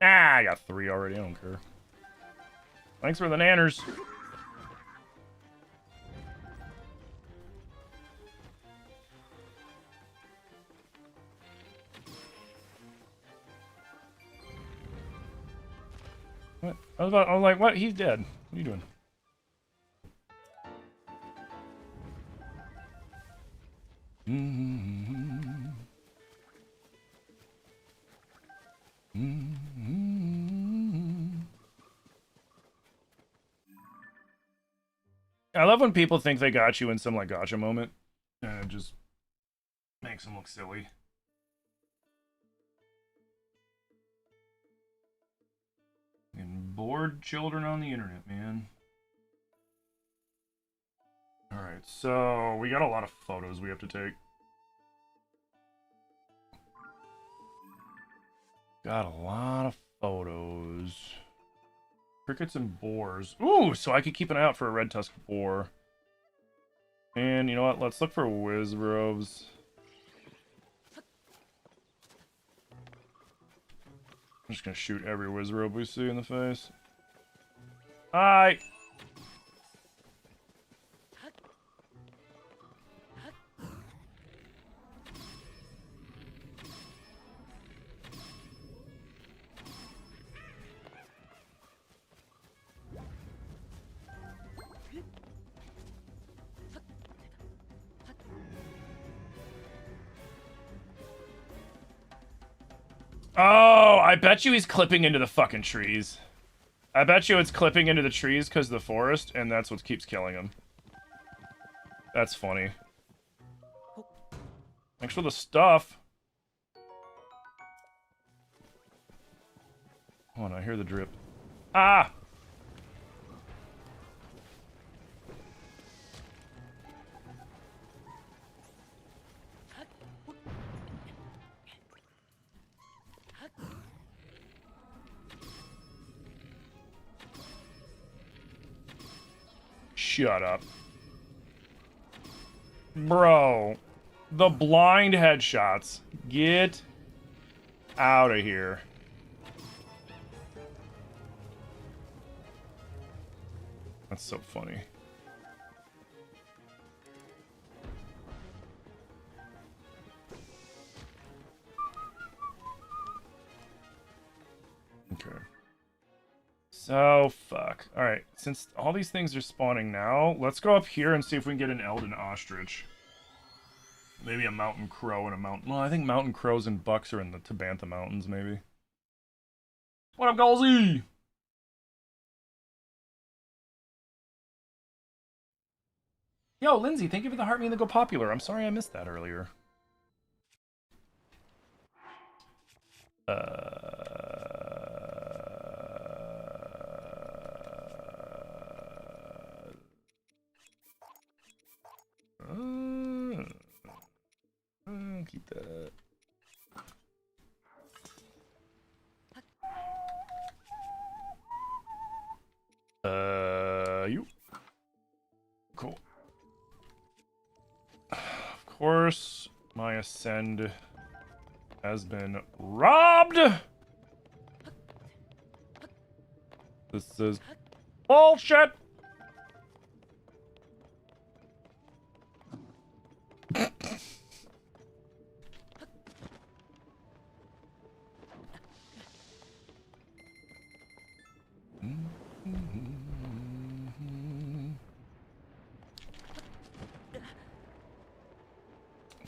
Ah, I got 3 already. I don't care. Thanks for the nanners. What? I was like, what? He's dead. What are you doing? I love when people think they got you in some like gotcha moment, and it just makes them look silly. And bored children on the internet, man. Alright, so we got a lot of photos we have to take. Got a lot of photos. Crickets and boars. Ooh, so I could keep an eye out for a red tusk boar. And you know what? Let's look for Wizrobes. I'm just gonna shoot every Wizrobe we see in the face. Hi! Oh, I bet you he's clipping into the fucking trees. I bet you it's clipping into the trees because of the forest, and that's what keeps killing him. That's funny. Thanks for the stuff. Hold on, I hear the drip. Ah! Shut up. Bro. The blind headshots. Get out of here. That's so funny. Okay. So, fuck. Alright, since all these things are spawning now, let's go up here and see if we can get an Elden Ostrich. Maybe a Mountain Crow and a Mountain... Well, I think Mountain Crows and Bucks are in the Tabantha Mountains, maybe. What up, Galzy? Yo, Lindsay, thank you for the heart me and the go popular. I'm sorry I missed that earlier. Keep that. You. Cool. Of course, my ascend has been robbed. This is bullshit.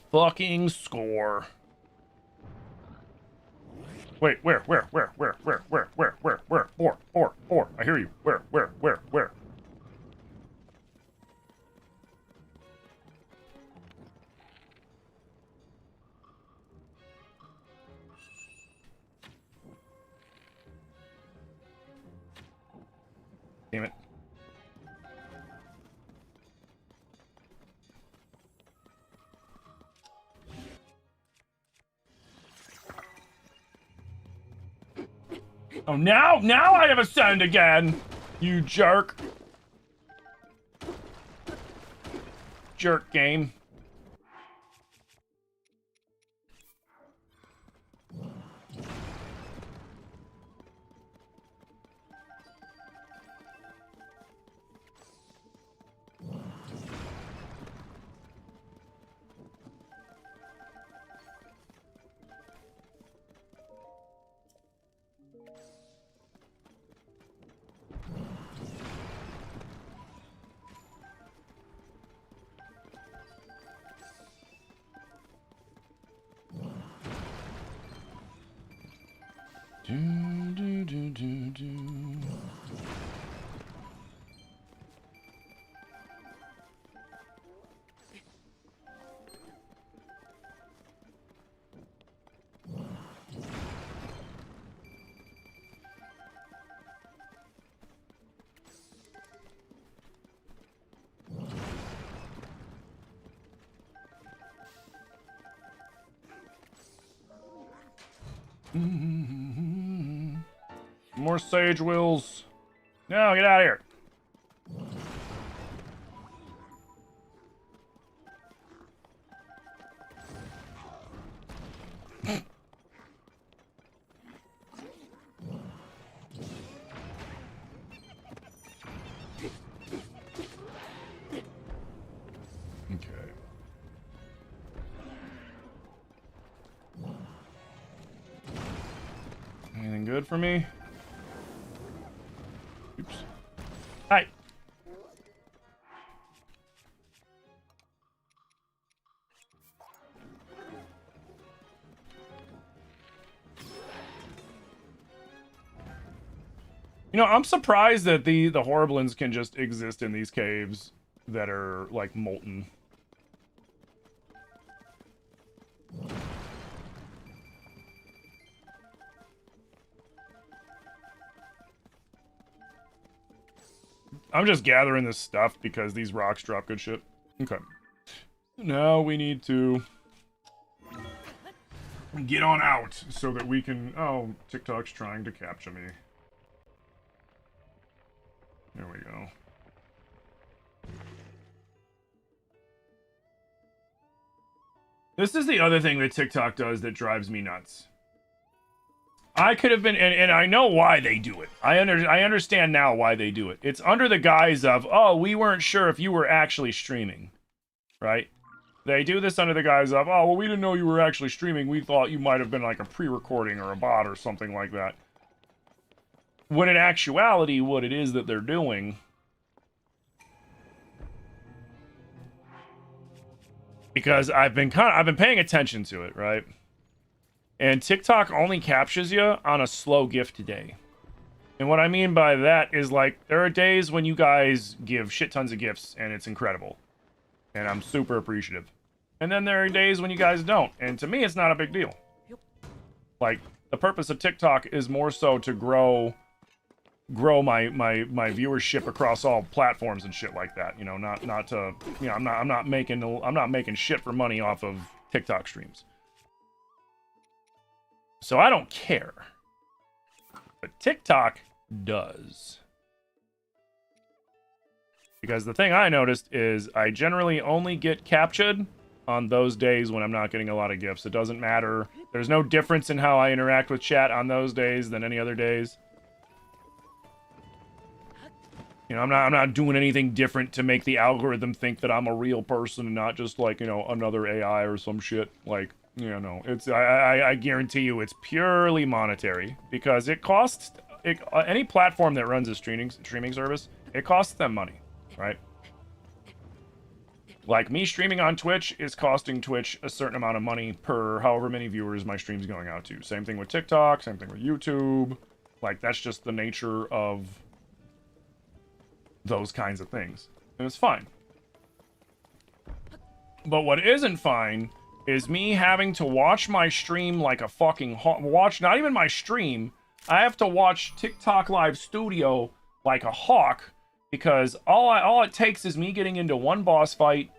Fucking score. Wait, where? Four. I hear you. Where? Damn it. Oh, now I have ascend again! You jerk. Jerk game. More sage wills. No, get out of here. Okay. Anything good for me? Oops. Hi. You know, I'm surprised that the Horriblins can just exist in these caves that are, like, molten. I'm just gathering this stuff because these rocks drop good shit. Okay. Now we need to get on out so that we can... Oh, TikTok's trying to capture me. There we go. This is the other thing that TikTok does that drives me nuts. I could have been, and I know why they do it. I understand now why they do it. It's under the guise of, oh, we weren't sure if you were actually streaming, right? They do this under the guise of, oh, well, we didn't know you were actually streaming. We thought you might have been like a pre-recording or a bot or something like that. When in actuality, what it is that they're doing, because I've been paying attention to it, right? And TikTok only captures you on a slow gift day. And what I mean by that is, like, there are days when you guys give shit tons of gifts and it's incredible. And I'm super appreciative. And then there are days when you guys don't. And to me, it's not a big deal. Like, the purpose of TikTok is more so to grow my viewership across all platforms and shit like that. You know, not to, you know, I'm not making shit for money off of TikTok streams. So I don't care. But TikTok does. Because the thing I noticed is I generally only get captured on those days when I'm not getting a lot of gifts. It doesn't matter. There's no difference in how I interact with chat on those days than any other days. You know, I'm not doing anything different to make the algorithm think that I'm a real person and not just, like, you know, another AI or some shit. Like, you know, it's I guarantee you it's purely monetary, because it costs any platform that runs a streaming service, it costs them money, right? Like, me streaming on Twitch is costing Twitch a certain amount of money per however many viewers my stream's going out to. Same thing with TikTok, same thing with YouTube. Like, that's just the nature of those kinds of things. And it's fine. But what isn't fine is me having to watch my stream like a fucking watch, not even my stream. I have to watch TikTok Live Studio like a hawk, because all it takes is me getting into one boss fight,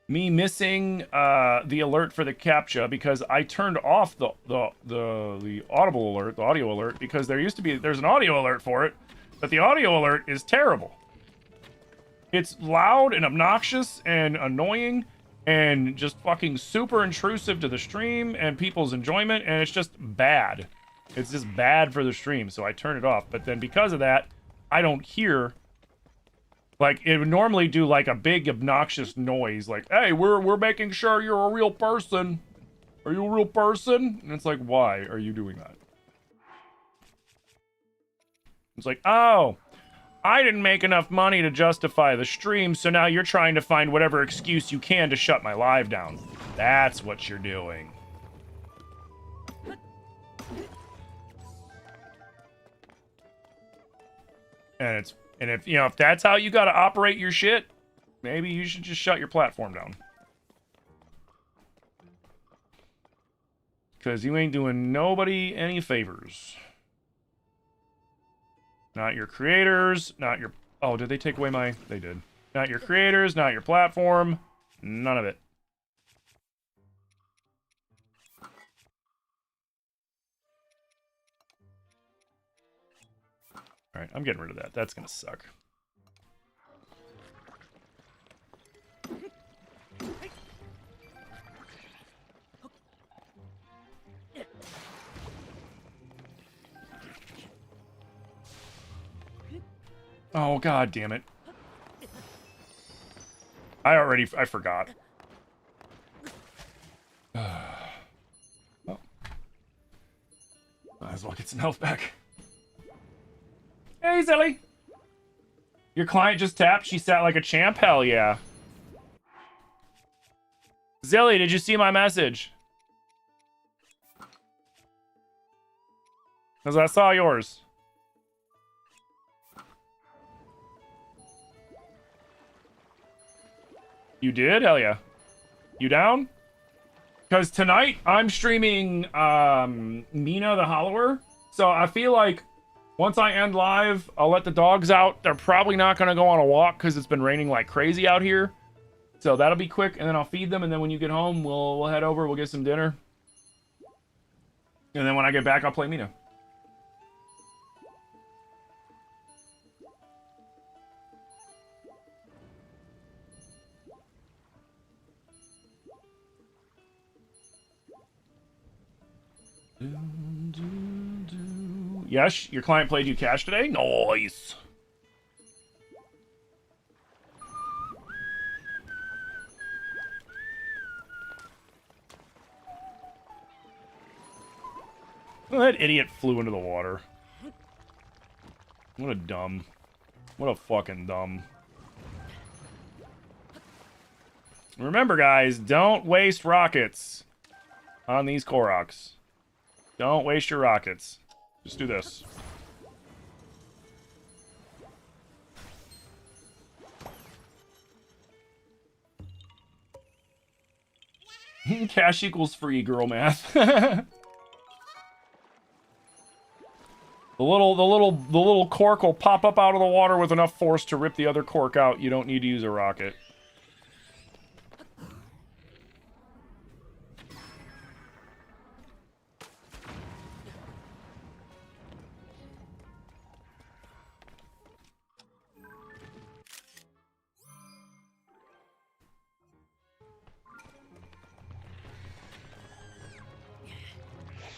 me missing the alert for the captcha, because I turned off the audible alert, the audio alert, because there's an audio alert for it, but the audio alert is terrible. It's loud and obnoxious and annoying and just fucking super intrusive to the stream and people's enjoyment, and it's just bad. It's just bad for the stream, so I turn it off. But then because of that, I don't hear... Like, it would normally do, like, a big obnoxious noise, like, hey, we're making sure you're a real person. Are you a real person? And it's like, why are you doing that? It's like, oh, I didn't make enough money to justify the stream, so now you're trying to find whatever excuse you can to shut my live down. That's what you're doing. And if you know, if that's how you gotta operate your shit, maybe you should just shut your platform down. Because you ain't doing nobody any favors. Not your creators, not your... Oh, did they take away my... They did. Not your creators, not your platform. None of it. Alright, I'm getting rid of that. That's gonna suck. Oh, god damn it. I forgot. Oh. Might as well get some health back. Hey, Zilly! Your client just tapped, she sat like a champ? Hell yeah. Zilly, did you see my message? Because I saw yours. You did? Hell yeah. You down? Because tonight I'm streaming Mina the Hollower. So I feel like Once I end live, I'll let the dogs out. They're probably not going to go on a walk because it's been raining like crazy out here. So that'll be quick, and then I'll feed them, and then when you get home, we'll head over, we'll get some dinner. And then when I get back, I'll play Mina. Yes, your client played you cash today? Nice. Oh, that idiot flew into the water. What a dumb. What a fucking dumb. Remember, guys, don't waste rockets on these Koroks. Don't waste your rockets. Just do this. Cash equals free, girl math. The little cork will pop up out of the water with enough force to rip the other cork out. You don't need to use a rocket.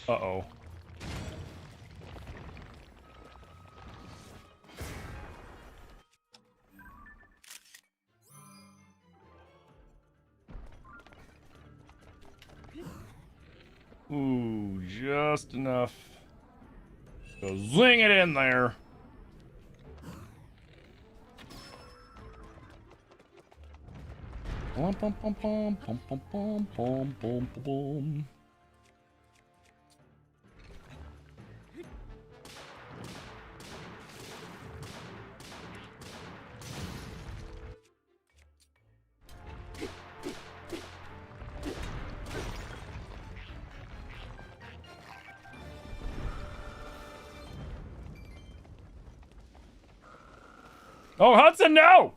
Uh-oh. Ooh, just enough. So zing it in there. Bum, bum, bum, bum, bum, bum, bum, bum, bum, bum. Oh, Hudson, no!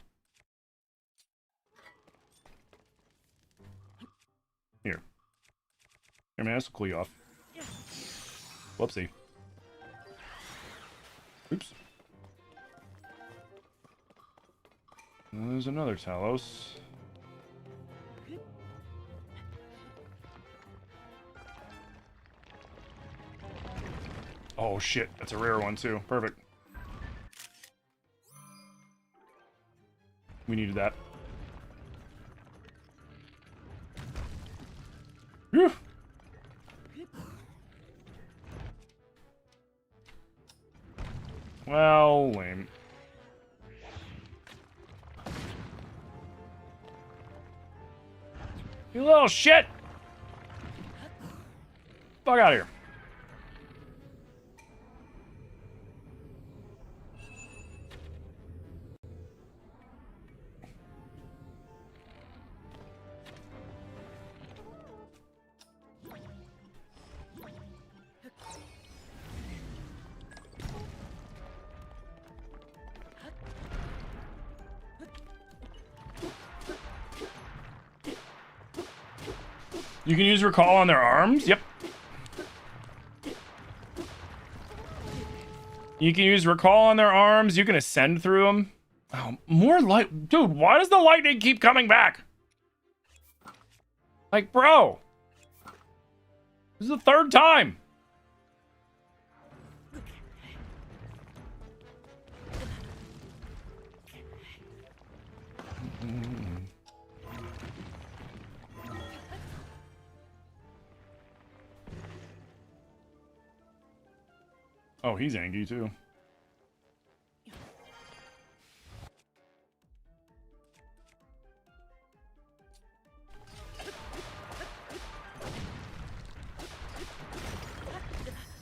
Here, man, this will cool you off. Whoopsie. Oops. There's another Talos. Oh shit, that's a rare one too. Perfect. We needed that. Whew. Well, lame. You little shit! Fuck out of here. You can use recall on their arms? Yep. You can use recall on their arms. You can ascend through them. Oh, more light. Dude, why does the lightning keep coming back? Like, bro. This is the third time. Oh, he's angry too.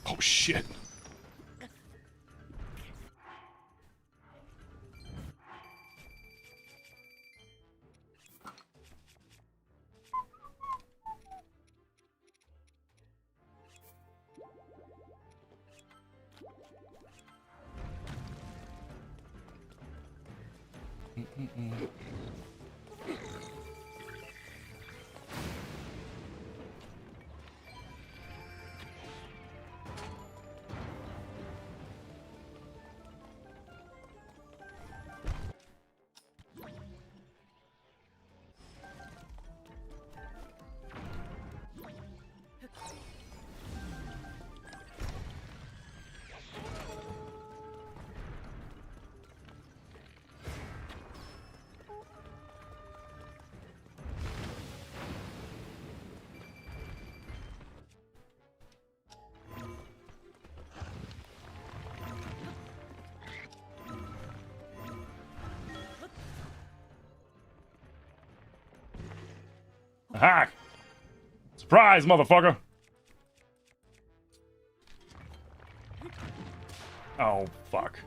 Oh shit. Aha! Surprise, motherfucker! Oh, fuck.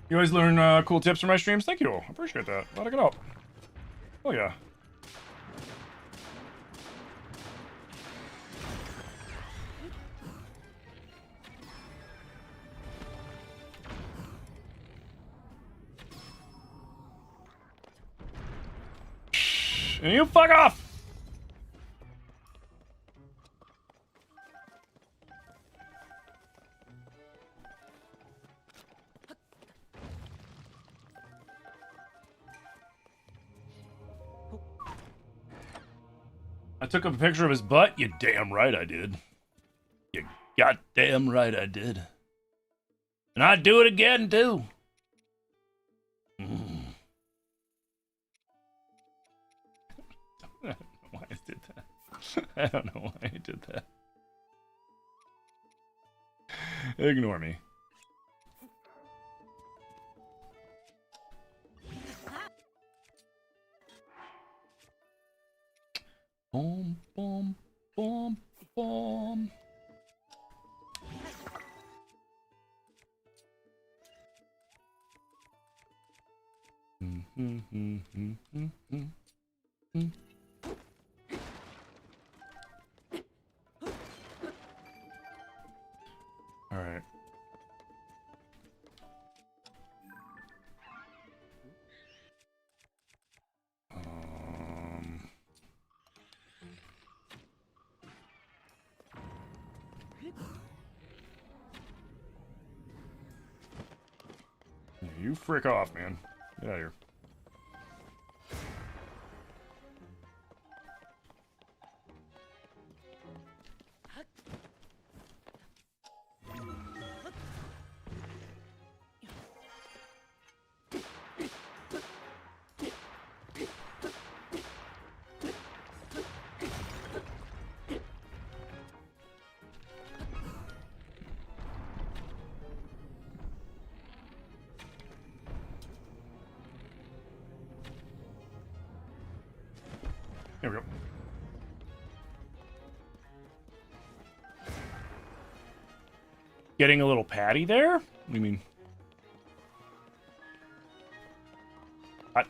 You always learn cool tips from my streams? Thank you. I appreciate that. Glad I get up. Oh, yeah. And you fuck off! I took a picture of his butt? You damn right I did. You goddamn right I did. And I'd do it again, too. I don't know why I did that. I don't know why I did that. Ignore me. Boom, boom, boom, boom. All right. You frick off, man. Get out of here. There we go. Getting a little patty there? What do you mean? What?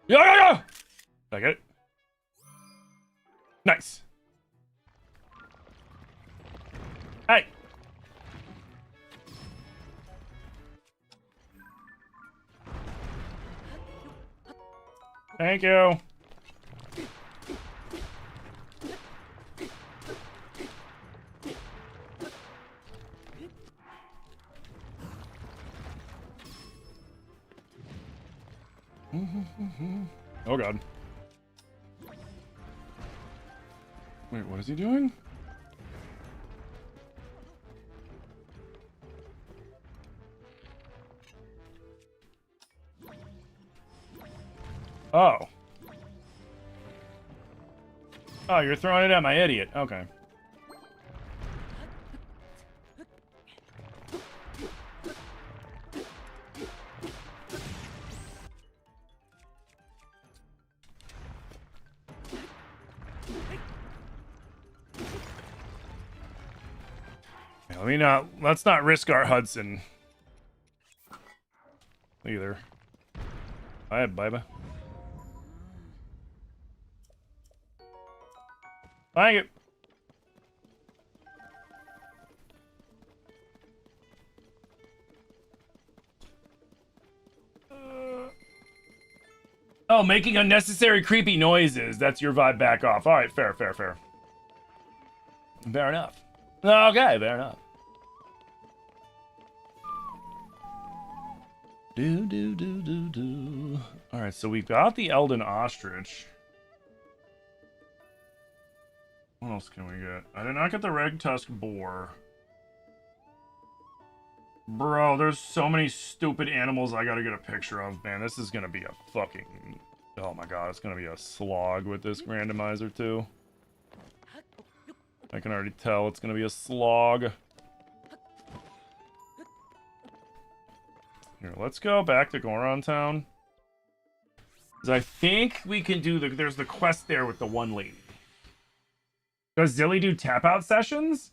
Yeah. Did I get it? Nice. Hey. Thank you. Oh god. Wait, what is he doing? Oh. Oh, you're throwing it at my idiot. Okay. let's not risk our Hudson either. Bye-bye. Thank you. Oh, making unnecessary creepy noises. That's your vibe. Back off. All right, fair. Fair enough. Okay, fair enough. Do. All right, so we've got the Elden Ostrich. What else can we get? I did not get the Red Tusk Boar. Bro, there's so many stupid animals I gotta get a picture of, man. This is gonna be a fucking... Oh my god, it's gonna be a slog with this randomizer, too. I can already tell it's gonna be a slog. Here, let's go back to Goron Town. Because I think we can do the... There's the quest there with the one lady. Does Zilly do tap-out sessions?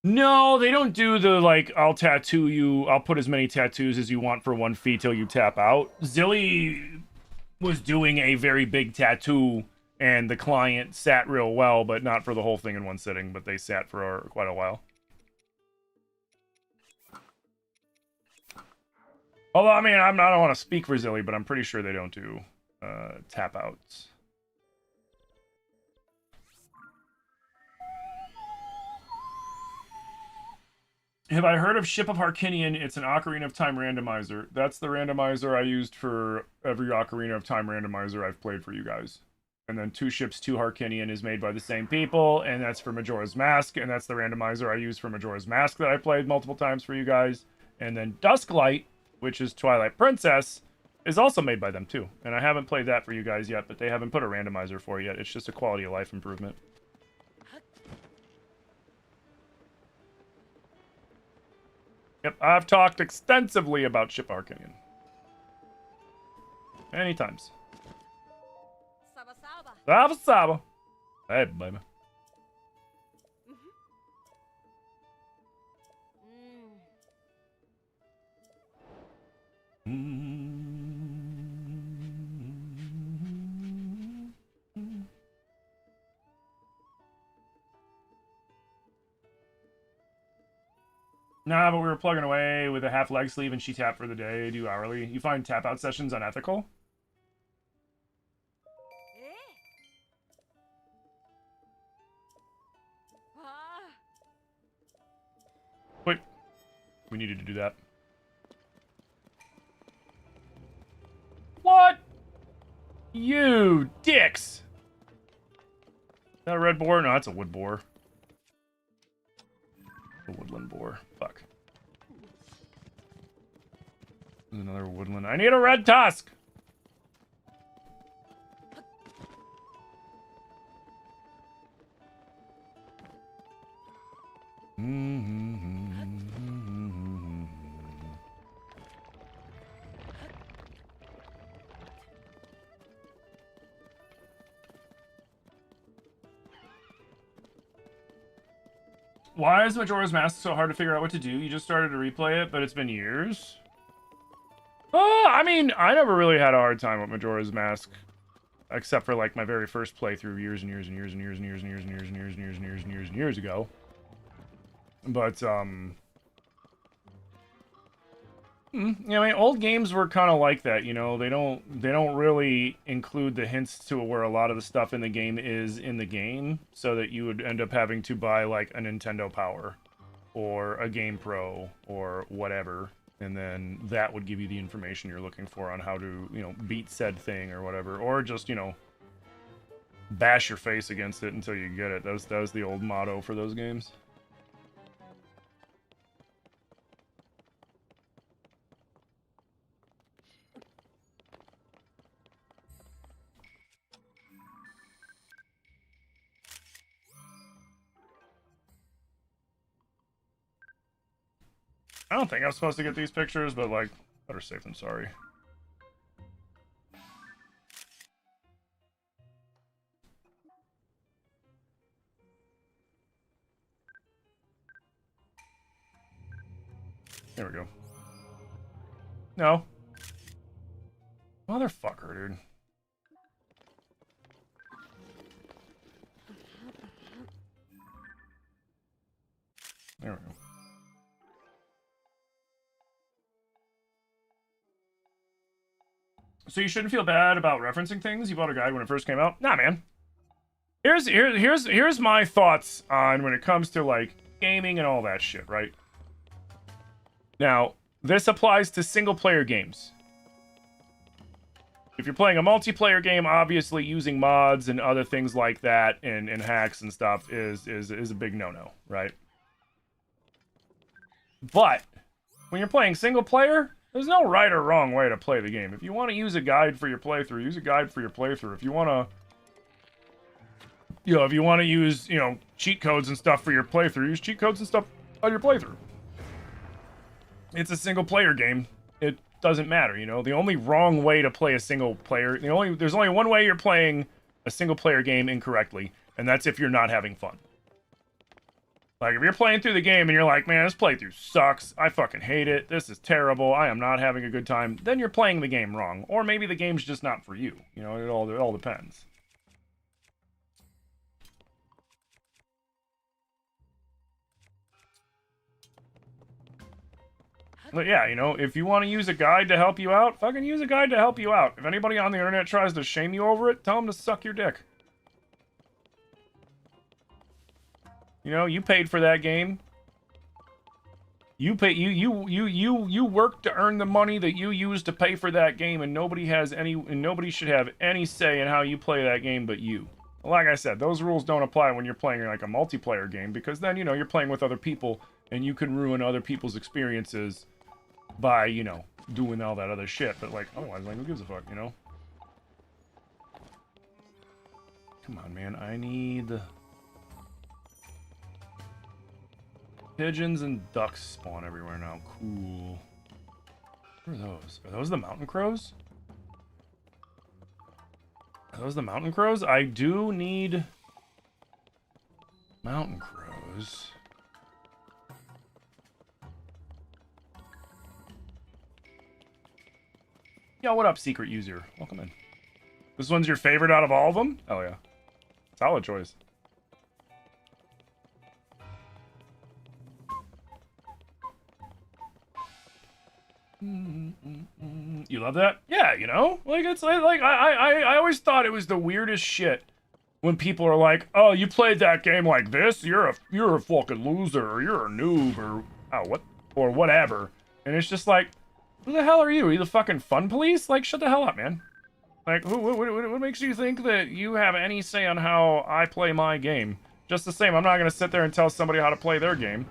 No, they don't do the, like, I'll tattoo you, I'll put as many tattoos as you want for 1 fee till you tap out. Zilly was doing a very big tattoo, and the client sat real well, but not for the whole thing in one sitting, but they sat for quite a while. Although, I mean, I don't want to speak for Zilly, but I'm pretty sure they don't do tap-outs. Have I heard of Ship of Harkinian? It's an Ocarina of Time randomizer. That's the randomizer I used for every Ocarina of Time randomizer I've played for you guys. And then 2 Ships to Harkinian is made by the same people, and that's for Majora's Mask, and that's the randomizer I used for Majora's Mask that I played multiple times for you guys. And then Dusklight, which is Twilight Princess, is also made by them too. And I haven't played that for you guys yet, but they haven't put a randomizer for it yet. It's just a quality of life improvement. Yep, I've talked extensively about Ship Harkinian. Many times. Saba. Hey, baby. Nah, but we were plugging away with a half leg sleeve and she tapped for the day, do hourly. You find tap out sessions unethical? Wait. We needed to do that. What? You dicks! Is that a red boar? No, that's a wood boar. A woodland boar. Fuck. There's another woodland. I need a red tusk! Why is Majora's Mask so hard to figure out what to do? You just started to replay it, but it's been years? I mean, I never really had a hard time with Majora's Mask. Except for, like, my very first playthrough years and years ago. But, I mean, old games were kind of like that, you know? They don't really include the hints to where a lot of the stuff in the game is in the game, so that you would end up having to buy, like, a Nintendo Power, or a Game Pro, or whatever, and then that would give you the information you're looking for on how to, you know, beat said thing or whatever, or just, you know, bash your face against it until you get it. That was the old motto for those games. I don't think I'm supposed to get these pictures, but, like, better safe than sorry. There we go. No. Motherfucker, dude. There we go. So you shouldn't feel bad about referencing things? You bought a guide when it first came out? Nah, man. Here's my thoughts on when it comes to, like, gaming and all that shit, right? Now, this applies to single-player games. If you're playing a multiplayer game, obviously using mods and other things like that and hacks and stuff is a big no-no, right? But when you're playing single-player, there's no right or wrong way to play the game. If you want to use a guide for your playthrough, use a guide for your playthrough. If you want to, if you want to use, cheat codes and stuff for your playthrough, use cheat codes and stuff on your playthrough. It's a single-player game. It doesn't matter, The only wrong way to play a single-player, there's only one way you're playing a single-player game incorrectly, and that's if you're not having fun. Like, if you're playing through the game and you're like, man, this playthrough sucks, I fucking hate it, this is terrible, I am not having a good time, then you're playing the game wrong. Or maybe the game's just not for you. It all depends. But yeah, if you want to use a guide to help you out, fucking use a guide to help you out. If anybody on the internet tries to shame you over it, tell them to suck your dick. You paid for that game. You worked to earn the money that you used to pay for that game, and nobody should have any say in how you play that game but you. Like I said, those rules don't apply when you're playing like a multiplayer game, because then, you're playing with other people, and you can ruin other people's experiences by, doing all that other shit. But, like, otherwise, like, who gives a fuck, Come on, man. I need... Pigeons and ducks spawn everywhere now. Cool. What are those? Are those the mountain crows? Are those the mountain crows? I do need mountain crows. Yo, what up, secret user? Welcome in. This one's your favorite out of all of them? Oh, yeah. Solid choice. You love that? Yeah, like it's like I always thought it was the weirdest shit when people are like, "Oh, you played that game like this? You're a fucking loser, or you're a noob, or what, or whatever." And it's just like, who the hell are you? Are you the fucking fun police? Like, shut the hell up, man. Like, what makes you think that you have any say on how I play my game? Just the same, I'm not gonna sit there and tell somebody how to play their game,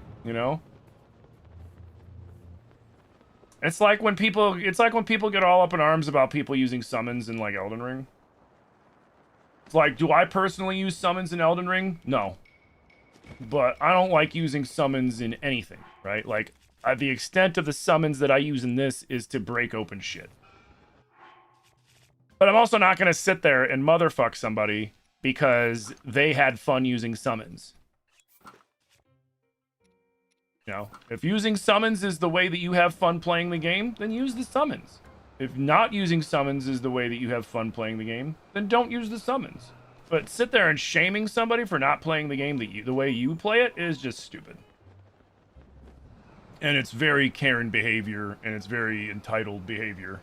It's like when people get all up in arms about people using summons in, like, Elden Ring. It's like, do I personally use summons in Elden Ring? No. But I don't like using summons in anything, right? Like, the extent of the summons that I use in this is to break open shit. But I'm also not going to sit there and motherfuck somebody because they had fun using summons. If using summons is the way that you have fun playing the game, then use the summons. If not using summons is the way that you have fun playing the game, then don't use the summons. But sit there and shaming somebody for not playing the game the way you play it is just stupid. And it's very Karen behavior, and it's very entitled behavior.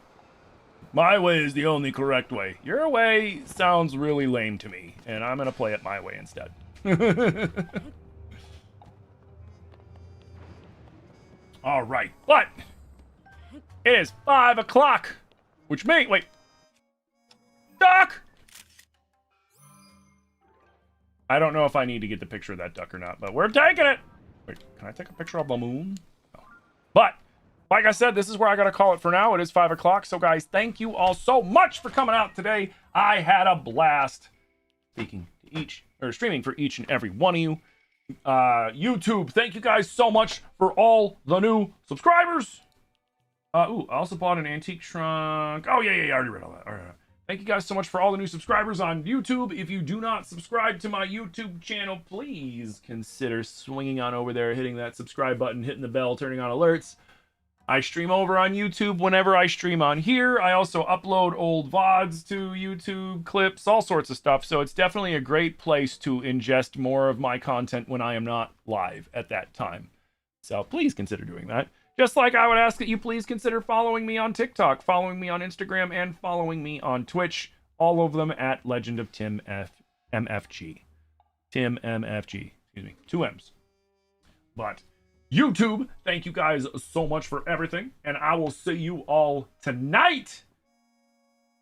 My way is the only correct way. Your way sounds really lame to me, and I'm going to play it my way instead. All right, but it is 5 o'clock, which means, wait, duck! I don't know if I need to get the picture of that duck or not, but we're taking it. Wait, can I take a picture of the moon? No. But, like I said, this is where I gotta call it for now. It is 5 o'clock, so guys, thank you all so much for coming out today. I had a blast streaming for each and every one of you. YouTube, thank you guys so much for all the new subscribers. I also bought an antique trunk. Oh, yeah, I already read all that. All right. Thank you guys so much for all the new subscribers on YouTube. If you do not subscribe to my YouTube channel, please consider swinging on over there, hitting that subscribe button, hitting the bell, turning on alerts. I stream over on YouTube whenever I stream on here. I also upload old VODs to YouTube, clips, all sorts of stuff. So it's definitely a great place to ingest more of my content when I am not live at that time. So please consider doing that. Just like I would ask that you please consider following me on TikTok, following me on Instagram, and following me on Twitch. All of them at LegendofTimMFG. TimMFG. Excuse me. 2 M's. But YouTube, thank you guys so much for everything. And I will see you all tonight.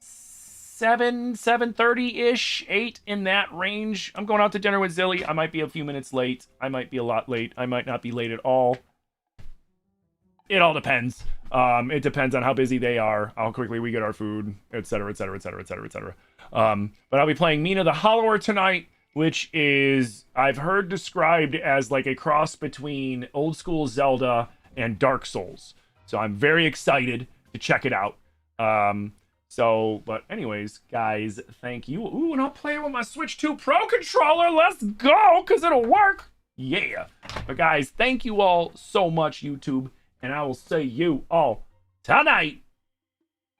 7:30-ish, 8 in that range. I'm going out to dinner with Zilly. I might be a few minutes late. I might be a lot late. I might not be late at all. It all depends. It depends on how busy they are, how quickly we get our food, etc., etc., etc., etc., etc. But I'll be playing Mina the Hollower tonight, which is, I've heard described as like a cross between old school Zelda and Dark Souls. So I'm very excited to check it out. But anyways, guys, thank you. Ooh, and I'll play it with my Switch 2 Pro controller. Let's go, because it'll work. Yeah. But guys, thank you all so much, YouTube. And I will see you all tonight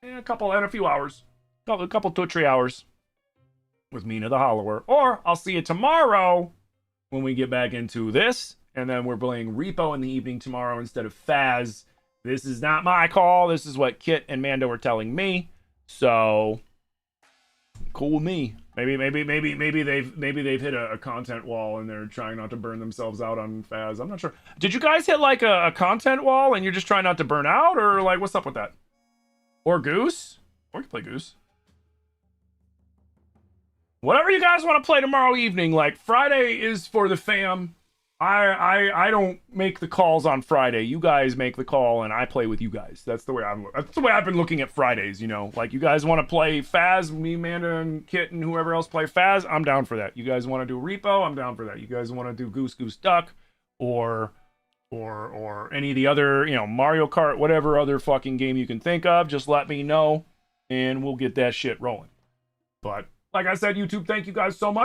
in a few hours. A couple 2 or 3 hours with Mina the Hollower. Or I'll see you tomorrow when we get back into this. And then we're playing Repo in the evening tomorrow instead of Faz. This is not my call. This is what Kit and Mando are telling me. So cool with me. Maybe they've hit a content wall and they're trying not to burn themselves out on Faz. I'm not sure. Did you guys hit like a content wall and you're just trying not to burn out, or like what's up with that? Or Goose? Or you can play Goose. Whatever you guys want to play tomorrow evening. Like Friday is for the fam. I don't make the calls on Friday. You guys make the call and I play with you guys. That's the way I've been looking at Fridays, you know. Like you guys want to play Faz, me, Amanda, and Kit, and whoever else play Faz, I'm down for that. You guys want to do Repo, I'm down for that. You guys want to do Goose Goose Duck or any of the other, you know, Mario Kart, whatever other fucking game you can think of, just let me know and we'll get that shit rolling. But like I said, YouTube, thank you guys so much.